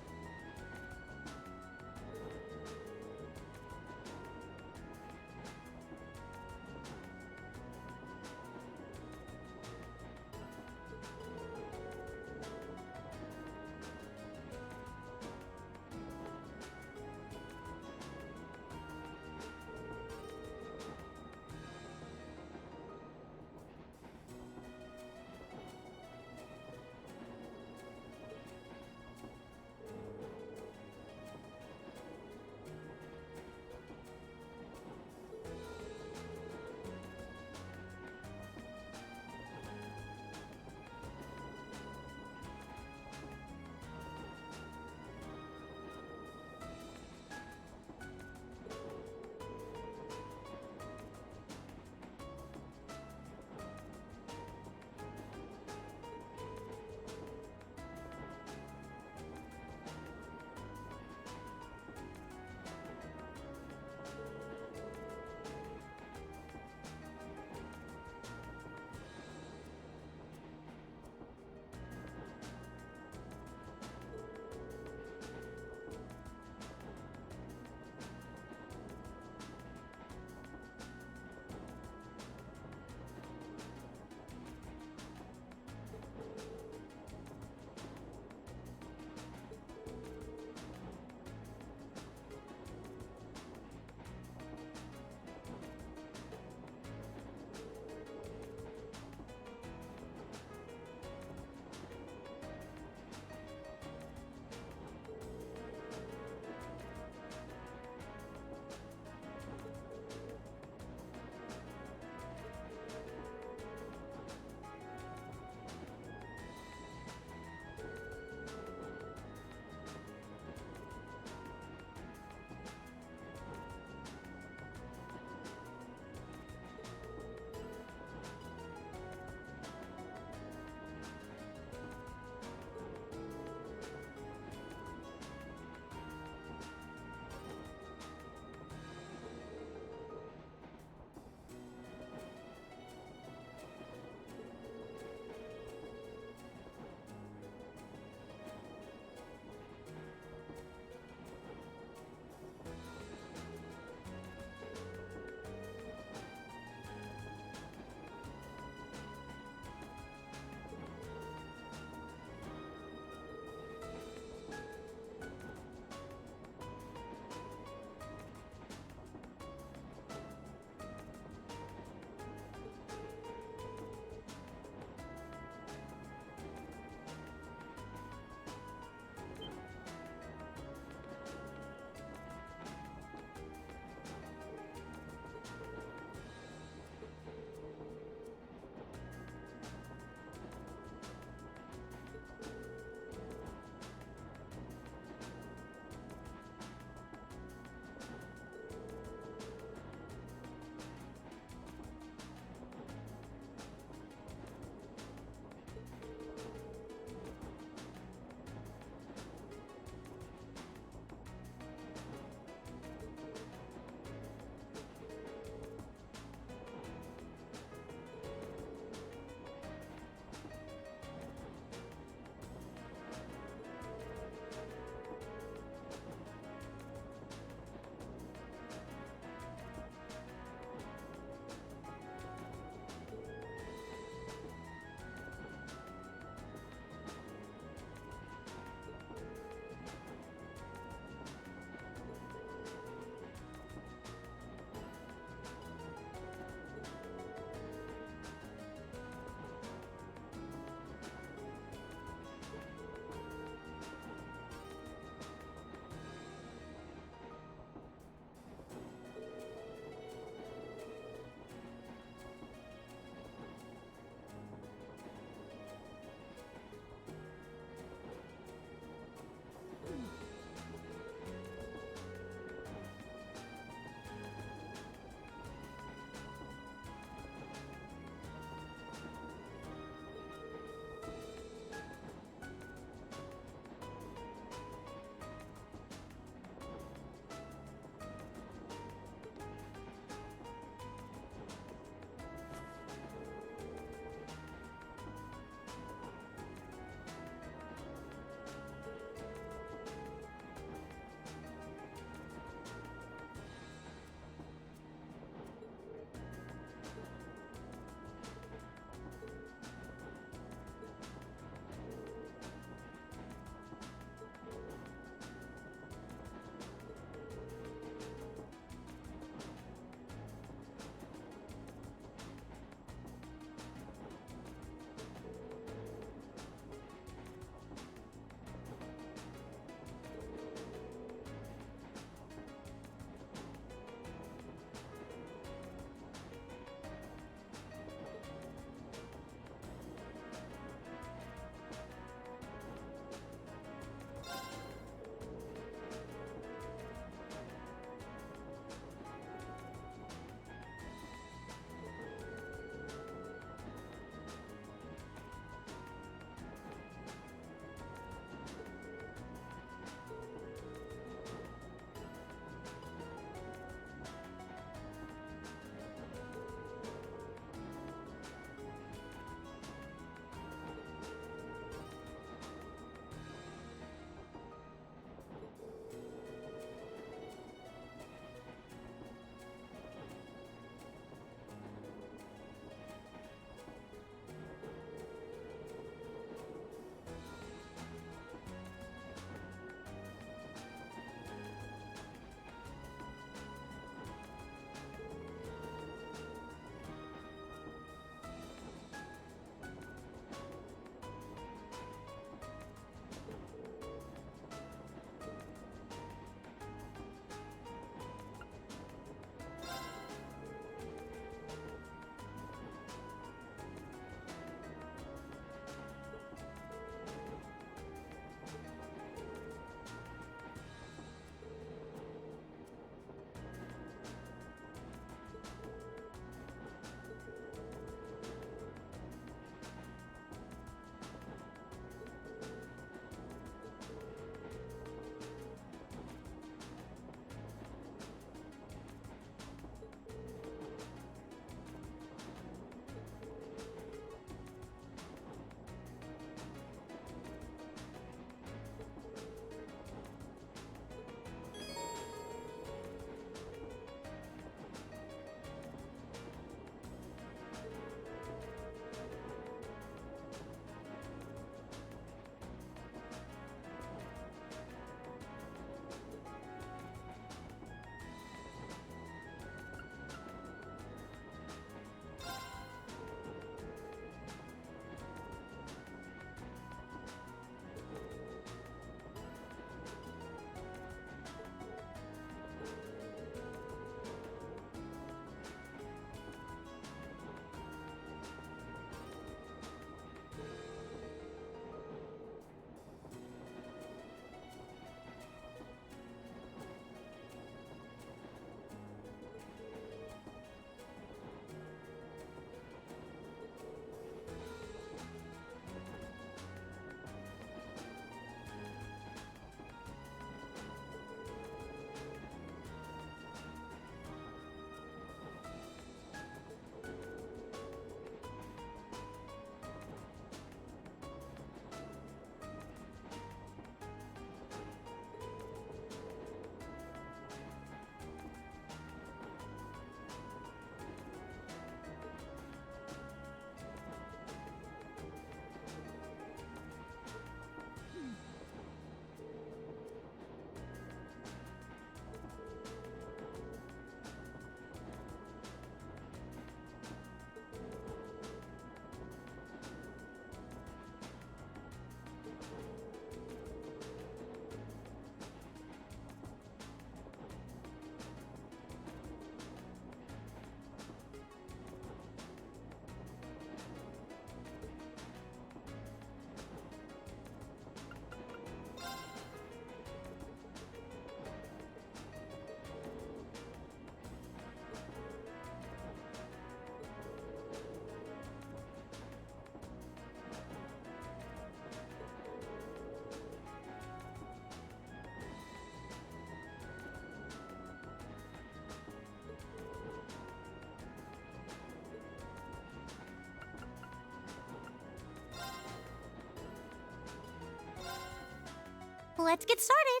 Let's get started.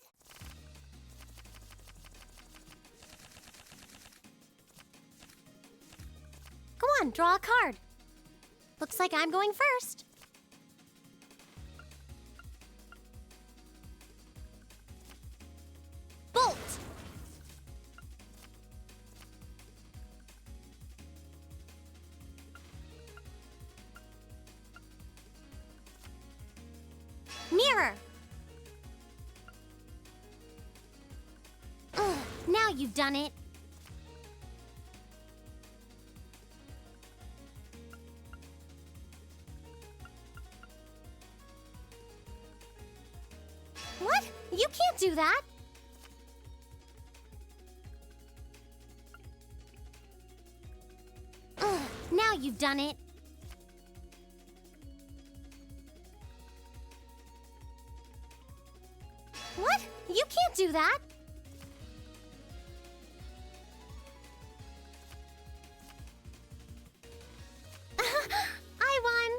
Come on, draw a card. Looks like I'm going first. Bolt! Mirror! Ugh, now you've done it. What? You can't do that! Ugh, now you've done it. What? You can't do that! I won!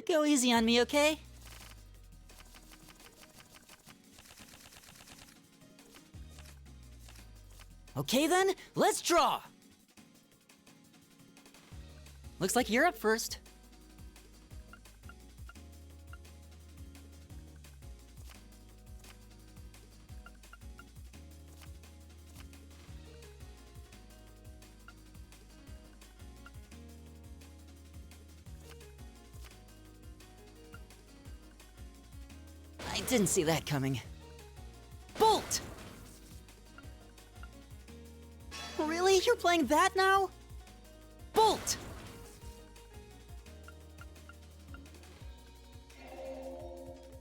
Go easy on me, okay? Okay then, let's draw! Looks like you're up first. I didn't see that coming. Bolt! Really? You're playing that now? Bolt!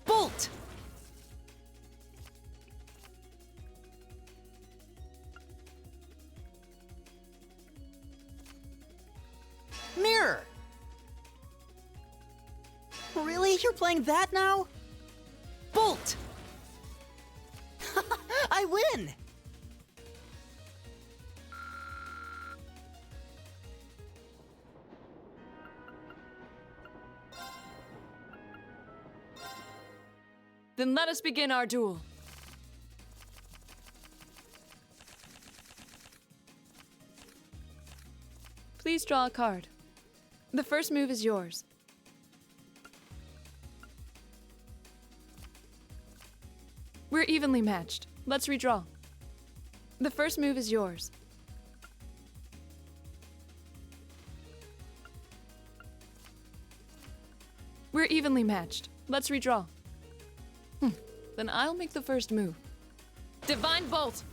Bolt! Mirror! Really? You're playing that now? Bolt! I win! Then let us begin our duel. Please draw a card. The first move is yours. We're evenly matched. Let's redraw. The first move is yours. We're evenly matched. Let's redraw. Then I'll make the first move. Divine Bolt!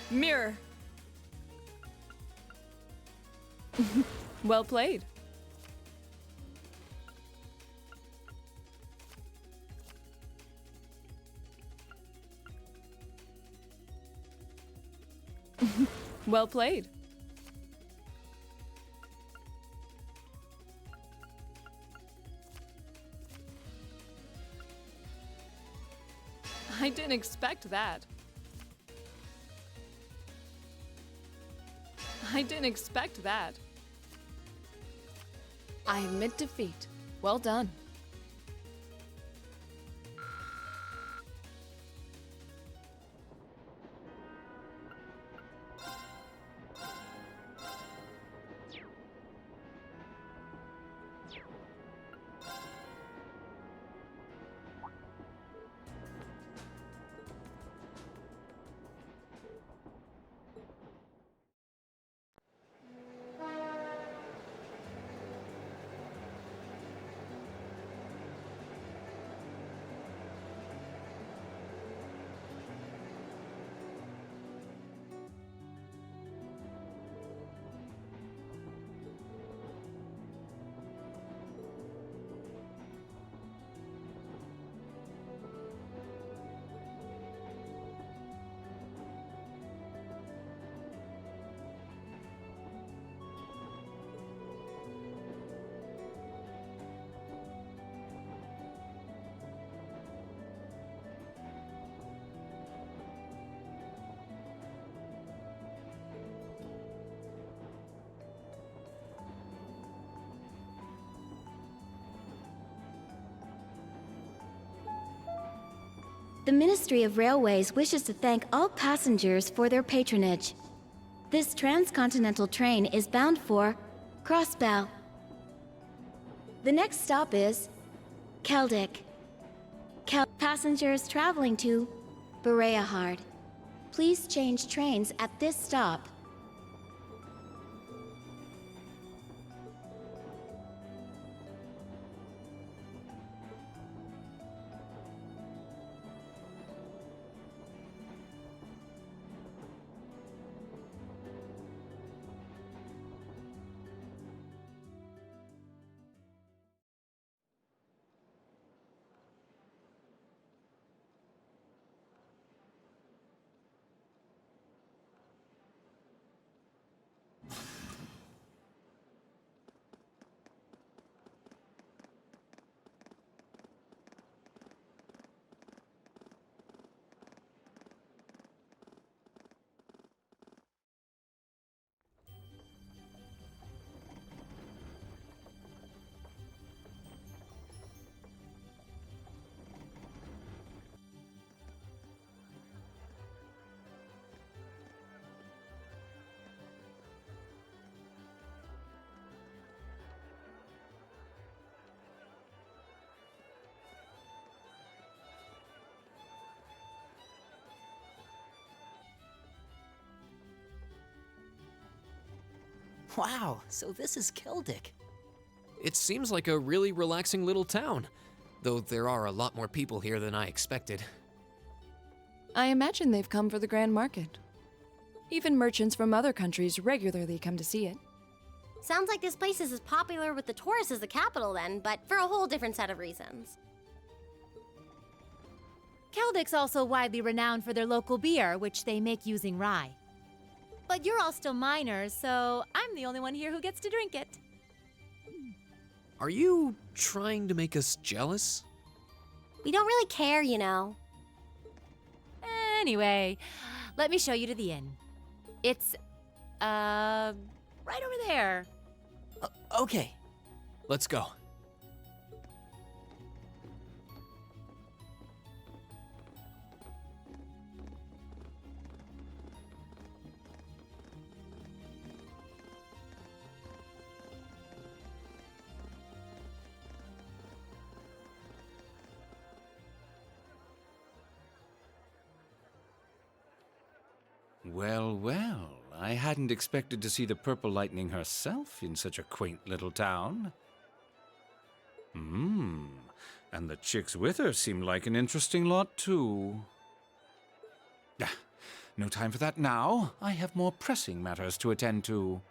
Mirror. Well played. Well played. I didn't expect that. I didn't expect that. I admit defeat. Well done. The Ministry of Railways wishes to thank all passengers for their patronage. This transcontinental train is bound for Crossbell. The next stop is Keldic. Passengers traveling to Bereahard, please change trains at this stop. Wow, so this is Keldic. It seems like a really relaxing little town, though there are a lot more people here than I expected. I imagine they've come for the Grand Market. Even merchants from other countries regularly come to see it. Sounds like this place is as popular with the tourists as the capital then, but for a whole different set of reasons. Keldic's also widely renowned for their local beer, which they make using rye. But you're all still minors, so I'm the only one here who gets to drink it. Are you trying to make us jealous? We don't really care, you know. Anyway, let me show you to the inn. It's, right over there. Okay. Let's go. Well, well, I hadn't expected to see the Purple Lightning herself in such a quaint little town. And the chicks with her seem like an interesting lot, too. Ah, no time for that now. I have more pressing matters to attend to.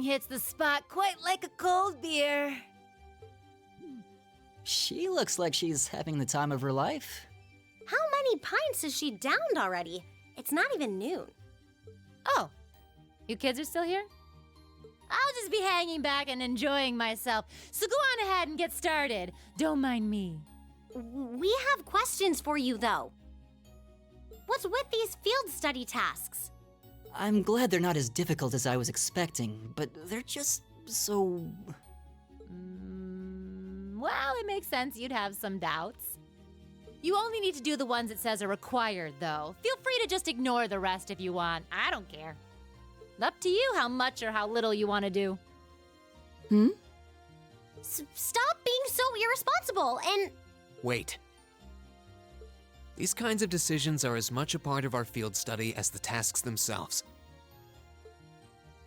Nothing hits the spot quite like a cold beer. She looks like she's having the time of her life. How many pints has she downed already? It's not even noon. Oh, you kids are still here? I'll just be hanging back and enjoying myself, so go on ahead and get started. Don't mind me. We have questions for you, though. What's with these field study tasks? I'm glad they're not as difficult as I was expecting, but they're just so... Well, it makes sense you'd have some doubts. You only need to do the ones it says are required, though. Feel free to just ignore the rest if you want. I don't care. Up to you how much or how little you want to do. Stop being so irresponsible and... Wait. These kinds of decisions are as much a part of our field study as the tasks themselves.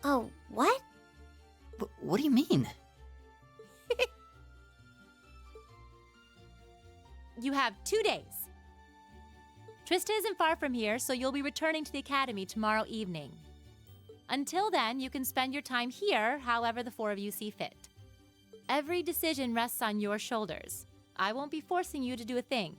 Oh, what? What do you mean? You have 2 days. Trista isn't far from here, so you'll be returning to the academy tomorrow evening. Until then, you can spend your time here however the four of you see fit. Every decision rests on your shoulders. I won't be forcing you to do a thing.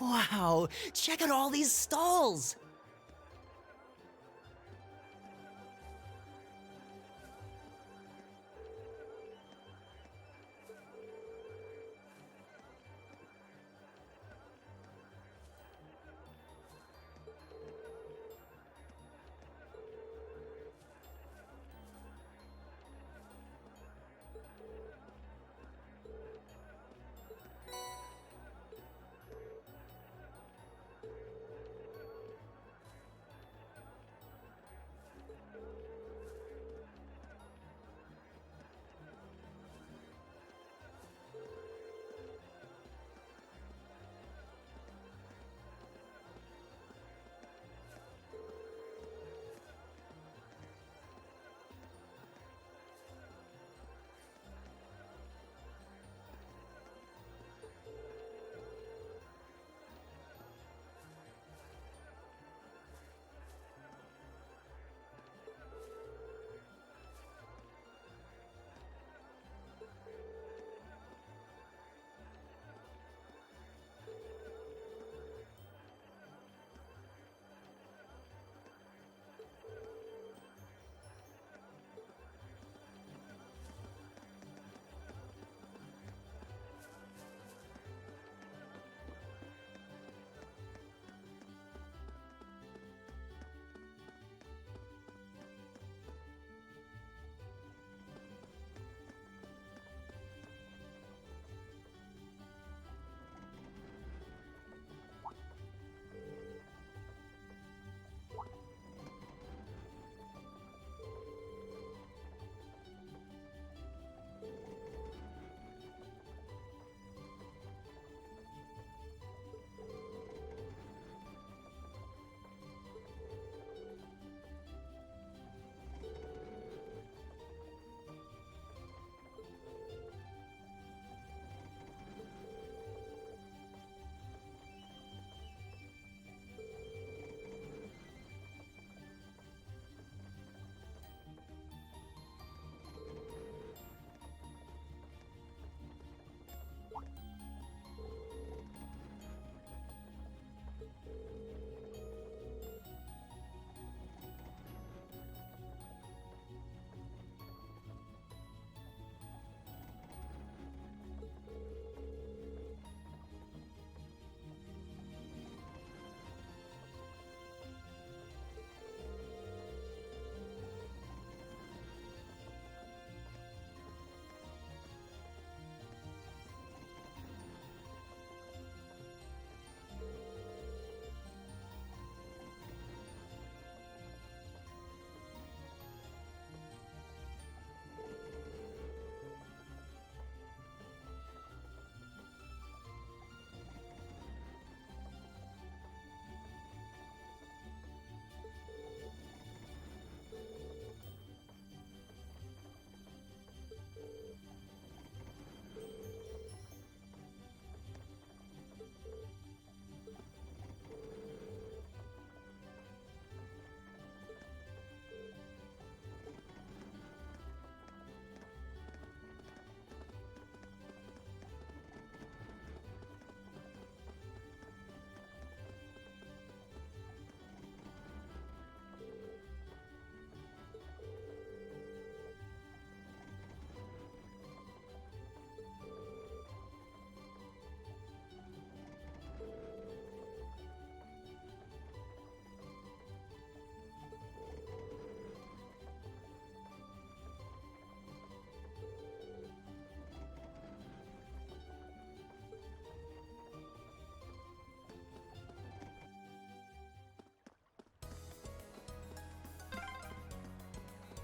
Wow, check out all these stalls!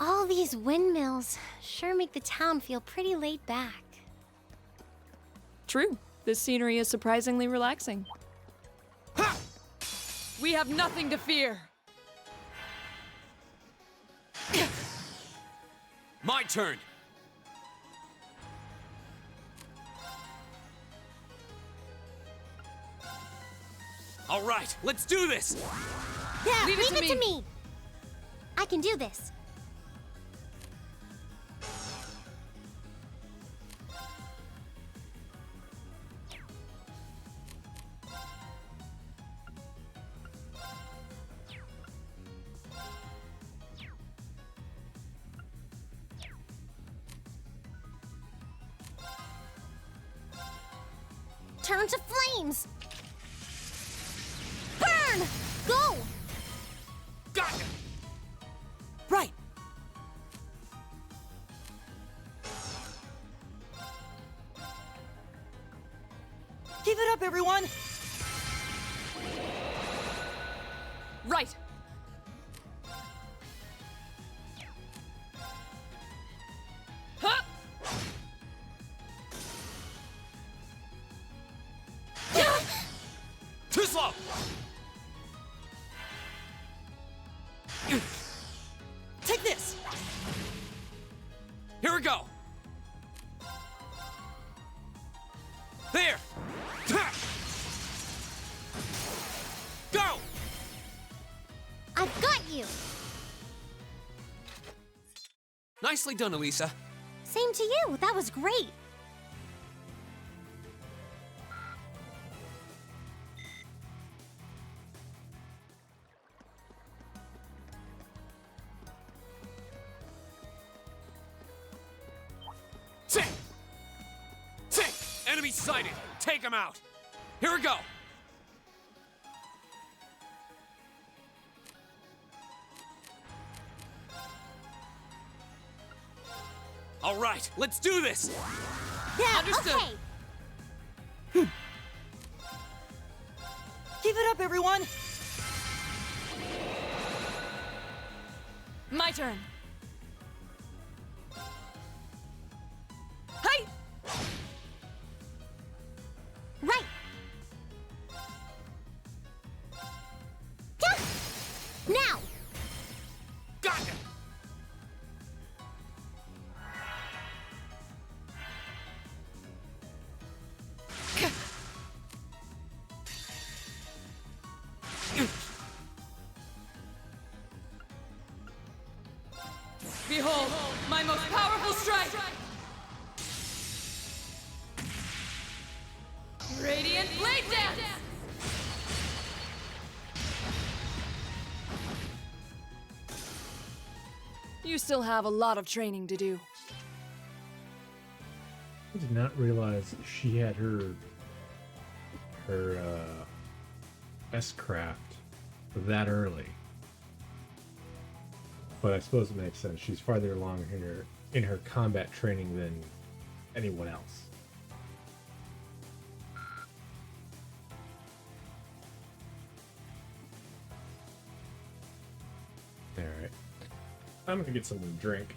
All these windmills sure make the town feel pretty laid back. True. This scenery is surprisingly relaxing. Ha! We have nothing to fear. My turn. All right, let's do this. Yeah, Leave it to me. I can do this. Turn to flames! Burn! Go! Gotcha! Right! Keep it up, everyone! Right! Huh! Too slow! Take this! Here we go! There! Go! I've got you! Nicely done, Elisa. Same to you, that was great! Tick! Tick! Enemy sighted! Take him out! Here we go! All right, let's do this! Yeah, Understood. okay! Keep it up, everyone! My turn. Hey! Right! Yeah. Now! Gotcha! Behold, my most powerful strike! Radiant Blade Dance! You still have a lot of training to do. I did not realize she had her S-craft that early. But I suppose it makes sense. She's farther along in her combat training than anyone else. Alright. I'm gonna get something to drink.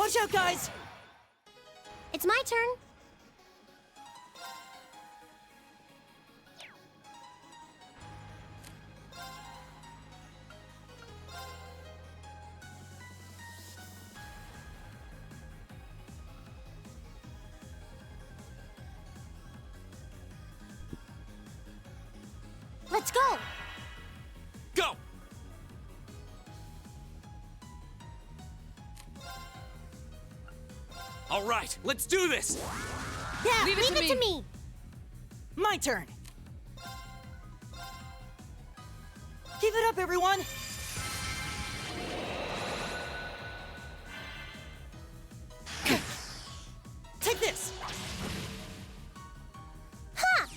Watch out, guys! It's my turn. Let's go! Go! All right, let's do this! Yeah, Leave it to me. My turn. Keep it up, everyone! Take this! Ha!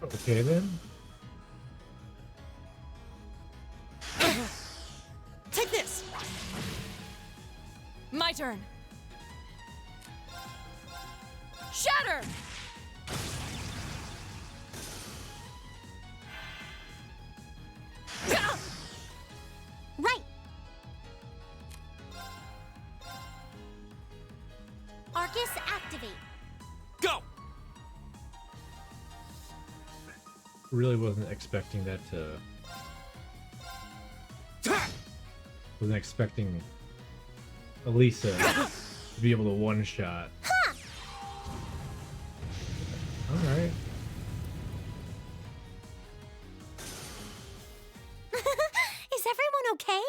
Okay then. Take this! My turn. Shatter! Right. Arcus activate. Go! Really wasn't expecting that to. Wasn't expecting Elisa to be able to one shot. Alright. Is everyone okay?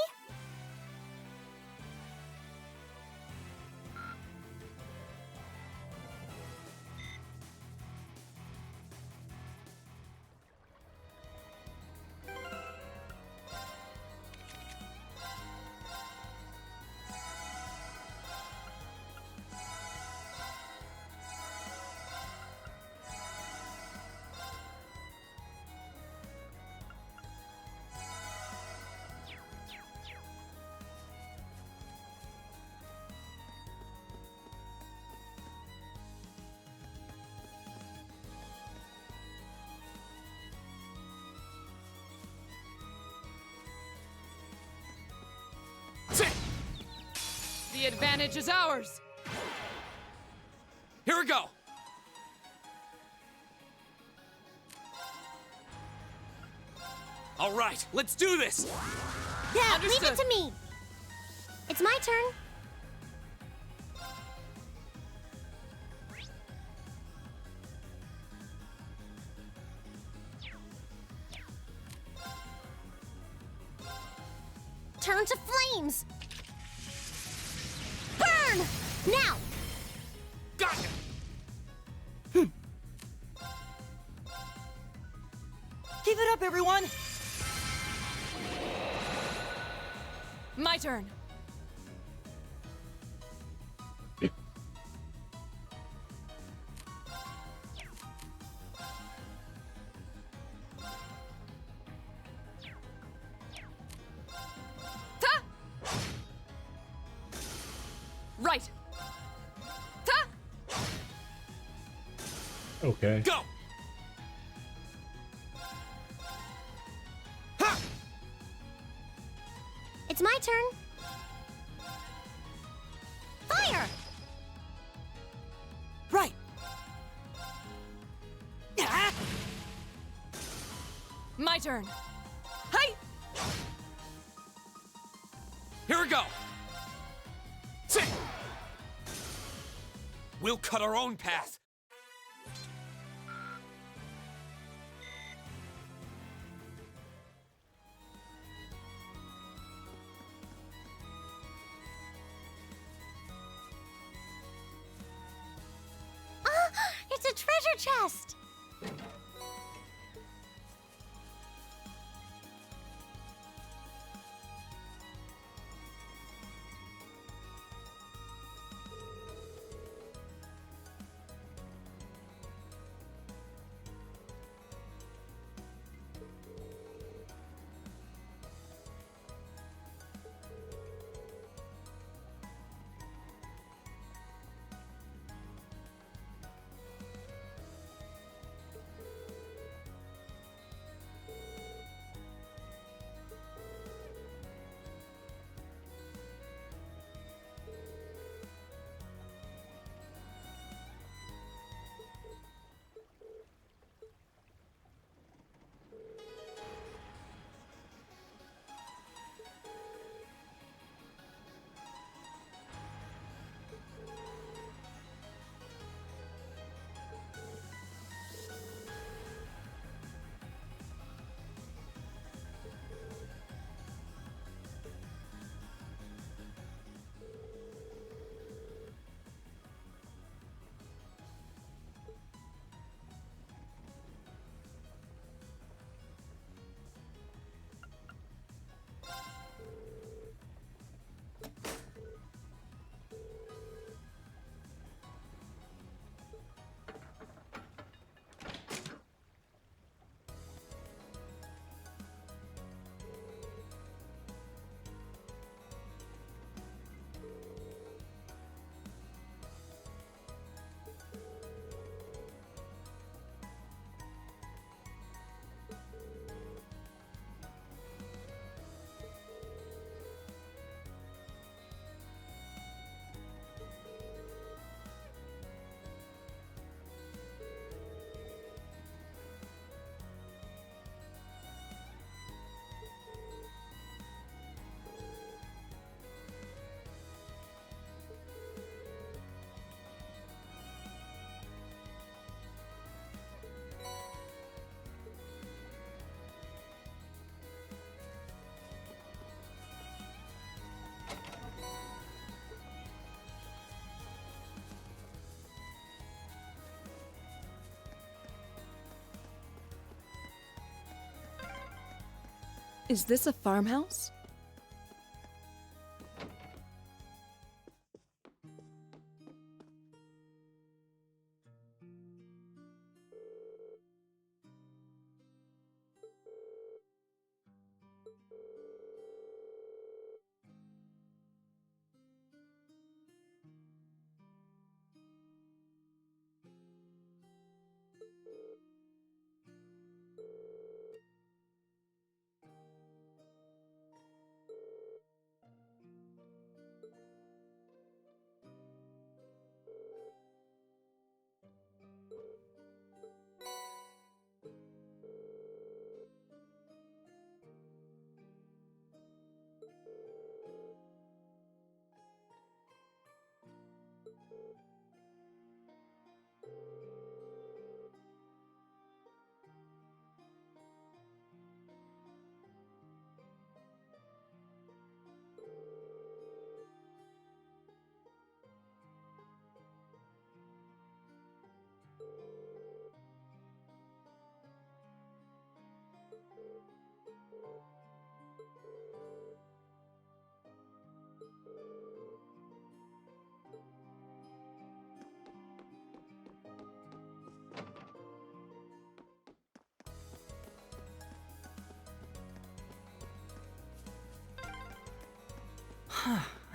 The advantage is ours. Here we go! All right, let's do this! Yeah, Understood. leave it to me. It's my turn. Turn to flames. Burn! Now! Gotcha! Keep it up, everyone! My turn. Ta! Right. Ta! Okay. Go! It's my turn. Fire! Right! My turn. Hi! Here we go! Sit! We'll cut our own path. It's a treasure chest! Is this a farmhouse?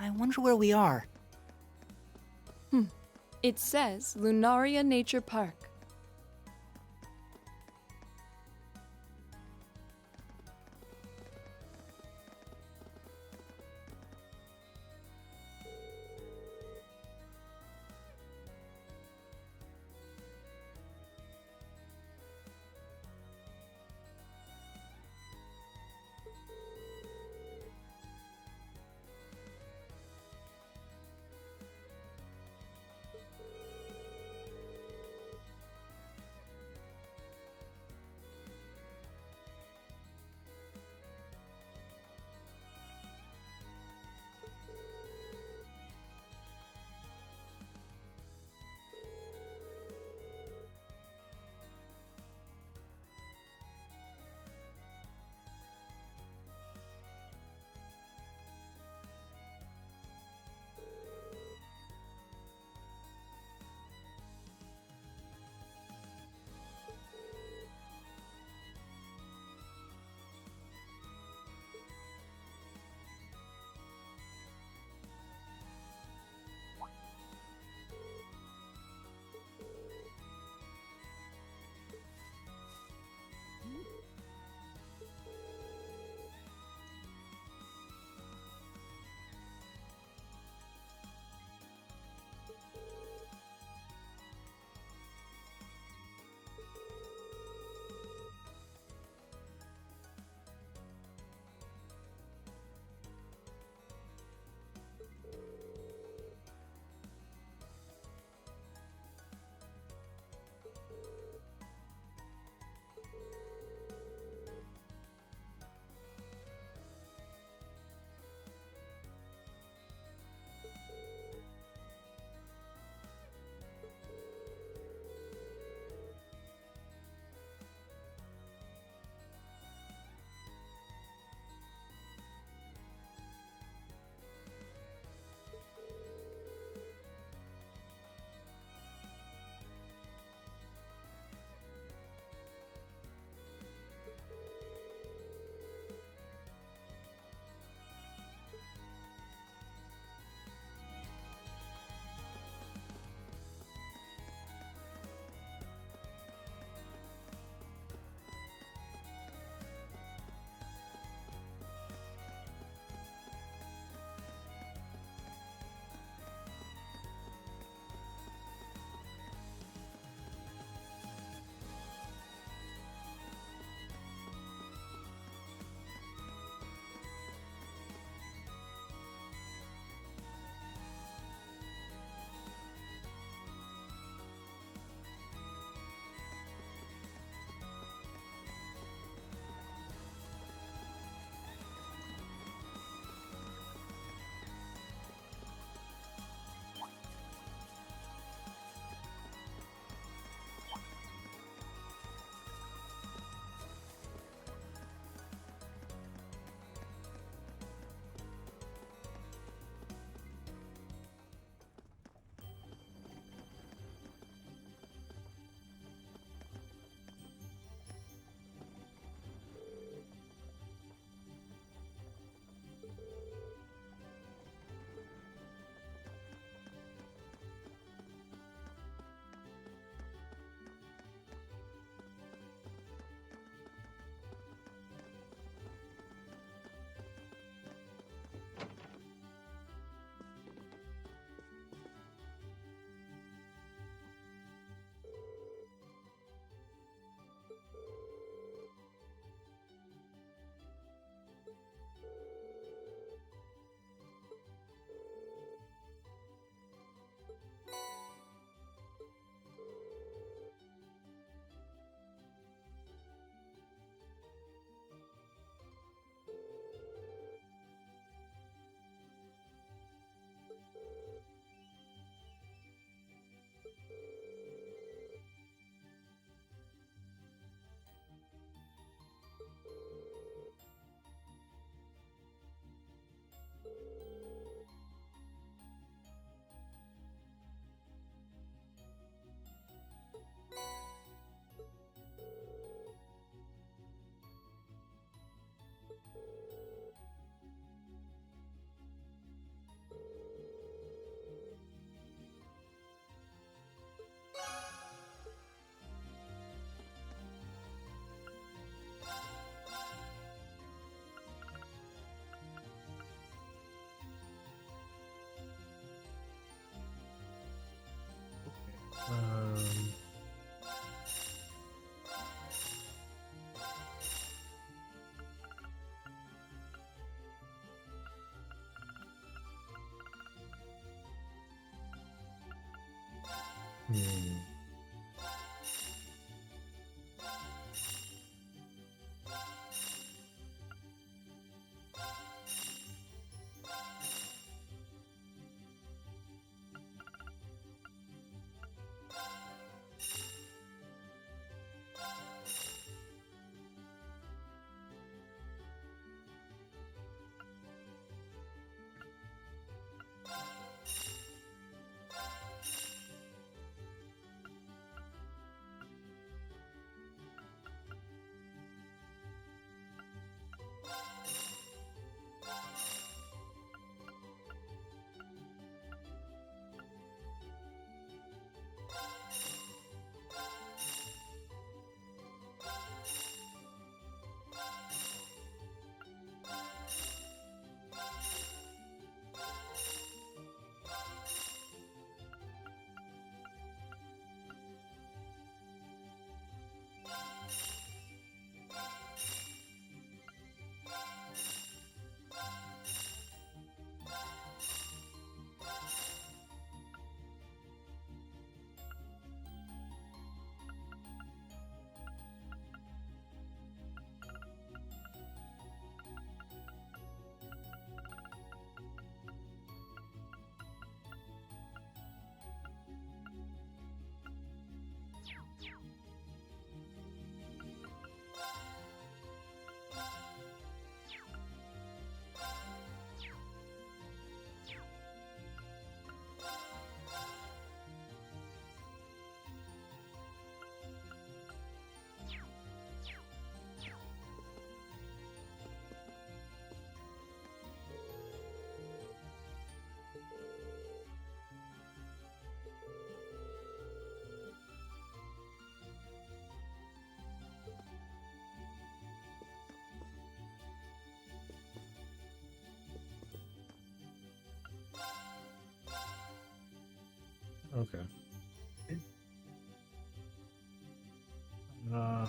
I wonder where we are. It says Lunaria Nature Park. Hmm. Okay. Uh,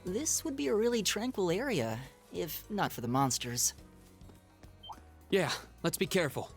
This would be a really tranquil area, if not for the monsters. Yeah, let's be careful.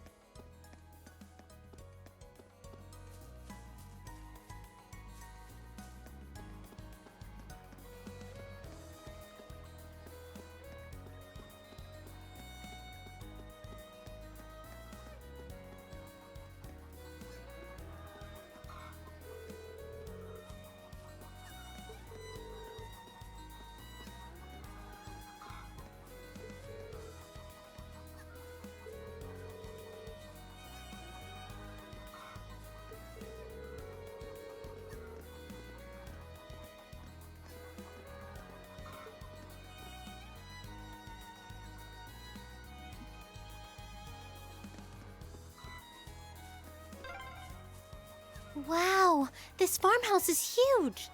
Wow, this farmhouse is huge.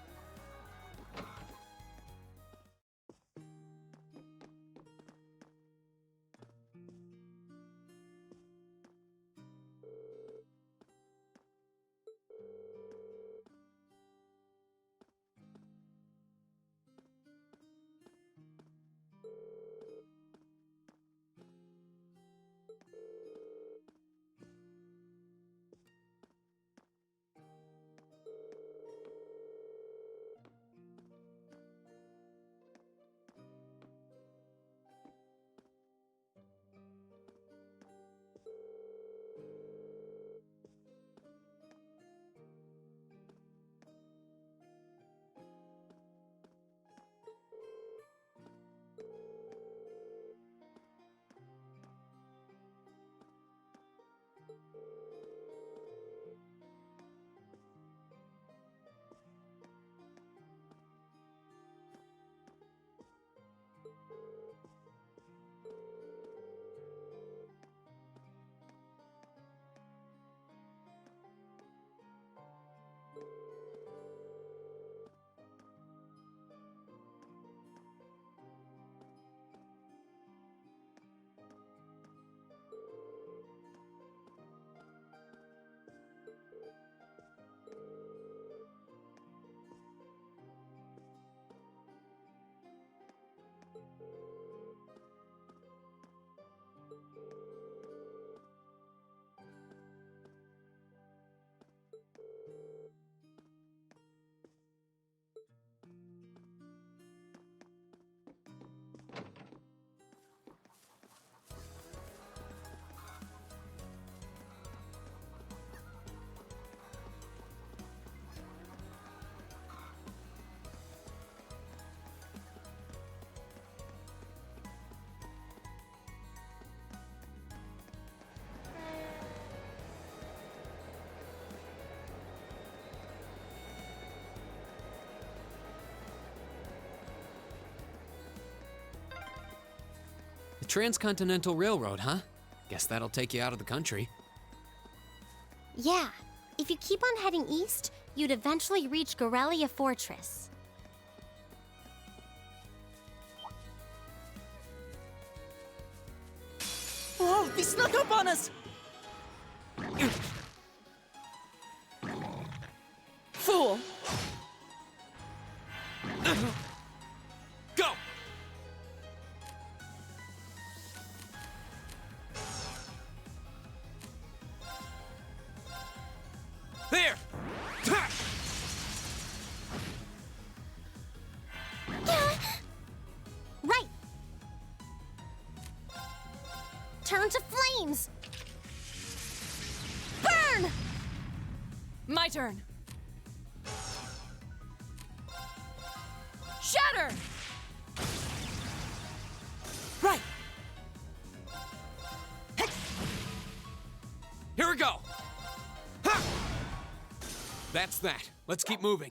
The Transcontinental Railroad, huh? Guess that'll take you out of the country. Yeah, if you keep on heading east, you'd eventually reach Gorelia Fortress. Whoa, they snuck up on us! Fool! Go! There! Right! Turn to flames! Burn! My turn. Shatter! Right! Here we go! Ha! That's that. Let's keep moving.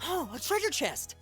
Oh, a treasure chest!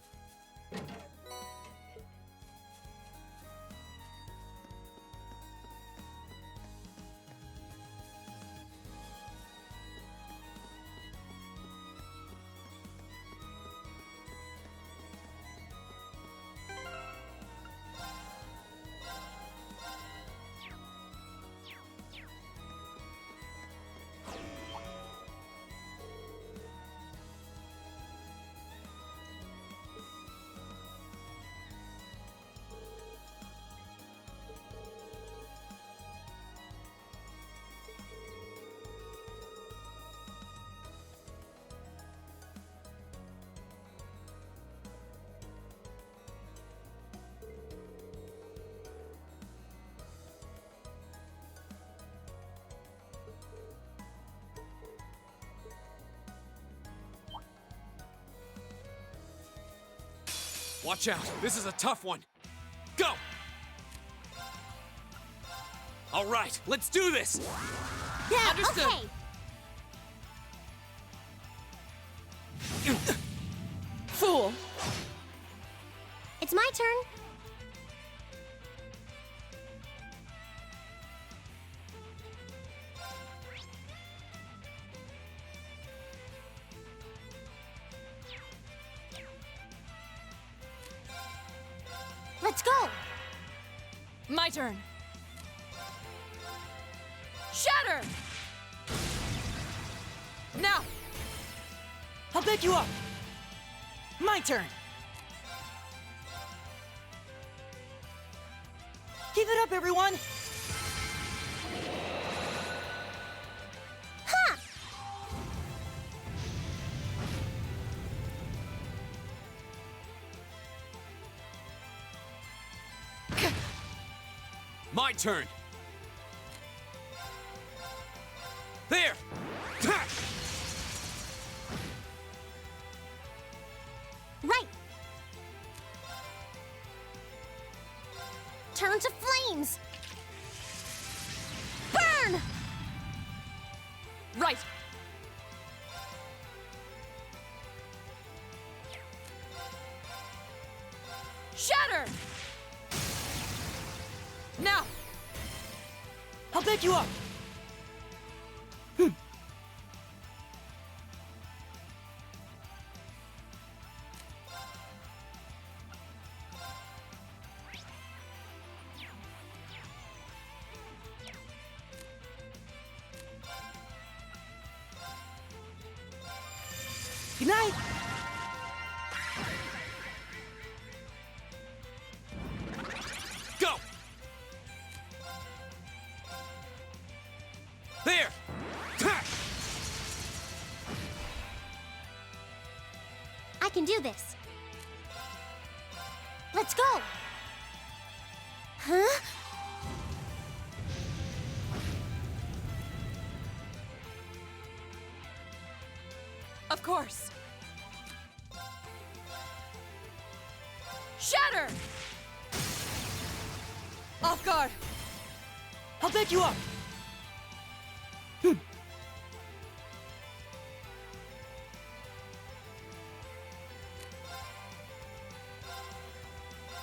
Watch out, this is a tough one. Go! All right, let's do this! Yeah, Understood. okay. Fool! It's my turn. Let's go. My turn. Shatter! Now! I'll pick you up! My turn! Keep it up, everyone! Ha! My turn. There! Right. Turn to flames. Burn! Right. Shatter! Now! I'll pick you up! Good night! Go! There! I can do this. Let's go. Huh? Of course. Shatter! Off guard! I'll pick you up!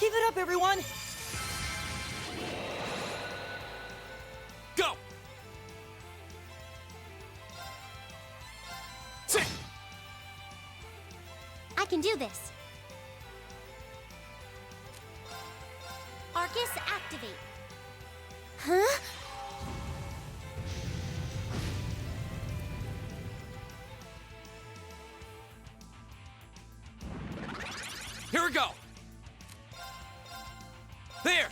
Keep it up, everyone! Go! I can do this. Arcus, activate. Huh? Here we go! There!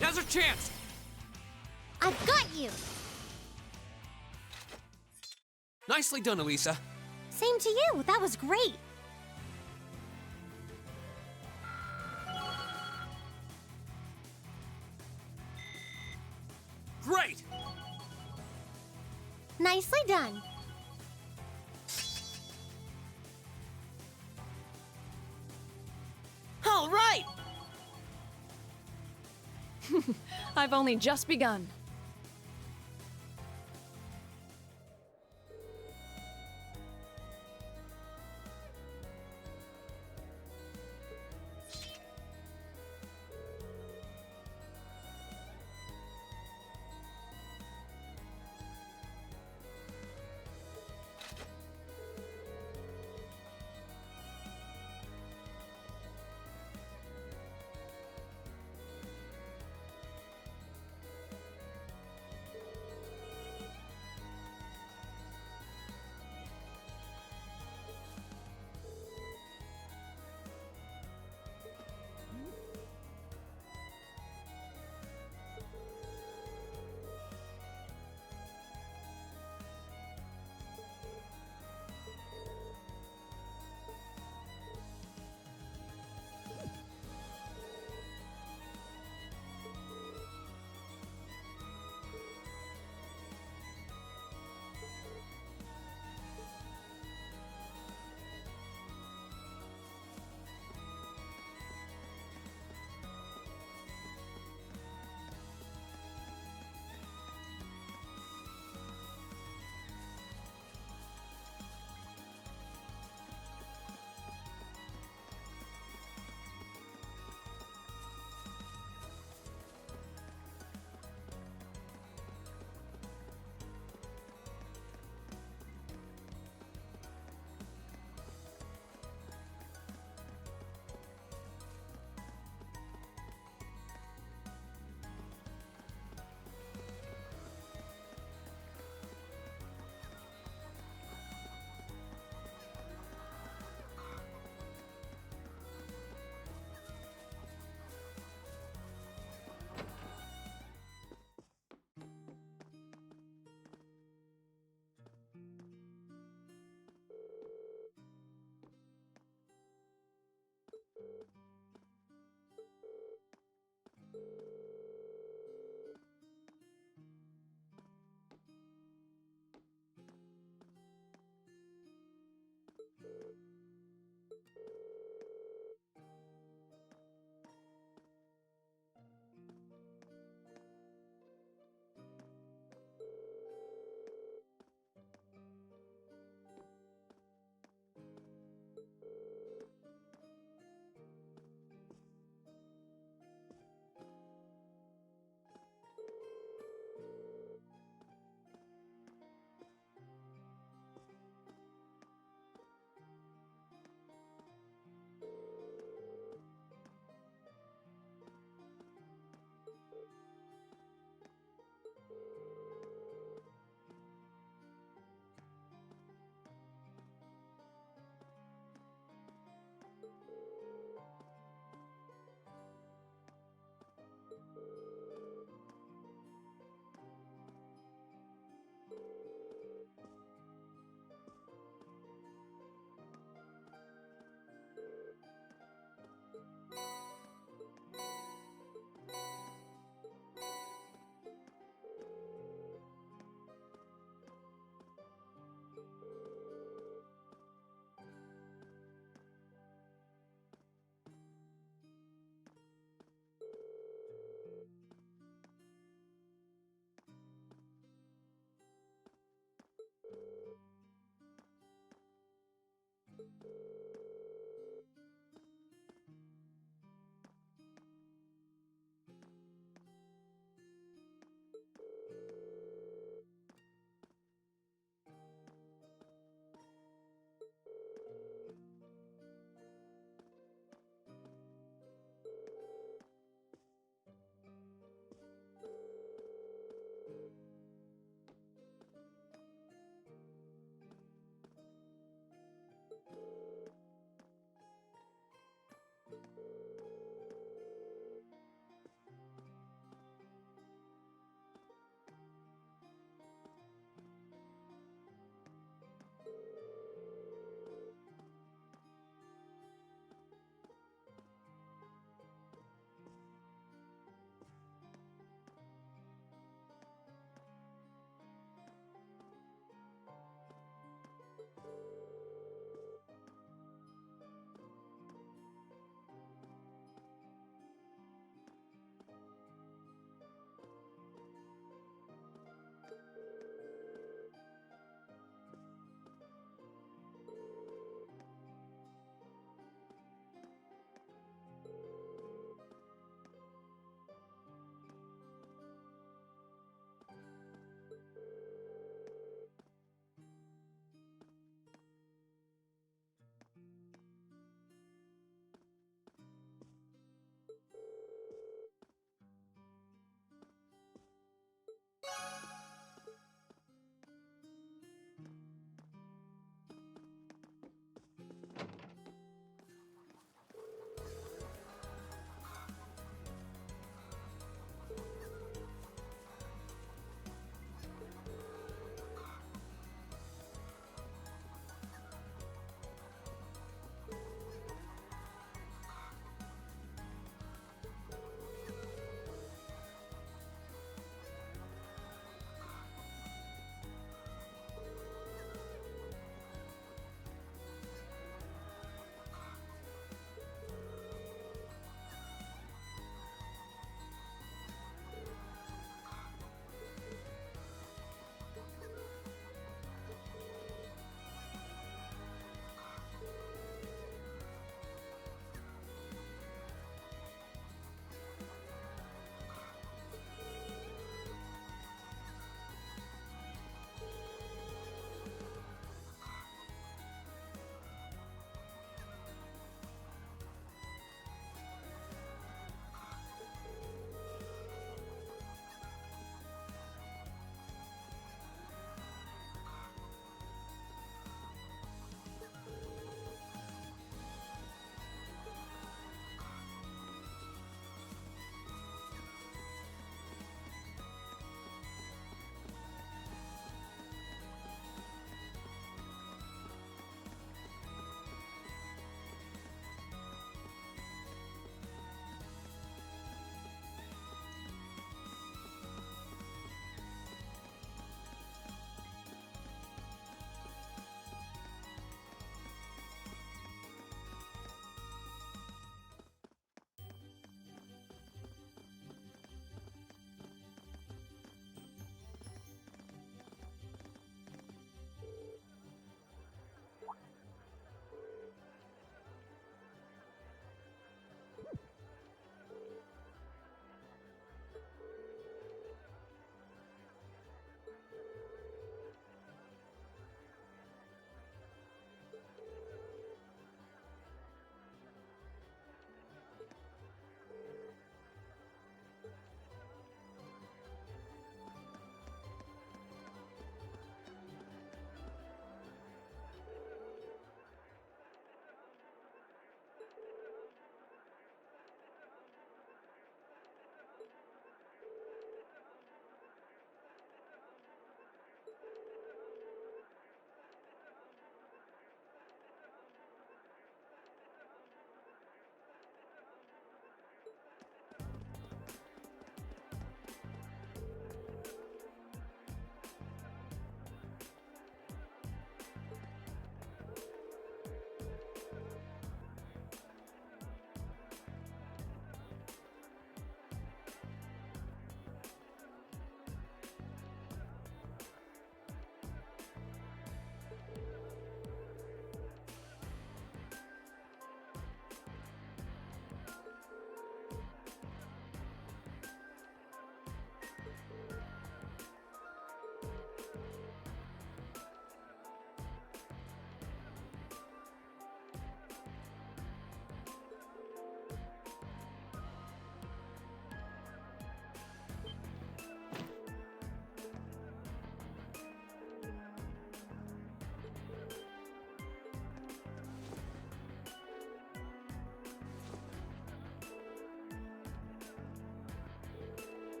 Now's our chance! I've got you. Nicely done, Elisa. Same to you. That was great. Great! Nicely done. All right! I've only just begun.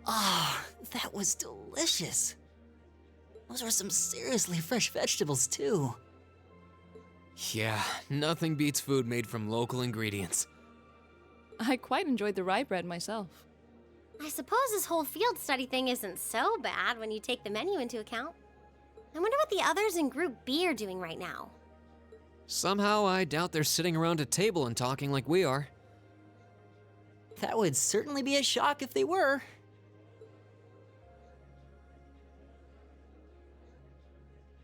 Ah, that was delicious. Those are some seriously fresh vegetables, too. Yeah, nothing beats food made from local ingredients. I quite enjoyed the rye bread myself. I suppose this whole field study thing isn't so bad when you take the menu into account. I wonder what the others in Group B are doing right now. Somehow, I doubt they're sitting around a table and talking like we are. That would certainly be a shock if they were.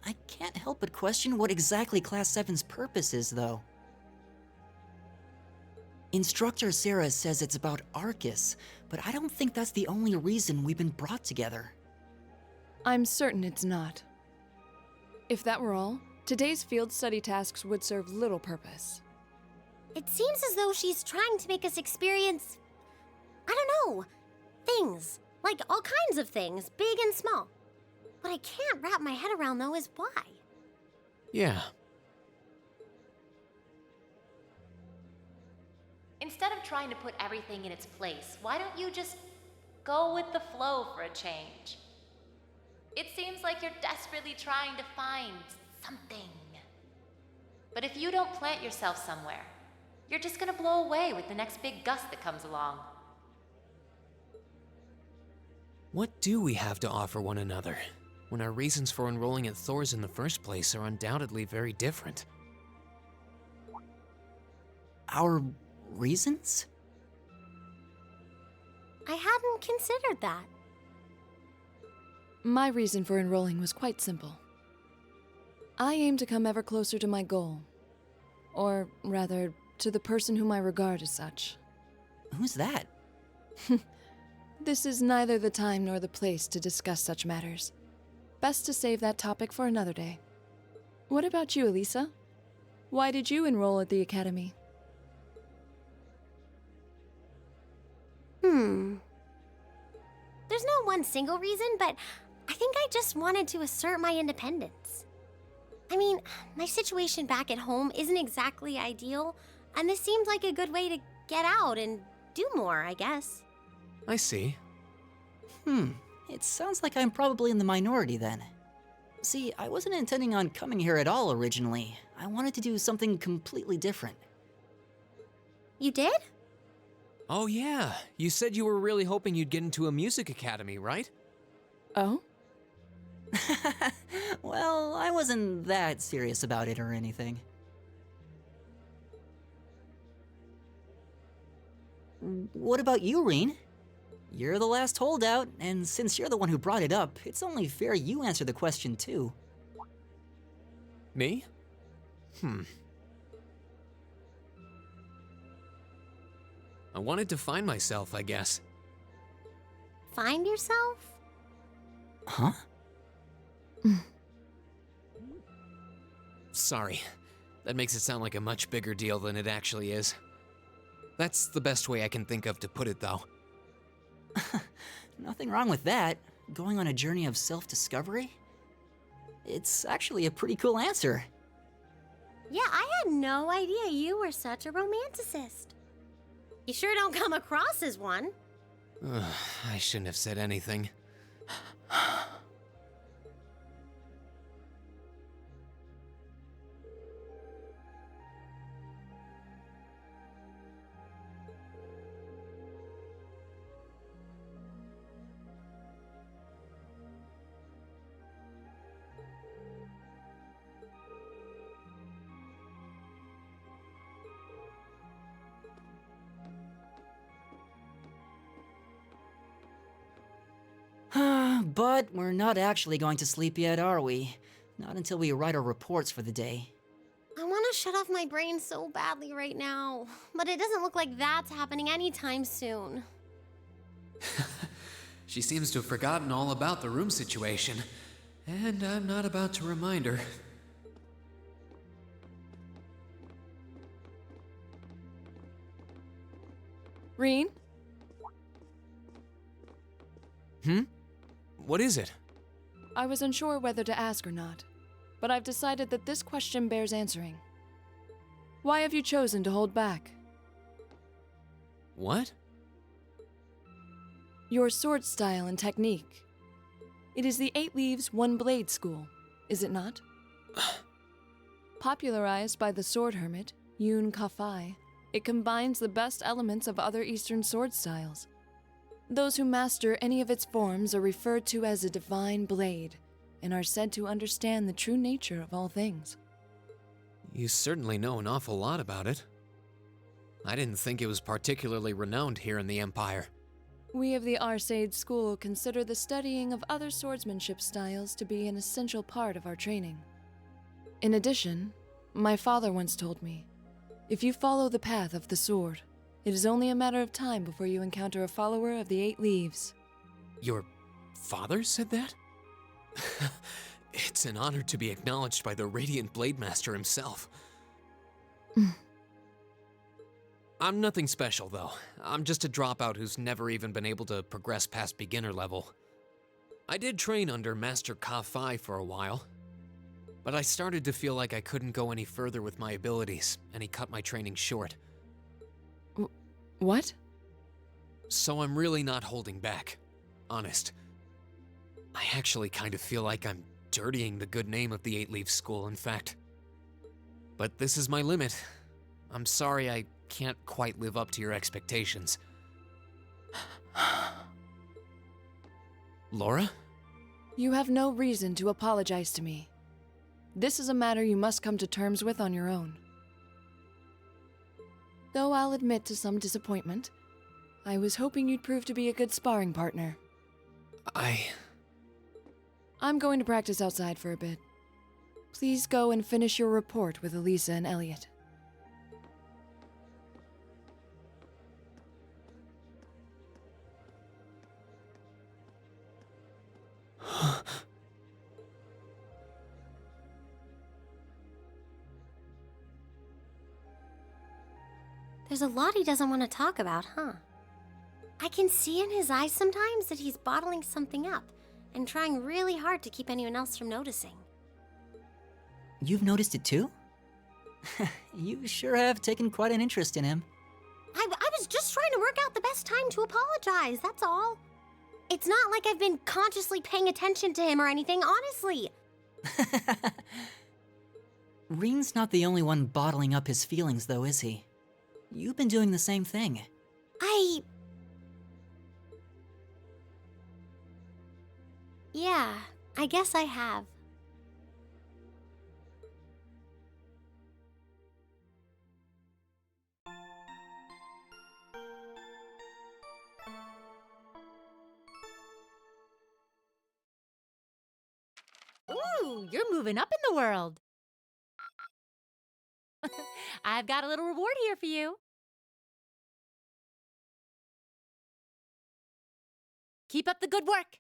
I can't help but question what exactly Class 7's purpose is, though. Instructor Sarah says it's about Arcus, but I don't think that's the only reason we've been brought together. I'm certain it's not. If that were all, today's field study tasks would serve little purpose. It seems as though she's trying to make us experience, I don't know, things. Like all kinds of things, big and small. What I can't wrap my head around, though, is why. Yeah. Instead of trying to put everything in its place, why don't you just go with the flow for a change? It seems like you're desperately trying to find something. But if you don't plant yourself somewhere, you're just gonna blow away with the next big gust that comes along. What do we have to offer one another, when our reasons for enrolling at Thor's in the first place are undoubtedly very different? Our reasons? I hadn't considered that. My reason for enrolling was quite simple. I aim to come ever closer to my goal. Or rather, to the person whom I regard as such. Who's that? This is neither the time nor the place to discuss such matters. Best to save that topic for another day. What about you, Elisa? Why did you enroll at the academy? There's no one single reason, but I think I just wanted to assert my independence. I mean, my situation back at home isn't exactly ideal, and this seemed like a good way to get out and do more, I guess. I see. It sounds like I'm probably in the minority then. See, I wasn't intending on coming here at all originally. I wanted to do something completely different. You did? Oh yeah, you said you were really hoping you'd get into a music academy, right? Oh? Well, I wasn't that serious about it or anything. What about you, Reen? You're the last holdout, and since you're the one who brought it up, it's only fair you answer the question too. Me? I wanted to find myself, I guess. Find yourself? Huh? Sorry. That makes it sound like a much bigger deal than it actually is. That's the best way I can think of to put it, though. Nothing wrong with that. Going on a journey of self-discovery? It's actually a pretty cool answer. Yeah, I had no idea you were such a romanticist. You sure don't come across as one. I shouldn't have said anything. But we're not actually going to sleep yet, are we? Not until we write our reports for the day. I want to shut off my brain so badly right now, but it doesn't look like that's happening anytime soon. She seems to have forgotten all about the room situation, and I'm not about to remind her. Reen? What is it? I was unsure whether to ask or not, but I've decided that this question bears answering. Why have you chosen to hold back? What? Your sword style and technique. It is the 8 Leaves, 1 Blade school, is it not? Popularized by the sword hermit, Yun Ka-Fai, it combines the best elements of other Eastern sword styles. Those who master any of its forms are referred to as a divine blade, and are said to understand the true nature of all things. You certainly know an awful lot about it. I didn't think it was particularly renowned here in the Empire. We of the Arcade School consider the studying of other swordsmanship styles to be an essential part of our training. In addition, my father once told me, if you follow the path of the sword, it is only a matter of time before you encounter a follower of the 8 Leaves. Your father said that? It's an honor to be acknowledged by the Radiant Blade Master himself. I'm nothing special, though. I'm just a dropout who's never even been able to progress past beginner level. I did train under Master Ka-Fai for a while, but I started to feel like I couldn't go any further with my abilities, and he cut my training short. What? So I'm really not holding back. Honest. I actually kind of feel like I'm dirtying the good name of the 8 Leaf School, in fact. But this is my limit. I'm sorry I can't quite live up to your expectations. Laura? You have no reason to apologize to me. This is a matter you must come to terms with on your own. Though I'll admit to some disappointment, I was hoping you'd prove to be a good sparring partner. I'm going to practice outside for a bit. Please go and finish your report with Elisa and Elliot. There's a lot he doesn't want to talk about, huh? I can see in his eyes sometimes that he's bottling something up and trying really hard to keep anyone else from noticing. You've noticed it too? You sure have taken quite an interest in him. I was just trying to work out the best time to apologize, that's all. It's not like I've been consciously paying attention to him or anything, honestly. Reen's not the only one bottling up his feelings, though, is he? You've been doing the same thing. Yeah, I guess I have. Ooh, you're moving up in the world. I've got a little reward here for you. Keep up the good work.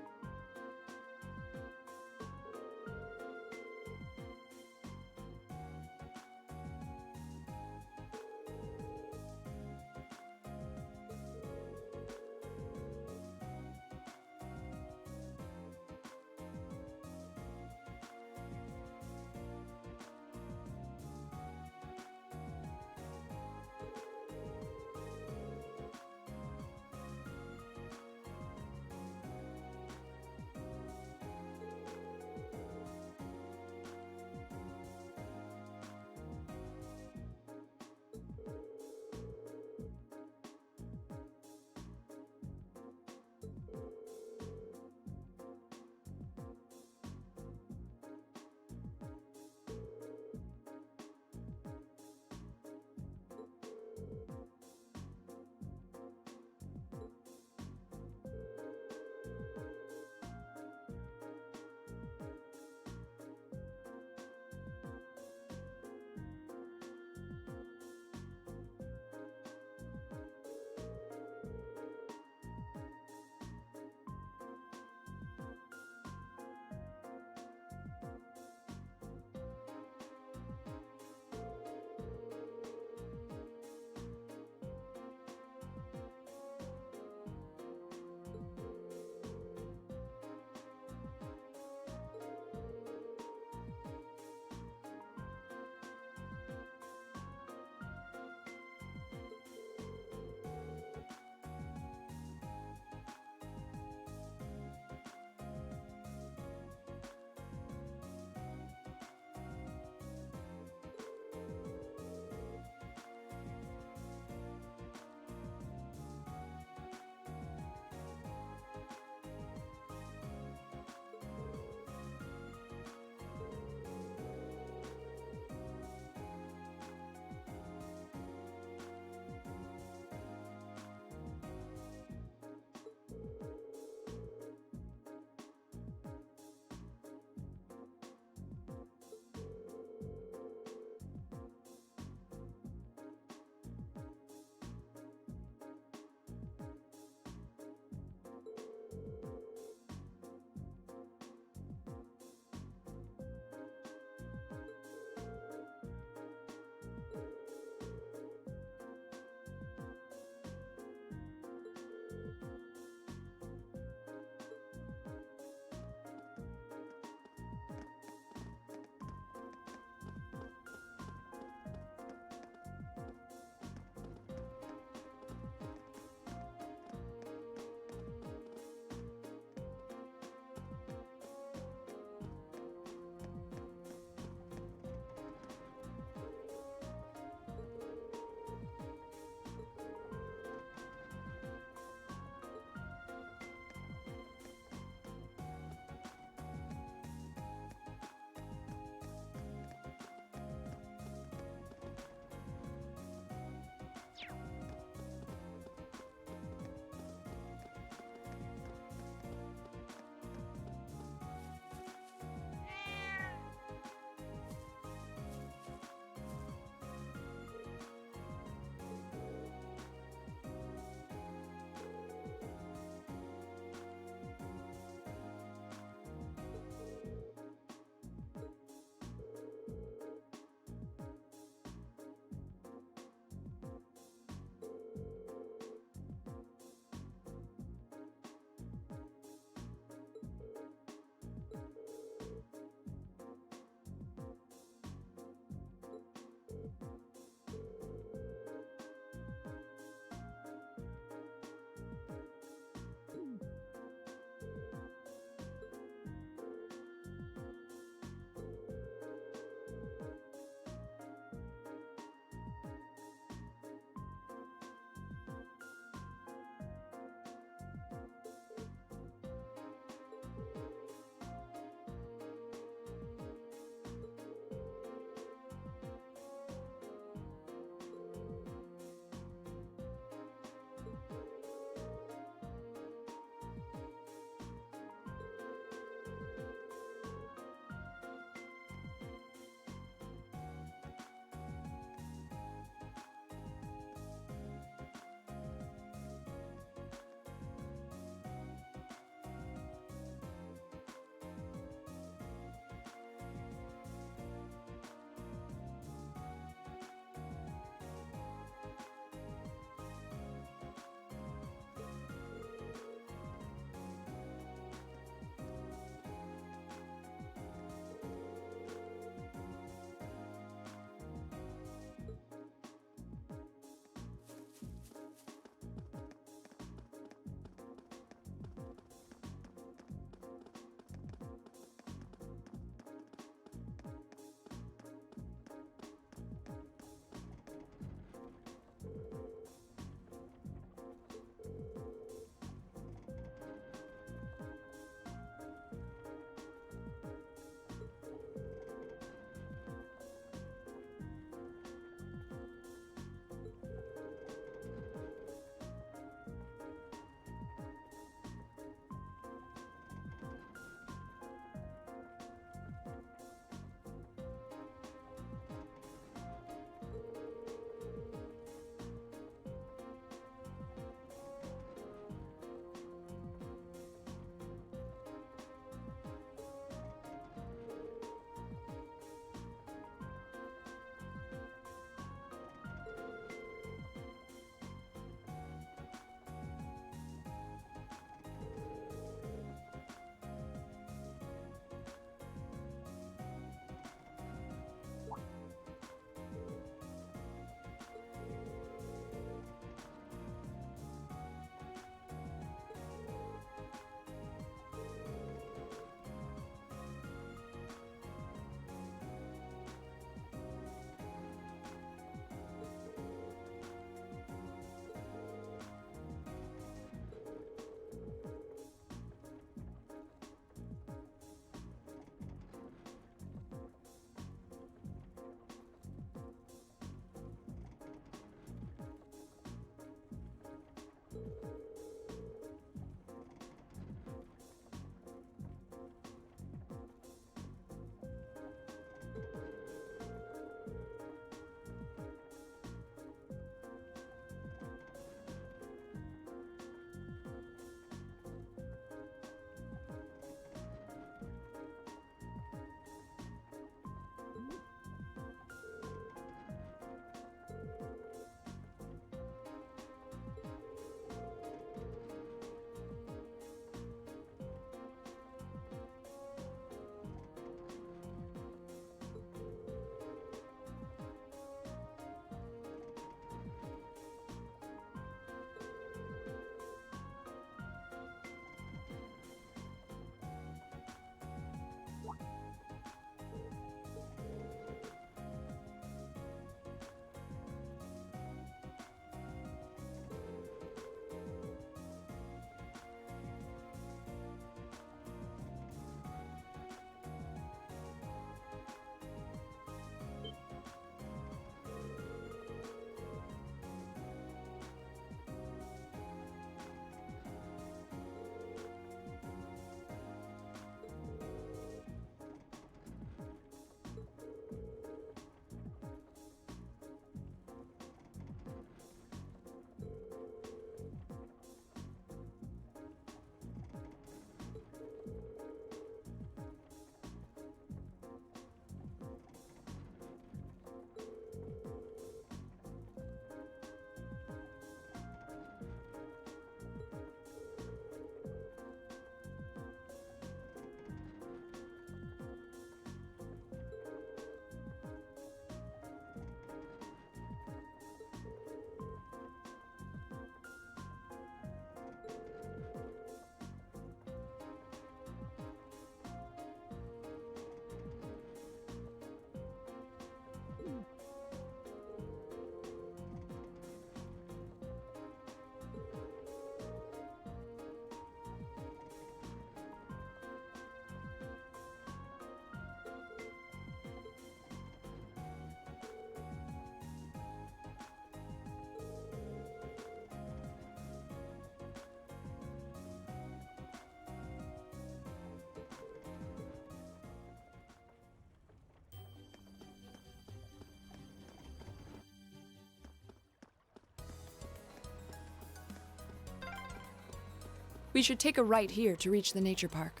We should take a right here to reach the nature park.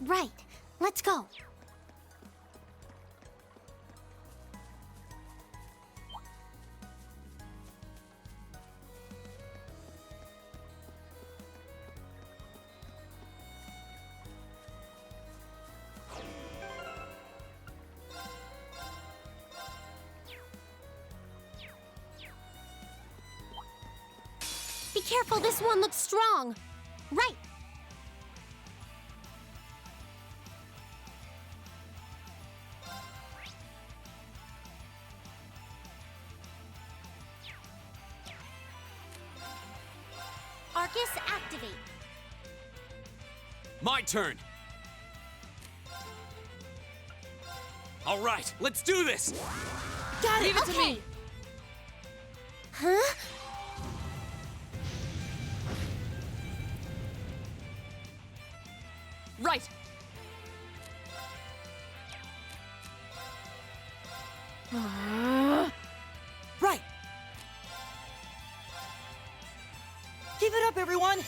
Right. Let's go. Be careful, this one looks strong. Right. Arcus, activate. My turn. All right, let's do this. Got it. Leave it to me. Huh? Right. Right. Keep it up, everyone.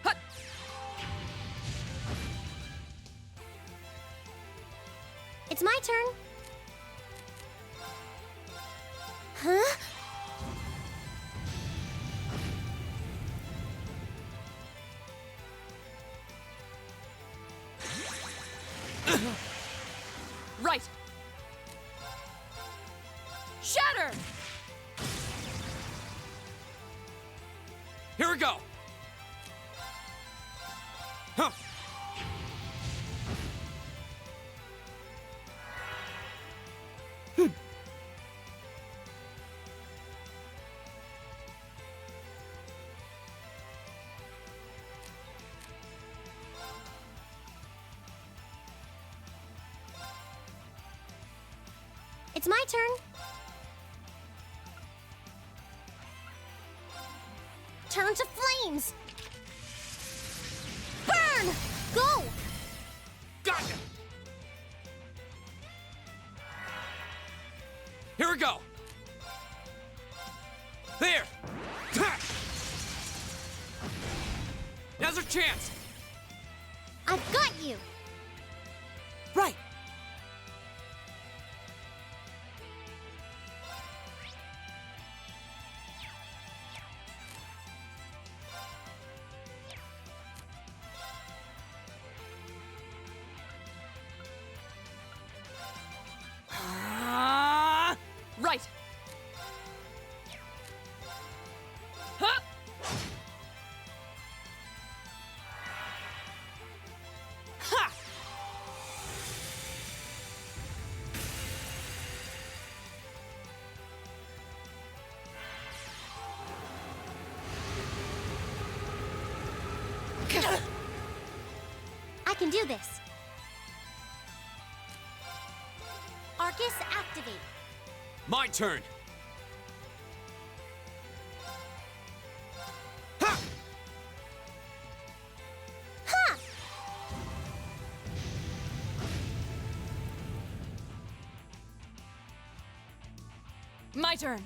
Hut. It's my turn. Huh? Right. Shatter! Here we go. Huh. It's my turn. Turn to flames. Burn! Go! Gotcha. Here we go. There. Ha! Now's our chance. I've got you. Right. Right. Huh. Ha! I can do this. Arcus, activate. My turn. Ha! My turn.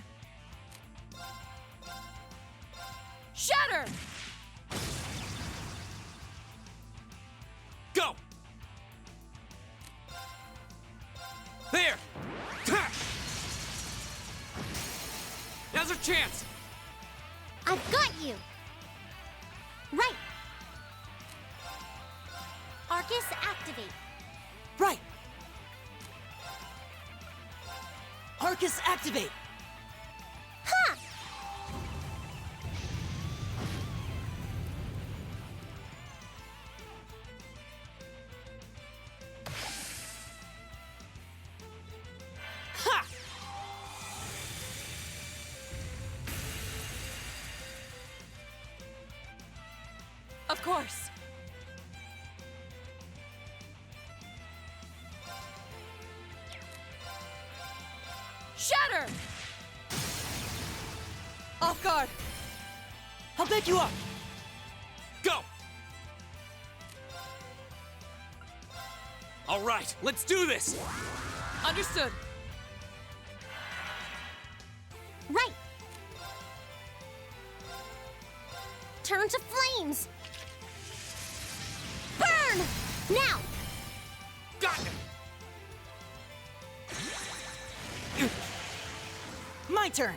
Shatter! Go. There. Ha! Now's our chance. I've got you. Right. Arcus, activate. Right. Arcus, activate. Ha! Ha! Of course. Shatter! Off guard. I'll back you up. Go. All right, let's do this. Understood. Turn to flames! Burn! Now! Got it! My turn!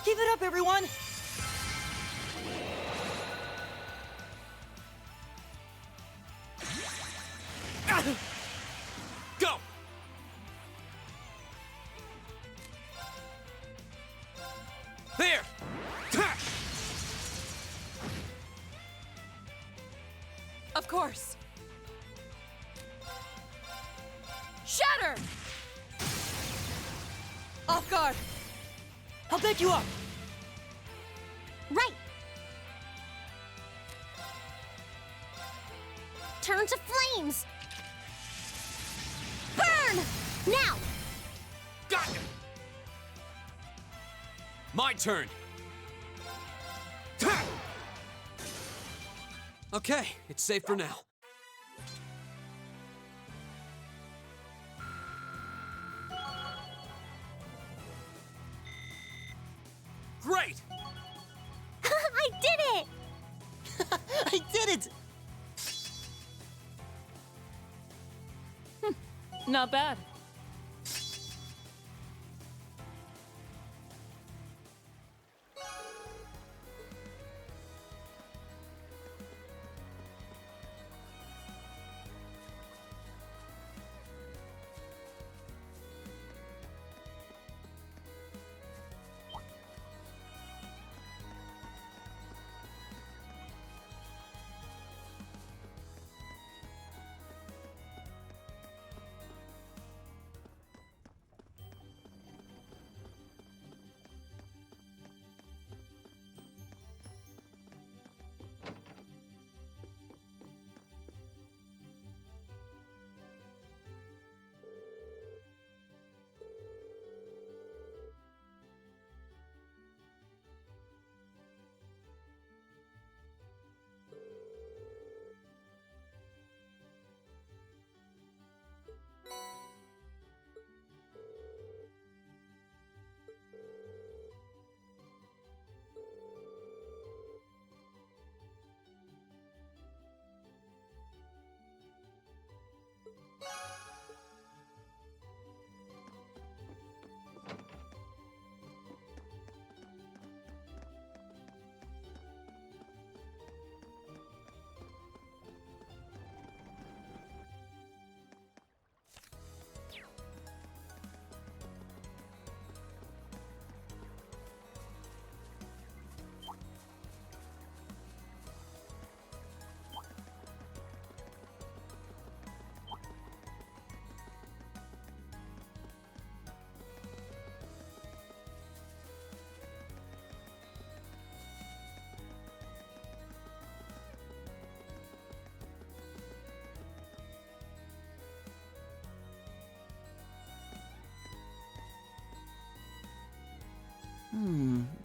Keep it up, everyone! Go! There! Ha! Of course. Shatter! Off guard! I'll back you up! Right! Turn to flames! Burn! Now! Got it! My turn! Ha! Okay, it's safe for now. Great! I did it! I did it! Not bad.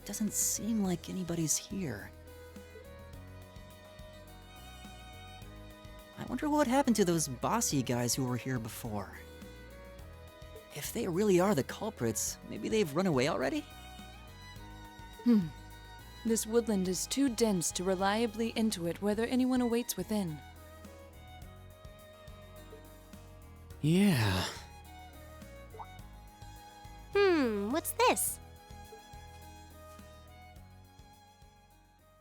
Doesn't seem like anybody's here. I wonder what happened to those bossy guys who were here before. If they really are the culprits, maybe they've run away already? This woodland is too dense to reliably intuit whether anyone awaits within. Yeah. What's this?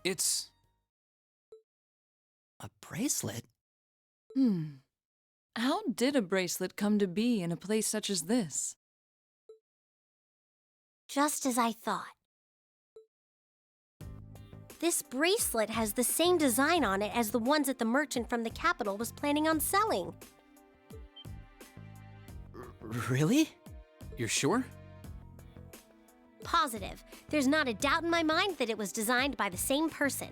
It's... a bracelet? How did a bracelet come to be in a place such as this? Just as I thought. This bracelet has the same design on it as the ones that the merchant from the capital was planning on selling. Really? You're sure? Positive. There's not a doubt in my mind that it was designed by the same person.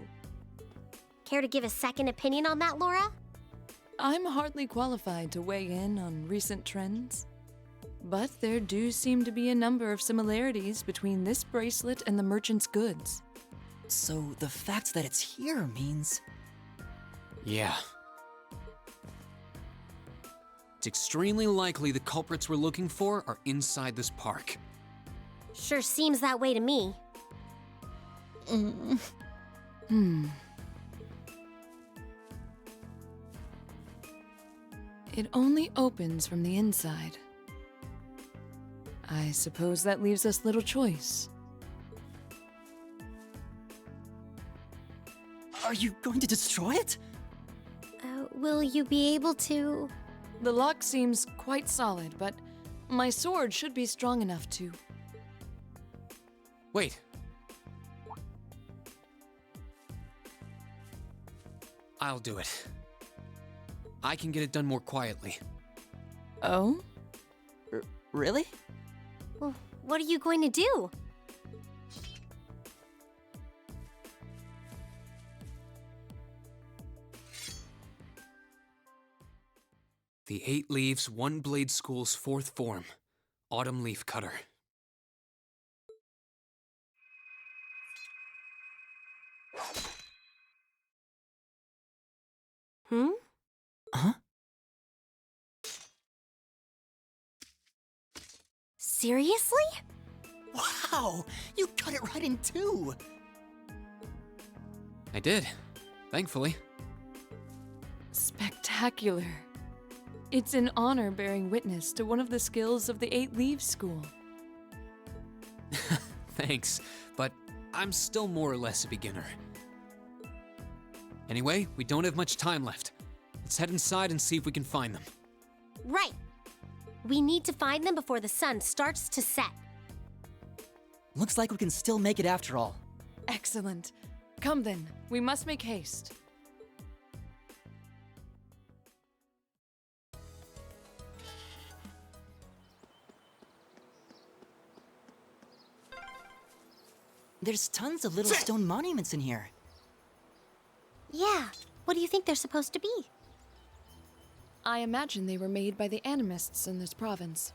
Care to give a second opinion on that, Laura? I'm hardly qualified to weigh in on recent trends, but there do seem to be a number of similarities between this bracelet and the merchant's goods. So the fact that it's here means... Yeah. It's extremely likely the culprits we're looking for are inside this park. Sure seems that way to me. It only opens from the inside. I suppose that leaves us little choice. Are you going to destroy it? Will you be able to... The lock seems quite solid, but my sword should be strong enough to... Wait. I'll do it. I can get it done more quietly. Oh? Really? Well, what are you going to do? The 8 Leaves, One Blade School's 4th form, Autumn Leaf Cutter. Huh? Seriously? Wow! You cut it right in two! I did, thankfully. Spectacular. It's an honor bearing witness to one of the skills of the 8 Leaves School. Thanks, but I'm still more or less a beginner. Anyway, we don't have much time left. Let's head inside and see if we can find them. Right. We need to find them before the sun starts to set. Looks like we can still make it after all. Excellent. Come then, we must make haste. There's tons of little stone monuments in here. Yeah, what do you think they're supposed to be? I imagine they were made by the animists in this province.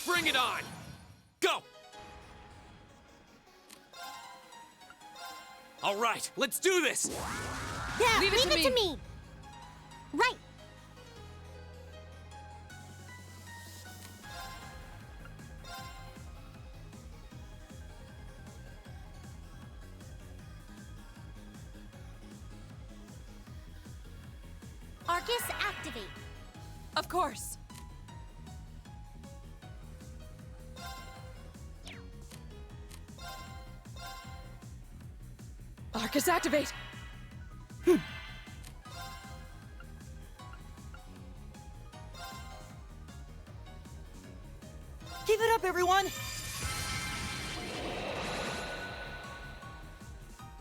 Bring it on! Go! All right, let's do this! Yeah, Leave it to me. Right. Arcus, activate. Of course. Arcus, activate! Keep it up, everyone!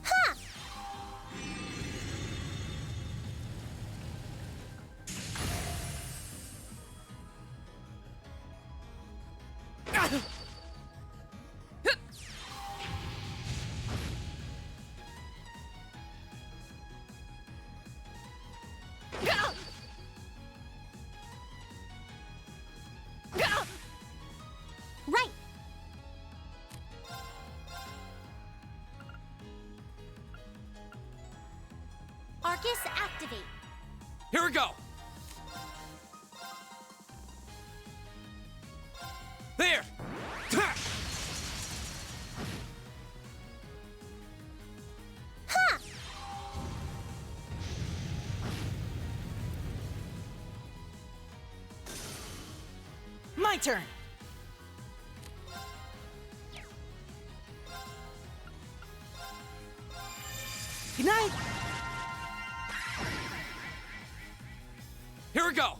Ha! Right. Arcus, activate. Here we go! There! Ha! Ha! My turn! Good night! Here we go!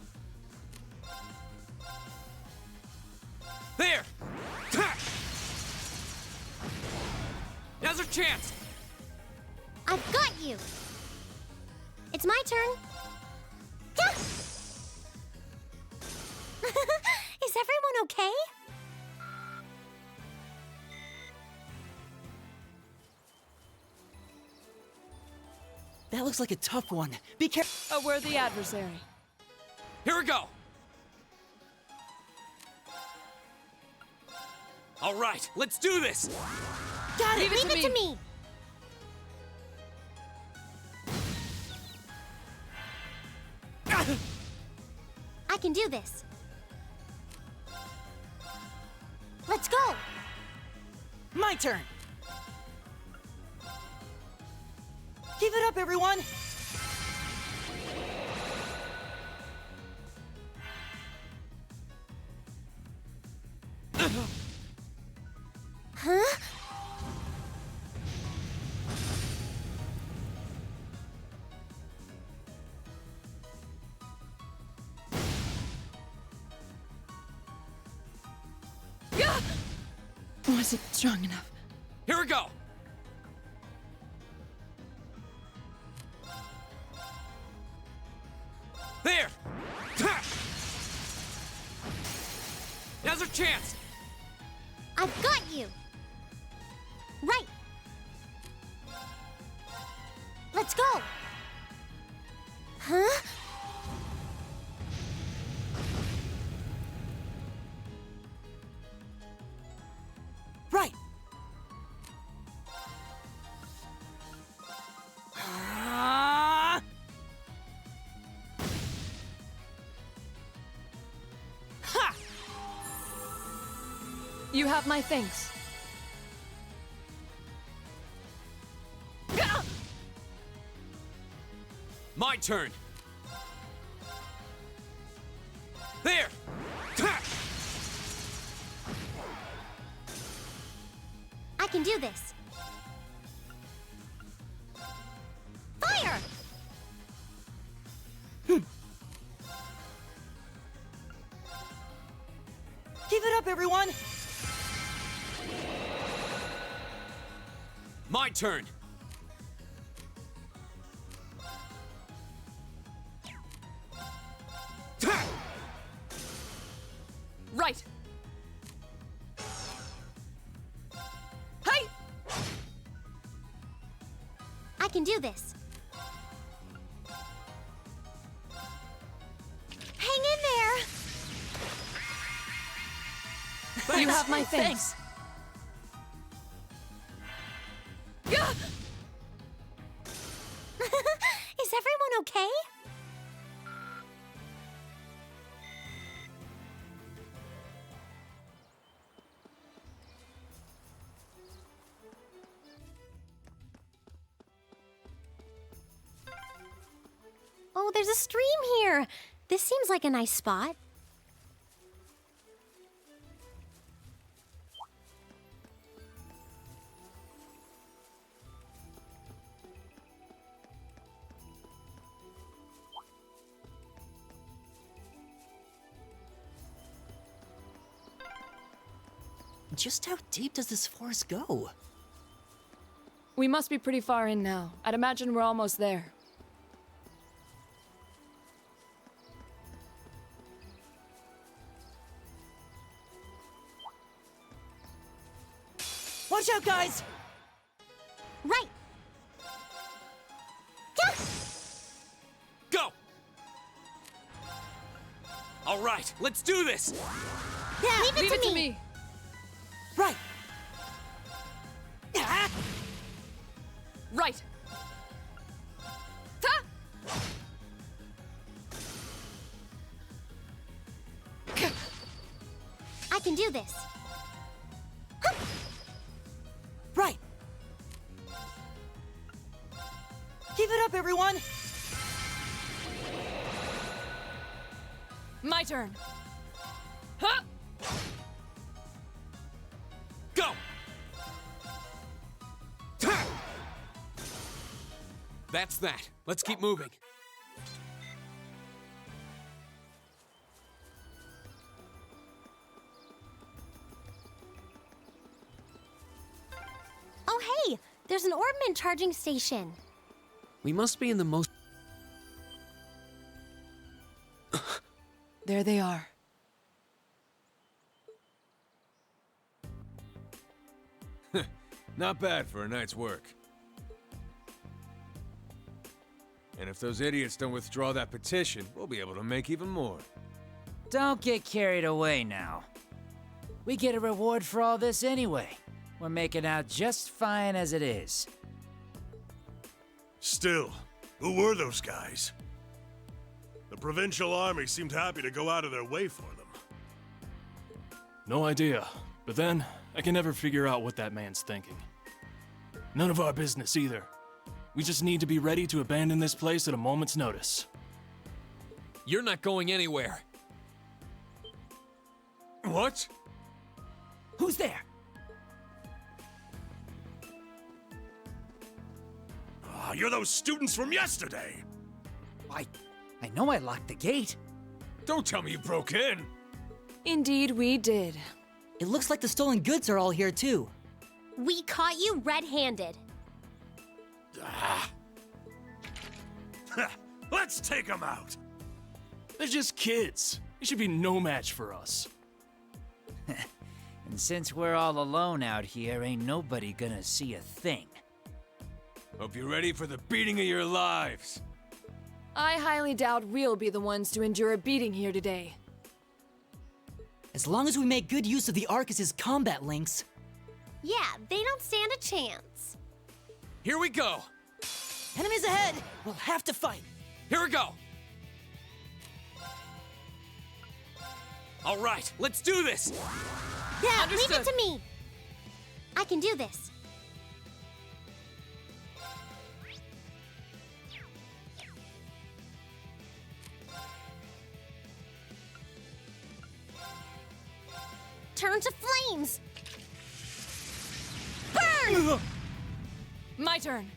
There! Now's our chance! I've got you! It's my turn. Gah! Is everyone okay? That looks like a tough one. Be careful. A worthy adversary. Here we go! All right, let's do this! Got it! Leave it Leave to it me. to me! I can do this. Let's go! My turn. Give it up, everyone. Huh? Wasn't strong enough. Here we go! There! Now's our chance! I've got you! Right! Let's go! Huh? Right. Ha! You have my thanks. My turn! There! I can do this. Fire! Give it up, everyone. My turn! Right. Hey! I can do this. Hang in there! You have my thanks. Is everyone okay? Oh, there's a stream here. This seems like a nice spot. Just how deep does this forest go? We must be pretty far in now. I'd imagine we're almost there. Watch out, guys! Right! Go! All right, let's do this! Yeah, Leave it to me. Right. Right. Ta! I can do this. Right. Give it up, everyone. My turn. Huh! Go! That's that. Let's keep moving. There's an orbment charging station. We must be in the most. There they are. Not bad for a night's work. And if those idiots don't withdraw that petition, we'll be able to make even more. Don't get carried away now. We get a reward for all this anyway. We're making out just fine as it is. Still, who were those guys? The provincial army seemed happy to go out of their way for them. No idea, but then I can never figure out what that man's thinking. None of our business either. We just need to be ready to abandon this place at a moment's notice. You're not going anywhere. What? Who's there? Ah, you're those students from yesterday! I know I locked the gate. Don't tell me you broke in! Indeed, we did. It looks like the stolen goods are all here, too. We caught you red-handed. Let's take them out! They're just kids. They should be no match for us. And since we're all alone out here, ain't nobody gonna see a thing. Hope you're ready for the beating of your lives. I highly doubt we'll be the ones to endure a beating here today. As long as we make good use of the Arcus's combat links. Yeah, they don't stand a chance. Here we go. Enemies ahead! We'll have to fight. Here we go. All right, let's do this. Yeah, Understood. leave it to me. I can do this. Turn to flames. Burn! My turn.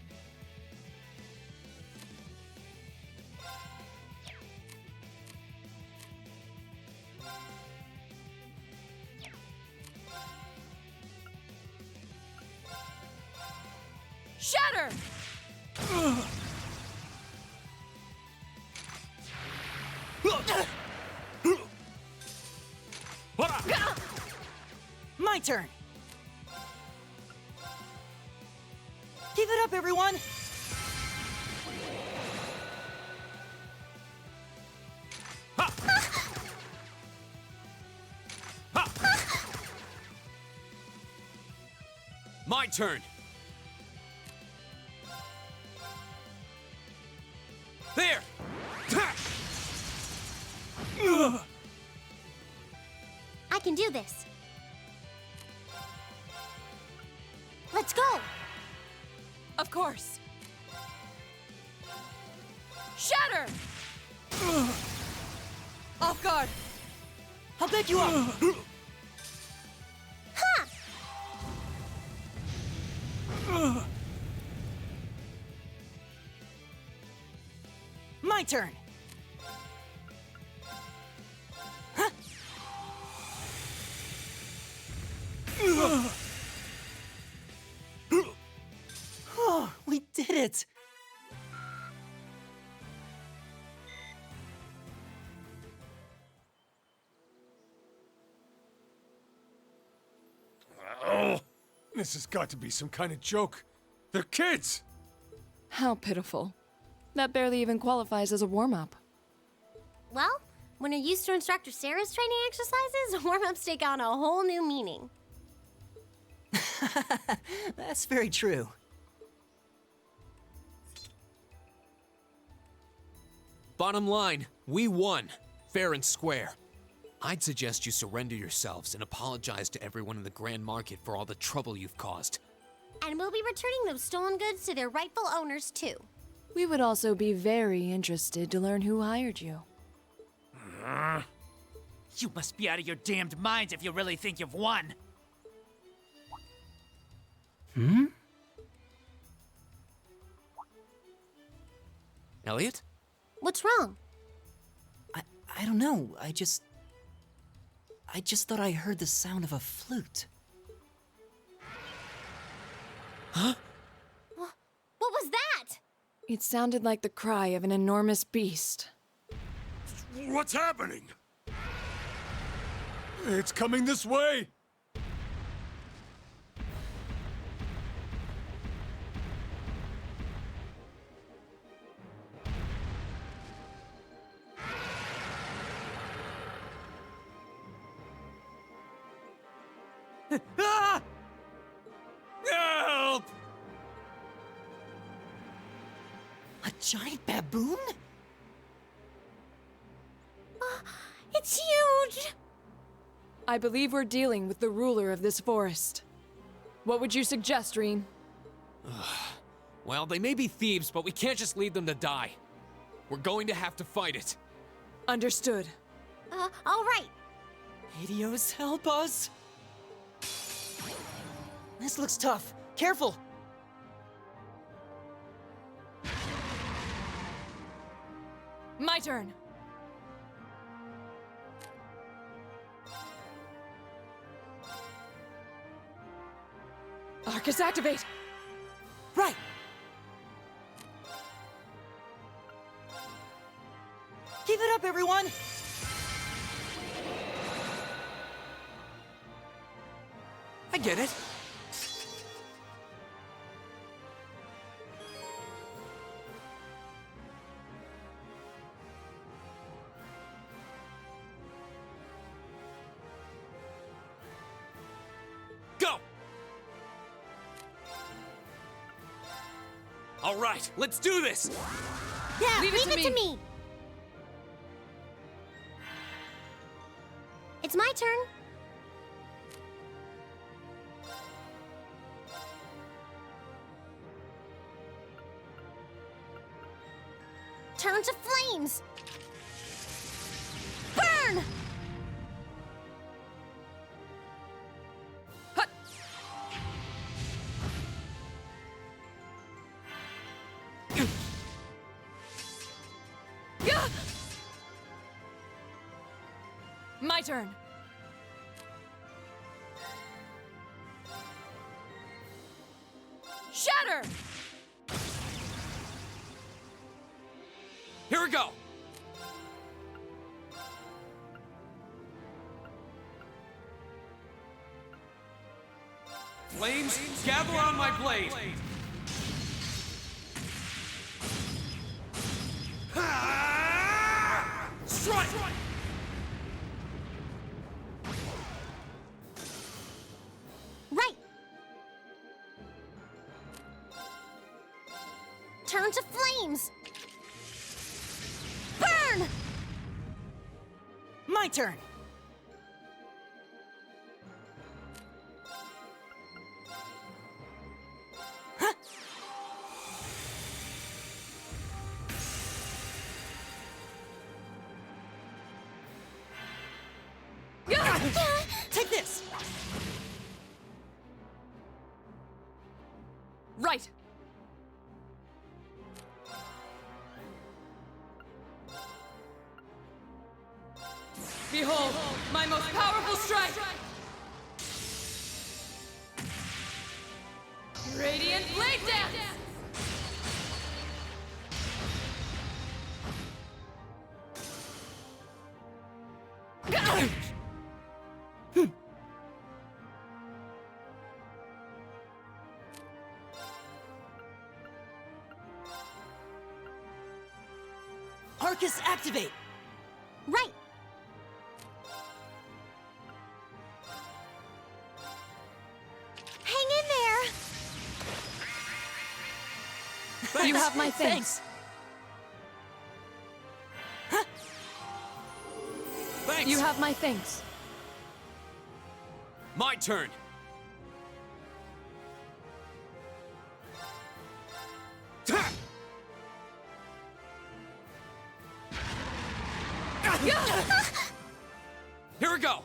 Shatter! My turn. Give it up, everyone! My turn. There. I can do this. Let's go. Of course. Shatter! Off guard. I'll back you up. Ha! My turn. Huh? Oh, we did it. Oh, this has got to be some kind of joke. They're kids! How pitiful. That barely even qualifies as a warm-up. Well, when you're used to Instructor Sarah's training exercises, warm-ups take on a whole new meaning. That's very true. Bottom line, we won. Fair and square. I'd suggest you surrender yourselves and apologize to everyone in the Grand Market for all the trouble you've caused. And we'll be returning those stolen goods to their rightful owners, too. We would also be very interested to learn who hired you. You must be out of your damned minds if you really think you've won. Hmm? Elliot? What's wrong? I don't know. I just thought I heard the sound of a flute. Huh? was that? It sounded like the cry of an enormous beast. What's happening? It's coming this way! Ah! Help! A giant baboon? It's huge! I believe we're dealing with the ruler of this forest. What would you suggest, Reen? Well, they may be thieves, but we can't just leave them to die. We're going to have to fight it. Understood. All right. Helios, help us! This looks tough. Careful! My turn. Arcus, activate! Right! Keep it up, everyone! I get it. Go! All right, let's do this! Yeah, Leave it to me. It's my turn. Turn to flames! Burn! Hut! Gah! My turn. Shatter! Here we go! Flames, gather on my blade! Strike! Right! Turn to flames! Burn! My turn! Huh? Take this! Right! Behold, my most powerful strike! Radiant Blade Dance! Arcus, activate! Right! Hang in there! You have my thanks. Thanks! You have my thanks. My turn! Here we go!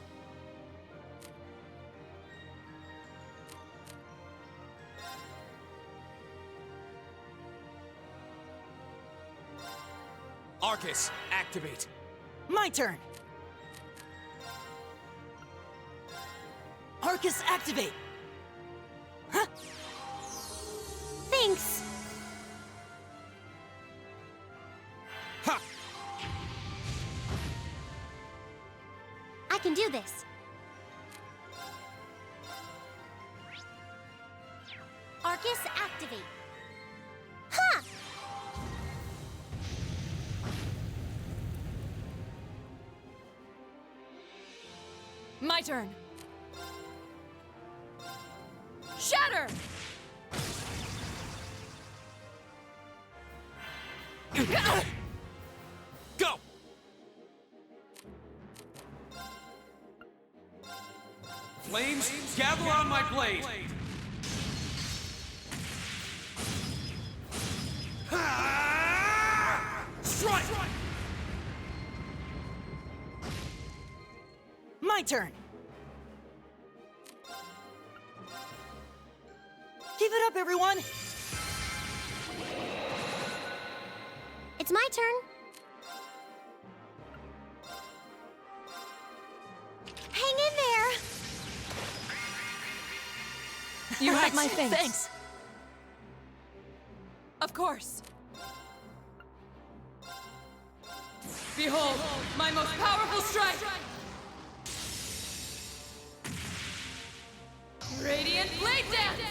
Arcus, activate! My turn! Arcus, activate! Huh? Thanks! I can do this. Arcus, activate. Ha! My turn. Shatter! Go! Flames, gather on my blade! Strike! My turn. Keep it up, everyone! It's my turn. Hang in there. You have my Thanks. thanks. Of course. Behold, my most powerful strike! Radiant Blade Dance!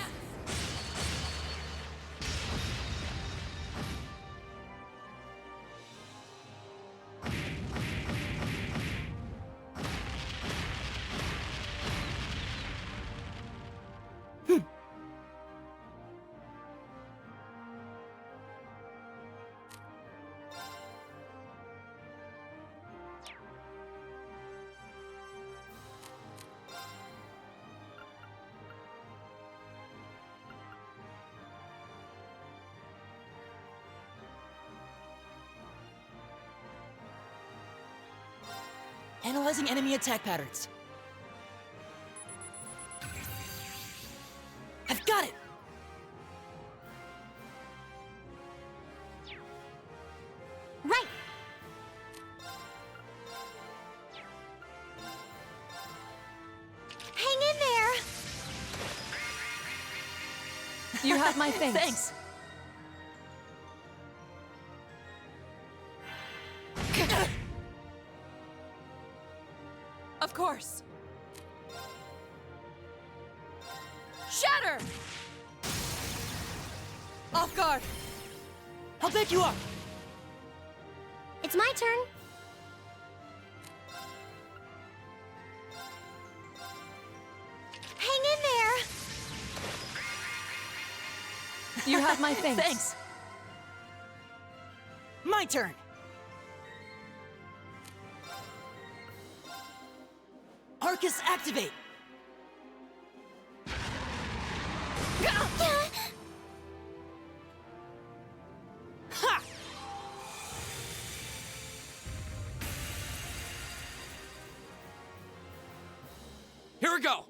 Analyzing enemy attack patterns. I've got it! Right. Hang in there. You have my thanks. Thanks! Of course. Shatter! Off guard! I'll pick you up! It's my turn. Hang in there. You have my thanks. Thanks! My turn! Arcus, activate! Ha! Here we go!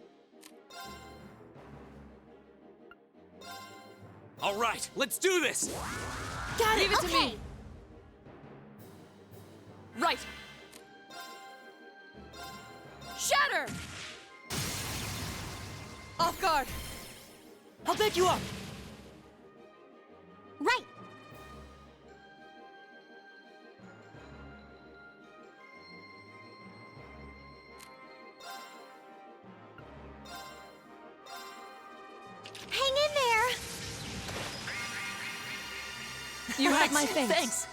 All right, let's do this! Got Leave it to Okay. me! Right! Shatter! Off guard! I'll pick you up! Right. Hang in there. You have my thanks. Thanks!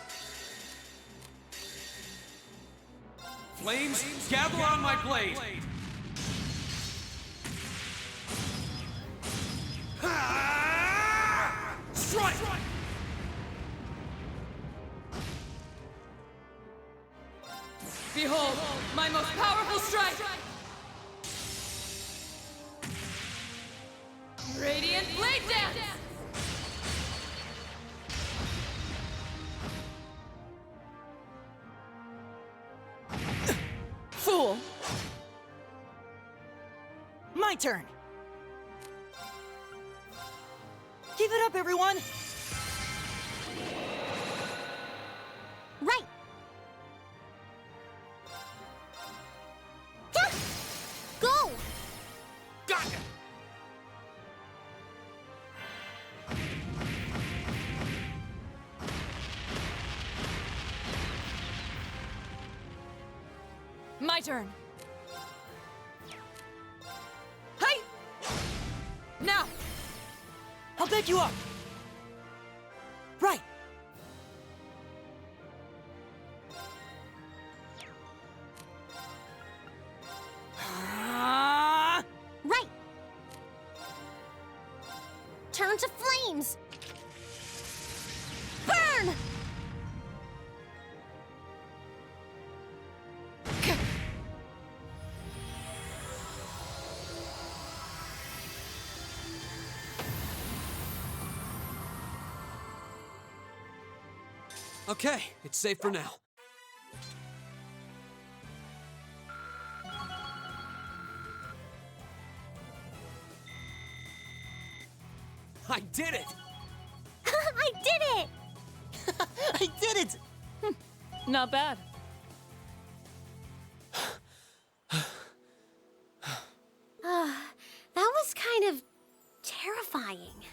Flames, gather on my blade! Strike! Behold, my most powerful strike! Radiant Blade Dance! Fool! My turn! Keep it up, everyone! Right. Yeah. Go. Gotcha! My turn. Now! I'll back you up! Right! Right! Turn to flames! Burn! Okay, it's safe for now. I did it! I did it! I did it! Not bad. That was kind of terrifying.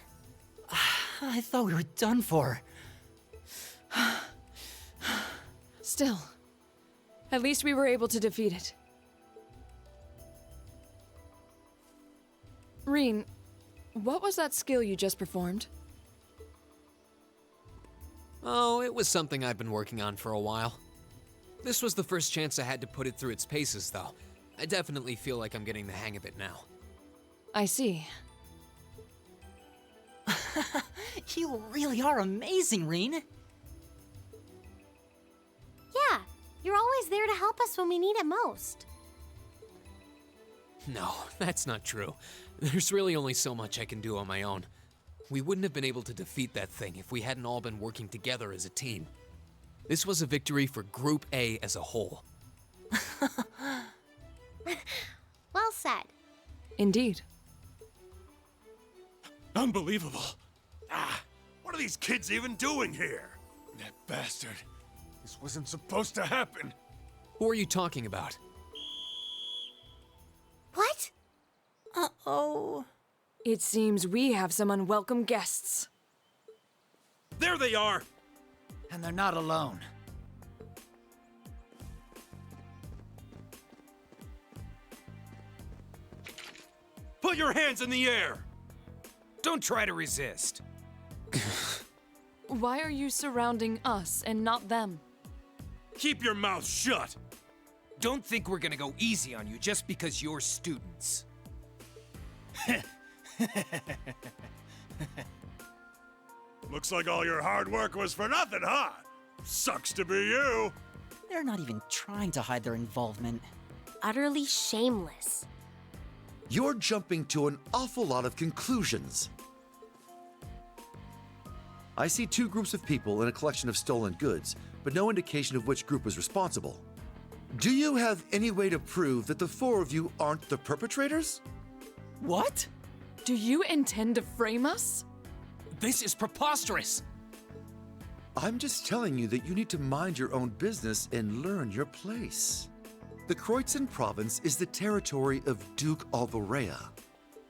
I thought we were done for. Still, at least we were able to defeat it. Reen, what was that skill you just performed? Oh, it was something I've been working on for a while. This was the first chance I had to put it through its paces, though. I definitely feel like I'm getting the hang of it now. I see. You really are amazing, Reen. Yeah, you're always there to help us when we need it most. No, that's not true. There's really only so much I can do on my own. We wouldn't have been able to defeat that thing if we hadn't all been working together as a team. This was a victory for Group A as a whole. Well said. Indeed. Unbelievable. What are these kids even doing here? That bastard. This wasn't supposed to happen. Who are you talking about? What? Uh-oh. It seems we have some unwelcome guests. There they are! And they're not alone. Put your hands in the air! Don't try to resist. Why are you surrounding us and not them? Keep your mouth shut! Don't think we're gonna go easy on you just because you're students. Looks like all your hard work was for nothing, huh? Sucks to be you. They're not even trying to hide their involvement. Utterly shameless. You're jumping to an awful lot of conclusions. I see two groups of people in a collection of stolen goods, but no indication of which group was responsible. Do you have any way to prove that the four of you aren't the perpetrators? What? Do you intend to frame us? This is preposterous! I'm just telling you that you need to mind your own business and learn your place. The Kreuzin province is the territory of Duke Alvarea.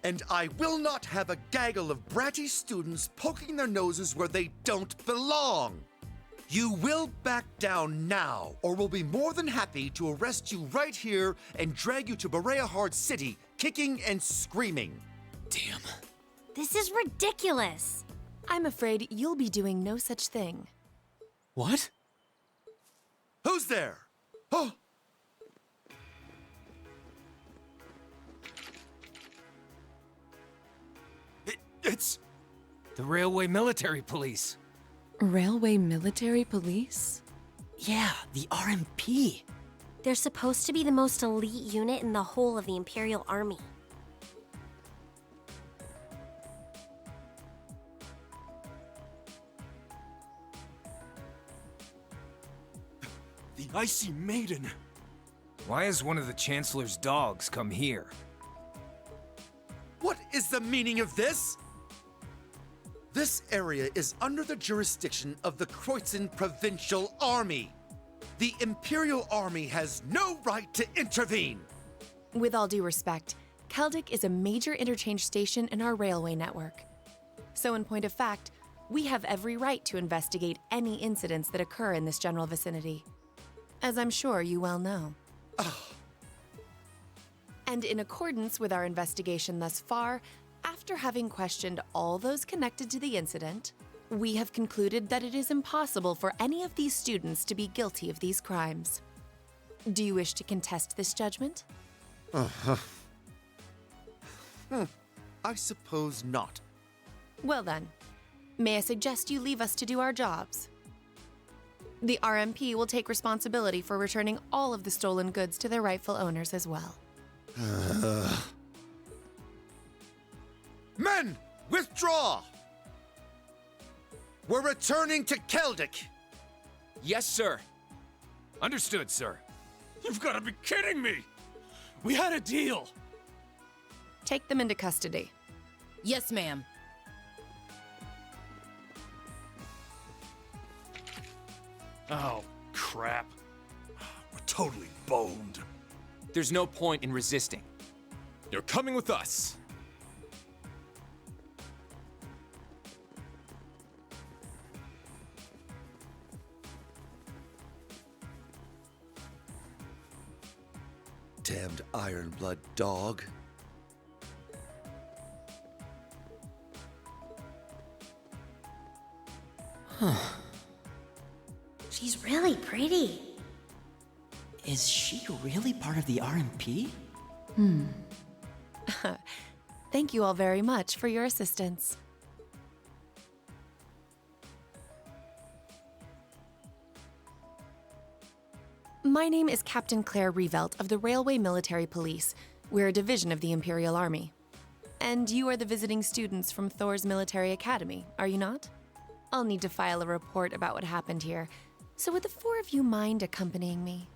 And I will not have a gaggle of bratty students poking their noses where they don't belong. You will back down now, or we'll be more than happy to arrest you right here and drag you to Bereahard City, kicking and screaming. Damn. This is ridiculous. I'm afraid you'll be doing no such thing. What? Who's there? Oh! It's... the Railway Military Police. Railway Military Police? Yeah, the RMP. They're supposed to be the most elite unit in the whole of the Imperial Army. the Icy Maiden. Why has one of the Chancellor's dogs come here? What is the meaning of this? This area is under the jurisdiction of the Kreuzin Provincial Army. The Imperial Army has no right to intervene. With all due respect, Keldic is a major interchange station in our railway network. So in point of fact, we have every right to investigate any incidents that occur in this general vicinity. As I'm sure you well know. And in accordance with our investigation thus far, After having questioned all those connected to the incident, we have concluded that it is impossible for any of these students to be guilty of these crimes. Do you wish to contest this judgment? I suppose not. Well then, may I suggest you leave us to do our jobs? The RMP will take responsibility for returning all of the stolen goods to their rightful owners as well. Men, withdraw! We're returning to Keldic. Yes, sir. Understood, sir. You've got to be kidding me! We had a deal! Take them into custody. Yes, ma'am. Oh, crap. We're totally boned. There's no point in resisting. You're coming with us. Damned Ironblood dog. She's really pretty. Is she really part of the RMP? Thank you all very much for your assistance. My name is Captain Claire Revelt of the Railway Military Police. We're a division of the Imperial Army. And you are the visiting students from Thor's Military Academy, are you not? I'll need to file a report about what happened here. So would the four of you mind accompanying me?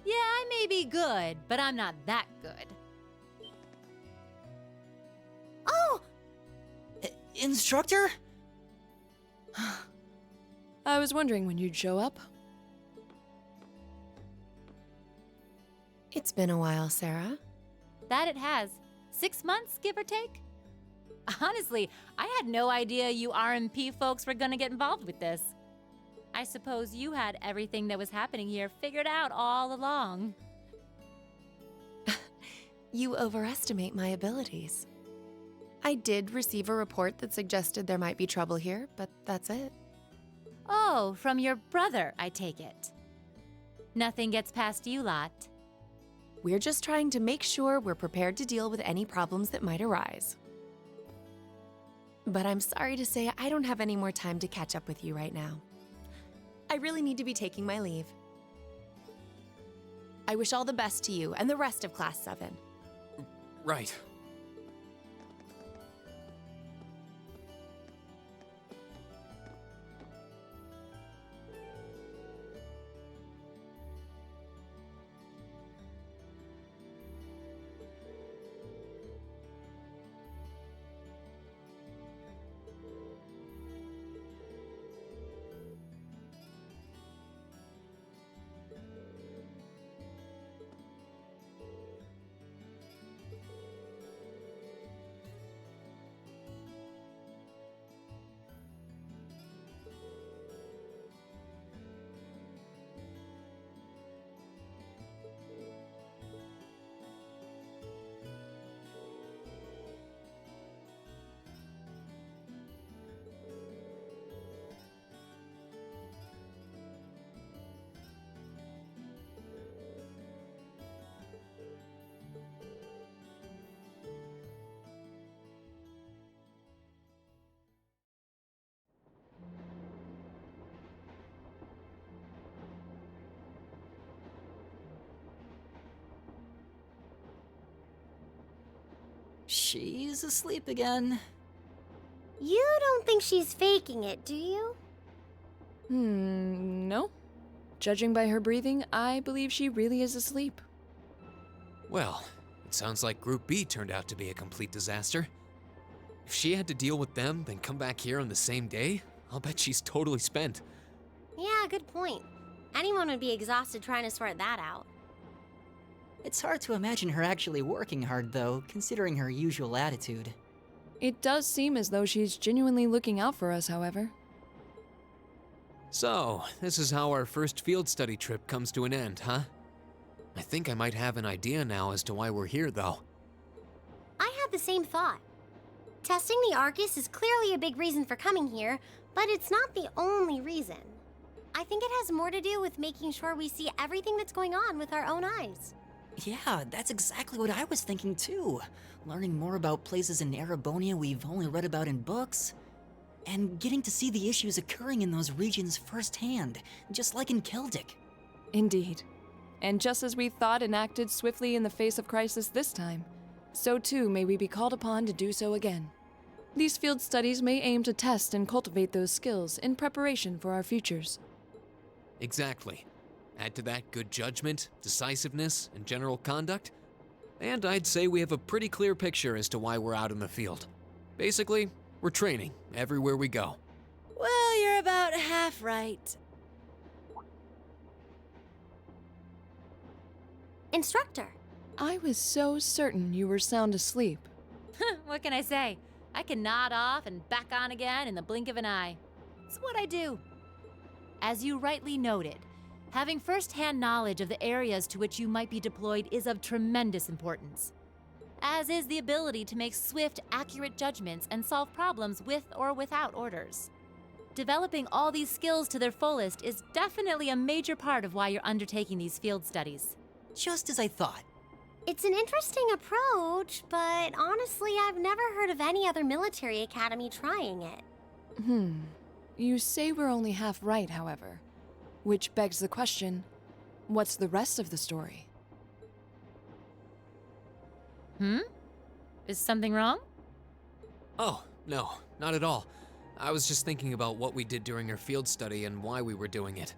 Yeah, I may be good, but I'm not that good. Instructor? I was wondering when you'd show up. It's been a while, Sarah. That it has. 6 months, give or take? Honestly, I had no idea you RMP folks were gonna get involved with this. I suppose you had everything that was happening here figured out all along. You overestimate my abilities. I did receive a report that suggested there might be trouble here, but that's it. Oh, from your brother, I take it. Nothing gets past you lot. We're just trying to make sure we're prepared to deal with any problems that might arise. But I'm sorry to say I don't have any more time to catch up with you right now. I really need to be taking my leave. I wish all the best to you and the rest of Class 7. Right. She's asleep again. You don't think she's faking it, do you? No. Judging by her breathing, I believe she really is asleep. Well, it sounds like Group B turned out to be a complete disaster. If she had to deal with them, then come back here on the same day, I'll bet she's totally spent. Yeah, good point. Anyone would be exhausted trying to sort that out. It's hard to imagine her actually working hard, though, considering her usual attitude. It does seem as though she's genuinely looking out for us, however. So, this is how our first field study trip comes to an end, huh? I think I might have an idea now as to why we're here, though. I had the same thought. Testing the Arcus is clearly a big reason for coming here, but it's not the only reason. I think it has more to do with making sure we see everything that's going on with our own eyes. Yeah, that's exactly what I was thinking too. Learning more about places in Erebonia we've only read about in books. And getting to see the issues occurring in those regions firsthand, just like in Celtic. Indeed. And just as we thought and acted swiftly in the face of crisis this time, so too may we be called upon to do so again. These field studies may aim to test and cultivate those skills in preparation for our futures. Exactly. Add to that good judgment, decisiveness, and general conduct, and I'd say we have a pretty clear picture as to why we're out in the field. Basically, we're training everywhere we go. Well, you're about half right. Instructor. I was so certain you were sound asleep. What can I say? I can nod off and back on again in the blink of an eye. It's what I do. As you rightly noted, having first-hand knowledge of the areas to which you might be deployed is of tremendous importance, as is the ability to make swift, accurate judgments and solve problems with or without orders. Developing all these skills to their fullest is definitely a major part of why you're undertaking these field studies. Just as I thought. It's an interesting approach, but honestly, I've never heard of any other military academy trying it. You say we're only half right, however. Which begs the question, what's the rest of the story? Is something wrong? Oh, no, not at all. I was just thinking about what we did during our field study and why we were doing it.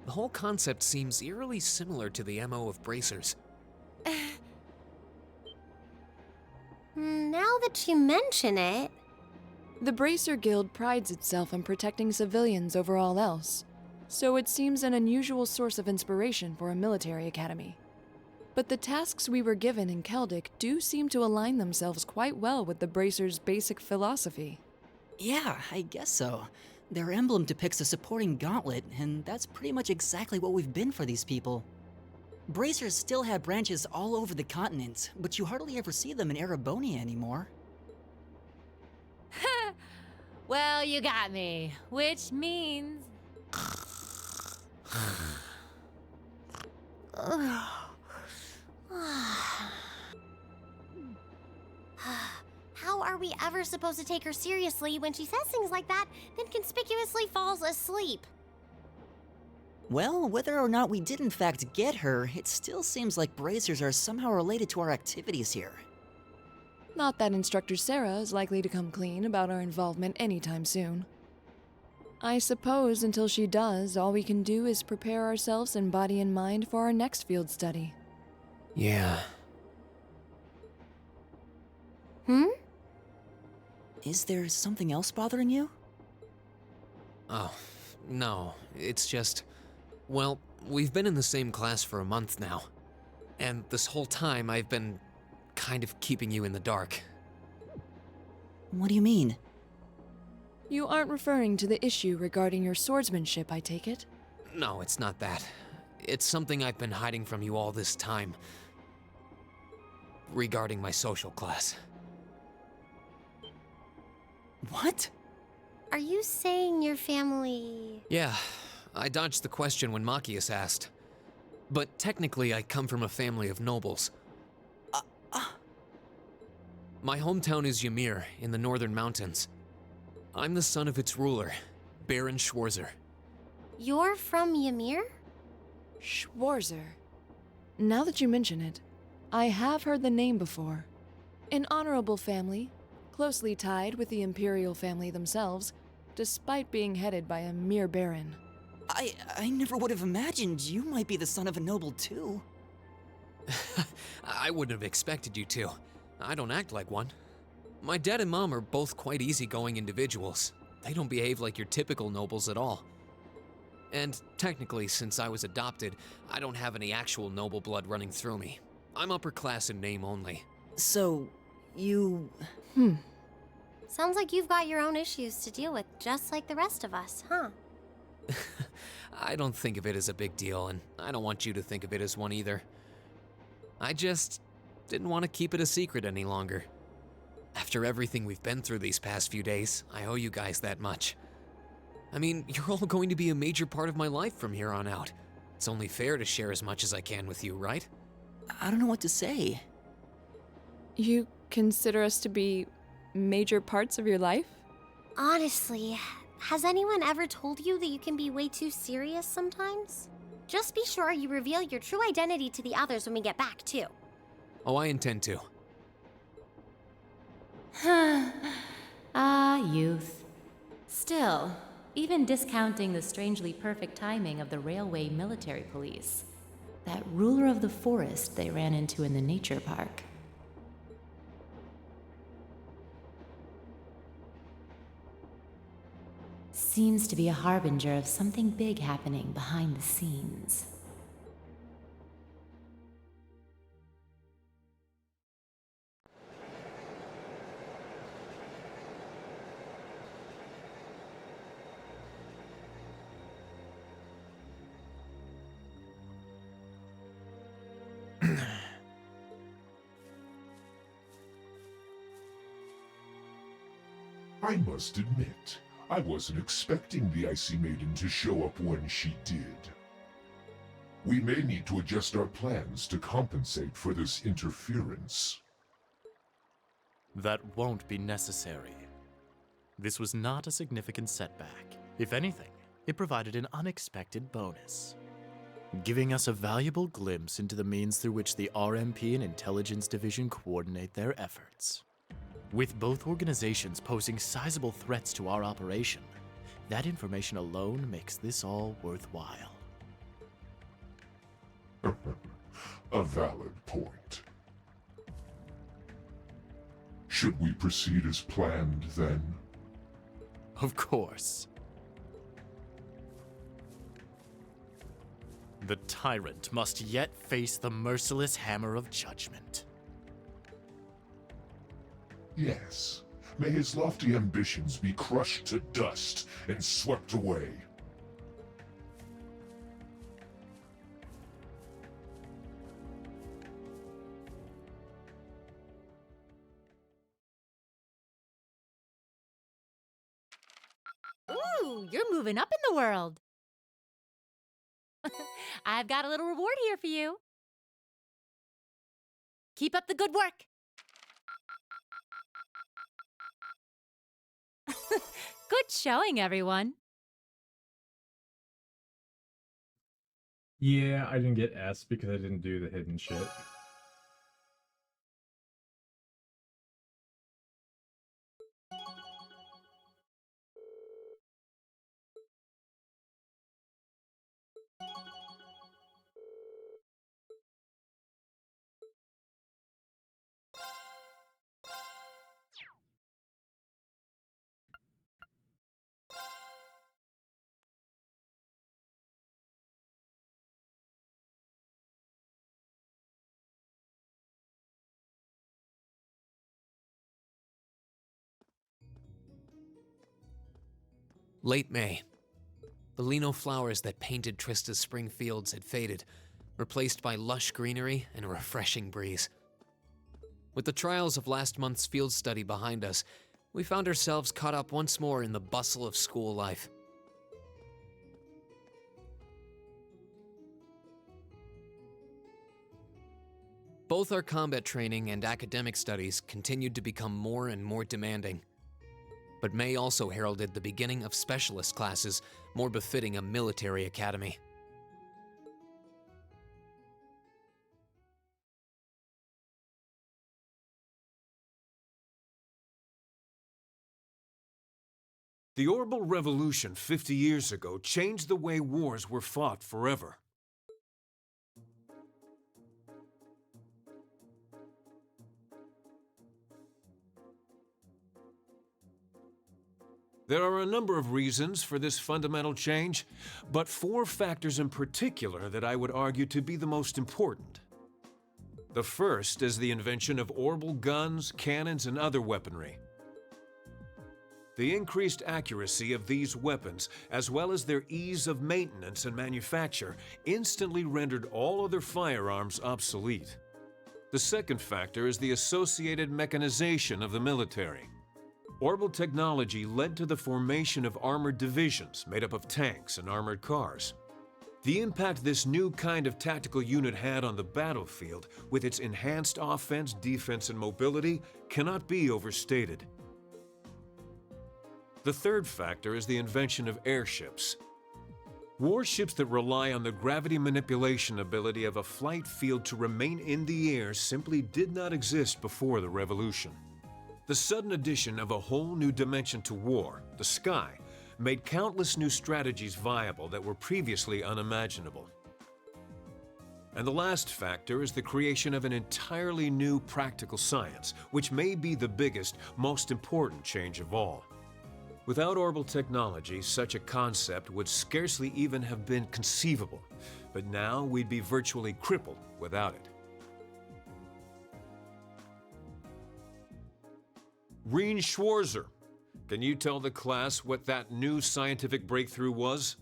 The whole concept seems eerily similar to the MO of bracers. Now that you mention it, The Bracer Guild prides itself on protecting civilians over all else, so it seems an unusual source of inspiration for a military academy. But the tasks we were given in Keldic do seem to align themselves quite well with the Bracer's basic philosophy. Yeah, I guess so. Their emblem depicts a supporting gauntlet, and that's pretty much exactly what we've been for these people. Bracers still have branches all over the continent, but you hardly ever see them in Erebonia anymore. Well, you got me. Which means... How are we ever supposed to take her seriously when she says things like that, then conspicuously falls asleep? Well, whether or not we did in fact get her, it still seems like Bracers are somehow related to our activities here. Not that Instructor Sarah is likely to come clean about our involvement anytime soon. I suppose until she does, all we can do is prepare ourselves in body and mind for our next field study. Yeah. Is there something else bothering you? Oh, no. It's just... Well, we've been in the same class for a month now. And this whole time I've been kind of keeping you in the dark. What do you mean? You aren't referring to the issue regarding your swordsmanship, I take it? No, it's not that. It's something I've been hiding from you all this time. Regarding my social class. What? Are you saying your family... Yeah, I dodged the question when Machias asked. But technically, I come from a family of nobles. My hometown is Ymir, in the northern mountains. I'm the son of its ruler, Baron Schwarzer. You're from Ymir? Schwarzer. Now that you mention it, I have heard the name before. An honorable family, closely tied with the imperial family themselves, despite being headed by a mere baron. I never would have imagined you might be the son of a noble too. I wouldn't have expected you to. I don't act like one. My dad and mom are both quite easygoing individuals. They don't behave like your typical nobles at all. And technically, since I was adopted, I don't have any actual noble blood running through me. I'm upper class in name only. So, you... Sounds like you've got your own issues to deal with, just like the rest of us, huh? I don't think of it as a big deal, and I don't want you to think of it as one either. I just didn't want to keep it a secret any longer. After everything we've been through these past few days, I owe you guys that much. I mean, you're all going to be a major part of my life from here on out. It's only fair to share as much as I can with you, right? I don't know what to say. You consider us to be major parts of your life? Honestly, has anyone ever told you that you can be way too serious sometimes? Just be sure you reveal your true identity to the others when we get back, too. Oh, I intend to. Youth. Still, even discounting the strangely perfect timing of the railway military police, that ruler of the forest they ran into in the nature park. Seems to be a harbinger of something big happening behind the scenes. I must admit, I wasn't expecting the Icy Maiden to show up when she did. We may need to adjust our plans to compensate for this interference. That won't be necessary. This was not a significant setback. If anything, it provided an unexpected bonus, giving us a valuable glimpse into the means through which the RMP and Intelligence Division coordinate their efforts. With both organizations posing sizable threats to our operation, that information alone makes this all worthwhile. A valid point. Should we proceed as planned, then? Of course. The tyrant must yet face the merciless hammer of judgment. Yes. May his lofty ambitions be crushed to dust and swept away. Ooh, you're moving up in the world. I've got a little reward here for you. Keep up the good work. Good showing, everyone. Yeah, I didn't get S because I didn't do the hidden shit. Late May. The lino flowers that painted Trista's spring fields had faded, replaced by lush greenery and a refreshing breeze. With the trials of last month's field study behind us, we found ourselves caught up once more in the bustle of school life. Both our combat training and academic studies continued to become more and more demanding. But May also heralded the beginning of specialist classes, more befitting a military academy. The Orbital Revolution 50 years ago changed the way wars were fought forever. There are a number of reasons for this fundamental change, but 4 factors in particular that I would argue to be the most important. The first is the invention of orbital guns, cannons, and other weaponry. The increased accuracy of these weapons, as well as their ease of maintenance and manufacture, instantly rendered all other firearms obsolete. The second factor is the associated mechanization of the military. Orbital technology led to the formation of armored divisions made up of tanks and armored cars. The impact this new kind of tactical unit had on the battlefield, with its enhanced offense, defense, and mobility, cannot be overstated. The third factor is the invention of airships. Warships that rely on the gravity manipulation ability of a flight field to remain in the air simply did not exist before the revolution. The sudden addition of a whole new dimension to war, the sky, made countless new strategies viable that were previously unimaginable. And the last factor is the creation of an entirely new practical science, which may be the biggest, most important change of all. Without orbital technology, such a concept would scarcely even have been conceivable, but now we'd be virtually crippled without it. Reen Schwarzer, can you tell the class what that new scientific breakthrough was?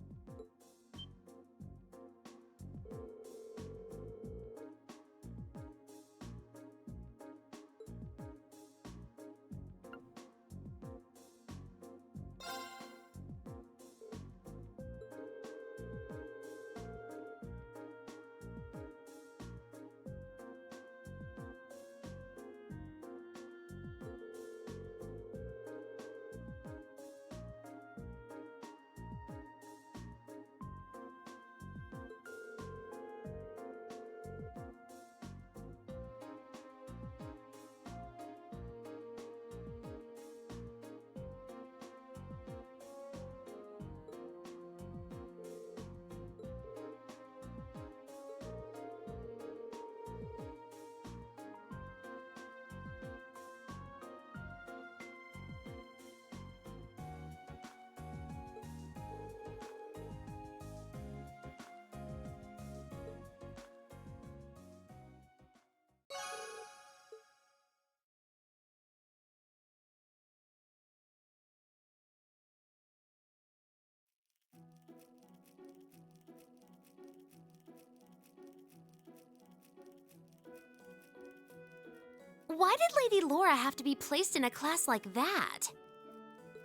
Why did Lady Laura have to be placed in a class like that?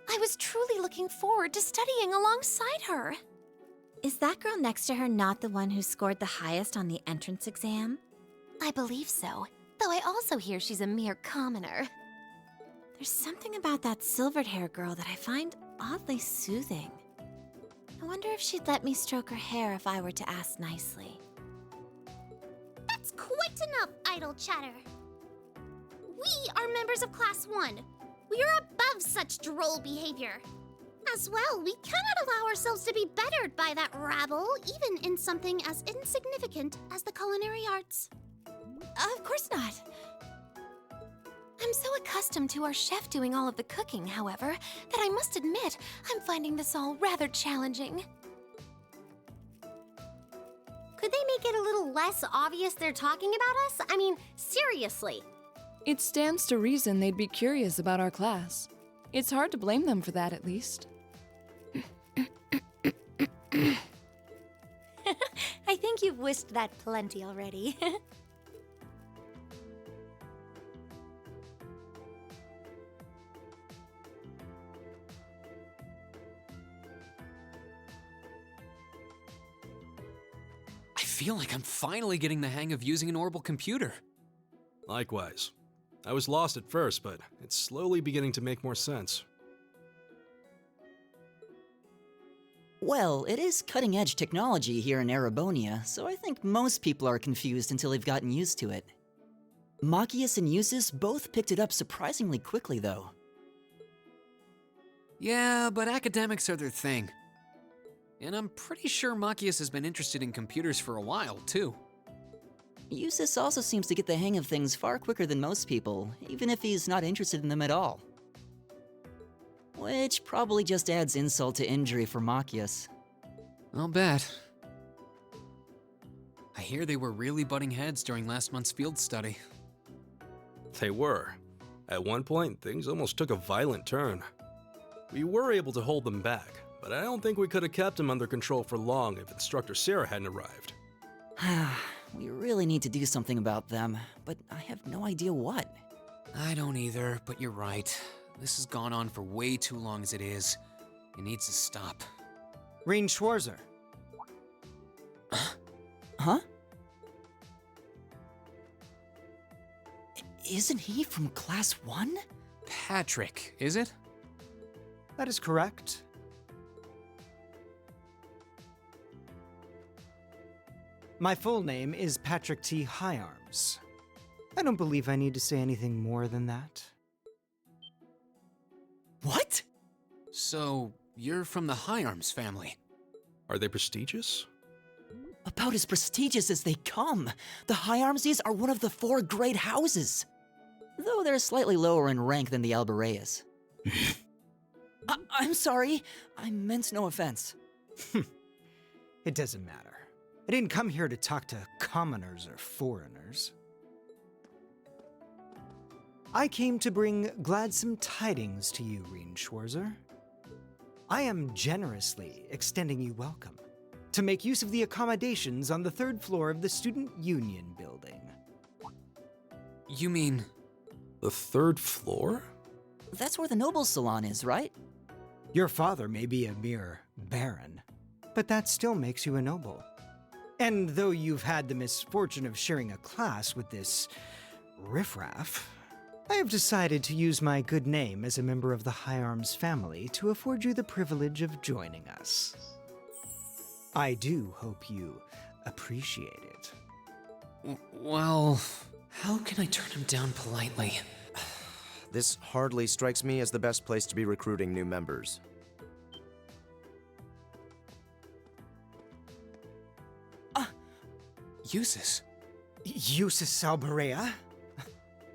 I was truly looking forward to studying alongside her. Is that girl next to her not the one who scored the highest on the entrance exam? I believe so, though I also hear she's a mere commoner. There's something about that silvered hair girl that I find oddly soothing. I wonder if she'd let me stroke her hair if I were to ask nicely. That's quite enough idle chatter. We are members of Class 1. We are above such droll behavior. As well, we cannot allow ourselves to be bettered by that rabble, even in something as insignificant as the culinary arts. Of course not. I'm so accustomed to our chef doing all of the cooking, however, that I must admit I'm finding this all rather challenging. Could they make it a little less obvious they're talking about us? I mean, seriously. It stands to reason they'd be curious about our class. It's hard to blame them for that, at least. I think you've wished that plenty already. I feel like I'm finally getting the hang of using an orbital computer. Likewise. I was lost at first, but it's slowly beginning to make more sense. Well, it is cutting-edge technology here in Erebonia, so I think most people are confused until they've gotten used to it. Machias and Eustace both picked it up surprisingly quickly, though. Yeah, but academics are their thing. And I'm pretty sure Machias has been interested in computers for a while, too. Eustace also seems to get the hang of things far quicker than most people, even if he's not interested in them at all. Which probably just adds insult to injury for Machias. I'll bet. I hear they were really butting heads during last month's field study. They were. At one point, things almost took a violent turn. We were able to hold them back, but I don't think we could have kept them under control for long if Instructor Sarah hadn't arrived. We really need to do something about them, but I have no idea what. I don't either, but you're right. This has gone on for way too long as it is. It needs to stop. Rean Schwarzer. Huh? Isn't he from Class 1? Patrick, is it? That is correct. My full name is Patrick T. Higharms. I don't believe I need to say anything more than that. What? So, you're from the Higharms family. Are they prestigious? About as prestigious as they come. The Higharmses are one of the 4 great houses. Though they're slightly lower in rank than the Albareas. I'm sorry. I meant no offense. It doesn't matter. I didn't come here to talk to commoners or foreigners. I came to bring gladsome tidings to you, Rean Schwarzer. I am generously extending you welcome to make use of the accommodations on the 3rd floor of the Student Union building. You mean... The 3rd floor? That's where the Nobles Salon is, right? Your father may be a mere baron, but that still makes you a noble. And though you've had the misfortune of sharing a class with this riffraff, I have decided to use my good name as a member of the Higharms family to afford you the privilege of joining us. I do hope you appreciate it. Well, how can I turn him down politely? This hardly strikes me as the best place to be recruiting new members. Eustace. Eustace Albarea?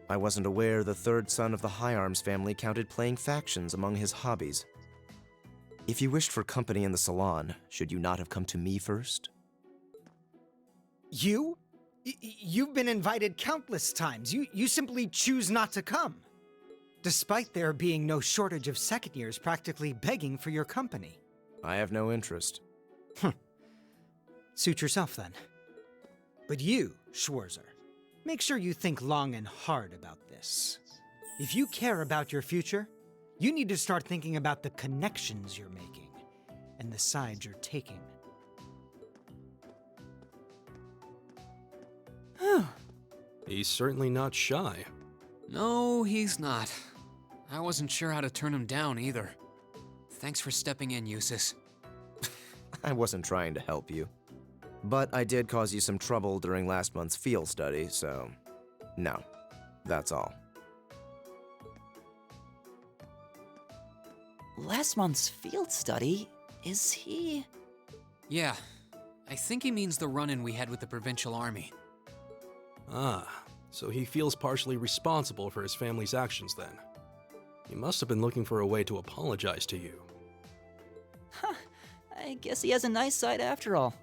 I wasn't aware the 3rd son of the Higharms family counted playing factions among his hobbies. If you wished for company in the salon, should you not have come to me first? You? You've been invited countless times. You simply choose not to come. Despite there being no shortage of second years practically begging for your company. I have no interest. Suit yourself then. But you, Schwarzer, make sure you think long and hard about this. If you care about your future, you need to start thinking about the connections you're making and the sides you're taking. He's certainly not shy. No, he's not. I wasn't sure how to turn him down either. Thanks for stepping in, Eustace. I wasn't trying to help you. But I did cause you some trouble during last month's field study, so no, that's all. Last month's field study? Is he... Yeah, I think he means the run-in we had with the Provincial Army. Ah, so he feels partially responsible for his family's actions then. He must have been looking for a way to apologize to you. Huh, I guess he has a nice side after all.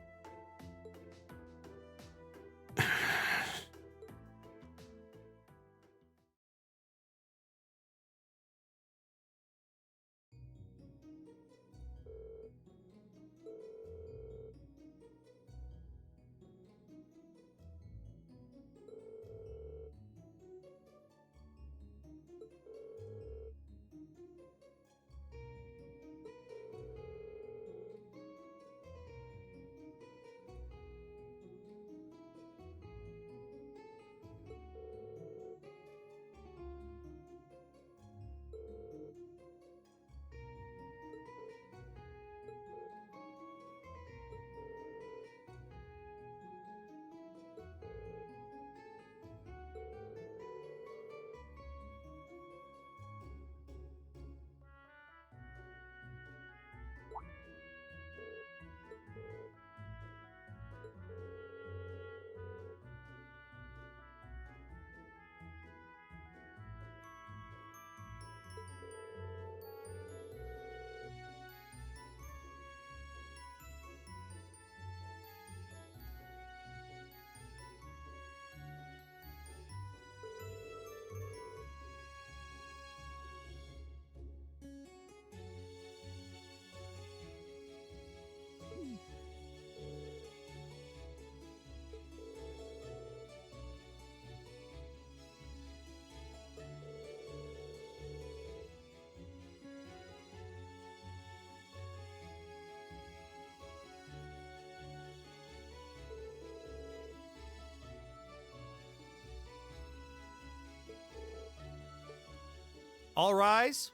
All rise.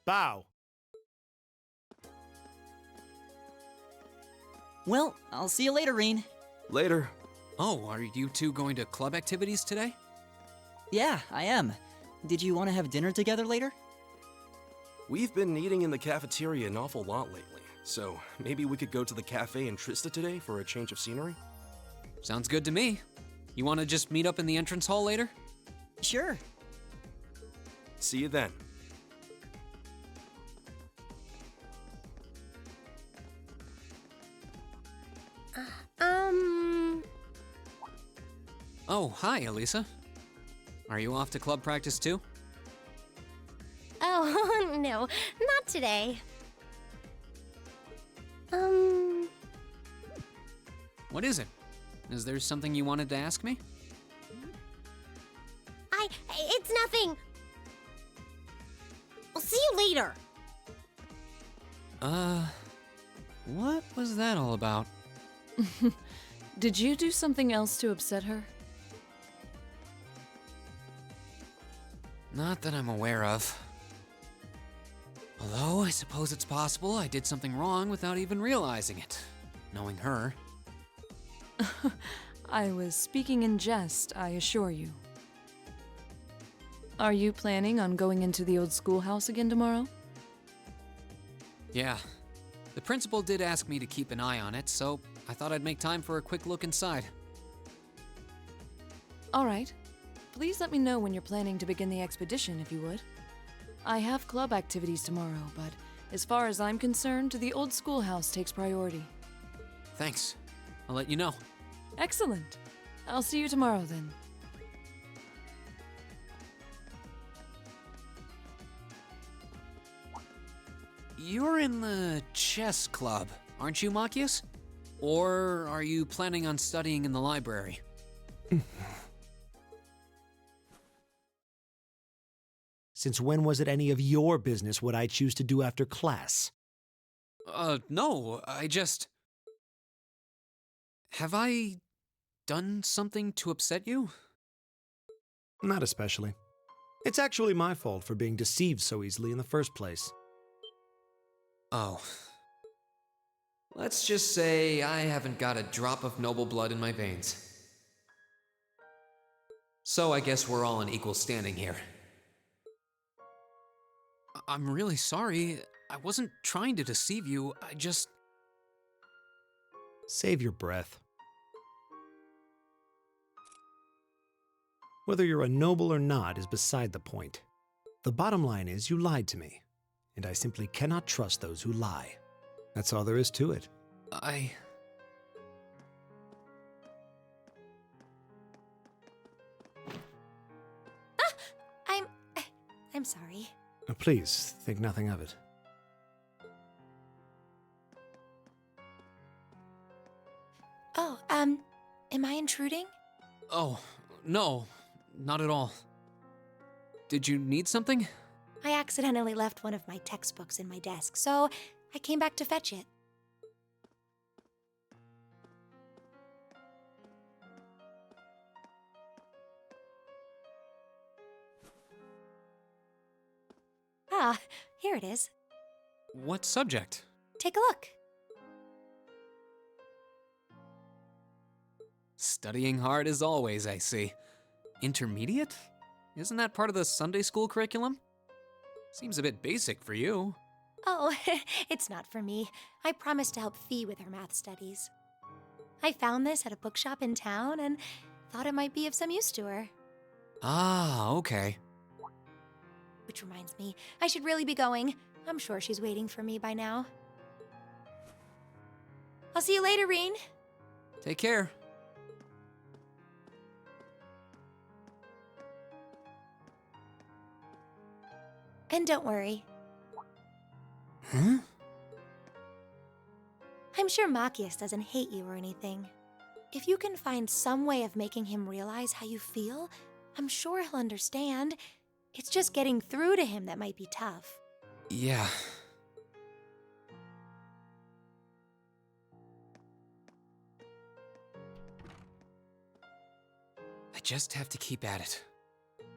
Bow. Well, I'll see you later, Reen. Later. Oh, are you two going to club activities today? Yeah, I am. Did you want to have dinner together later? We've been eating in the cafeteria an awful lot lately, so maybe we could go to the cafe in Trista today for a change of scenery? Sounds good to me. You want to just meet up in the entrance hall later? Sure. See you then. Oh, hi, Elisa. Are you off to club practice too? Oh, no, not today. What is it? Is there something you wanted to ask me? It's nothing. I'll see you later. What was that all about? Did you do something else to upset her? Not that I'm aware of. Although, I suppose it's possible I did something wrong without even realizing it. Knowing her. I was speaking in jest, I assure you. Are you planning on going into the old schoolhouse again tomorrow? Yeah. The principal did ask me to keep an eye on it, so I thought I'd make time for a quick look inside. All right. Please let me know when you're planning to begin the expedition, if you would. I have club activities tomorrow, but as far as I'm concerned, the old schoolhouse takes priority. Thanks. I'll let you know. Excellent. I'll see you tomorrow then. You're in the chess club, aren't you, Machias? Or are you planning on studying in the library? Since when was it any of your business what I choose to do after class? No, I just... Have I done something to upset you? Not especially. It's actually my fault for being deceived so easily in the first place. Oh. Let's just say I haven't got a drop of noble blood in my veins. So I guess we're all in equal standing here. I'm really sorry. I wasn't trying to deceive you. I just... Save your breath. Whether you're a noble or not is beside the point. The bottom line is you lied to me, and I simply cannot trust those who lie. That's all there is to it. I'm sorry. Please, think nothing of it. Oh, am I intruding? Oh, no, not at all. Did you need something? I accidentally left one of my textbooks in my desk, so I came back to fetch it. Ah, here it is. What subject? Take a look. Studying hard as always, I see. Intermediate? Isn't that part of the Sunday school curriculum? Seems a bit basic for you. Oh, it's not for me. I promised to help Fee with her math studies. I found this at a bookshop in town and thought it might be of some use to her. Ah, okay. Which reminds me, I should really be going. I'm sure she's waiting for me by now. I'll see you later, Reen. Take care. And don't worry. Huh? I'm sure Machias doesn't hate you or anything. If you can find some way of making him realize how you feel, I'm sure he'll understand. It's just getting through to him that might be tough. Yeah. I just have to keep at it.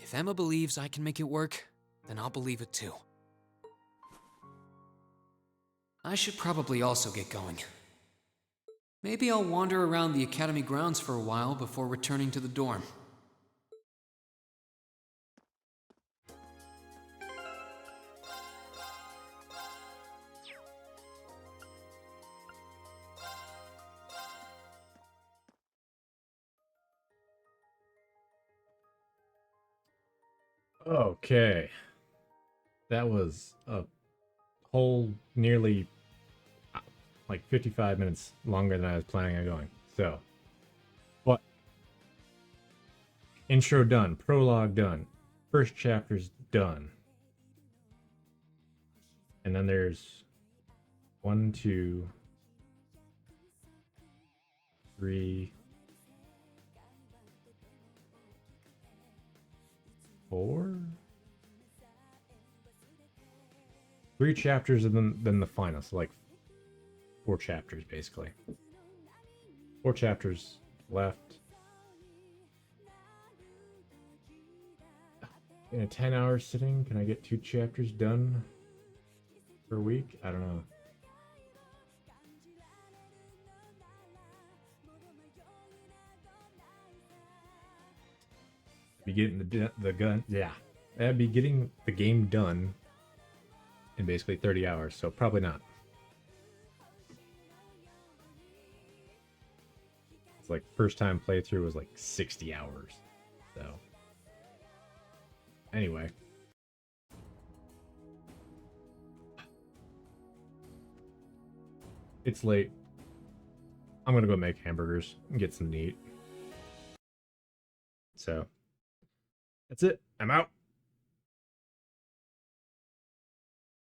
If Emma believes I can make it work, then I'll believe it too. I should probably also get going. Maybe I'll wander around the academy grounds for a while before returning to the dorm. Okay. That was a whole nearly like 55 minutes longer than I was planning on going. So, but intro done, prologue done, first chapter's done. And then there's 1, 2, 3, 4, 3 chapters and then the final, so like 4 chapters basically. 4 chapters left. In a 10-hour sitting, can I get 2 chapters done per week? I don't know. Be getting the gun, yeah. I'd be getting the game done in basically 30 hours, so probably not. It's like first time playthrough was like 60 hours. So anyway. It's late. I'm gonna go make hamburgers and get some to eat. So that's it. I'm out.